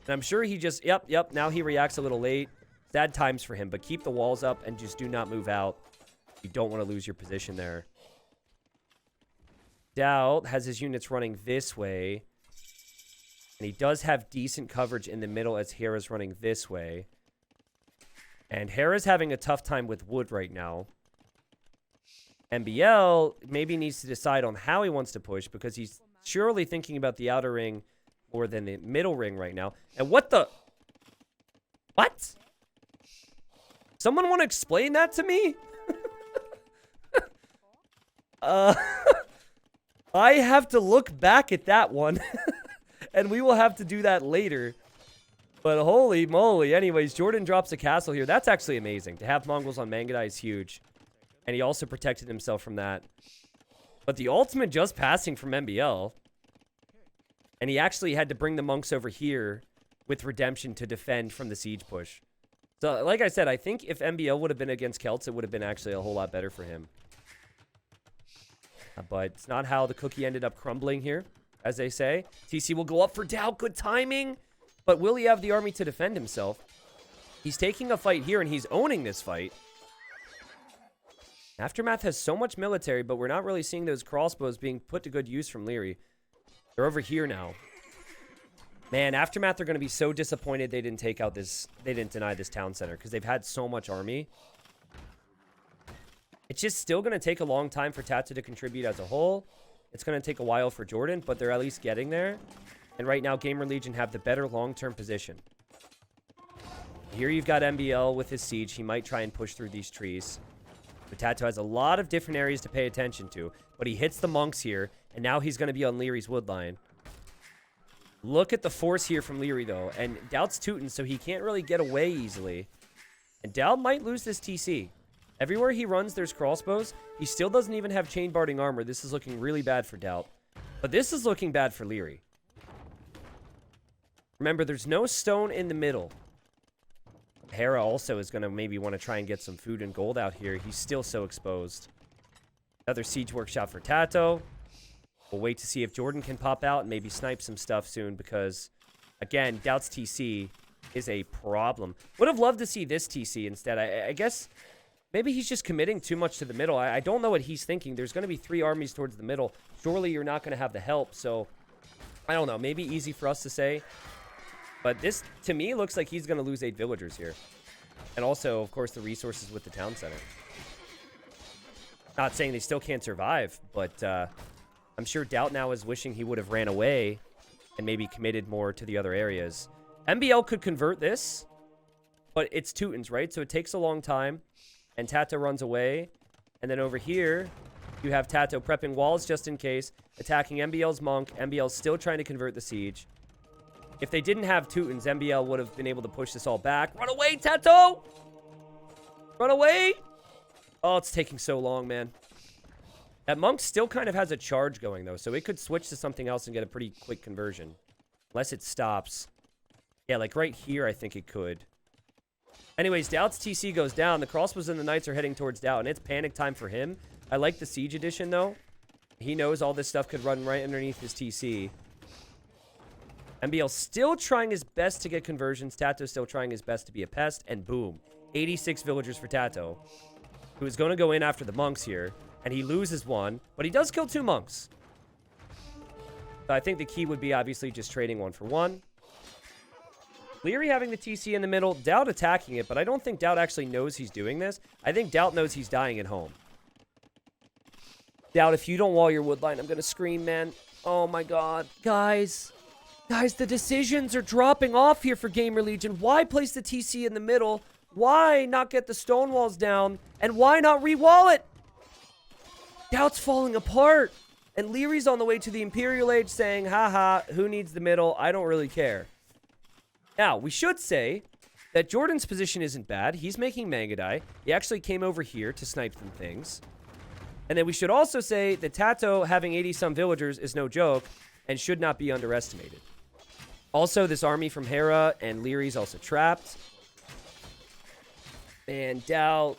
And I'm sure he just, yep, now he reacts a little late. Sad times for him, but keep the walls up and just do not move out. You don't want to lose your position there. Doubt has his units running this way. And he does have decent coverage in the middle as Hera's running this way. And Hera's having a tough time with wood right now. MBL maybe needs to decide on how he wants to push because he's surely thinking about the outer ring more than the middle ring right now. And what the... What? Someone want to explain that to me? I have to look back at that one. And we will have to do that later. But holy moly. Anyways, Jordan drops a castle here. That's actually amazing. To have Mongols on Mangudai is huge. And he also protected himself from that. But the ultimate just passing from MBL. And he actually had to bring the monks over here with Redemption to defend from the siege push. So, like I said, I think if MBL would have been against Celts, it would have been actually a whole lot better for him. But it's not how the cookie ended up crumbling here, as they say. TC will go up for Doubt. Good timing. But will he have the army to defend himself? He's taking a fight here, and he's owning this fight. Aftermath has so much military, but we're not really seeing those crossbows being put to good use from Leary. They're over here now. Man, Aftermath are going to be so disappointed they didn't take out this... They didn't deny this town center because they've had so much army. It's just still going to take a long time for Tato to contribute as a whole. It's going to take a while for Jordan, but they're at least getting there. And right now, Gamer Legion have the better long-term position. Here you've got MBL with his siege. He might try and push through these trees. But Tato has a lot of different areas to pay attention to. But he hits the monks here, and now he's going to be on Leary's woodline. Look at the force here from Leary, though. And Doubt's Teuton, so he can't really get away easily. And Doubt might lose this TC. Everywhere he runs, there's crossbows. He still doesn't even have chain barding armor. This is looking really bad for Doubt. But this is looking bad for Leary. Remember, there's no stone in the middle. Hera also is going to maybe want to try and get some food and gold out here. He's still so exposed. Another siege workshop for Tato. We'll wait to see if Jordan can pop out and maybe snipe some stuff soon because, again, Doubt's TC is a problem. Would have loved to see this TC instead. I guess maybe he's just committing too much to the middle. I don't know what he's thinking. There's going to be 3 armies towards the middle. Surely you're not going to have the help. So, I don't know. Maybe easy for us to say. But this, to me, looks like he's going to lose 8 villagers here. And also, of course, the resources with the town center. Not saying they still can't survive, but I'm sure Doubt now is wishing he would have ran away and maybe committed more to the other areas. MBL could convert this, but it's Teutons, right? So it takes a long time, and Tato runs away. And then over here, you have Tato prepping walls just in case, attacking MBL's Monk. MBL's still trying to convert the siege. If they didn't have Teutons, MBL would have been able to push this all back. Run away, Tato! Run away! Oh, it's taking so long, man. That Monk still kind of has a charge going, though, so it could switch to something else and get a pretty quick conversion. Unless it stops. Yeah, like right here, I think it could. Anyways, Doubt's TC goes down. The Crossbows and the Knights are heading towards Doubt, and it's panic time for him. I like the Siege Edition, though. He knows all this stuff could run right underneath his TC. MBL still trying his best to get conversions. Tato still trying his best to be a pest, and boom. 86 villagers for Tato, who is going to go in after the monks here. And he loses 1, but he does kill 2 monks. So I think the key would be obviously just trading 1 for 1. Leary having the TC in the middle, Doubt attacking it, but I don't think Doubt actually knows he's doing this. I think Doubt knows he's dying at home. Doubt, if you don't wall your wood line, I'm going to scream, man. Oh my god. Guys, the decisions are dropping off here for Gamer Legion. Why place the TC in the middle? Why not get the stone walls down? And why not re-wall it? Doubt's falling apart. And Leary's on the way to the Imperial Age saying, haha, who needs the middle? I don't really care. Now, we should say that Jordan's position isn't bad. He's making Mangudai. He actually came over here to snipe some things. And then we should also say that Tato having 80-some villagers is no joke and should not be underestimated. Also, this army from Hera and Leary's also trapped. And Doubt...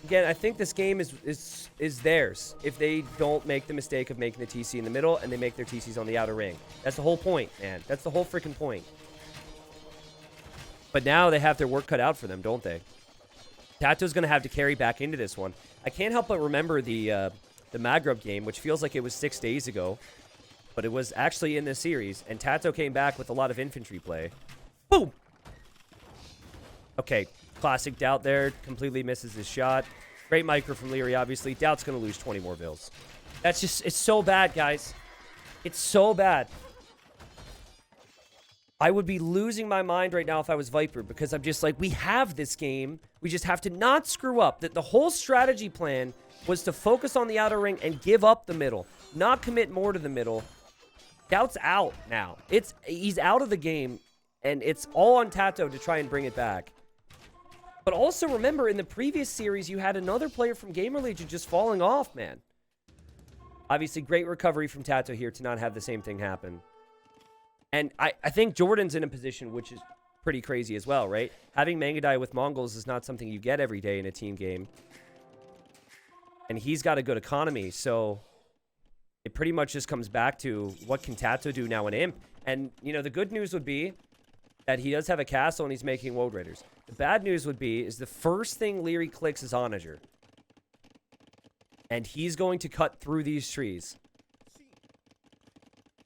Again, I think this game is theirs if they don't make the mistake of making the TC in the middle and they make their TCs on the outer ring. That's the whole point, man. That's the whole freaking point. But now they have their work cut out for them, don't they? Tato's going to have to carry back into this one. I can't help but remember the Maghreb game, which feels like it was 6 days ago. But it was actually in this series, and Tato came back with a lot of infantry play. Boom! Okay. Classic Doubt there. Completely misses his shot. Great micro from Leary, obviously. Doubt's going to lose 20 more vills. That's just... It's so bad, guys. It's so bad. I would be losing my mind right now if I was Viper because I'm just like, we have this game. We just have to not screw up. That the whole strategy plan was to focus on the outer ring and give up the middle. Not commit more to the middle. Doubt's out now. He's out of the game, and it's all on Tato to try and bring it back. But also remember, in the previous series, you had another player from Gamer Legion just falling off, man. Obviously, great recovery from Tato here to not have the same thing happen. And I think Jordan's in a position which is pretty crazy as well, right? Having Mangudai with Mongols is not something you get every day in a team game. And he's got a good economy, so it pretty much just comes back to what can Tato do now in Imp. And, you know, the good news would be that he does have a castle and he's making Woad Raiders. The bad news would be is the first thing Leary clicks is Onager. And he's going to cut through these trees.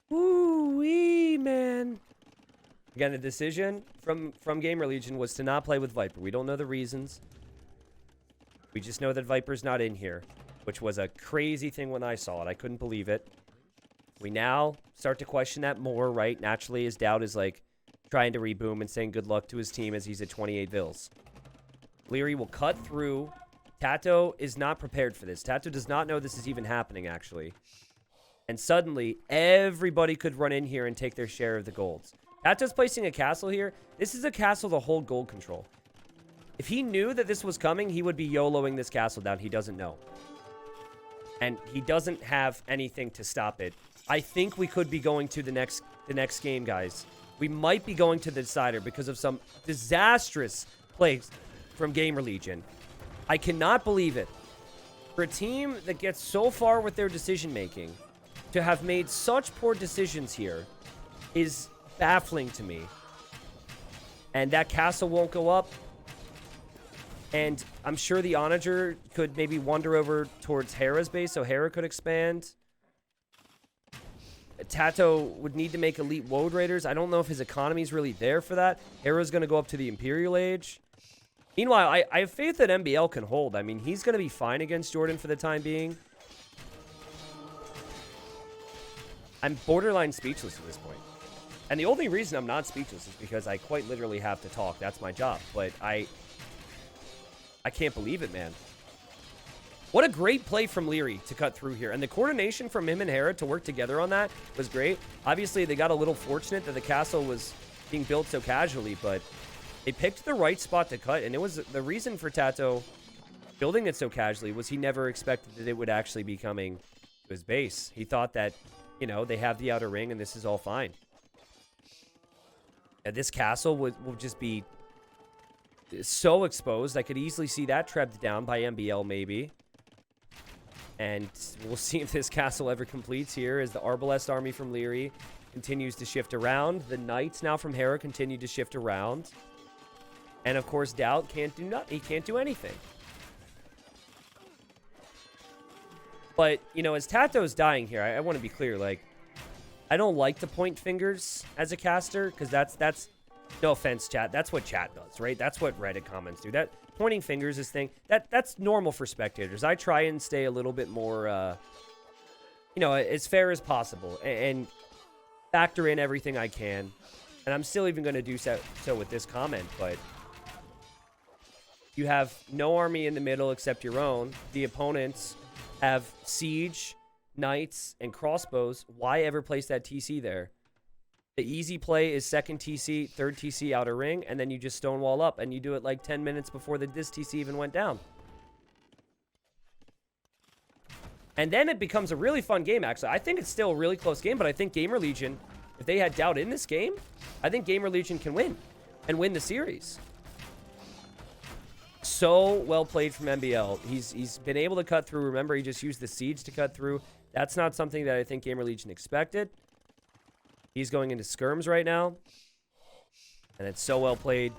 Woo-wee, man. Again, the decision from Gamer Legion was to not play with Viper. We don't know the reasons. We just know that Viper's not in here, which was a crazy thing when I saw it. I couldn't believe it. We now start to question that more, right? Naturally, his Doubt is like trying to reboom and saying good luck to his team as he's at 28 vills. Leary will cut through. Tato is not prepared for this. Tato does not know this is even happening, actually. And suddenly, everybody could run in here and take their share of the golds. Tato's placing a castle here. This is a castle to hold gold control. If he knew that this was coming, he would be YOLOing this castle down. He doesn't know. And he doesn't have anything to stop it. I think we could be going to the next game, guys. We might be going to the decider because of some disastrous plays from Gamer Legion. I cannot believe it. For a team that gets so far with their decision making, to have made such poor decisions here is baffling to me. And that castle won't go up. And I'm sure the Onager could maybe wander over towards Hera's base, so Hera could expand. Tato would need to make elite Woad Raiders. I don't know if his economy is really there for that. Hera's going to go up to the Imperial Age. Meanwhile, I have faith that MBL can hold. I mean, he's going to be fine against Jordan for the time being. I'm borderline speechless at this point. And the only reason I'm not speechless is because I quite literally have to talk. That's my job. But I can't believe it, man. What a great play from Leary to cut through here. And the coordination from him and Hera to work together on that was great. Obviously, they got a little fortunate that the castle was being built so casually, but they picked the right spot to cut. And it was the reason for Tato building it so casually was he never expected that it would actually be coming to his base. He thought that, you know, they have the outer ring and this is all fine. And this castle will just be so exposed. I could easily see that trebbed down by MBL maybe. And we'll see if this castle ever completes here as the Arbalest army from Leary continues to shift around. The Knights now from Hera continue to shift around. And of course, Doubt can't do nothing. He can't do anything. But, you know, as Tato's dying here, I want to be clear, like, I don't like to point fingers as a caster, because that's no offense, chat. That's what chat does, right? That's what Reddit comments do. That pointing fingers is thing. That's normal for spectators. I try and stay a little bit more, you know, as fair as possible and factor in everything I can. And I'm still even going to do so with this comment, but you have no army in the middle except your own. The opponents have siege, knights, and crossbows. Why ever place that TC there? The easy play is second TC, third TC outer ring, and then you just stonewall up, and you do it like 10 minutes before this TC even went down. And then it becomes a really fun game, actually. I think it's still a really close game, but I think Gamer Legion, if they had Doubt in this game, I think Gamer Legion can win and win the series. So well played from MBL. He's been able to cut through. Remember, he just used the siege to cut through. That's not something that I think Gamer Legion expected. He's going into skirms right now. And it's so well played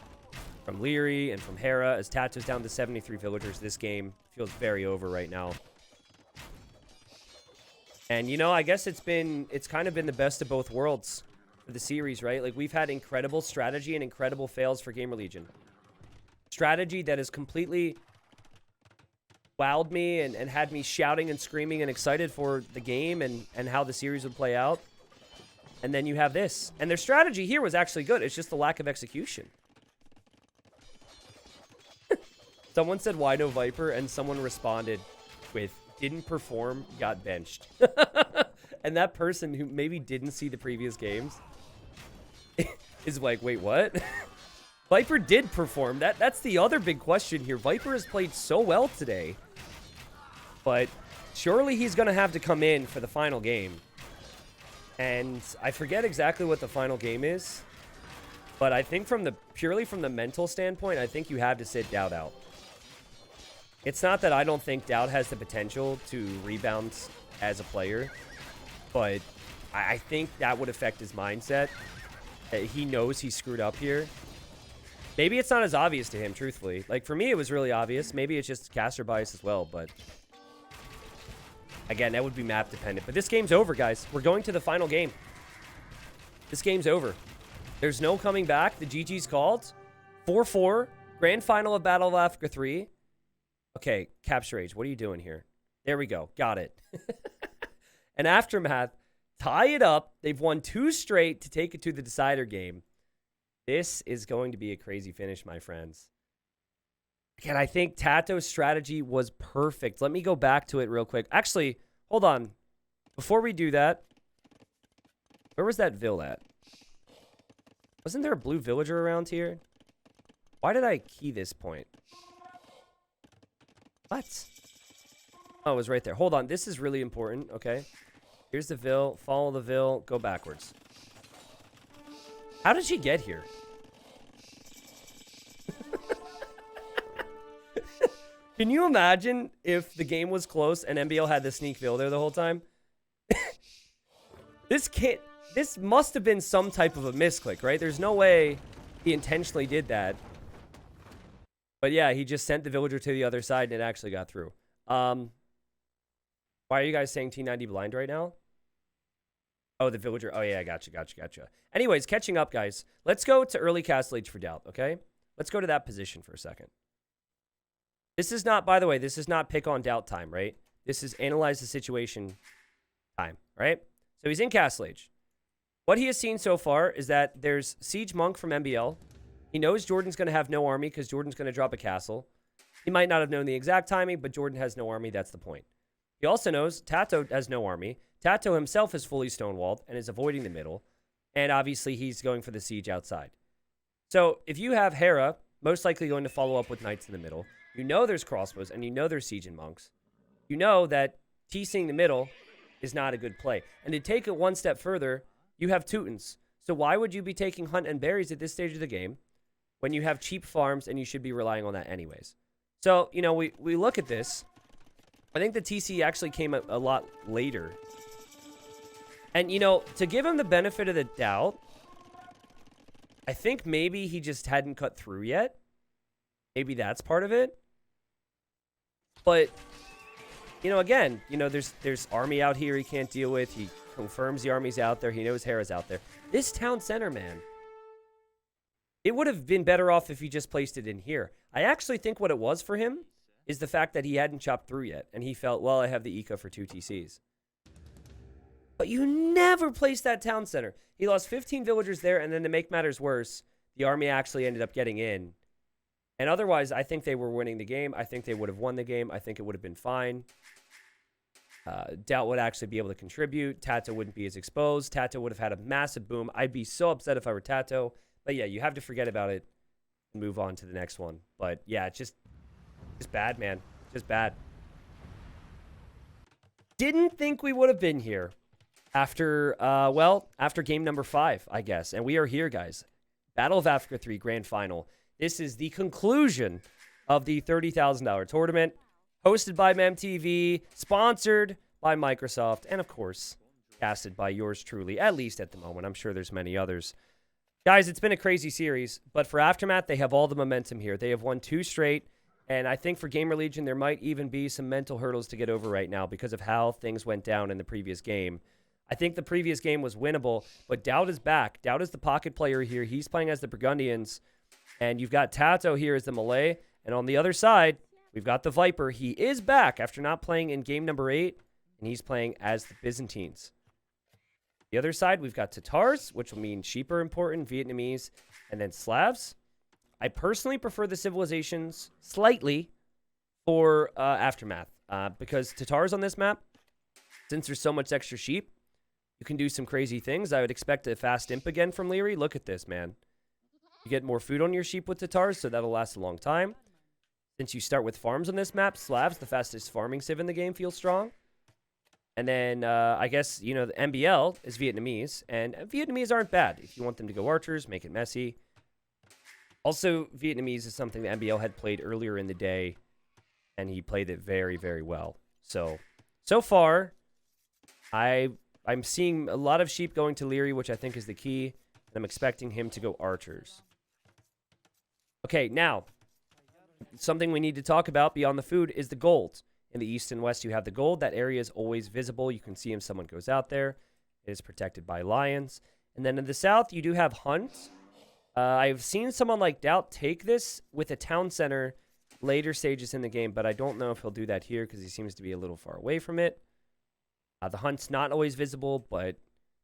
from Leary and from Hera as Tato's down to 73 villagers. This game feels very over right now. And, you know, I guess it's kind of been the best of both worlds for the series, right? Like, we've had incredible strategy and incredible fails for Gamer Legion. Strategy that has completely wowed me and had me shouting and screaming and excited for the game and how the series would play out. And then you have this. And their strategy here was actually good. It's just the lack of execution. Someone said, why no Viper? And someone responded with, didn't perform, got benched. And that person who maybe didn't see the previous games is like, wait, what? Viper did perform. That's the other big question here. Viper has played so well today. But surely he's going to have to come in for the final game. And I forget exactly what the final game is. But I think purely from the mental standpoint, I think you have to sit Doubt out. It's not that I don't think Doubt has the potential to rebound as a player. But I think that would affect his mindset. He knows he screwed up here. Maybe it's not as obvious to him, truthfully. Like, for me, it was really obvious. Maybe it's just caster bias as well, but again, that would be map dependent. But this game's over, guys. We're going to the final game. This game's over. There's no coming back. The GG's called. 4-4. Grand final of Battle of Africa 3. Okay, Capture Age, what are you doing here? There we go. Got it. And Aftermath, tie it up. They've won 2 straight to take it to the decider game. This is going to be a crazy finish, my friends. Again, I think Tato's strategy was perfect. Let me go back to it real quick. Actually, hold on. Before we do that, where was that Vill at? Wasn't there a blue villager around here? Why did I key this point? What? Oh, it was right there. Hold on. This is really important, okay? Here's the Vill. Follow the Vill. Go backwards. How did she get here? Can you imagine if the game was close and MBL had the sneak bill there the whole time? This must have been some type of a misclick, right? There's no way he intentionally did that. But yeah, he just sent the villager to the other side and it actually got through. Why are you guys saying T90 blind right now? Oh, the villager. Oh, yeah, gotcha. Anyways, catching up, guys. Let's go to early Castle Age for Doubt, okay? Let's go to that position for a second. This is not, by the way, this is not pick on Doubt time, right? This is analyze the situation time, right? So he's in Castle Age. What he has seen so far is that there's Siege Monk from MBL. He knows Jordan's going to have no army because Jordan's going to drop a castle. He might not have known the exact timing, but Jordan has no army. That's the point. He also knows Tato has no army. Tato himself is fully stonewalled and is avoiding the middle. And obviously, he's going for the siege outside. So if you have Hera, most likely going to follow up with knights in the middle, you know there's crossbows and you know there's siege and monks. You know that TCing the middle is not a good play. And to take it one step further, you have Teutons. So why would you be taking Hunt and Berries at this stage of the game when you have cheap farms and you should be relying on that anyways? So, you know, we look at this. I think the TC actually came a lot later. And, you know, to give him the benefit of the doubt, I think maybe he just hadn't cut through yet. Maybe that's part of it. But, you know, again, you know, there's army out here he can't deal with. He confirms the army's out there. He knows Hera's out there. This town center, man, it would have been better off if he just placed it in here. I actually think what it was for him is the fact that he hadn't chopped through yet. And he felt, well, I have the eco for 2 TCs. But you never placed that town center. He lost 15 villagers there, and then to make matters worse, the army actually ended up getting in. And otherwise, I think they were winning the game. I think they would have won the game. I think it would have been fine. Doubt would actually be able to contribute. Tato wouldn't be as exposed. Tato would have had a massive boom. I'd be so upset if I were Tato. But yeah, you have to forget about it and move on to the next one. But yeah, it's just bad, man. Just bad. Didn't think we would have been here after, after game number 5, I guess. And we are here, guys. Battle of Africa 3 Grand Final. This is the conclusion of the $30,000 tournament, hosted by MemTV, sponsored by Microsoft, and of course, casted by yours truly, at least at the moment. I'm sure there's many others. Guys, it's been a crazy series, but for Aftermath, they have all the momentum here. They have won 2 straight, and I think for Gamer Legion, there might even be some mental hurdles to get over right now because of how things went down in the previous game. I think the previous game was winnable, but Doubt is back. Doubt is the pocket player here. He's playing as the Burgundians. And you've got Tato here as the Malay. And on the other side, we've got the Viper. He is back after not playing in game number 8. And he's playing as the Byzantines. The other side, we've got Tatars, which will mean sheep are important, Vietnamese, and then Slavs. I personally prefer the civilizations slightly for Aftermath. Because Tatars on this map, since there's so much extra sheep, you can do some crazy things. I would expect a fast imp again from Leary. Look at this, man. You get more food on your sheep with Tatars, so that'll last a long time. Since you start with farms on this map, Slavs, the fastest farming civ in the game, feels strong. And then, I guess, you know, the MBL is Vietnamese. And Vietnamese aren't bad. If you want them to go archers, make it messy. Also, Vietnamese is something that MBL had played earlier in the day. And he played it very, very well. So far, I'm seeing a lot of sheep going to Leary, which I think is the key. And I'm expecting him to go archers. Okay, now, something we need to talk about beyond the food is the gold. In the east and west, you have the gold. That area is always visible. You can see if someone goes out there. It is protected by lions. And then in the south, you do have Hunt. I've seen someone like Doubt take this with a town center later stages in the game, but I don't know if he'll do that here because he seems to be a little far away from it. The Hunt's not always visible, but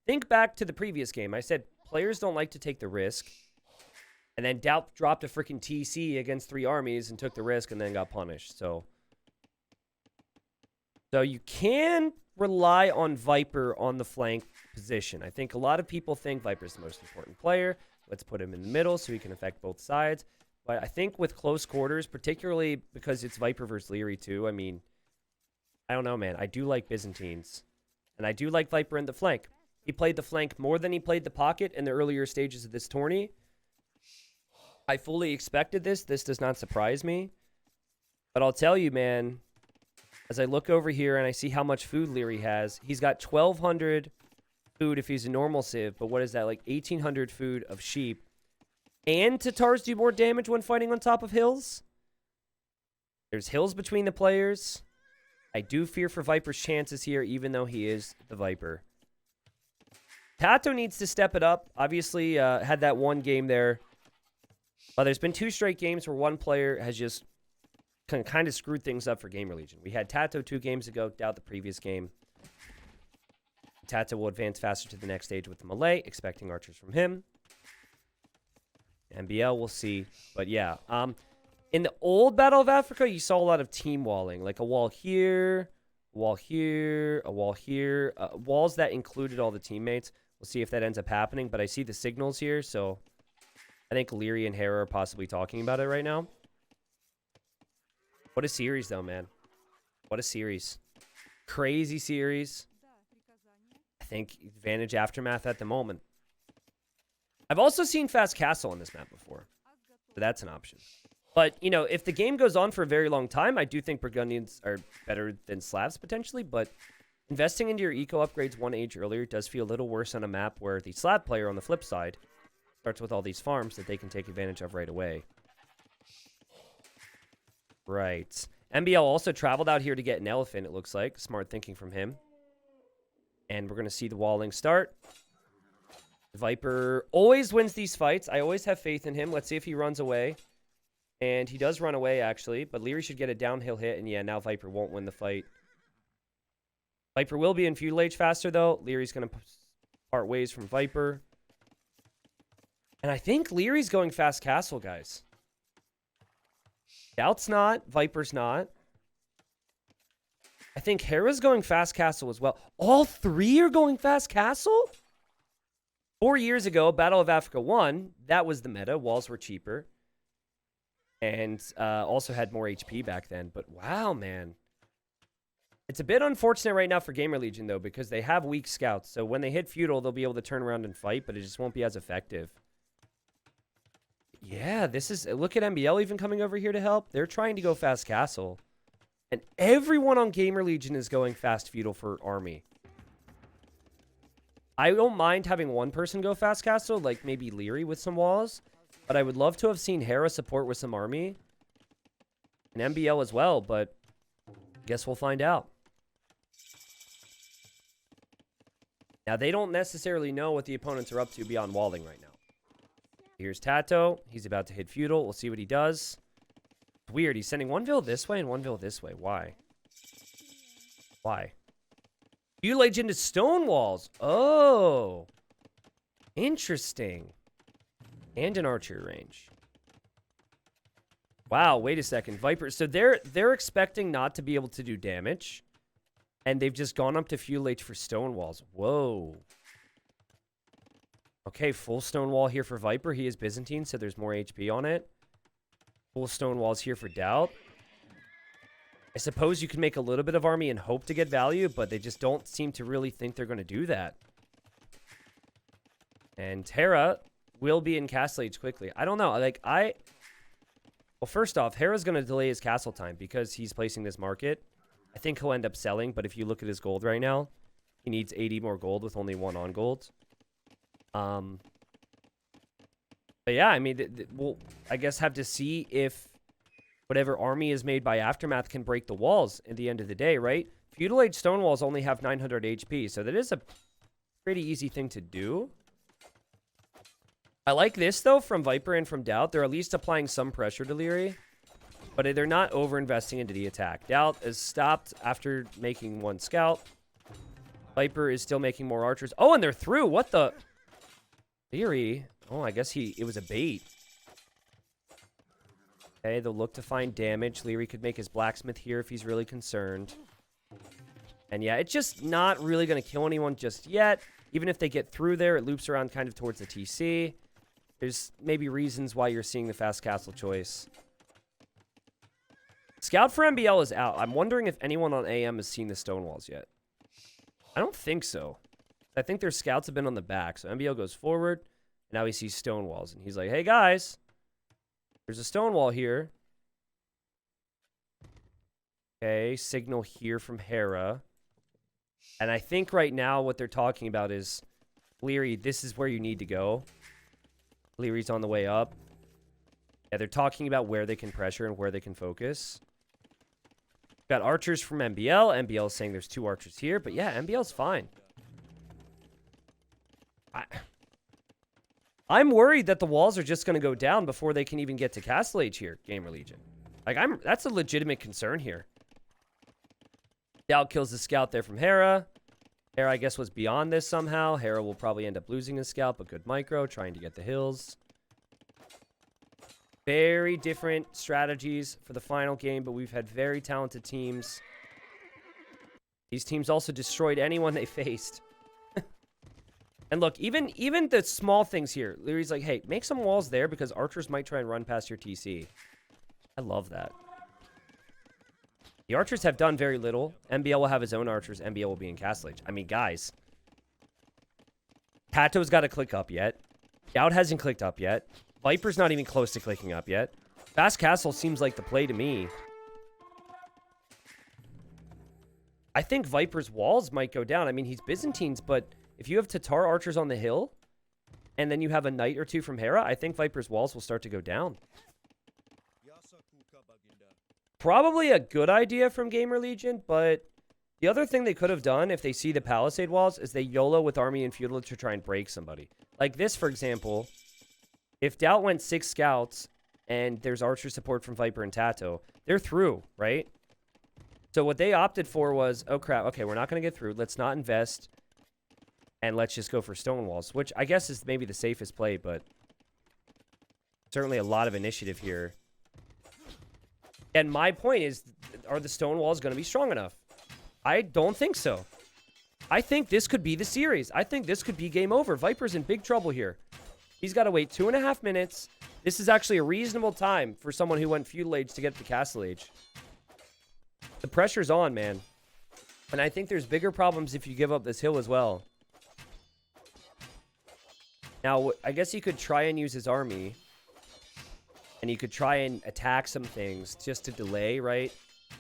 think back to the previous game. I said players don't like to take the risk. And then Doubt dropped a freaking TC against 3 armies and took the risk and then got punished. So you can rely on Viper on the flank position. I think a lot of people think Viper's the most important player. Let's put him in the middle so he can affect both sides. But I think with close quarters, particularly because it's Viper versus Leary too, I mean, I don't know, man. I do like Byzantines. And I do like Viper in the flank. He played the flank more than he played the pocket in the earlier stages of this tourney. I fully expected this. This does not surprise me. But I'll tell you, man, as I look over here and I see how much food Leary has, he's got 1,200 food if he's a normal civ, but what is that, like 1,800 food of sheep. And Tatars do more damage when fighting on top of hills. There's hills between the players. I do fear for Viper's chances here, even though he is the Viper. Tato needs to step it up. Obviously, had that one game there. There's been 2 straight games where one player has just kind of screwed things up for Gamer Legion. We had Tato 2 games ago, doubt the previous game. Tato will advance faster to the next stage with the melee, expecting archers from him. MBL, we'll see. But yeah, in the old Battle of Africa, you saw a lot of team walling, like a wall here, a wall here, a wall here, walls that included all the teammates. We'll see if that ends up happening, but I see the signals here, so I think Leary and Hera are possibly talking about it right now. What a series, though, man. What a series. Crazy series. I think advantage Aftermath at the moment. I've also seen Fast Castle on this map before, so that's an option. But, you know, if the game goes on for a very long time, I do think Burgundians are better than Slavs, potentially. But investing into your eco upgrades one age earlier does feel a little worse on a map where the Slav player, on the flip side, starts with all these farms that they can take advantage of right away. Right. MBL also traveled out here to get an elephant, it looks like. Smart thinking from him. And we're going to see the walling start. Viper always wins these fights. I always have faith in him. Let's see if he runs away. And he does run away, actually. But Leary should get a downhill hit. And yeah, now Viper won't win the fight. Viper will be in feudal age faster, though. Leary's going to part ways from Viper. And I think Leary's going Fast Castle, guys. Doubt's not. Viper's not. I think Hera's going Fast Castle as well. All 3 are going Fast Castle? 4 years ago, Battle of Africa 1, that was the meta. Walls were cheaper. And also had more HP back then. But wow, man. It's a bit unfortunate right now for Gamer Legion, though, because they have weak scouts. So when they hit feudal, they'll be able to turn around and fight, but it just won't be as effective. Yeah, this is... Look at MBL even coming over here to help. They're trying to go Fast Castle. And everyone on Gamer Legion is going Fast Feudal for Army. I don't mind having one person go Fast Castle, like maybe Leary with some walls. But I would love to have seen Hera support with some Army. And MBL as well, but I guess we'll find out. Now, they don't necessarily know what the opponents are up to beyond walling right now. Here's Tato. He's about to hit feudal. We'll see what he does. It's weird. He's sending one Vil this way and one Vil this way. Why? Why? Feudal age into stone walls. Oh. Interesting. And an archer range. Wow, wait a second. Viper. So they're expecting not to be able to do damage. And they've just gone up to feudal age for stone walls. Whoa. Okay, full stone wall here for Viper. He is Byzantine, so there's more HP on it. Full stone walls here for Doubt. I suppose you can make a little bit of army and hope to get value, but they just don't seem to really think they're going to do that. And Hera will be in castle age quickly. I don't know. Well, first off, Hera's going to delay his castle time because he's placing this market. I think he'll end up selling, but if you look at his gold right now, he needs 80 more gold with only 1 on gold. But yeah, I mean, we'll, I guess, have to see if whatever army is made by Aftermath can break the walls at the end of the day, right? Feudal Age stone walls only have 900 HP, so that is a pretty easy thing to do. I like this, though, from Viper and from Doubt. They're at least applying some pressure to Leary, but they're not over-investing into the attack. Doubt is stopped after making 1 scout. Viper is still making more archers. Oh, and they're through. What the... Leary. Oh, I guess it was a bait. Okay, they'll look to find damage. Leary could make his blacksmith here if he's really concerned. And yeah, it's just not really going to kill anyone just yet. Even if they get through there, it loops around kind of towards the TC. There's maybe reasons why you're seeing the fast castle choice. Scout for MBL is out. I'm wondering if anyone on AM has seen the stone walls yet. I don't think so. I think their scouts have been on the back. So MBL goes forward. And now he sees stone walls. And he's like, hey, guys. There's a stone wall here. Okay, signal here from Hera. And I think right now what they're talking about is, Leary, this is where you need to go. Leary's on the way up. Yeah, they're talking about where they can pressure and where they can focus. Got archers from MBL. MBL is saying there's 2 archers here. But yeah, MBL's fine. I'm worried that the walls are just going to go down before they can even get to Castle Age here, Gamer Legion. Like, that's a legitimate concern here. Doubt kills the scout there from Hera. Hera, I guess, was beyond this somehow. Hera will probably end up losing his scout, but good micro, trying to get the hills. Very different strategies for the final game, but we've had very talented teams. These teams also destroyed anyone they faced. And look, even the small things here. Leary's like, hey, make some walls there because archers might try and run past your TC. I love that. The archers have done very little. MBL will have his own archers. MBL will be in Castle Age. I mean, guys. Tato's got to click up yet. Doubt hasn't clicked up yet. Viper's not even close to clicking up yet. Fast Castle seems like the play to me. I think Viper's walls might go down. I mean, he's Byzantines, but if you have Tatar archers on the hill, and then you have a knight or 2 from Hera, I think Viper's walls will start to go down. Probably a good idea from Gamer Legion, but the other thing they could have done if they see the Palisade walls is they YOLO with Army and Feudal to try and break somebody. Like this, for example, if Doubt went 6 scouts and there's archer support from Viper and Tato, they're through, right? So what they opted for was, oh crap, okay, we're not going to get through. Let's not invest, and let's just go for stone walls, which I guess is maybe the safest play, but certainly a lot of initiative here. And my point is, are the stone walls going to be strong enough? I don't think so. I think this could be the series. I think this could be game over. Viper's in big trouble here. He's got to wait 2.5 minutes. This is actually a reasonable time for someone who went Feudal Age to get to Castle Age. The pressure's on, man. And I think there's bigger problems if you give up this hill as well. Now, I guess he could try and use his army. And you could try and attack some things just to delay, right?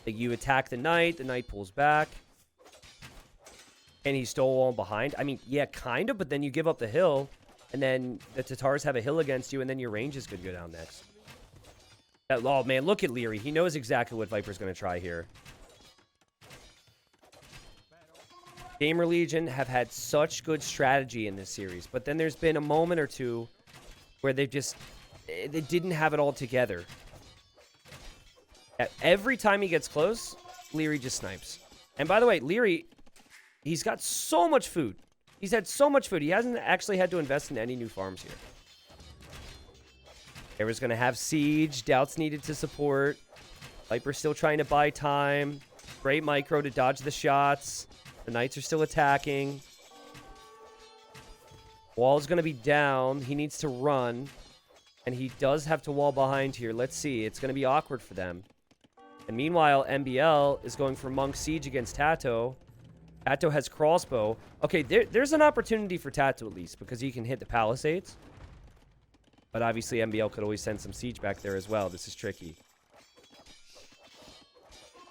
Like you attack the knight pulls back. And he's still all behind. I mean, yeah, kind of, but then you give up the hill. And then the Tatars have a hill against you, and then your ranges could go down next. Oh, man, look at Leary. He knows exactly what Viper's going to try here. Gamer Legion have had such good strategy in this series, but then there's been a moment or two where they didn't have it all together. Every time he gets close, Leary just snipes. And by the way, Leary, he's got so much food. He's had so much food. He hasn't actually had to invest in any new farms here. Hera's going to have siege. Doubt's needed to support. Viper's still trying to buy time. Great micro to dodge the shots. The knights are still attacking. Wall's going to be down. He needs to run. And he does have to wall behind here. Let's see. It's going to be awkward for them. And meanwhile, MBL is going for Monk Siege against Tato. Tato has crossbow. Okay, there's an opportunity for Tato at least because he can hit the palisades. But obviously, MBL could always send some siege back there as well. This is tricky.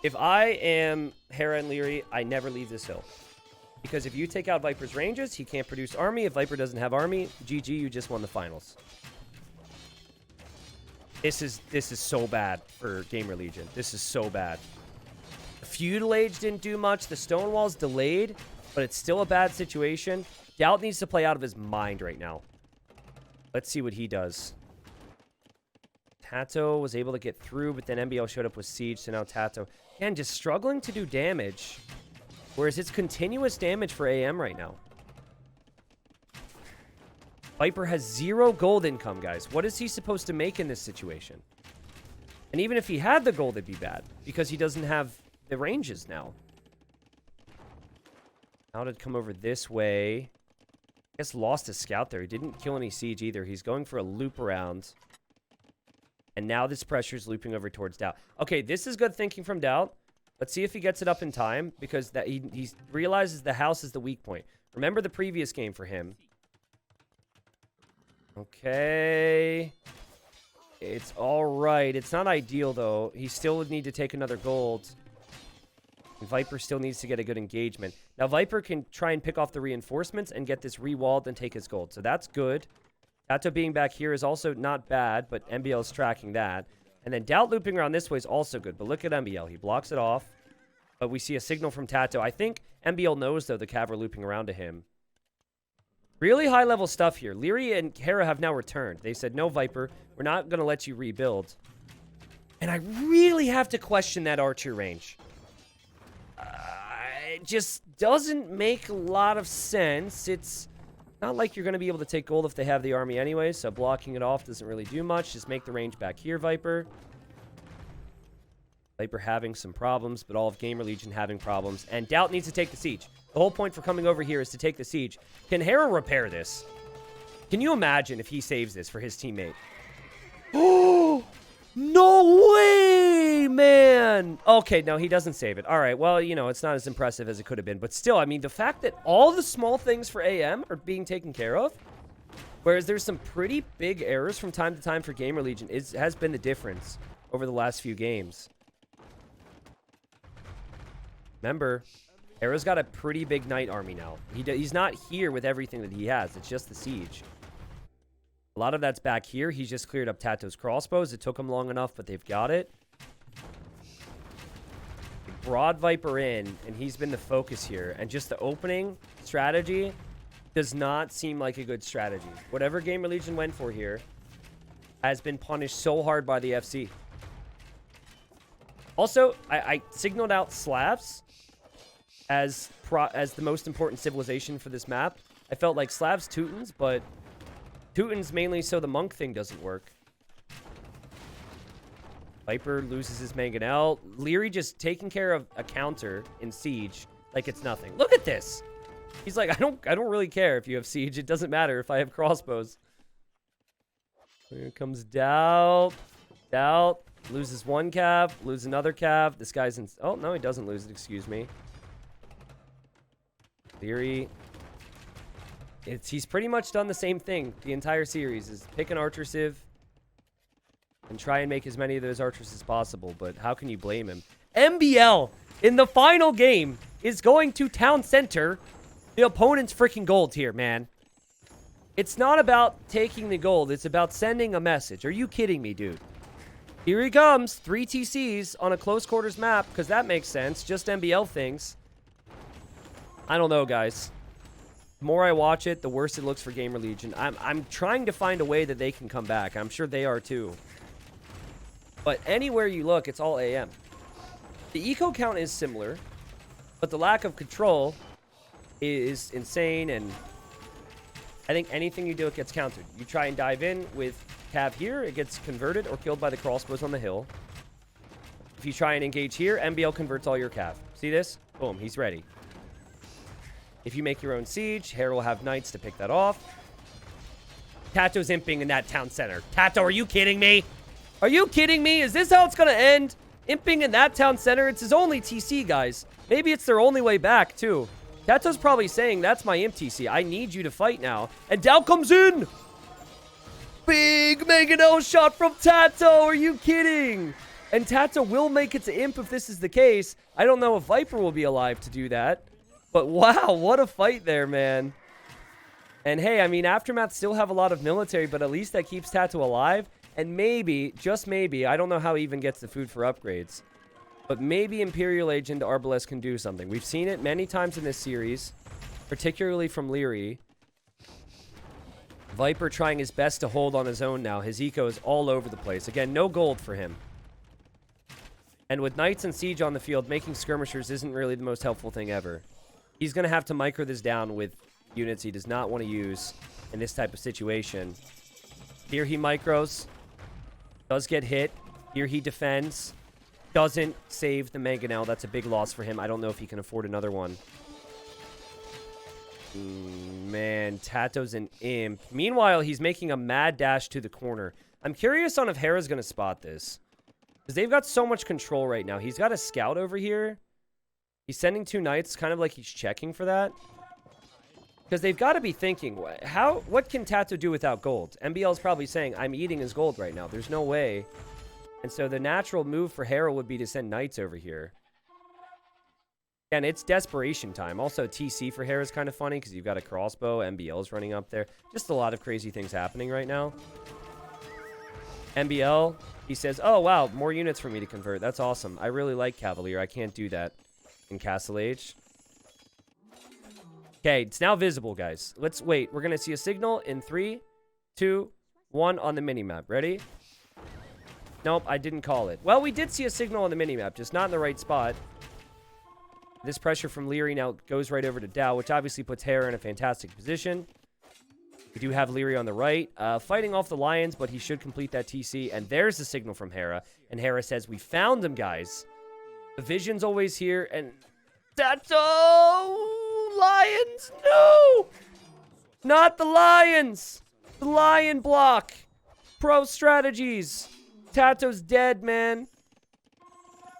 If I am Hera and Leary, I never leave this hill. Because if you take out Viper's ranges, he can't produce army. If Viper doesn't have army, GG, you just won the finals. This is so bad for Gamer Legion. This is so bad. The Feudal Age didn't do much. The Stonewall's delayed, but it's still a bad situation. Doubt needs to play out of his mind right now. Let's see what he does. Tato was able to get through, but then MBL showed up with siege, so now Tato. Again, just struggling to do damage. Whereas it's continuous damage for AM right now. Viper has 0 gold income, guys. What is he supposed to make in this situation? And even if he had the gold, it'd be bad. Because he doesn't have the ranges now. How did come over this way? I guess lost his scout there. He didn't kill any siege either. He's going for a loop around. And now this pressure is looping over towards Doubt. Okay, this is good thinking from Doubt. Let's see if he gets it up in time. Because that he realizes the house is the weak point. Remember the previous game for him. Okay. It's all right. It's not ideal, though. He still would need to take another gold. Viper still needs to get a good engagement. Now, Viper can try and pick off the reinforcements and get this rewalled and take his gold. So that's good. Tato being back here is also not bad, but MBL is tracking that. And then Doubt looping around this way is also good. But look at MBL. He blocks it off. But we see a signal from Tato. I think MBL knows, though, the Cav are looping around to him. Really high-level stuff here. Leary and Hera have now returned. They said, no, Viper, we're not going to let you rebuild. And I really have to question that archer range. It just doesn't make a lot of sense. It's not like you're going to be able to take gold if they have the army anyway, so blocking it off doesn't really do much. Just make the range back here, Viper. Viper having some problems, but all of Gamer Legion having problems. And Doubt needs to take the siege. The whole point for coming over here is to take the siege. Can Hera repair this? Can you imagine if he saves this for his teammate? Oh, no way, man. Okay, no, he doesn't save it. All right, well, you know, it's not as impressive as it could have been. But still, I mean, the fact that all the small things for AM are being taken care of, whereas there's some pretty big errors from time to time for Gamer Legion, has been the difference over the last few games. Remember, Hera's got a pretty big Knight army now. He's not here with everything that he has. It's just the siege. A lot of that's back here. He's just cleared up Tato's crossbows. It took him long enough, but they've got it. They brought Viper in, and he's been the focus here. And just the opening strategy does not seem like a good strategy. Whatever Gamer Legion went for here has been punished so hard by the FC. Also, I signaled out Slavs as the most important civilization for this map. I felt like Slavs Teutons, but Teutons mainly so the monk thing doesn't work. Viper loses his Mangonel. Leary just taking care of a counter in siege like it's nothing. Look at this. He's like, I don't really care if you have siege. It doesn't matter if I have crossbows. Here comes Doubt. Doubt loses one cav, loses another cav. This guy's in. Oh no, he doesn't lose it. Excuse me. Leary. He's pretty much done the same thing the entire series, is pick an archer civ and try and make as many of those archers as possible, but how can you blame him? MBL in the final game is going to town center the opponent's freaking gold here, man. It's not about taking the gold, it's about sending a message. Are you kidding me, dude? Here he comes, 3 TCs on a close quarters map, because that makes sense, just MBL things. I don't know, guys. The more I watch it, the worse it looks for Gamer Legion. I'm trying to find a way that they can come back. I'm sure they are too. But anywhere you look, it's all AM. The eco count is similar, but the lack of control is insane, and I think anything you do, it gets countered. You try and dive in with Cav here, it gets converted or killed by the crossbows on the hill. If you try and engage here, MBL converts all your Cav. See this? Boom, he's ready. If you make your own siege, Hera will have knights to pick that off. Tato's imping in that town center. Tato, are you kidding me? Are you kidding me? Is this how it's going to end? Imping in that town center? It's his only TC, guys. Maybe it's their only way back, too. Tato's probably saying, that's my imp TC. I need you to fight now. And Doubt comes in! Big Mangonel shot from Tato! Are you kidding? And Tato will make it to imp if this is the case. I don't know if Viper will be alive to do that. But wow, what a fight there, man. And hey, I mean, Aftermath still have a lot of military, but at least that keeps Tato alive. And maybe, just maybe, I don't know how he even gets the food for upgrades, but maybe Imperial Agent Arbalest can do something. We've seen it many times in this series, particularly from Leary. Viper trying his best to hold on his own now. His eco is all over the place. Again, no gold for him. And with Knights and Siege on the field, making skirmishers isn't really the most helpful thing ever. He's going to have to micro this down with units he does not want to use in this type of situation. Here he micros. Does get hit. Here he defends. Doesn't save the Mangonel. That's a big loss for him. I don't know if he can afford another one. Man, Tato's an imp. Meanwhile, he's making a mad dash to the corner. I'm curious on if Hera's going to spot this, because they've got so much control right now. He's got a scout over here. He's sending 2 knights, kind of like he's checking for that. Because they've got to be thinking, what can Tato do without gold? MBL is probably saying, I'm eating his gold right now. There's no way. And so the natural move for Hera would be to send knights over here. And it's desperation time. Also, TC for Hera is kind of funny because you've got a crossbow. MBL's running up there. Just a lot of crazy things happening right now. MBL, he says, oh, wow, more units for me to convert. That's awesome. I really like Cavalier. I can't do that in Castle Age. Okay, it's now visible, guys. Let's wait. We're going to see a signal in 3, 2, 1 on the minimap. Ready? Nope, I didn't call it. Well, we did see a signal on the minimap, just not in the right spot. This pressure from Leary now goes right over to Dow, which obviously puts Hera in a fantastic position. We do have Leary on the right, fighting off the Lions, but he should complete that TC. And there's the signal from Hera. And Hera says, we found them, guys. The vision's always here. And that's all Lions. No! Not the Lions. The Lion block. Pro strategies. Tato's dead, man.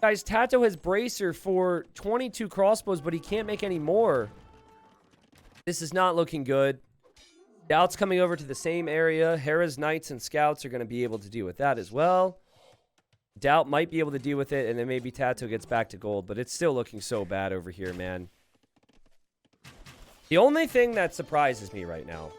Guys, Tato has Bracer for 22 crossbows, but he can't make any more. This is not looking good. Doubt's coming over to the same area. Hera's Knights and Scouts are going to be able to deal with that as well. Doubt might be able to deal with it, and then maybe Tato gets back to gold, but it's still looking so bad over here, man. The only thing that surprises me right now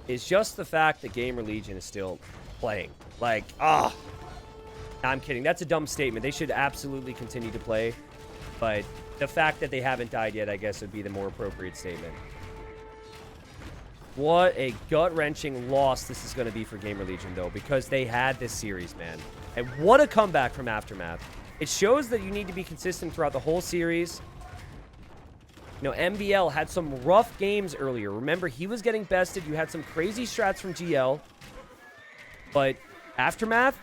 is just the fact that Gamer Legion is still playing. Like, I'm kidding. That's a dumb statement. They should absolutely continue to play. But the fact that they haven't died yet, I guess, would be the more appropriate statement. What a gut-wrenching loss this is going to be for Gamer Legion, though, because they had this series, man. And what a comeback from Aftermath. It shows that you need to be consistent throughout the whole series. You know, MBL had some rough games earlier. Remember, he was getting bested. You had some crazy strats from GL. But Aftermath,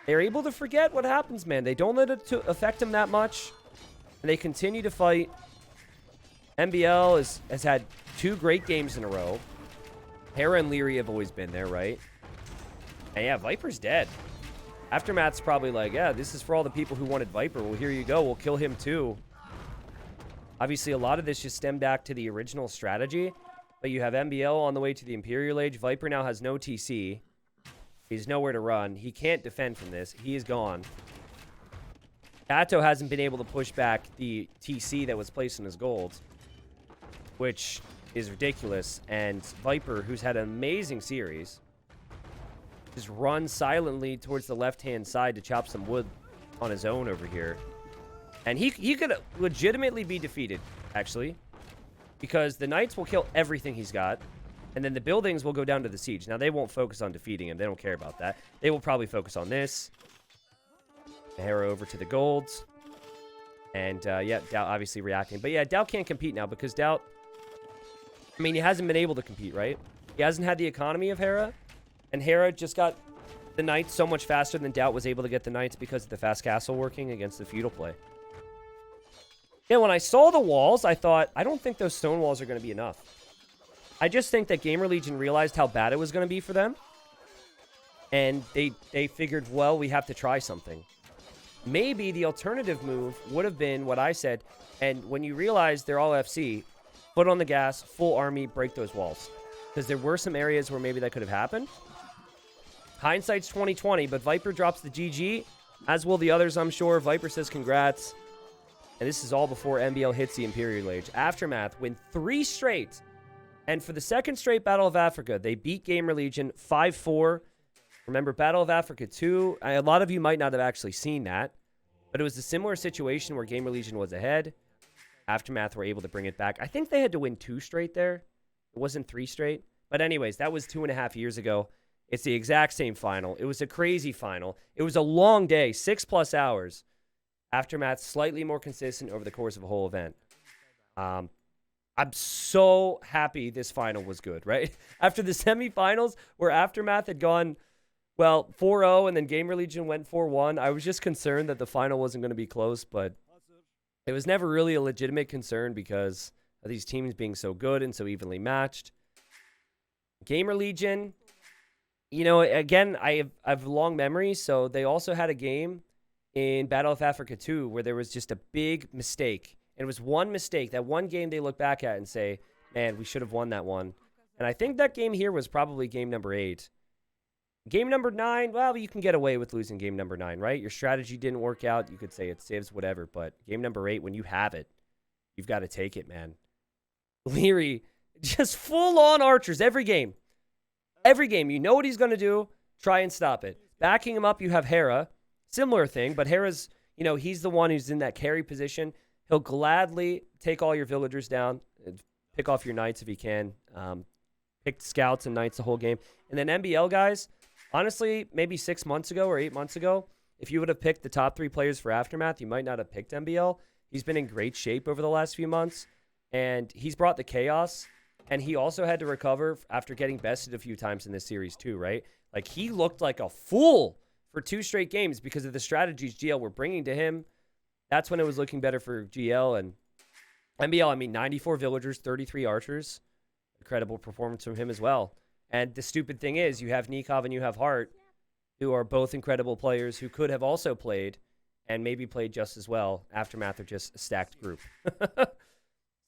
they're able to forget what happens, man. They don't let it affect them that much. And they continue to fight. MBL has had 2 great games in a row. Hera and Leary have always been there, right? And yeah, Viper's dead. Aftermath's probably like, yeah, this is for all the people who wanted Viper. Well, here you go. We'll kill him too. Obviously, a lot of this just stemmed back to the original strategy. But you have MBL on the way to the Imperial Age. Viper now has no TC. He's nowhere to run. He can't defend from this. He is gone. Tato hasn't been able to push back the TC that was placed in his gold, which is ridiculous. And Viper, who's had an amazing series, just runs silently towards the left-hand side to chop some wood on his own over here. And he could legitimately be defeated, actually, because the Knights will kill everything he's got. And then the buildings will go down to the siege. Now, they won't focus on defeating him. They don't care about that. They will probably focus on this. Hera over to the golds. And, yeah, Doubt obviously reacting. But, yeah, Doubt can't compete now because Doubt... I mean, he hasn't been able to compete, right? He hasn't had the economy of Hera. And Hera just got the Knights so much faster than Doubt was able to get the Knights because of the fast castle working against the feudal play. Yeah, when I saw the walls, I thought, I don't think those stone walls are going to be enough. I just think that Gamer Legion realized how bad it was going to be for them. And they figured, well, we have to try something. Maybe the alternative move would have been what I said. And when you realize they're all FC, foot on the gas, full army, break those walls. Because there were some areas where maybe that could have happened. Hindsight's 20/20, but Viper drops the GG, as will the others, I'm sure. Viper says congrats. And this is all before MBL hits the Imperial Age. Aftermath win 3 straight. And for the second straight Battle of Africa, they beat Gamer Legion 5-4. Remember, Battle of Africa 2, a lot of you might not have actually seen that. But it was a similar situation where Gamer Legion was ahead. Aftermath were able to bring it back. I think they had to win 2 straight there. It wasn't 3 straight. But anyways, that was 2.5 years ago. It's the exact same final. It was a crazy final. It was a long day, 6+ hours. Aftermath slightly more consistent over the course of a whole event. I'm so happy this final was good, right? After the semifinals where Aftermath had gone, well, 4-0 and then Gamer Legion went 4-1, I was just concerned that the final wasn't going to be close, but it was never really a legitimate concern because of these teams being so good and so evenly matched. Gamer Legion, you know, again, I have long memories, so they also had a game in Battle of Africa 2 where there was just a big mistake. And it was one mistake, that one game they look back at and say, man, we should have won that one. And I think that game here was probably game number 8. Game number 9, well, you can get away with losing game number 9, right? Your strategy didn't work out. You could say it saves whatever, but game number 8, when you have it, you've got to take it, man. Leary, just full-on archers every game. Every game, you know what he's going to do. Try and stop it. Backing him up, you have Hera. Similar thing, but Hera's, he's the one who's in that carry position. He'll gladly take all your villagers down, and pick off your knights if he can. Pick scouts and knights the whole game. And then MBL guys, honestly, maybe 6 months ago or 8 months ago, if you would have picked the top 3 players for Aftermath, you might not have picked MBL. He's been in great shape over the last few months, and he's brought the chaos, and he also had to recover after getting bested a few times in this series too, right? Like, he looked like a fool for 2 straight games because of the strategies GL were bringing to him. That's when it was looking better for GL. And MBL, 94 villagers, 33 archers. Incredible performance from him as well. And the stupid thing is, you have Nikov and you have Hart, who are both incredible players who could have also played and maybe played just as well. Aftermath are just a stacked group.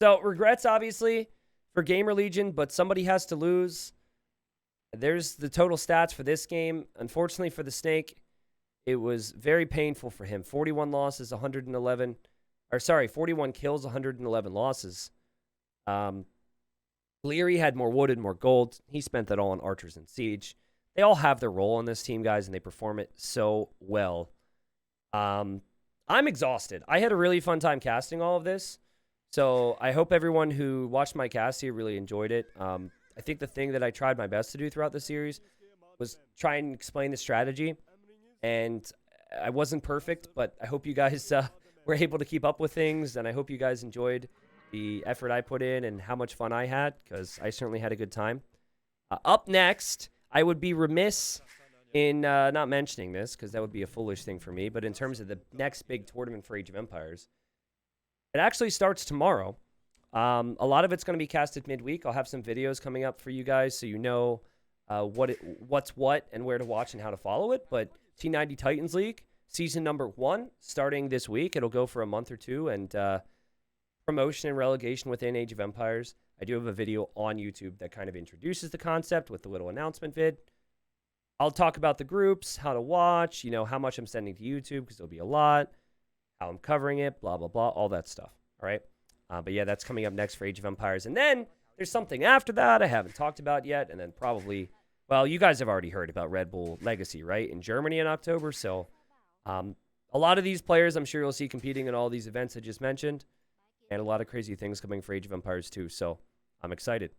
So, regrets, obviously, for Gamer Legion, but somebody has to lose. There's the total stats for this game. Unfortunately for the Snake, it was very painful for him. 41 losses, 111. 41 kills, 111 losses. Leary had more wood and more gold. He spent that all on archers and siege. They all have their role on this team, guys, and they perform it so well. I'm exhausted. I had a really fun time casting all of this. So I hope everyone who watched my cast here really enjoyed it. I think the thing that I tried my best to do throughout the series was try and explain the strategy. And I wasn't perfect, but I hope you guys were able to keep up with things. And I hope you guys enjoyed the effort I put in and how much fun I had, because I certainly had a good time. Up next, I would be remiss in not mentioning this, because that would be a foolish thing for me. But in terms of the next big tournament for Age of Empires, it actually starts tomorrow. A lot of it's going to be casted midweek. I'll have some videos coming up for you guys so you know what's what and where to watch and how to follow it. But T90 Titans League, season number 1, starting this week. It'll go for a month or two, and promotion and relegation within Age of Empires. I do have a video on YouTube that kind of introduces the concept with the little announcement vid. I'll talk about the groups, how to watch, how much I'm sending to YouTube, because there'll be a lot, how I'm covering it, blah, blah, blah, all that stuff. All right. But yeah, that's coming up next for Age of Empires. And then there's something after that I haven't talked about yet. And then probably, well, you guys have already heard about Red Bull Legacy, right? In Germany in October. So a lot of these players I'm sure you'll see competing in all these events I just mentioned. And a lot of crazy things coming for Age of Empires too. So I'm excited.